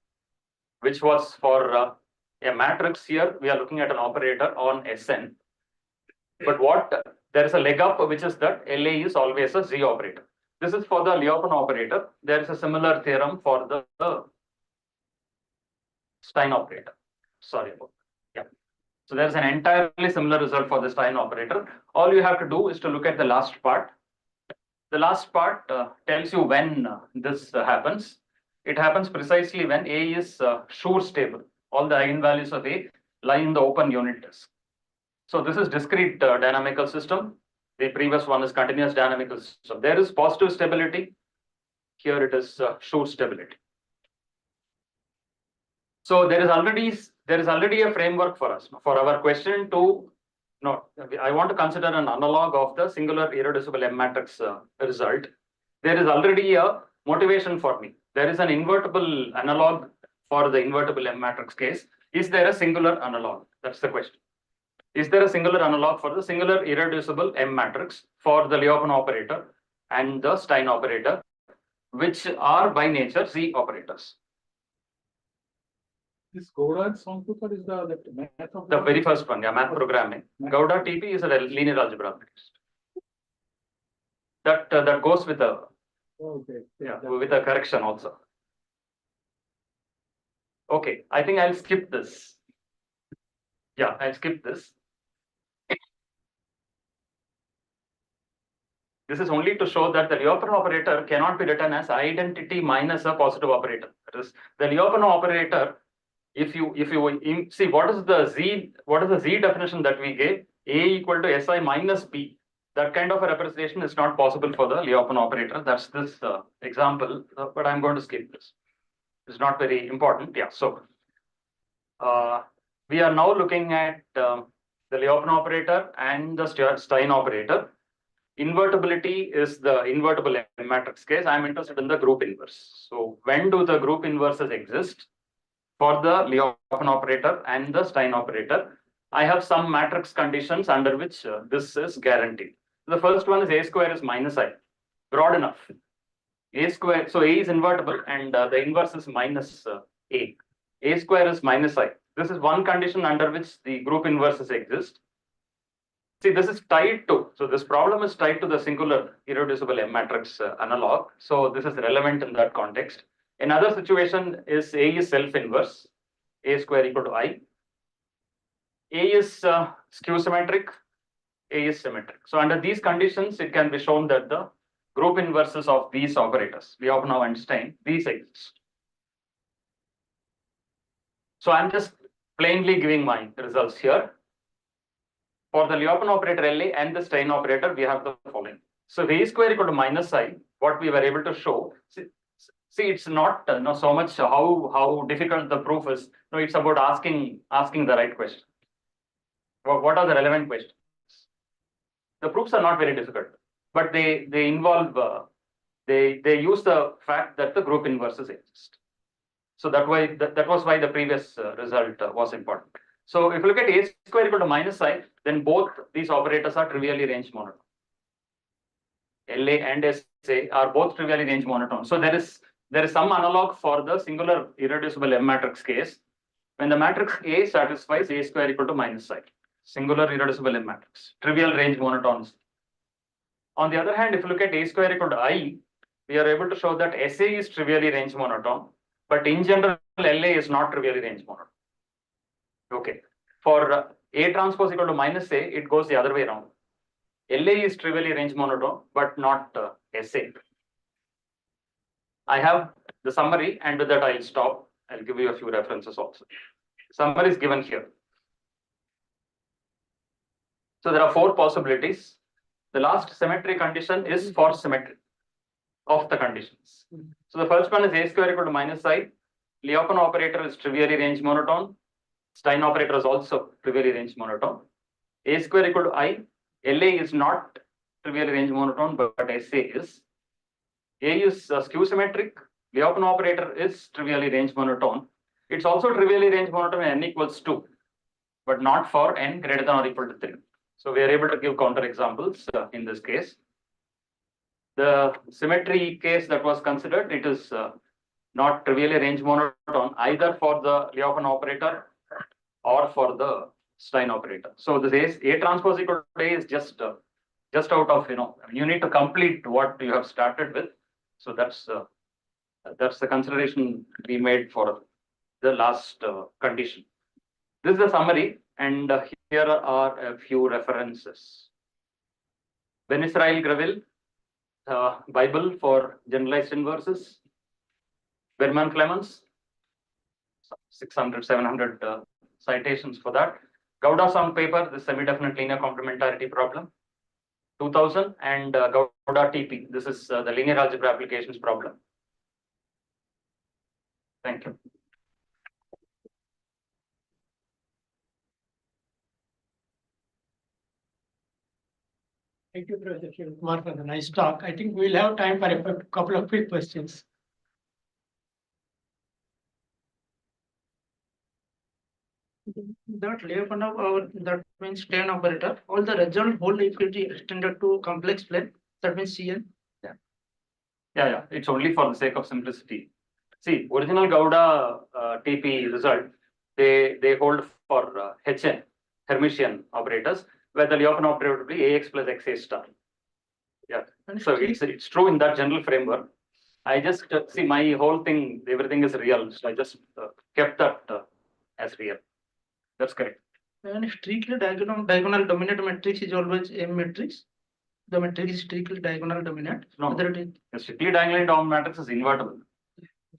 which was for a matrix. Here we are looking at an operator on Sn. But there is a leg up, which is that LA is always a Z operator. This is for the Liopan operator. There is a similar theorem for the Stein operator. Sorry about that. Yeah. So there's an entirely similar result for the Stein operator. All you have to do is to look at the last part. The last part tells you when this happens. It happens precisely when A is Schur stable. All the eigenvalues of A lie in the open unit disk. So this is discrete dynamical system. The previous one is continuous dynamical system. There is positive stability. Here it is Schur stability. So there is already a framework for us. For our question to no, I want to consider an analog of the singular irreducible M matrix result. There is already a motivation for me. There is an invertible analog for the invertible M matrix case. Is there a singular analog? That's the question. Is there a singular analog for the singular irreducible M matrix for the Liopan operator and the Stein operator, which are by nature Z operators? This Gouda Songkutar is the math of the very first one, yeah, math programming. Gouda TP is a linear algebra application. That goes with a with a correction also. Okay, I think I'll skip this. Yeah, I'll skip this. This is only to show that the Liopan operator cannot be written as identity minus a positive operator. That is, the Liopan operator, if you see what is the Z definition that we gave, A equal to Si minus B. That kind of a representation is not possible for the Liopan operator. That's this example, but I'm going to skip this. It's not very important. Yeah. So we are now looking at the Liopan operator and the Stein operator. Invertibility is the invertible M matrix case. I'm interested in the group inverse. So when do the group inverses exist for the Liopan operator and the Stein operator? I have some matrix conditions under which this is guaranteed. The first one is A square is minus I. Broad enough. A square, so A is invertible and the inverse is minus A. A square is minus I. This is one condition under which the group inverses exist. See, this is tied to, so this problem is tied to the singular irreducible M matrix analog. So this is relevant in that context. Another situation is A is self-inverse, A square equal to I. A is skew symmetric, A is symmetric. So under these conditions, it can be shown that the group inverses of these operators, Liopan and Stein, these exist. So I'm just plainly giving my results here. For the Liopan operator LA and the Stein operator, we have the following. So A square equal to minus I, what we were able to show. See, it's not so much how difficult the proof is. No, it's about asking the right question. What are the relevant questions? The proofs are not very difficult, but they involve they use the fact that the group inverses exist. So that was why the previous result was important. So if you look at A square equal to minus I, then both these operators are trivially range monotone. LA and SA are both trivially range monotone. So there is some analog for the singular irreducible M matrix case when the matrix A satisfies A square equal to minus I. Singular irreducible M matrix, trivial range monotones. On the other hand, if you look at A square equal to I, we are able to show that SA is trivially range monotone, but in general, LA is not trivially range monotone. Okay. For A transpose equal to minus A, it goes the other way around. LA is trivially range monotone, but not SA. I have the summary, and with that I'll stop. I'll give you a few references also. Summary is given here. So there are 4 possibilities. The last symmetry condition is for symmetry of the conditions. So the first one is A square equal to minus I. Lyapunov operator is trivially range monotone. Stein operator is also trivially range monotone. A square equal to I. LA is not trivially range monotone, but SA is. A is skew symmetric. Lyapunov operator is trivially range monotone. It's also trivially range monotone when n equals 2, but not for n greater than or equal to 3. So we are able to give counter examples in this case. The symmetry case that was considered, it is not trivially range monotone either for the Lyapunov operator or for the Stein operator. So this A transpose equal to A is just out of, you need to complete what you have started with. So that's the consideration we made for the last condition. This is the summary, and here are a few references. Ben Israel Greville, Bible for generalized inverses. Berman Clemens, 600, 700 citations for that. Gowda Song paper, the semi-definite linear complementarity problem, 2000, and Gowda TP. This is the linear algebra applications problem. Thank you. Thank you, Professor Kumar, for the nice talk. I think we'll have time for a couple of quick questions. That Lyapunov, that means Stein operator, all the result hold if it is extended to complex plane, that means CN. Yeah. It's only for the sake of simplicity. See, original Gowda TP result, they hold for HN, Hermitian operators, where the Lyapunov operator would be AX plus XA star. Yeah. So it's true in that general framework. I just see my whole thing, everything is real. So I just kept that as real. That's correct. And strictly diagonal dominant matrix is always M matrix. The matrix is strictly diagonal dominant. No, whether it is a strictly diagonally dominant matrix is invertible.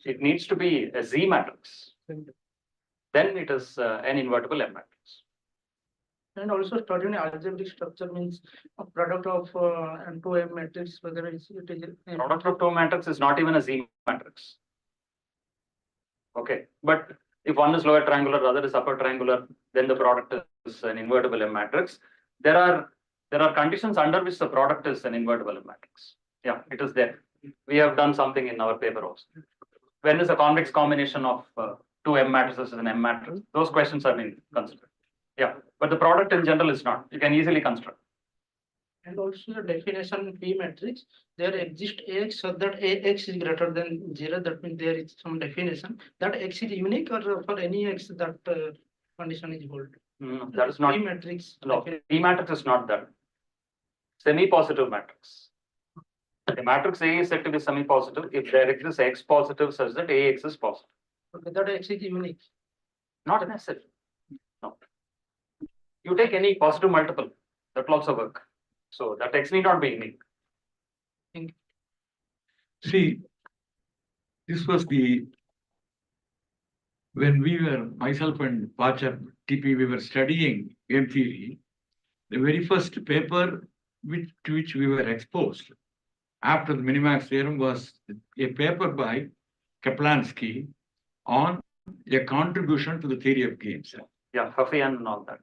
It needs to be a Z matrix. Then it is an invertible M matrix. And also studying algebraic structure means a product of two M matrix, whether it is Product of two matrix is not even a Z matrix. Okay, but if one is lower triangular, the other is upper triangular, then the product is an invertible M matrix. There are conditions under which the product is an invertible M matrix. Yeah, it is there. We have done something in our paper also. When is a convex combination of two M matrices an M matrix? Those questions are being considered. Yeah, but the product in general is not. You can easily construct. And also the definition P matrix, there exists AX so that AX is greater than 0. That means there is some definition that X is unique, or for any X that condition is hold. That is not P matrix. No, P matrix is not that. Semi-positive matrix. The matrix A is said to be semi-positive if there exists X positive such that AX is positive. Okay, that X is unique. Not necessarily. No. You take any positive multiple, that will also work. So that X need not be unique. See, this was when we were, myself and Pacha TP, we were studying game theory, the very first paper to which we were exposed after the minimax theorem was a paper by Kaplansky on a contribution to the theory of games. Yeah, Huffy and all that.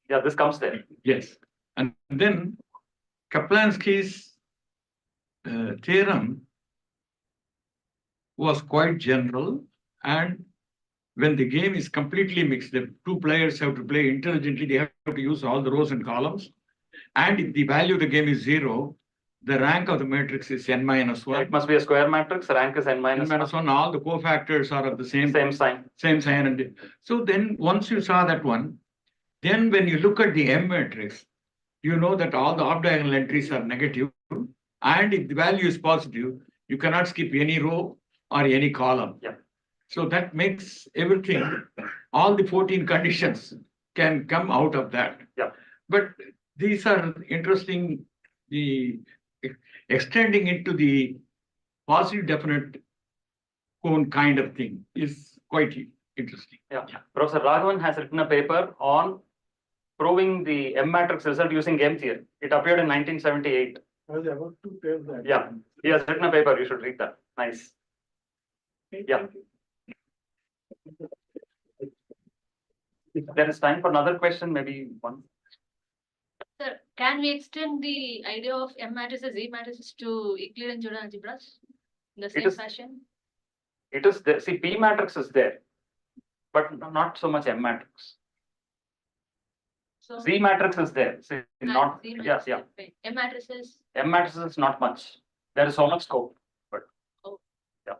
Yeah, this comes there. Yes. And then Kaplansky's theorem was quite general, and when the game is completely mixed, the two players have to play intelligently, they have to use all the rows and columns. And if the value of the game is 0, the rank of the matrix is n-1. It must be a square matrix, rank is n-1. All the cofactors are of the same sign. Same sign. And so then once you saw that one, then when you look at the M matrix, you know that all the off-diagonal entries are negative. And if the value is positive, you cannot skip any row or any column. Yeah. So that makes everything, all the 14 conditions can come out of that. Yeah. But these are interesting, the extending into the positive definite cone kind of thing is quite interesting. Yeah. Professor Raghavan has written a paper on proving the M matrix result using game theory. It appeared in 1978. I was about to tell that. Yeah, he has written a paper. You should read that. Nice. Yeah. If there is time for another question, maybe one. Sir, can we extend the idea of M matrices, Z matrices to Euclidean Jordan algebras in the same fashion? It is there. See, P matrix is there, but not so much M matrix. So Z matrix is there. See, not Z yes, yeah. M matrices. M matrices is not much. There is so much scope, but yeah.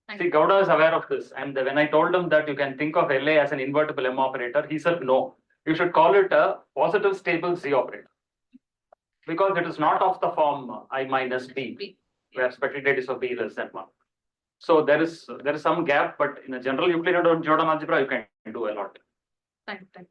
Thank See, Gowda is aware of this, and when I told him that you can think of LA as an invertible M operator, he said no. You should call it a positive stable Z operator, because it is not of the form I minus B, where speculated is of B less than 1. So there is some gap, but in a general Euclidean Jordan algebra, you can do a lot. Thank you.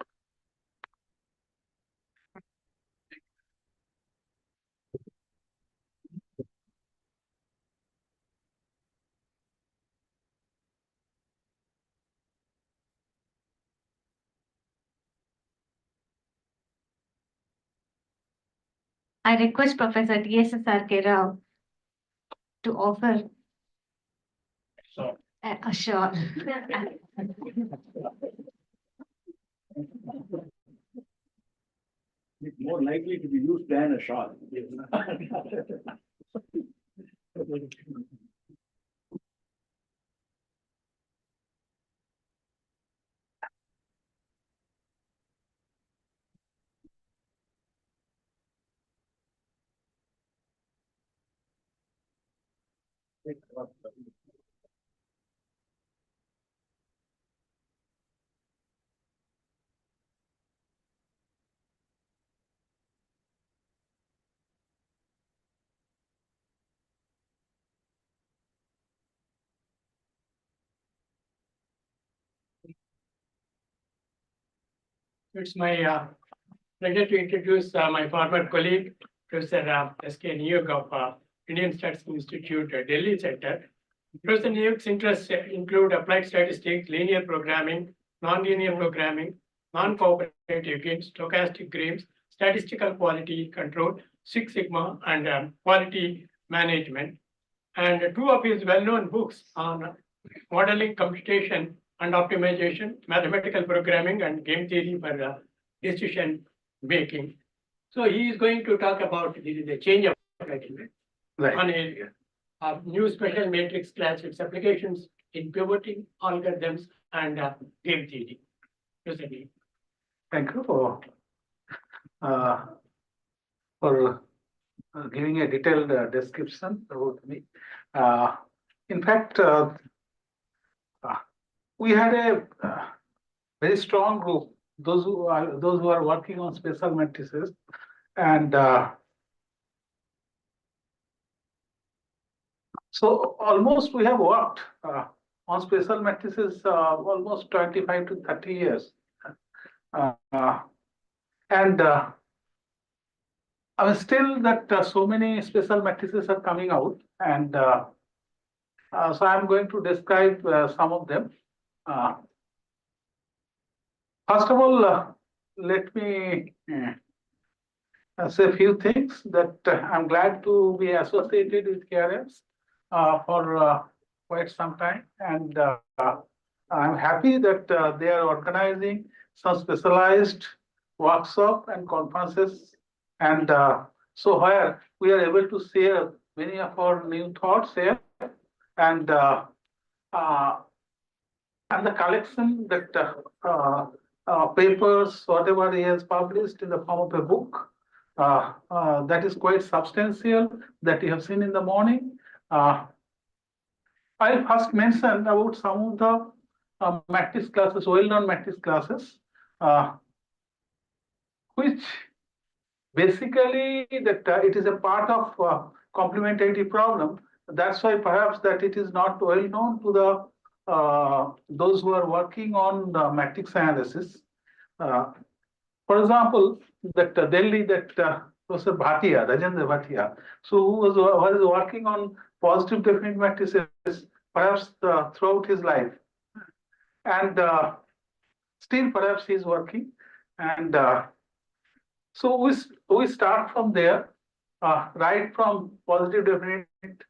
I request Professor DSSR Rao to offer a short. It's more likely to be used than a shot. It's my pleasure to introduce my former colleague, Professor S.K. Niyog of Indian Statistics Institute, Delhi Center. Professor Niyog's interests include applied statistics, linear programming, nonlinear programming, non-cooperative games, stochastic games, statistical quality control, Six Sigma, and quality management. And two of his well-known books on modeling, computation, and optimization, mathematical programming, and game theory for decision making. So he is going to talk about the change of criteria on a new special matrix class, its applications in pivoting algorithms and game theory. Thank you for giving a detailed description about me. In fact, we had a very strong group, those who are working on special matrices, and so almost we have worked on special matrices almost 25 to 30 years. And I mean, still that so many special matrices are coming out, and so I'm going to describe some of them. First of all, let me say a few things that I'm glad to be associated with KRMs for quite some time, and I'm happy that they are organizing some specialized workshop and conferences, and so where we are able to share many of our new thoughts here, and and the collection that papers, whatever he has published in the form of a book, that is quite substantial that you have seen in the morning. I'll first mention about some of the matrix classes, well-known matrix classes, which basically that it is a part of complementarity problem. That's why perhaps that it is not well known to the those who are working on the matrix analysis. For example, that Delhi, that Professor Bhatia, Rajendra Bhatia, so who was working on positive definite matrices perhaps throughout his life, and still perhaps he is working, and so we start from there, right from positive definite,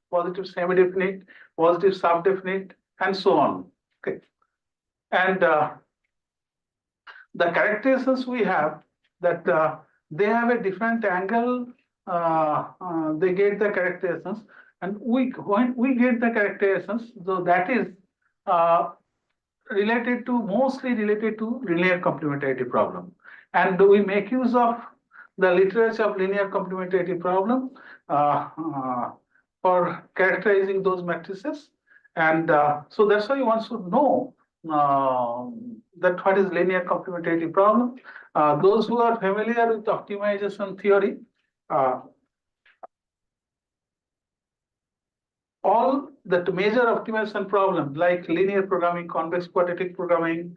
positive semi-definite, positive sub-definite, and so on. Okay, and the characterizations we have that they have a different angle. They get the characterizations, and when we get the characterizations, so that is mostly related to linear complementarity problem, and we make use of the literature of linear complementarity problem for characterizing those matrices, and so that's why one should know that what is linear complementarity problem. Those who are familiar with optimization theory, all the major optimization problems like linear programming, convex quadratic programming,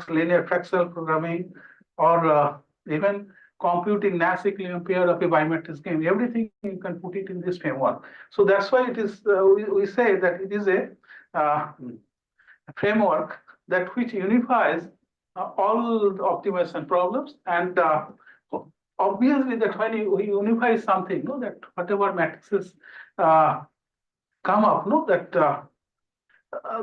linear fractional programming, or even computing Nash equilibrium pair of a bimatrix game, everything you can put it in this framework. So that's why it is we say that it is a framework that which unifies all the optimization problems, and obviously that when you unify something, no, that whatever matrices come up, no, that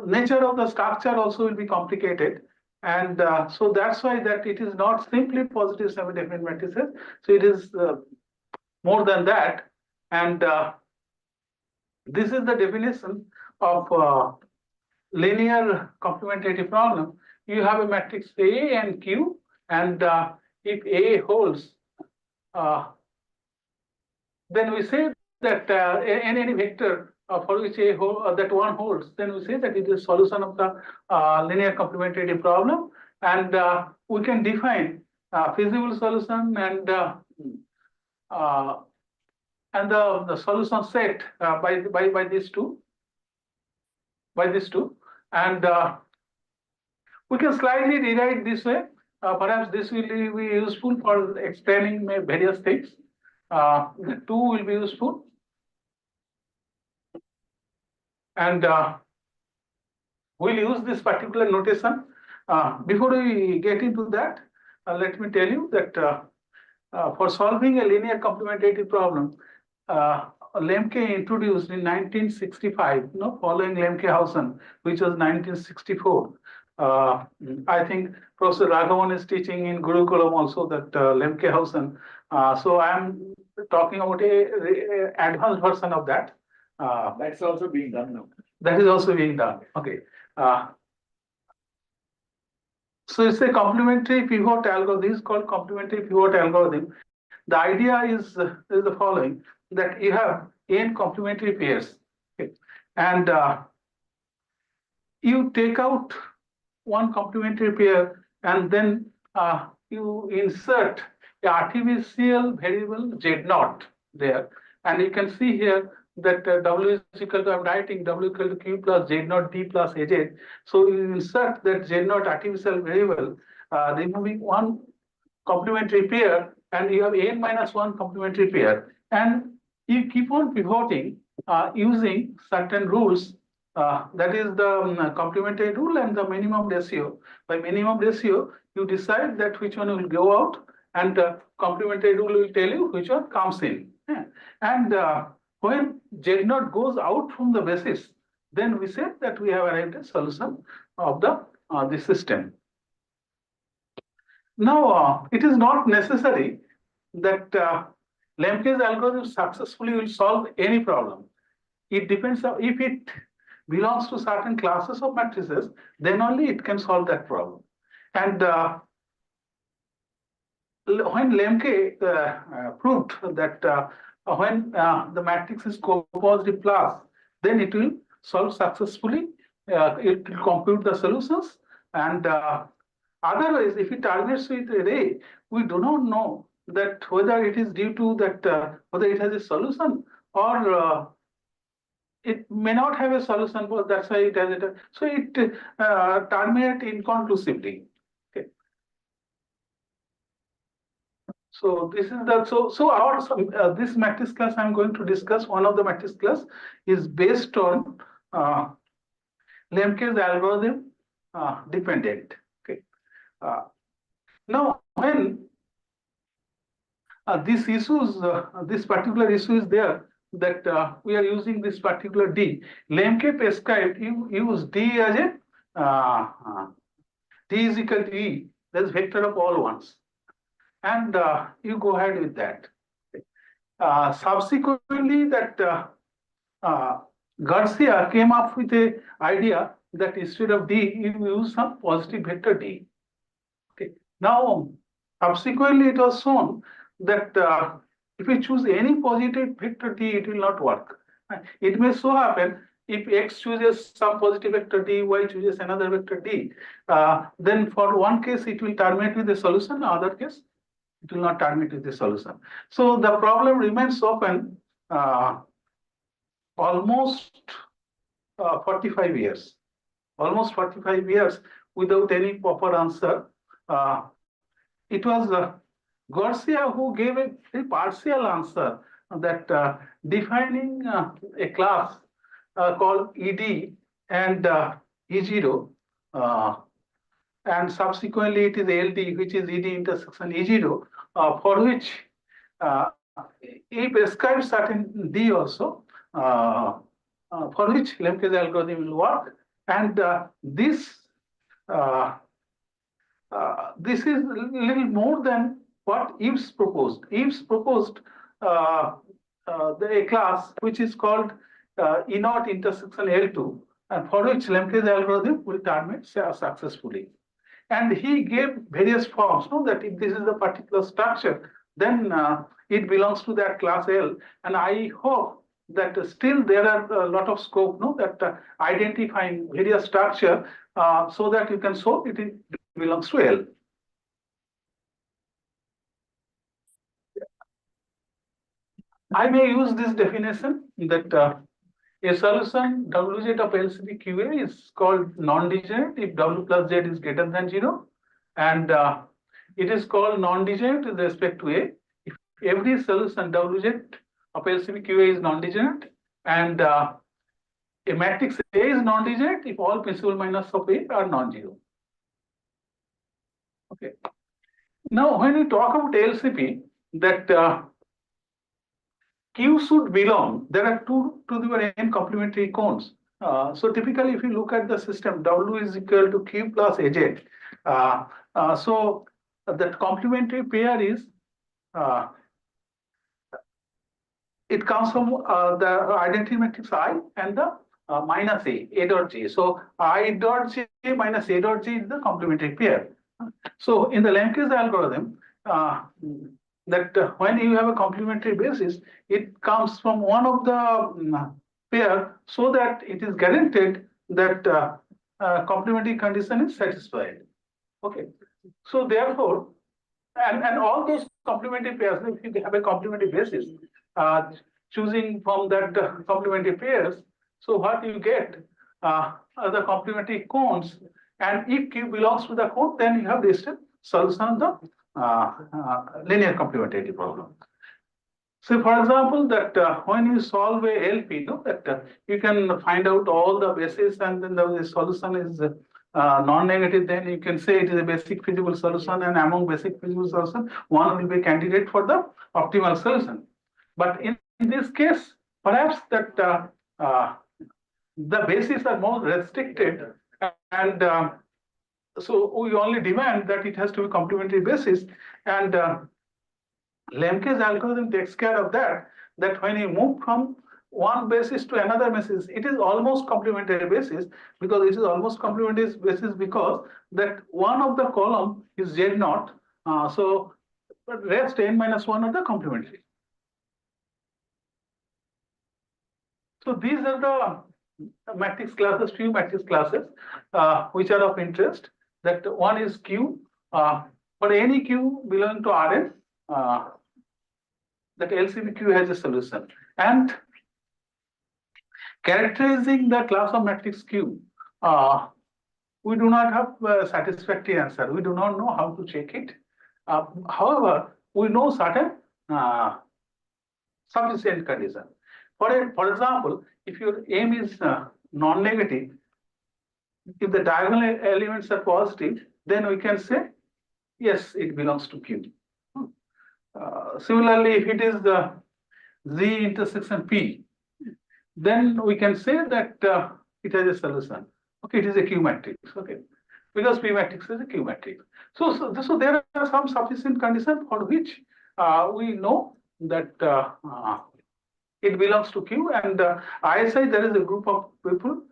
nature of the structure also will be complicated, and so that's why that it is not simply positive semi-definite matrices. So it is more than that, and this is the definition of linear complementarity problem. You have a matrix A and Q, and if A holds, then we say that any vector for which A that one holds, then we say that it is solution of the linear complementarity problem, and we can define feasible solution and the solution set by these two. And we can slightly rewrite this way. Perhaps this will be useful for explaining various things. The 2 will be useful. And we'll use this particular notation. Before we get into that, let me tell you that for solving a linear complementarity problem, Lemke introduced in 1965, following Lemke-Hausen, which was 1964. I think Professor Raghavan is teaching in Gurukulam also that Lemke-Hausen. So I'm talking about a advanced version of that. That's also being done now. That is also being done. Okay. So it's a complementary pivot algorithm. This is called complementary pivot algorithm. The idea is the following: that you have n complementary pairs, okay, and you take out one complementary pair, and then you insert the artificial variable z0 there, and you can see here that W is equal to, I'm writing W equal to Q plus Z0 D plus AZ. So you insert that Z0 artificial variable, removing one complementary pair, and you have n minus one complementary pair, and you keep on pivoting using certain rules. That is the complementary rule and the minimum ratio. By minimum ratio, you decide that which one will go out, and complementary rule will tell you which one comes in. Yeah. And when Z0 goes out from the basis, then we say that we have arrived at solution of the system. Now, it is not necessary that Lemke's algorithm successfully will solve any problem. It depends on if it belongs to certain classes of matrices, then only it can solve that problem. And when Lemke proved that when the matrix is co-positive plus, then it will solve successfully. It will compute the solutions, and otherwise, if it terminates with array, we do not know that whether it is due to that whether it has a solution or it may not have a solution, but that's why it has it. So it terminates inconclusively. Okay. So this is the so our this matrix class I'm going to discuss. One of the matrix class is based on Lemke's algorithm dependent. Okay. Now when this particular issue is there that we are using this particular D. Lemke prescribed you use D as a D is equal to E. That's vector of all ones, and you go ahead with that. Subsequently, that Garcia came up with a idea that instead of D, you use some positive vector D. Okay. Now, subsequently, it was shown that if you choose any positive vector D, it will not work. It may so happen if X chooses some positive vector D, Y chooses another vector D, then for one case it will terminate with a solution, other case it will not terminate with a solution. So the problem remains open almost 45 years, almost 45 years without any proper answer. It was Garcia who gave a very partial answer that defining a class called ED and E0, and subsequently it is LD, which is ED intersection E0, for which he prescribes certain D also, for which Lemke's algorithm will work, and this is a little more than what Ives proposed. Ives proposed a class which is called E0 intersection L2, and for which Lemke's algorithm will terminate successfully. And he gave various forms, no, that if this is a particular structure, then it belongs to that class L. And I hope that still there are a lot of scope, no, that identifying various structure so that you can show it belongs to L. I may use this definition that a solution Wz of LCB QA is called non-degenerate if W plus Z is greater than 0, and it is called non-degenerate with respect to A if every solution Wz of LCB QA is non-degenerate, and a matrix A is non-degenerate if all principal minors of A are non-zero. Okay. Now, when we talk about LCP, that Q should belong, there are 2 to the power n complementary cones. So typically, if you look at the system, W is equal to Q plus AZ. So that complementary pair is, it comes from the identity matrix I and the minus A dot J. So I dot J minus A dot J is the complementary pair. So in the Lemke's algorithm, that when you have a complementary basis, it comes from one of the pair so that it is guaranteed that complementary condition is satisfied. Okay. So therefore, and all those complementary pairs, if you have a complementary basis, choosing from that complementary pairs, so what you get are the complementary cones, and if Q belongs to the cone, then you have this solution of the linear complementarity problem. So, for example, that when you solve a LP, that you can find out all the bases, and then the solution is non-negative, then you can say it is a basic feasible solution, and among basic feasible solution, one will be a candidate for the optimal solution. But in this case, perhaps that the bases are more restricted, and so we only demand that it has to be complementary basis, and Lemke's algorithm takes care of that. That when you move from one basis to another basis, it is almost complementary basis, because it is almost complementary basis because that one of the column is Z naught. So rest n minus 1 are the complementary. So these are the matrix classes, few matrix classes, which are of interest. That one is Q. For any Q belonging to Rn, that LCBQ has a solution. And characterizing the class of matrix Q, we do not have a satisfactory answer. We do not know how to check it. However, we know certain sufficient condition. For example, if your M is non-negative, if the diagonal elements are positive, then we can say, yes, it belongs to Q. Similarly, if it is the Z intersection P, then we can say that it has a solution. Okay, it is a Q matrix. Okay, because P matrix is a Q matrix. So there are some sufficient conditions for which we know that it belongs to Q. And ISI, there is a group of people,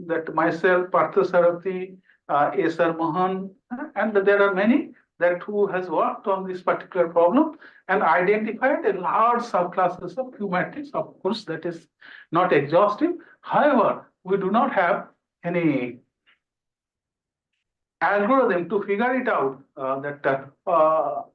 that myself, Partha Sarathi, S.R. Mohan, and there are many that who has worked on this particular problem and identified a large subclasses of Q matrix. Of course, that is not exhaustive. However, we do not have any algorithm to figure it out that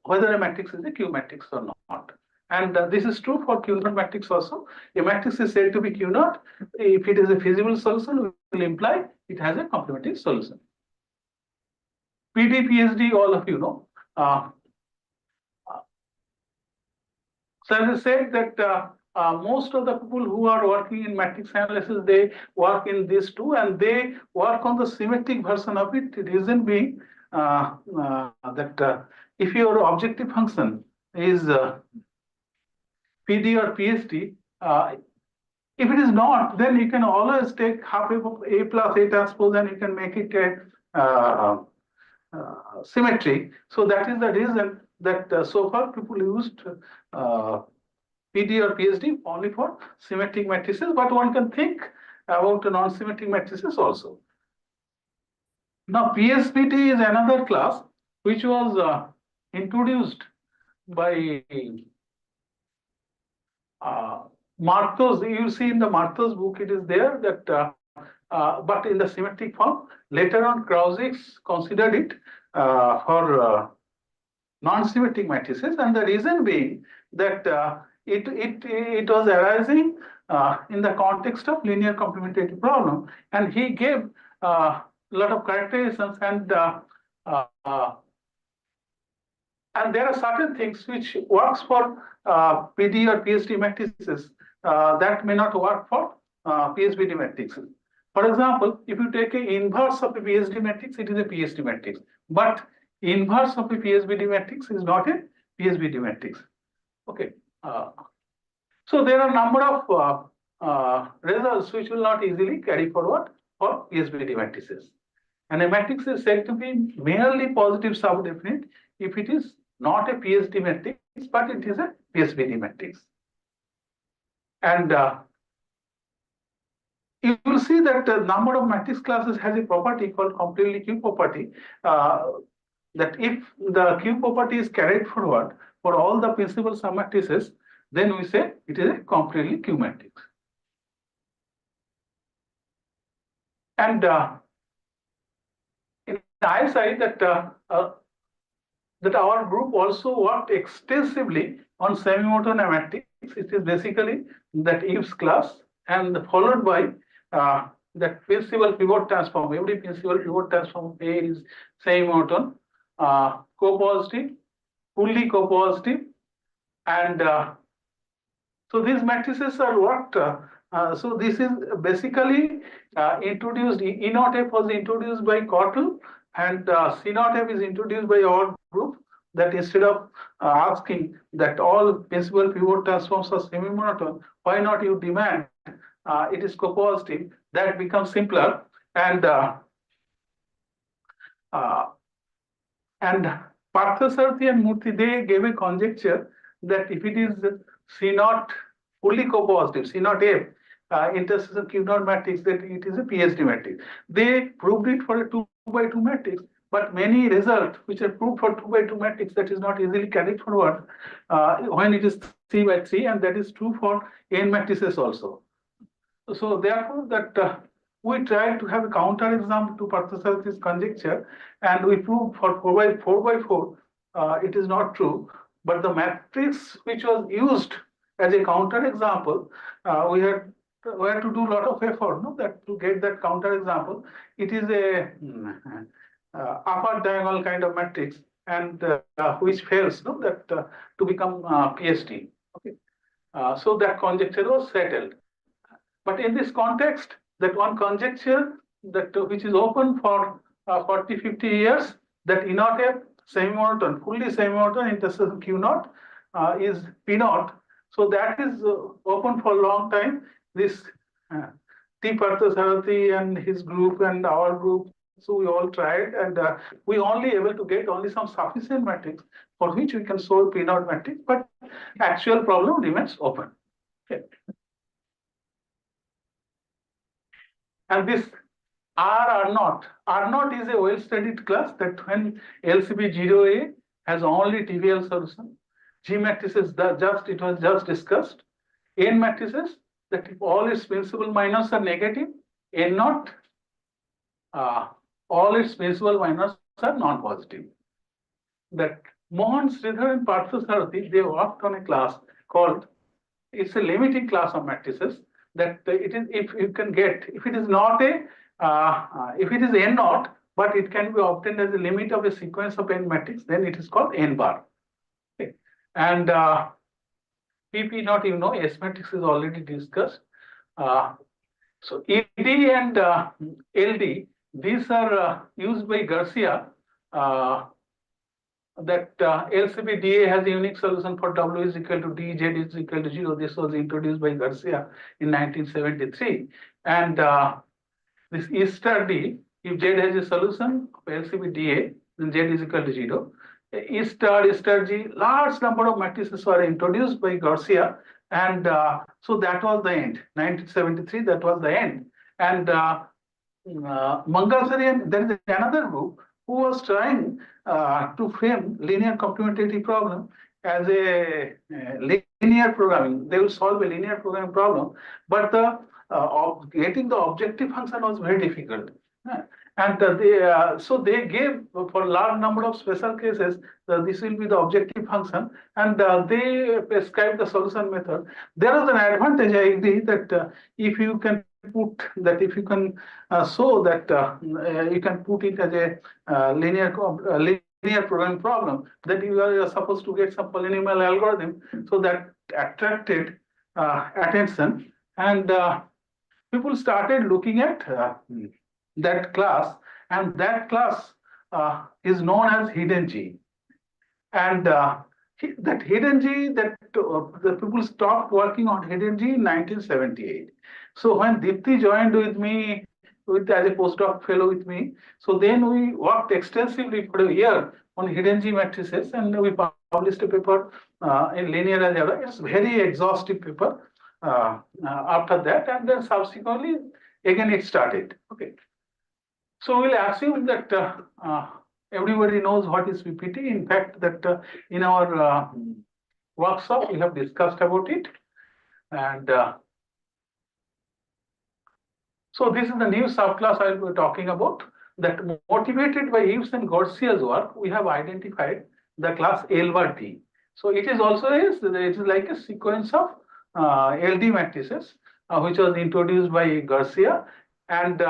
whether a matrix is a Q matrix or not. And this is true for Q naught matrix also. A matrix is said to be Q naught if it is a feasible solution, will imply it has a complementary solution. PD, PhD, all of you know. So as I said that most of the people who are working in matrix analysis, they work in this too, and they work on the symmetric version of it. Reason being that if your objective function is PD or PhD, if it is not, then you can always take half of A plus A transpose and you can make it a symmetry. So that is the reason that so far people used PD or PhD only for symmetric matrices, but one can think about the non-symmetric matrices also. Now PSPT is another class which was introduced by Marthos. You see in the Marthos book, it is there that but in the symmetric form. Later on, Krauss considered it for non-symmetric matrices, and the reason being that it was arising in the context of linear complementarity problem, and he gave a lot of characterizations, and there are certain things which works for PD or PhD matrices that may not work for PhD matrices. For example, if you take an inverse of a PhD matrix, it is a PhD matrix. But inverse of a PhD matrix is not a PhD matrix. Okay. So there are a number of results which will not easily carry forward for PhD matrices. And a matrix is said to be merely positive subdefinite if it is not a PhD matrix, but it is a PhD matrix. And you will see that the number of matrix classes has a property called completely Q property, that if the Q property is carried forward for all the principal submatrices, then we say it is a completely Q matrix. And in ISI that our group also worked extensively on semi-monotone matrix. It is basically that Iwsmga class, and followed by that principal pivot transform. Every principal pivot transform A is semi-monotone, co-positive, fully co-positive, and so these matrices are worked. So this is basically introduced. E naught F was introduced by Cottle, and C naught F is introduced by our group. That instead of asking that all principal pivot transforms are semi-monotone, why not you demand it is co-positive? That becomes simpler, and Parthasarathi and Murthy, they gave a conjecture that if it is C naught fully co-positive, C naught F, intersection Q naught matrix, that it is a PSD matrix. They proved it for a 2 by 2 matrix, but many results which are proved for 2 by 2 matrix, that is not easily carried forward when it is 3 by 3, and that is true for n matrices also. So therefore, that we tried to have a counter example to Parthasarathis conjecture, and we proved for 4 by 4 it is not true. But the matrix which was used as a counter example, we had to do a lot of effort, no, that to get that counter example. It is a upper diagonal kind of matrix, and which fails, no, that to become PSD. Okay, so that conjecture was settled. But in this context, that one conjecture that which is open for 40, 50 years, that E naught F semi-monotone, fully semi-monotone intersection Q naught is P naught. So that is open for a long time. This T. Parthasarathi and his group and our group, so we all tried, and we only able to get only some sufficient matrix for which we can solve P naught matrix, but actual problem remains open. Okay. And this R naught is a well-studied class, that when LCB 0A has only trivial solution. G matrices, it was just discussed. N matrices, that if all its principal minors are negative, N naught, all its principal minors are non-positive. That Mohan, Sridhar, and Parthasarathi, they worked on a class called, it's a limiting class of matrices, that it is, if you can get, if it is not a, if it is n naught, but it can be obtained as a limit of a sequence of n matrix, then it is called n bar. Okay. And PP naught, you know, S matrix is already discussed. So ED and LD, these are used by Garcia. That LCB DA has a unique solution for W is equal to D, Z is equal to 0. This was introduced by Garcia in 1973. And this E star D, if Z has a solution of LCB DA, then Z is equal to 0. E star G, large number of matrices were introduced by Garcia. And so that was the end. 1973, that was the end. And Mangalsari, and there is another group who was trying to frame linear complementarity problem as a linear programming. They will solve a linear programming problem, but the getting the objective function was very difficult. And so they gave for large number of special cases, this will be the objective function, and they prescribed the solution method. There is an advantage, I agree, that if you can put that, if you can show that you can put it as a linear programming problem, that you are supposed to get some polynomial algorithm, so that attracted attention, and people started looking at that class, and that class is known as hidden G. And that hidden G, that the people stopped working on hidden G in 1978. So when Dipti joined with me as a postdoc fellow with me, so then we worked extensively for a year on hidden G matrices, and we published a paper in linear algebra. It's very exhaustive paper after that, and then subsequently again it started. Okay. So we'll assume that everybody knows what is PPT. In fact, that in our workshop we have discussed about it, and so this is the new subclass I will be talking about. That motivated by Iwsmga and Garcia's work, we have identified the class L bar T. So it is also it is like a sequence of LD matrices, which was introduced by Garcia, and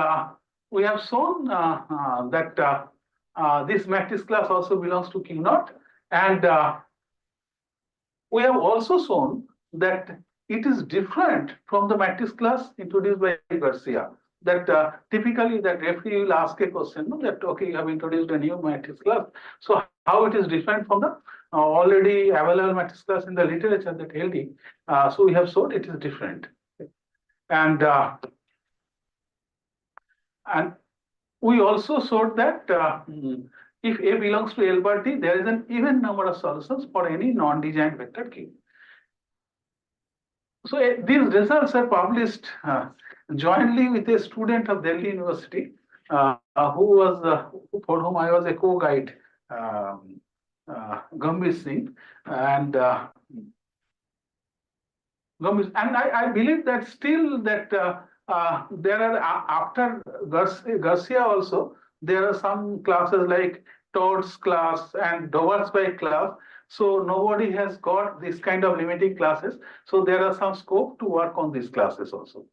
we have shown that this matrix class also belongs to Q naught, and we have also shown that it is different from the matrix class introduced by Garcia. That typically that referee will ask a question, no, that okay, you have introduced a new matrix class, so how it is different from the already available matrix class in the literature, that LD. So we have shown it is different, and we also showed that if A belongs to L bar T, there is an even number of solutions for any non-dejoint vector Q. And we also showed that if A belongs to L bar T, there is an even number of solutions for any non-dejoint vector Q. And we also showed that if A belongs to L bar T, there is an even number of solutions for any non-dejoint vector Q. And we also showed that if A belongs to L bar T, there is an even number of solutions for any non-dejoint vector Q. So these results are published jointly with a student of Delhi University who was for whom I was a co-guide, Gambhir Singh, and I believe that still that there are after Garcia also there are some classes like Todd's class and Doversby class. So nobody has got this kind of limiting classes. So there are some scope to work on these classes also.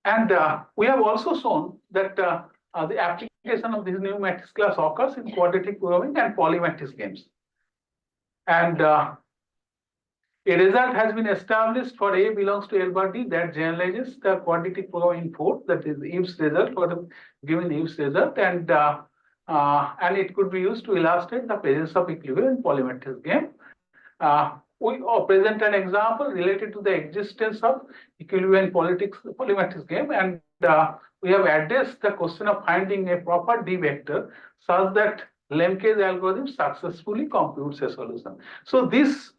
And we have also shown that the application of this new matrix class occurs in quadratic programming and polymatrix games. And a result has been established for A belongs to L bar D that generalizes the quadratic programming force, that is Iws's result for the given Iws's result, and it could be used to illustrate the presence of equilibrium in polymatrix game. We present an example related to the existence of equilibrium in polymatrix game, and we have addressed the question of finding a proper D vector such that Lemke's algorithm successfully computes a solution. So this,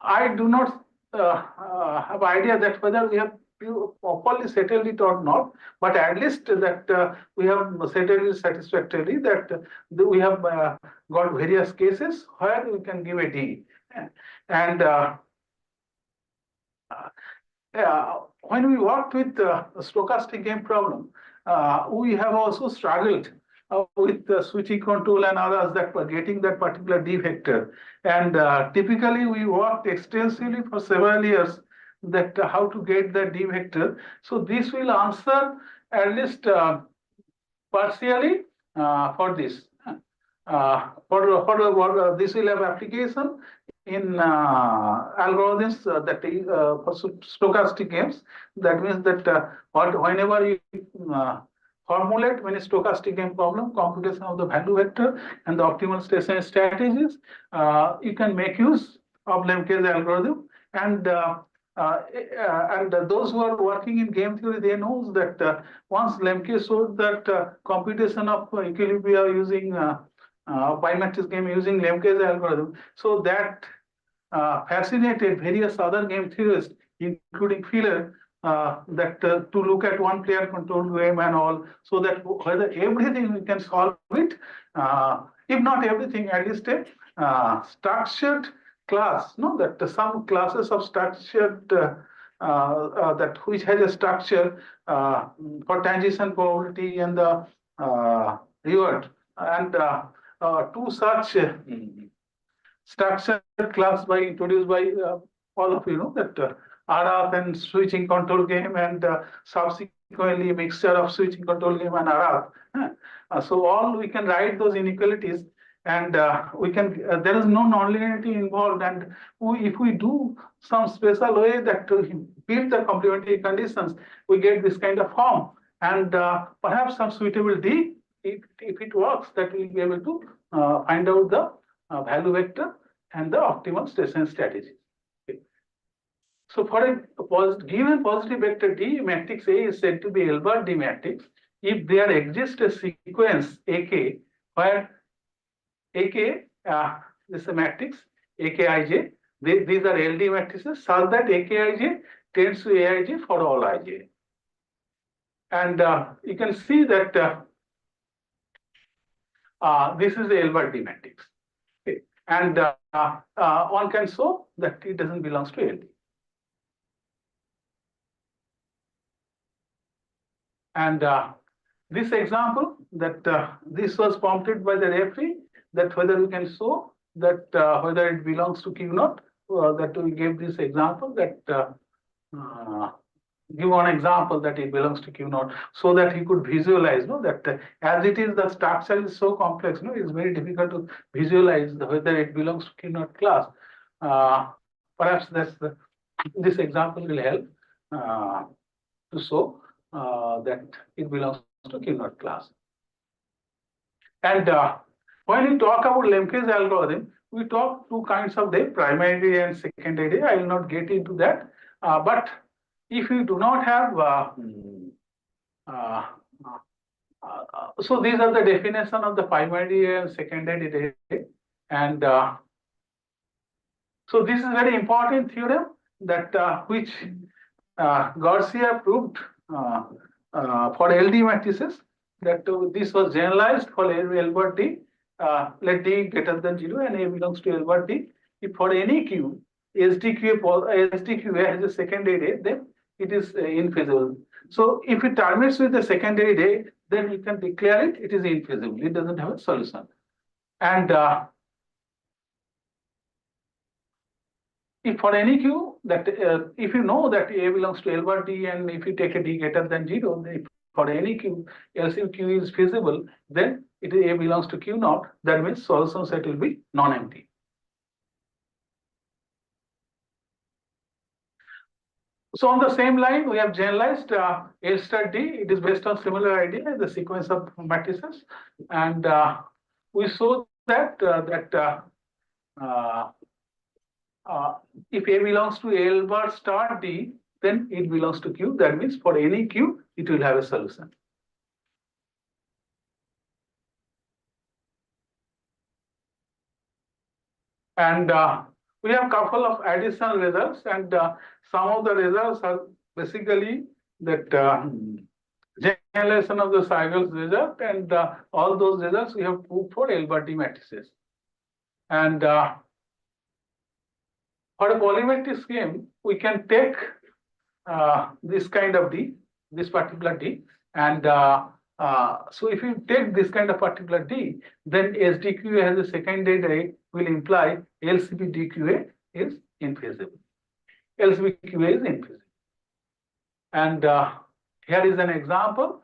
I do not have idea that whether we have properly settled it or not, but at least that we have settled it satisfactorily, that we have got various cases where we can give a D. And when we worked with the stochastic game problem, we have also struggled with the switching control and others that were getting that particular D vector. And typically we worked extensively for several years that how to get the D vector. So this will answer at least partially for this. This will have application in algorithms that for stochastic games. That means that whenever you formulate when a stochastic game problem, computation of the value vector and the optimal station strategies, you can make use of Lemke's algorithm. And those who are working in game theory, they know that once Lemke showed that computation of equilibria using bimatrix game using Lemke's algorithm, so that fascinated various other game theorists, including Filler, that to look at one player controlled game and all, so that whether everything we can solve it, if not everything, at least a structured class, no, that some classes of structured that which has a structure for transition probability and the reward, and two such structured class by introduced by all of you know that RF and switching control game, and subsequently mixture of switching control game and RF. So all we can write those inequalities, and we can there is no nonlinearity involved, and if we do some special way that to build the complementary conditions, we get this kind of form, and perhaps some suitable D, if it works, that we'll be able to find out the value vector and the optimal station strategy. Okay. So for a given positive vector D, matrix A is said to be L bar D matrix if there exists a sequence AK where AK, this is a matrix AKIJ, these are LD matrices such that AKIJ tends to AIJ for all IJ. And you can see that this is the L bar D matrix. Okay. And one can show that it doesn't belong to LD. And this example that this was prompted by the referee, that whether we can show that whether it belongs to Q naught, that we gave this example that give one example that it belongs to Q naught, so that he could visualize, no, that as it is, the structure is so complex, no, it's very difficult to visualize whether it belongs to Q naught class. Perhaps this example will help to show that it belongs to Q naught class. And when we talk about Lemke's algorithm, we talk two kinds of them, primary and secondary. I will not get into that. But if you do not have, so these are the definition of the primary and secondary, and So this is very important theorem that which Garcia proved for LD matrices, that this was generalized for L bar D. Let D greater than 0 and A belongs to L bar D. If for any Q, SDQA has a secondary ray, then it is infeasible. So if it terminates with the secondary ray, then you can declare it is infeasible. It doesn't have a solution. And if for any Q that if you know that A belongs to L bar D, and if you take a D greater than 0, then for any Q, LCM Q is feasible, then it A belongs to Q naught. That means solution set will be non-empty. So on the same line, we have generalized L star D. It is based on similar idea, the sequence of matrices, and we saw that if A belongs to L bar star D, then it belongs to Q. That means for any Q, it will have a solution. And we have a couple of additional results, and some of the results are basically that generalization of the Seigel's result, and all those results we have proved for L bar D matrices. And for a polymetric scheme, we can take this kind of D, this particular D, and so if you take this kind of particular D, then SDQA has a secondary ray will imply LCB DQA is infeasible. LCB QA is infeasible. And here is an example.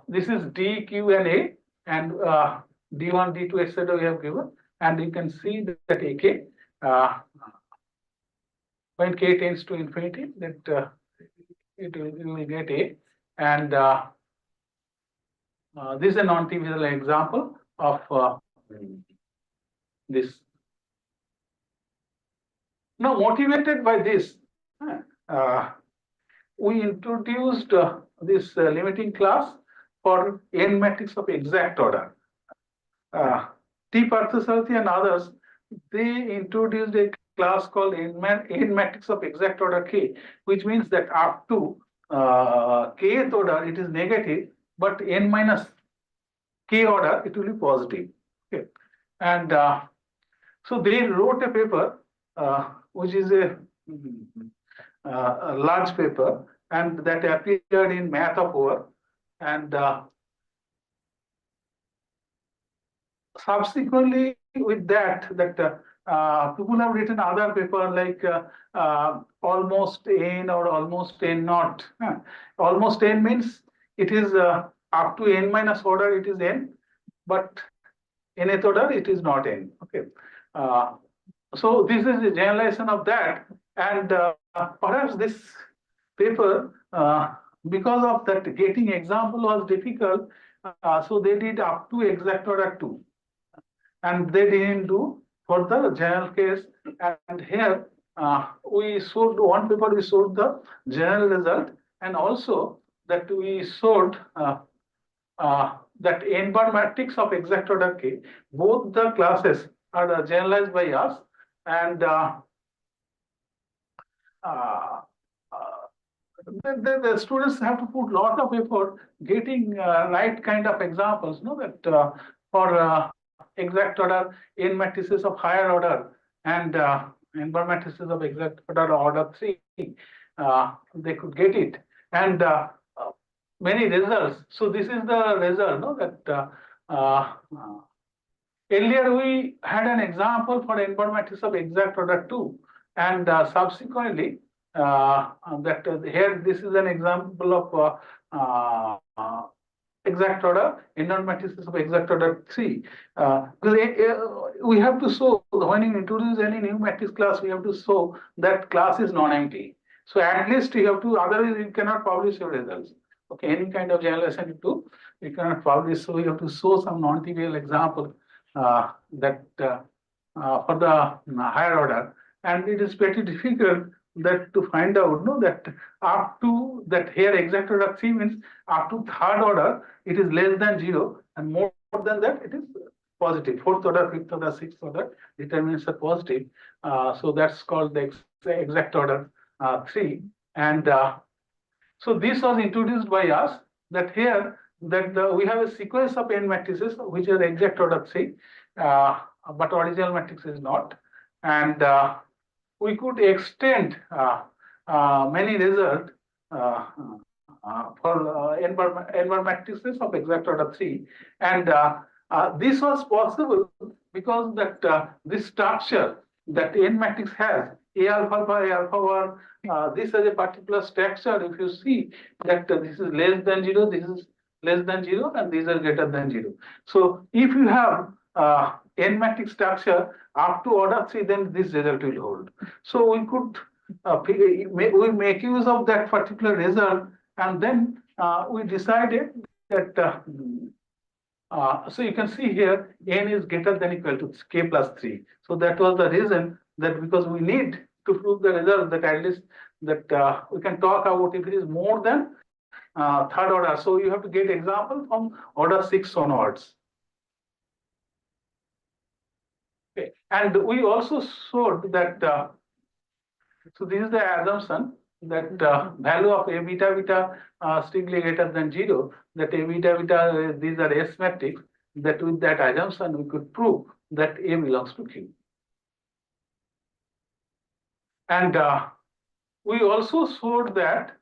This is D, Q, and A, and D1, D2, etc. we have given, and you can see that AK, when K tends to infinity, that you will get A, and this is a non-trivial example of this. Now, motivated by this, we introduced this limiting class for n matrix of exact order. T. Parthasarathi and others, they introduced a class called n matrix of exact order K, which means that up to kth order it is negative, but n minus K order it will be positive. Okay. And so they wrote a paper which is a large paper, and that appeared in Math of Over, and subsequently with that people have written other paper like almost n or almost n naught. Almost n means it is up to n minus order it is n, but nth order it is not n. Okay. So this is the generalization of that, and perhaps this paper, because of that getting example was difficult, so they did up to exact order 2, and they didn't do for the general case. And here we showed one paper, we showed the general result, and also that we showed that n bar matrix of exact order K, both the classes are generalized by us, and the students have to put lot of effort getting right kind of examples, no, that for exact order n matrices of higher order and n bar matrices of exact order 3, they could get it, and many results. So this is the result, no, that earlier we had an example for n bar matrix of exact order 2, and subsequently that here this is an example of exact order n bar matrices of exact order 3. We have to show when you introduce any new matrix class, we have to show that class is non-empty. So at least you have to, otherwise you cannot publish your results. Okay, any kind of generalization you do, you cannot publish. So you have to show some non-trivial example that for the higher order, and it is pretty difficult that to find out, no, that up to that here exact order 3 means up to third order it is less than 0, and more than that it is positive, fourth order, fifth order, sixth order determinants are positive. So that's called the exact order 3. And so this was introduced by us, that here that we have a sequence of n matrices which are exact order 3, but original matrix is not. And we could extend many results for n bar matrices of exact order 3. And this was possible because that this structure that n matrix has, A alpha by A alpha bar, this has a particular structure. If you see that this is less than 0, this is less than 0, and these are greater than 0. So if you have n matrix structure up to order 3, then this result will hold. So we could we make use of that particular result, and then we decided that so you can see here n is greater than equal to k plus 3. So that was the reason, that because we need to prove the result, that at least that we can talk about if it is more than third order. So you have to get example from order 6 onwards. Okay. And we also showed that so this is the assumption that value of A beta beta strictly greater than 0, that A beta beta these are S matrix, that with that assumption we could prove that A belongs to Q. And we also showed that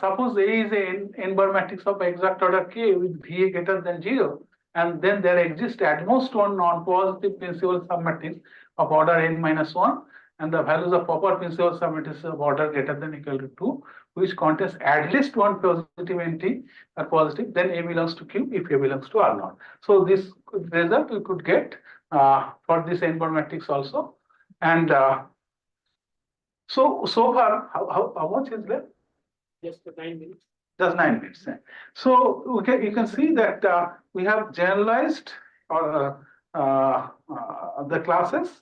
suppose A is an n bar matrix of exact order K with VA greater than 0, and then there exists at most one non-positive principal submatrix of order n minus 1, and the values of proper principal submatrices of order greater than equal to 2, which contains at least one positive entry or positive, then A belongs to Q if A belongs to R naught. So this result we could get for this n bar matrix also. And so far, how much is left? Just 9 minutes. Just 9 minutes. So you can see that we have generalized the classes,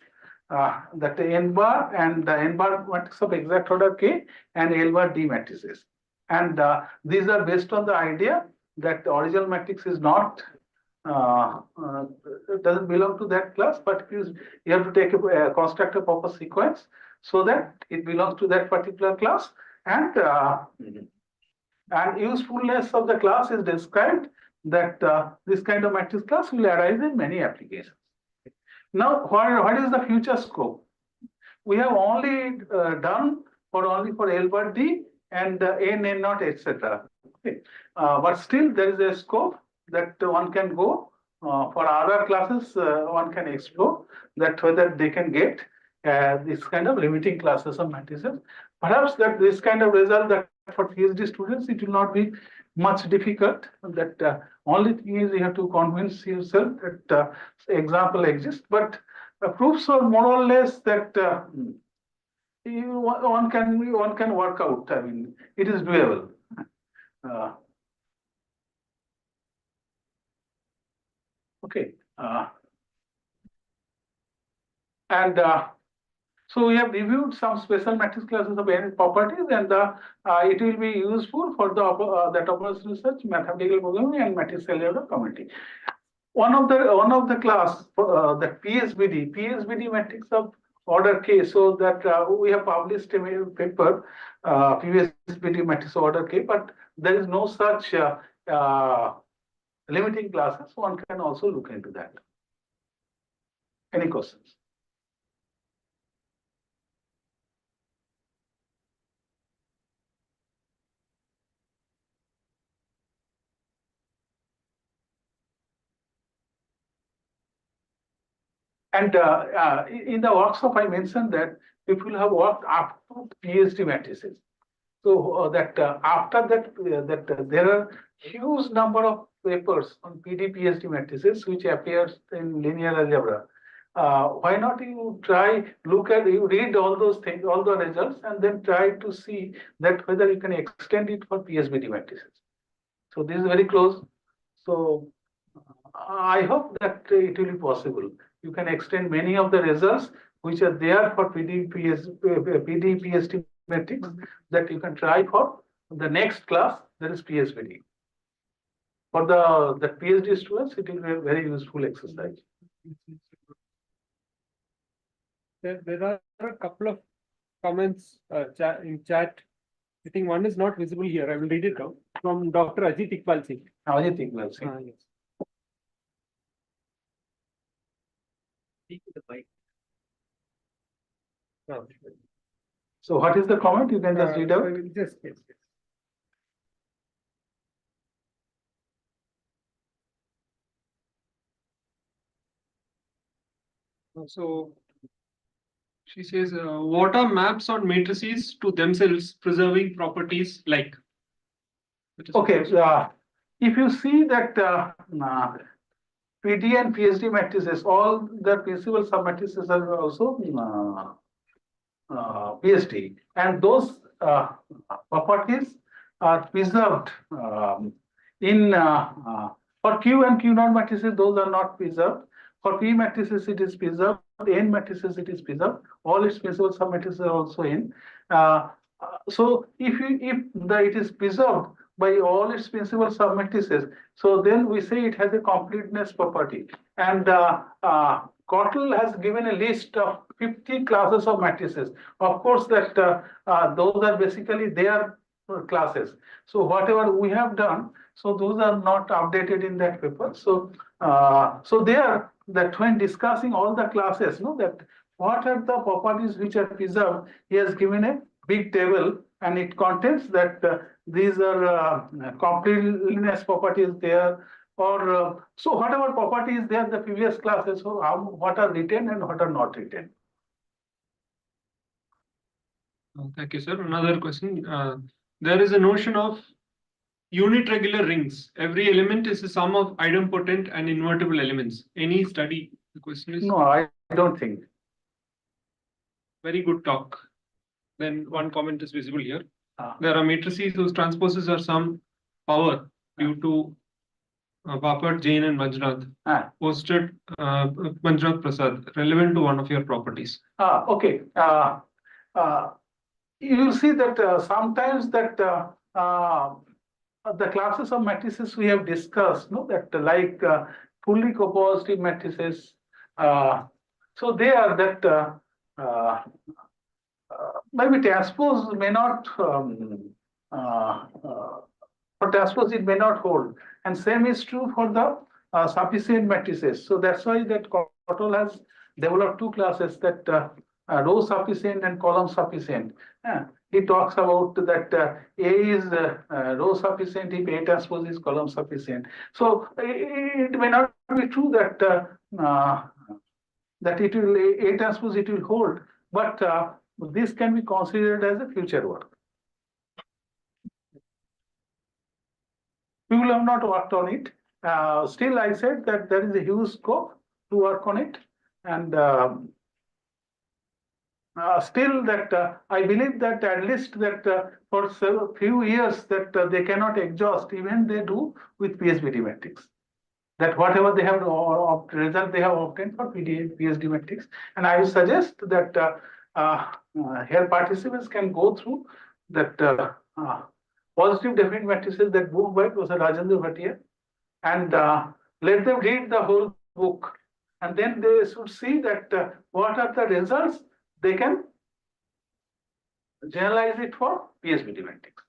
that the n bar and the n bar matrix of exact order K and L bar D matrices. And these are based on the idea that the original matrix is not doesn't belong to that class, but you have to take a construct a proper sequence so that it belongs to that particular class, and usefulness of the class is described that this kind of matrix class will arise in many applications. Now, what is the future scope? We have only done only for L bar D and N, N naught, etc. Okay. But still there is a scope that one can go for other classes, one can explore that whether they can get this kind of limiting classes of matrices. Perhaps that this kind of result that for PhD students, it will not be much difficult. That only thing is you have to convince yourself that example exists, but proofs are more or less that one can work out. I mean, it is doable. Okay. And so we have reviewed some special matrix classes of n properties, and it will be useful for the that operations research, mathematical programming, and matrix cellular community. One of the class the PSBD matrix of order K. So that we have published a paper PSBD matrix of order K, but there is no such limiting classes. One can also look into that. Any questions? And in the workshop, I mentioned that people have worked up to PhD matrices. So that after that, there are huge number of papers on PD PhD matrices which appears in linear algebra. Why not you you read all those things, all the results, and then try to see that whether you can extend it for PSBD matrices. So this is very close. So I hope that it will be possible. You can extend many of the results which are there for PD PhD matrix that you can try for the next class, that is PSBD. For the PhD students, it will be a very useful exercise. There are a couple of comments in chat. I think one is not visible here. I will read it out from Dr. Ajit Iqbal Singh. Ajit Iqbal Singh. Yes. So what is the comment? You can just read out. Just yes. So she says, what are maps on matrices to themselves preserving properties like? Okay, if you see that PD and PSD matrices, all the principal submatrices are also PSD, and those properties are preserved in for Q and Q naught matrices. Those are not preserved. For P matrices, it is preserved. N matrices, it is preserved. All its principal submatrices are also in. So if it is preserved by all its principal submatrices, so then we say it has a completeness property. And Cottle has given a list of 50 classes of matrices. Of course, that those are basically their classes. So whatever we have done, so those are not updated in that paper. So so there, that when discussing all the classes, that what are the properties which are preserved, he has given a big table, and it contains that these are completeness properties there, or so whatever property is there, the previous classes, so what are written and what are not written. Thank you, sir. Another question. There is a notion of unit regular rings. Every element is a sum of idempotent and invertible elements. Any study? The question is. No, I don't think. Very good talk. Then one comment is visible here. There are matrices whose transposes are some power due to Bapat, Jain, and Manjunath. Posted Manjunath Prasad, relevant to one of your properties. Okay. You will see that sometimes that the classes of matrices we have discussed, that like fully copositive matrices. So they are that maybe transpose may not, for transpose it may not hold, and same is true for the sufficient matrices. So that's why that Cottle has developed two classes, that row sufficient and column sufficient. He talks about that A is row sufficient if A transpose is column sufficient. So it may not be true that that it will A transpose it will hold, but this can be considered as a future work. People have not worked on it. Still, I said that there is a huge scope to work on it, and still that I believe that at least that for a few years that they cannot exhaust, even they do with PSBD matrix. That whatever they have result they have obtained for PSD matrix, and I suggest that here participants can go through that positive definite matrices, that book by Professor Rajendra Bhatia, and let them read the whole book, and then they should see that what are the results they can generalize it for PSBD matrix.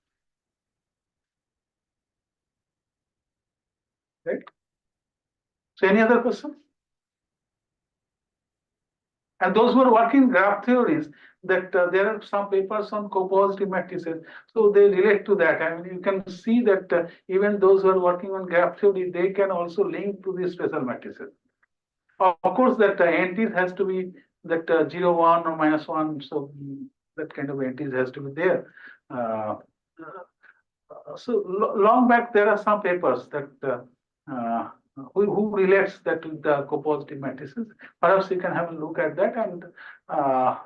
Right? So any other questions? And those who are working graph theories, that there are some papers on copositive matrices, so they relate to that. I mean, you can see that even those who are working on graph theory, they can also link to these special matrices. Of course, that entities has to be that 0, 1 or -1, so that kind of entities has to be there. So long back, there are some papers that who relates that with the copositive matrices. Perhaps you can have a look at that and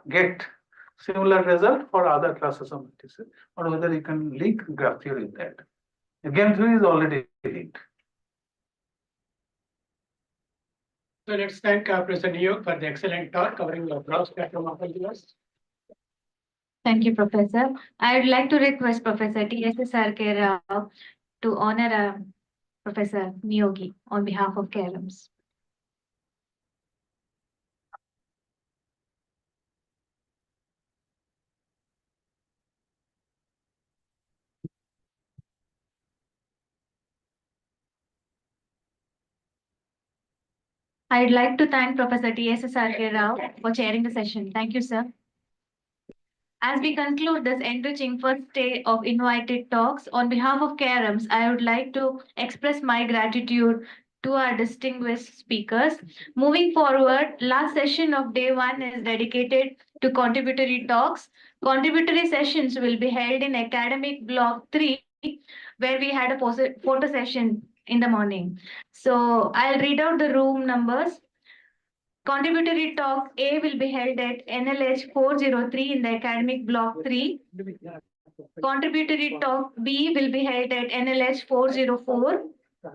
get similar result for other classes of matrices, or whether you can link graph theory with that. Game theory is already linked. So let's thank Professor Neo for the excellent talk covering the gross spectrum of LGS. Thank you, Professor. I would like to request Professor T.S.S. R.K. Rao to honor Professor Niyogi on behalf of KRMs. I'd like to thank Professor T.S.S.R.K. Rao for chairing the session. Thank you, sir. As we conclude this enriching first day of invited talks, on behalf of CAREMS, I would like to express my gratitude to our distinguished speakers. Moving forward, last session of day one is dedicated to contributory talks. Contributory sessions will be held in academic block 3, where we had a photo session in the morning. So I'll read out the room numbers. Contributory talk A will be held at NLH 403 in the academic block 3. Contributory talk B will be held at NLH 404.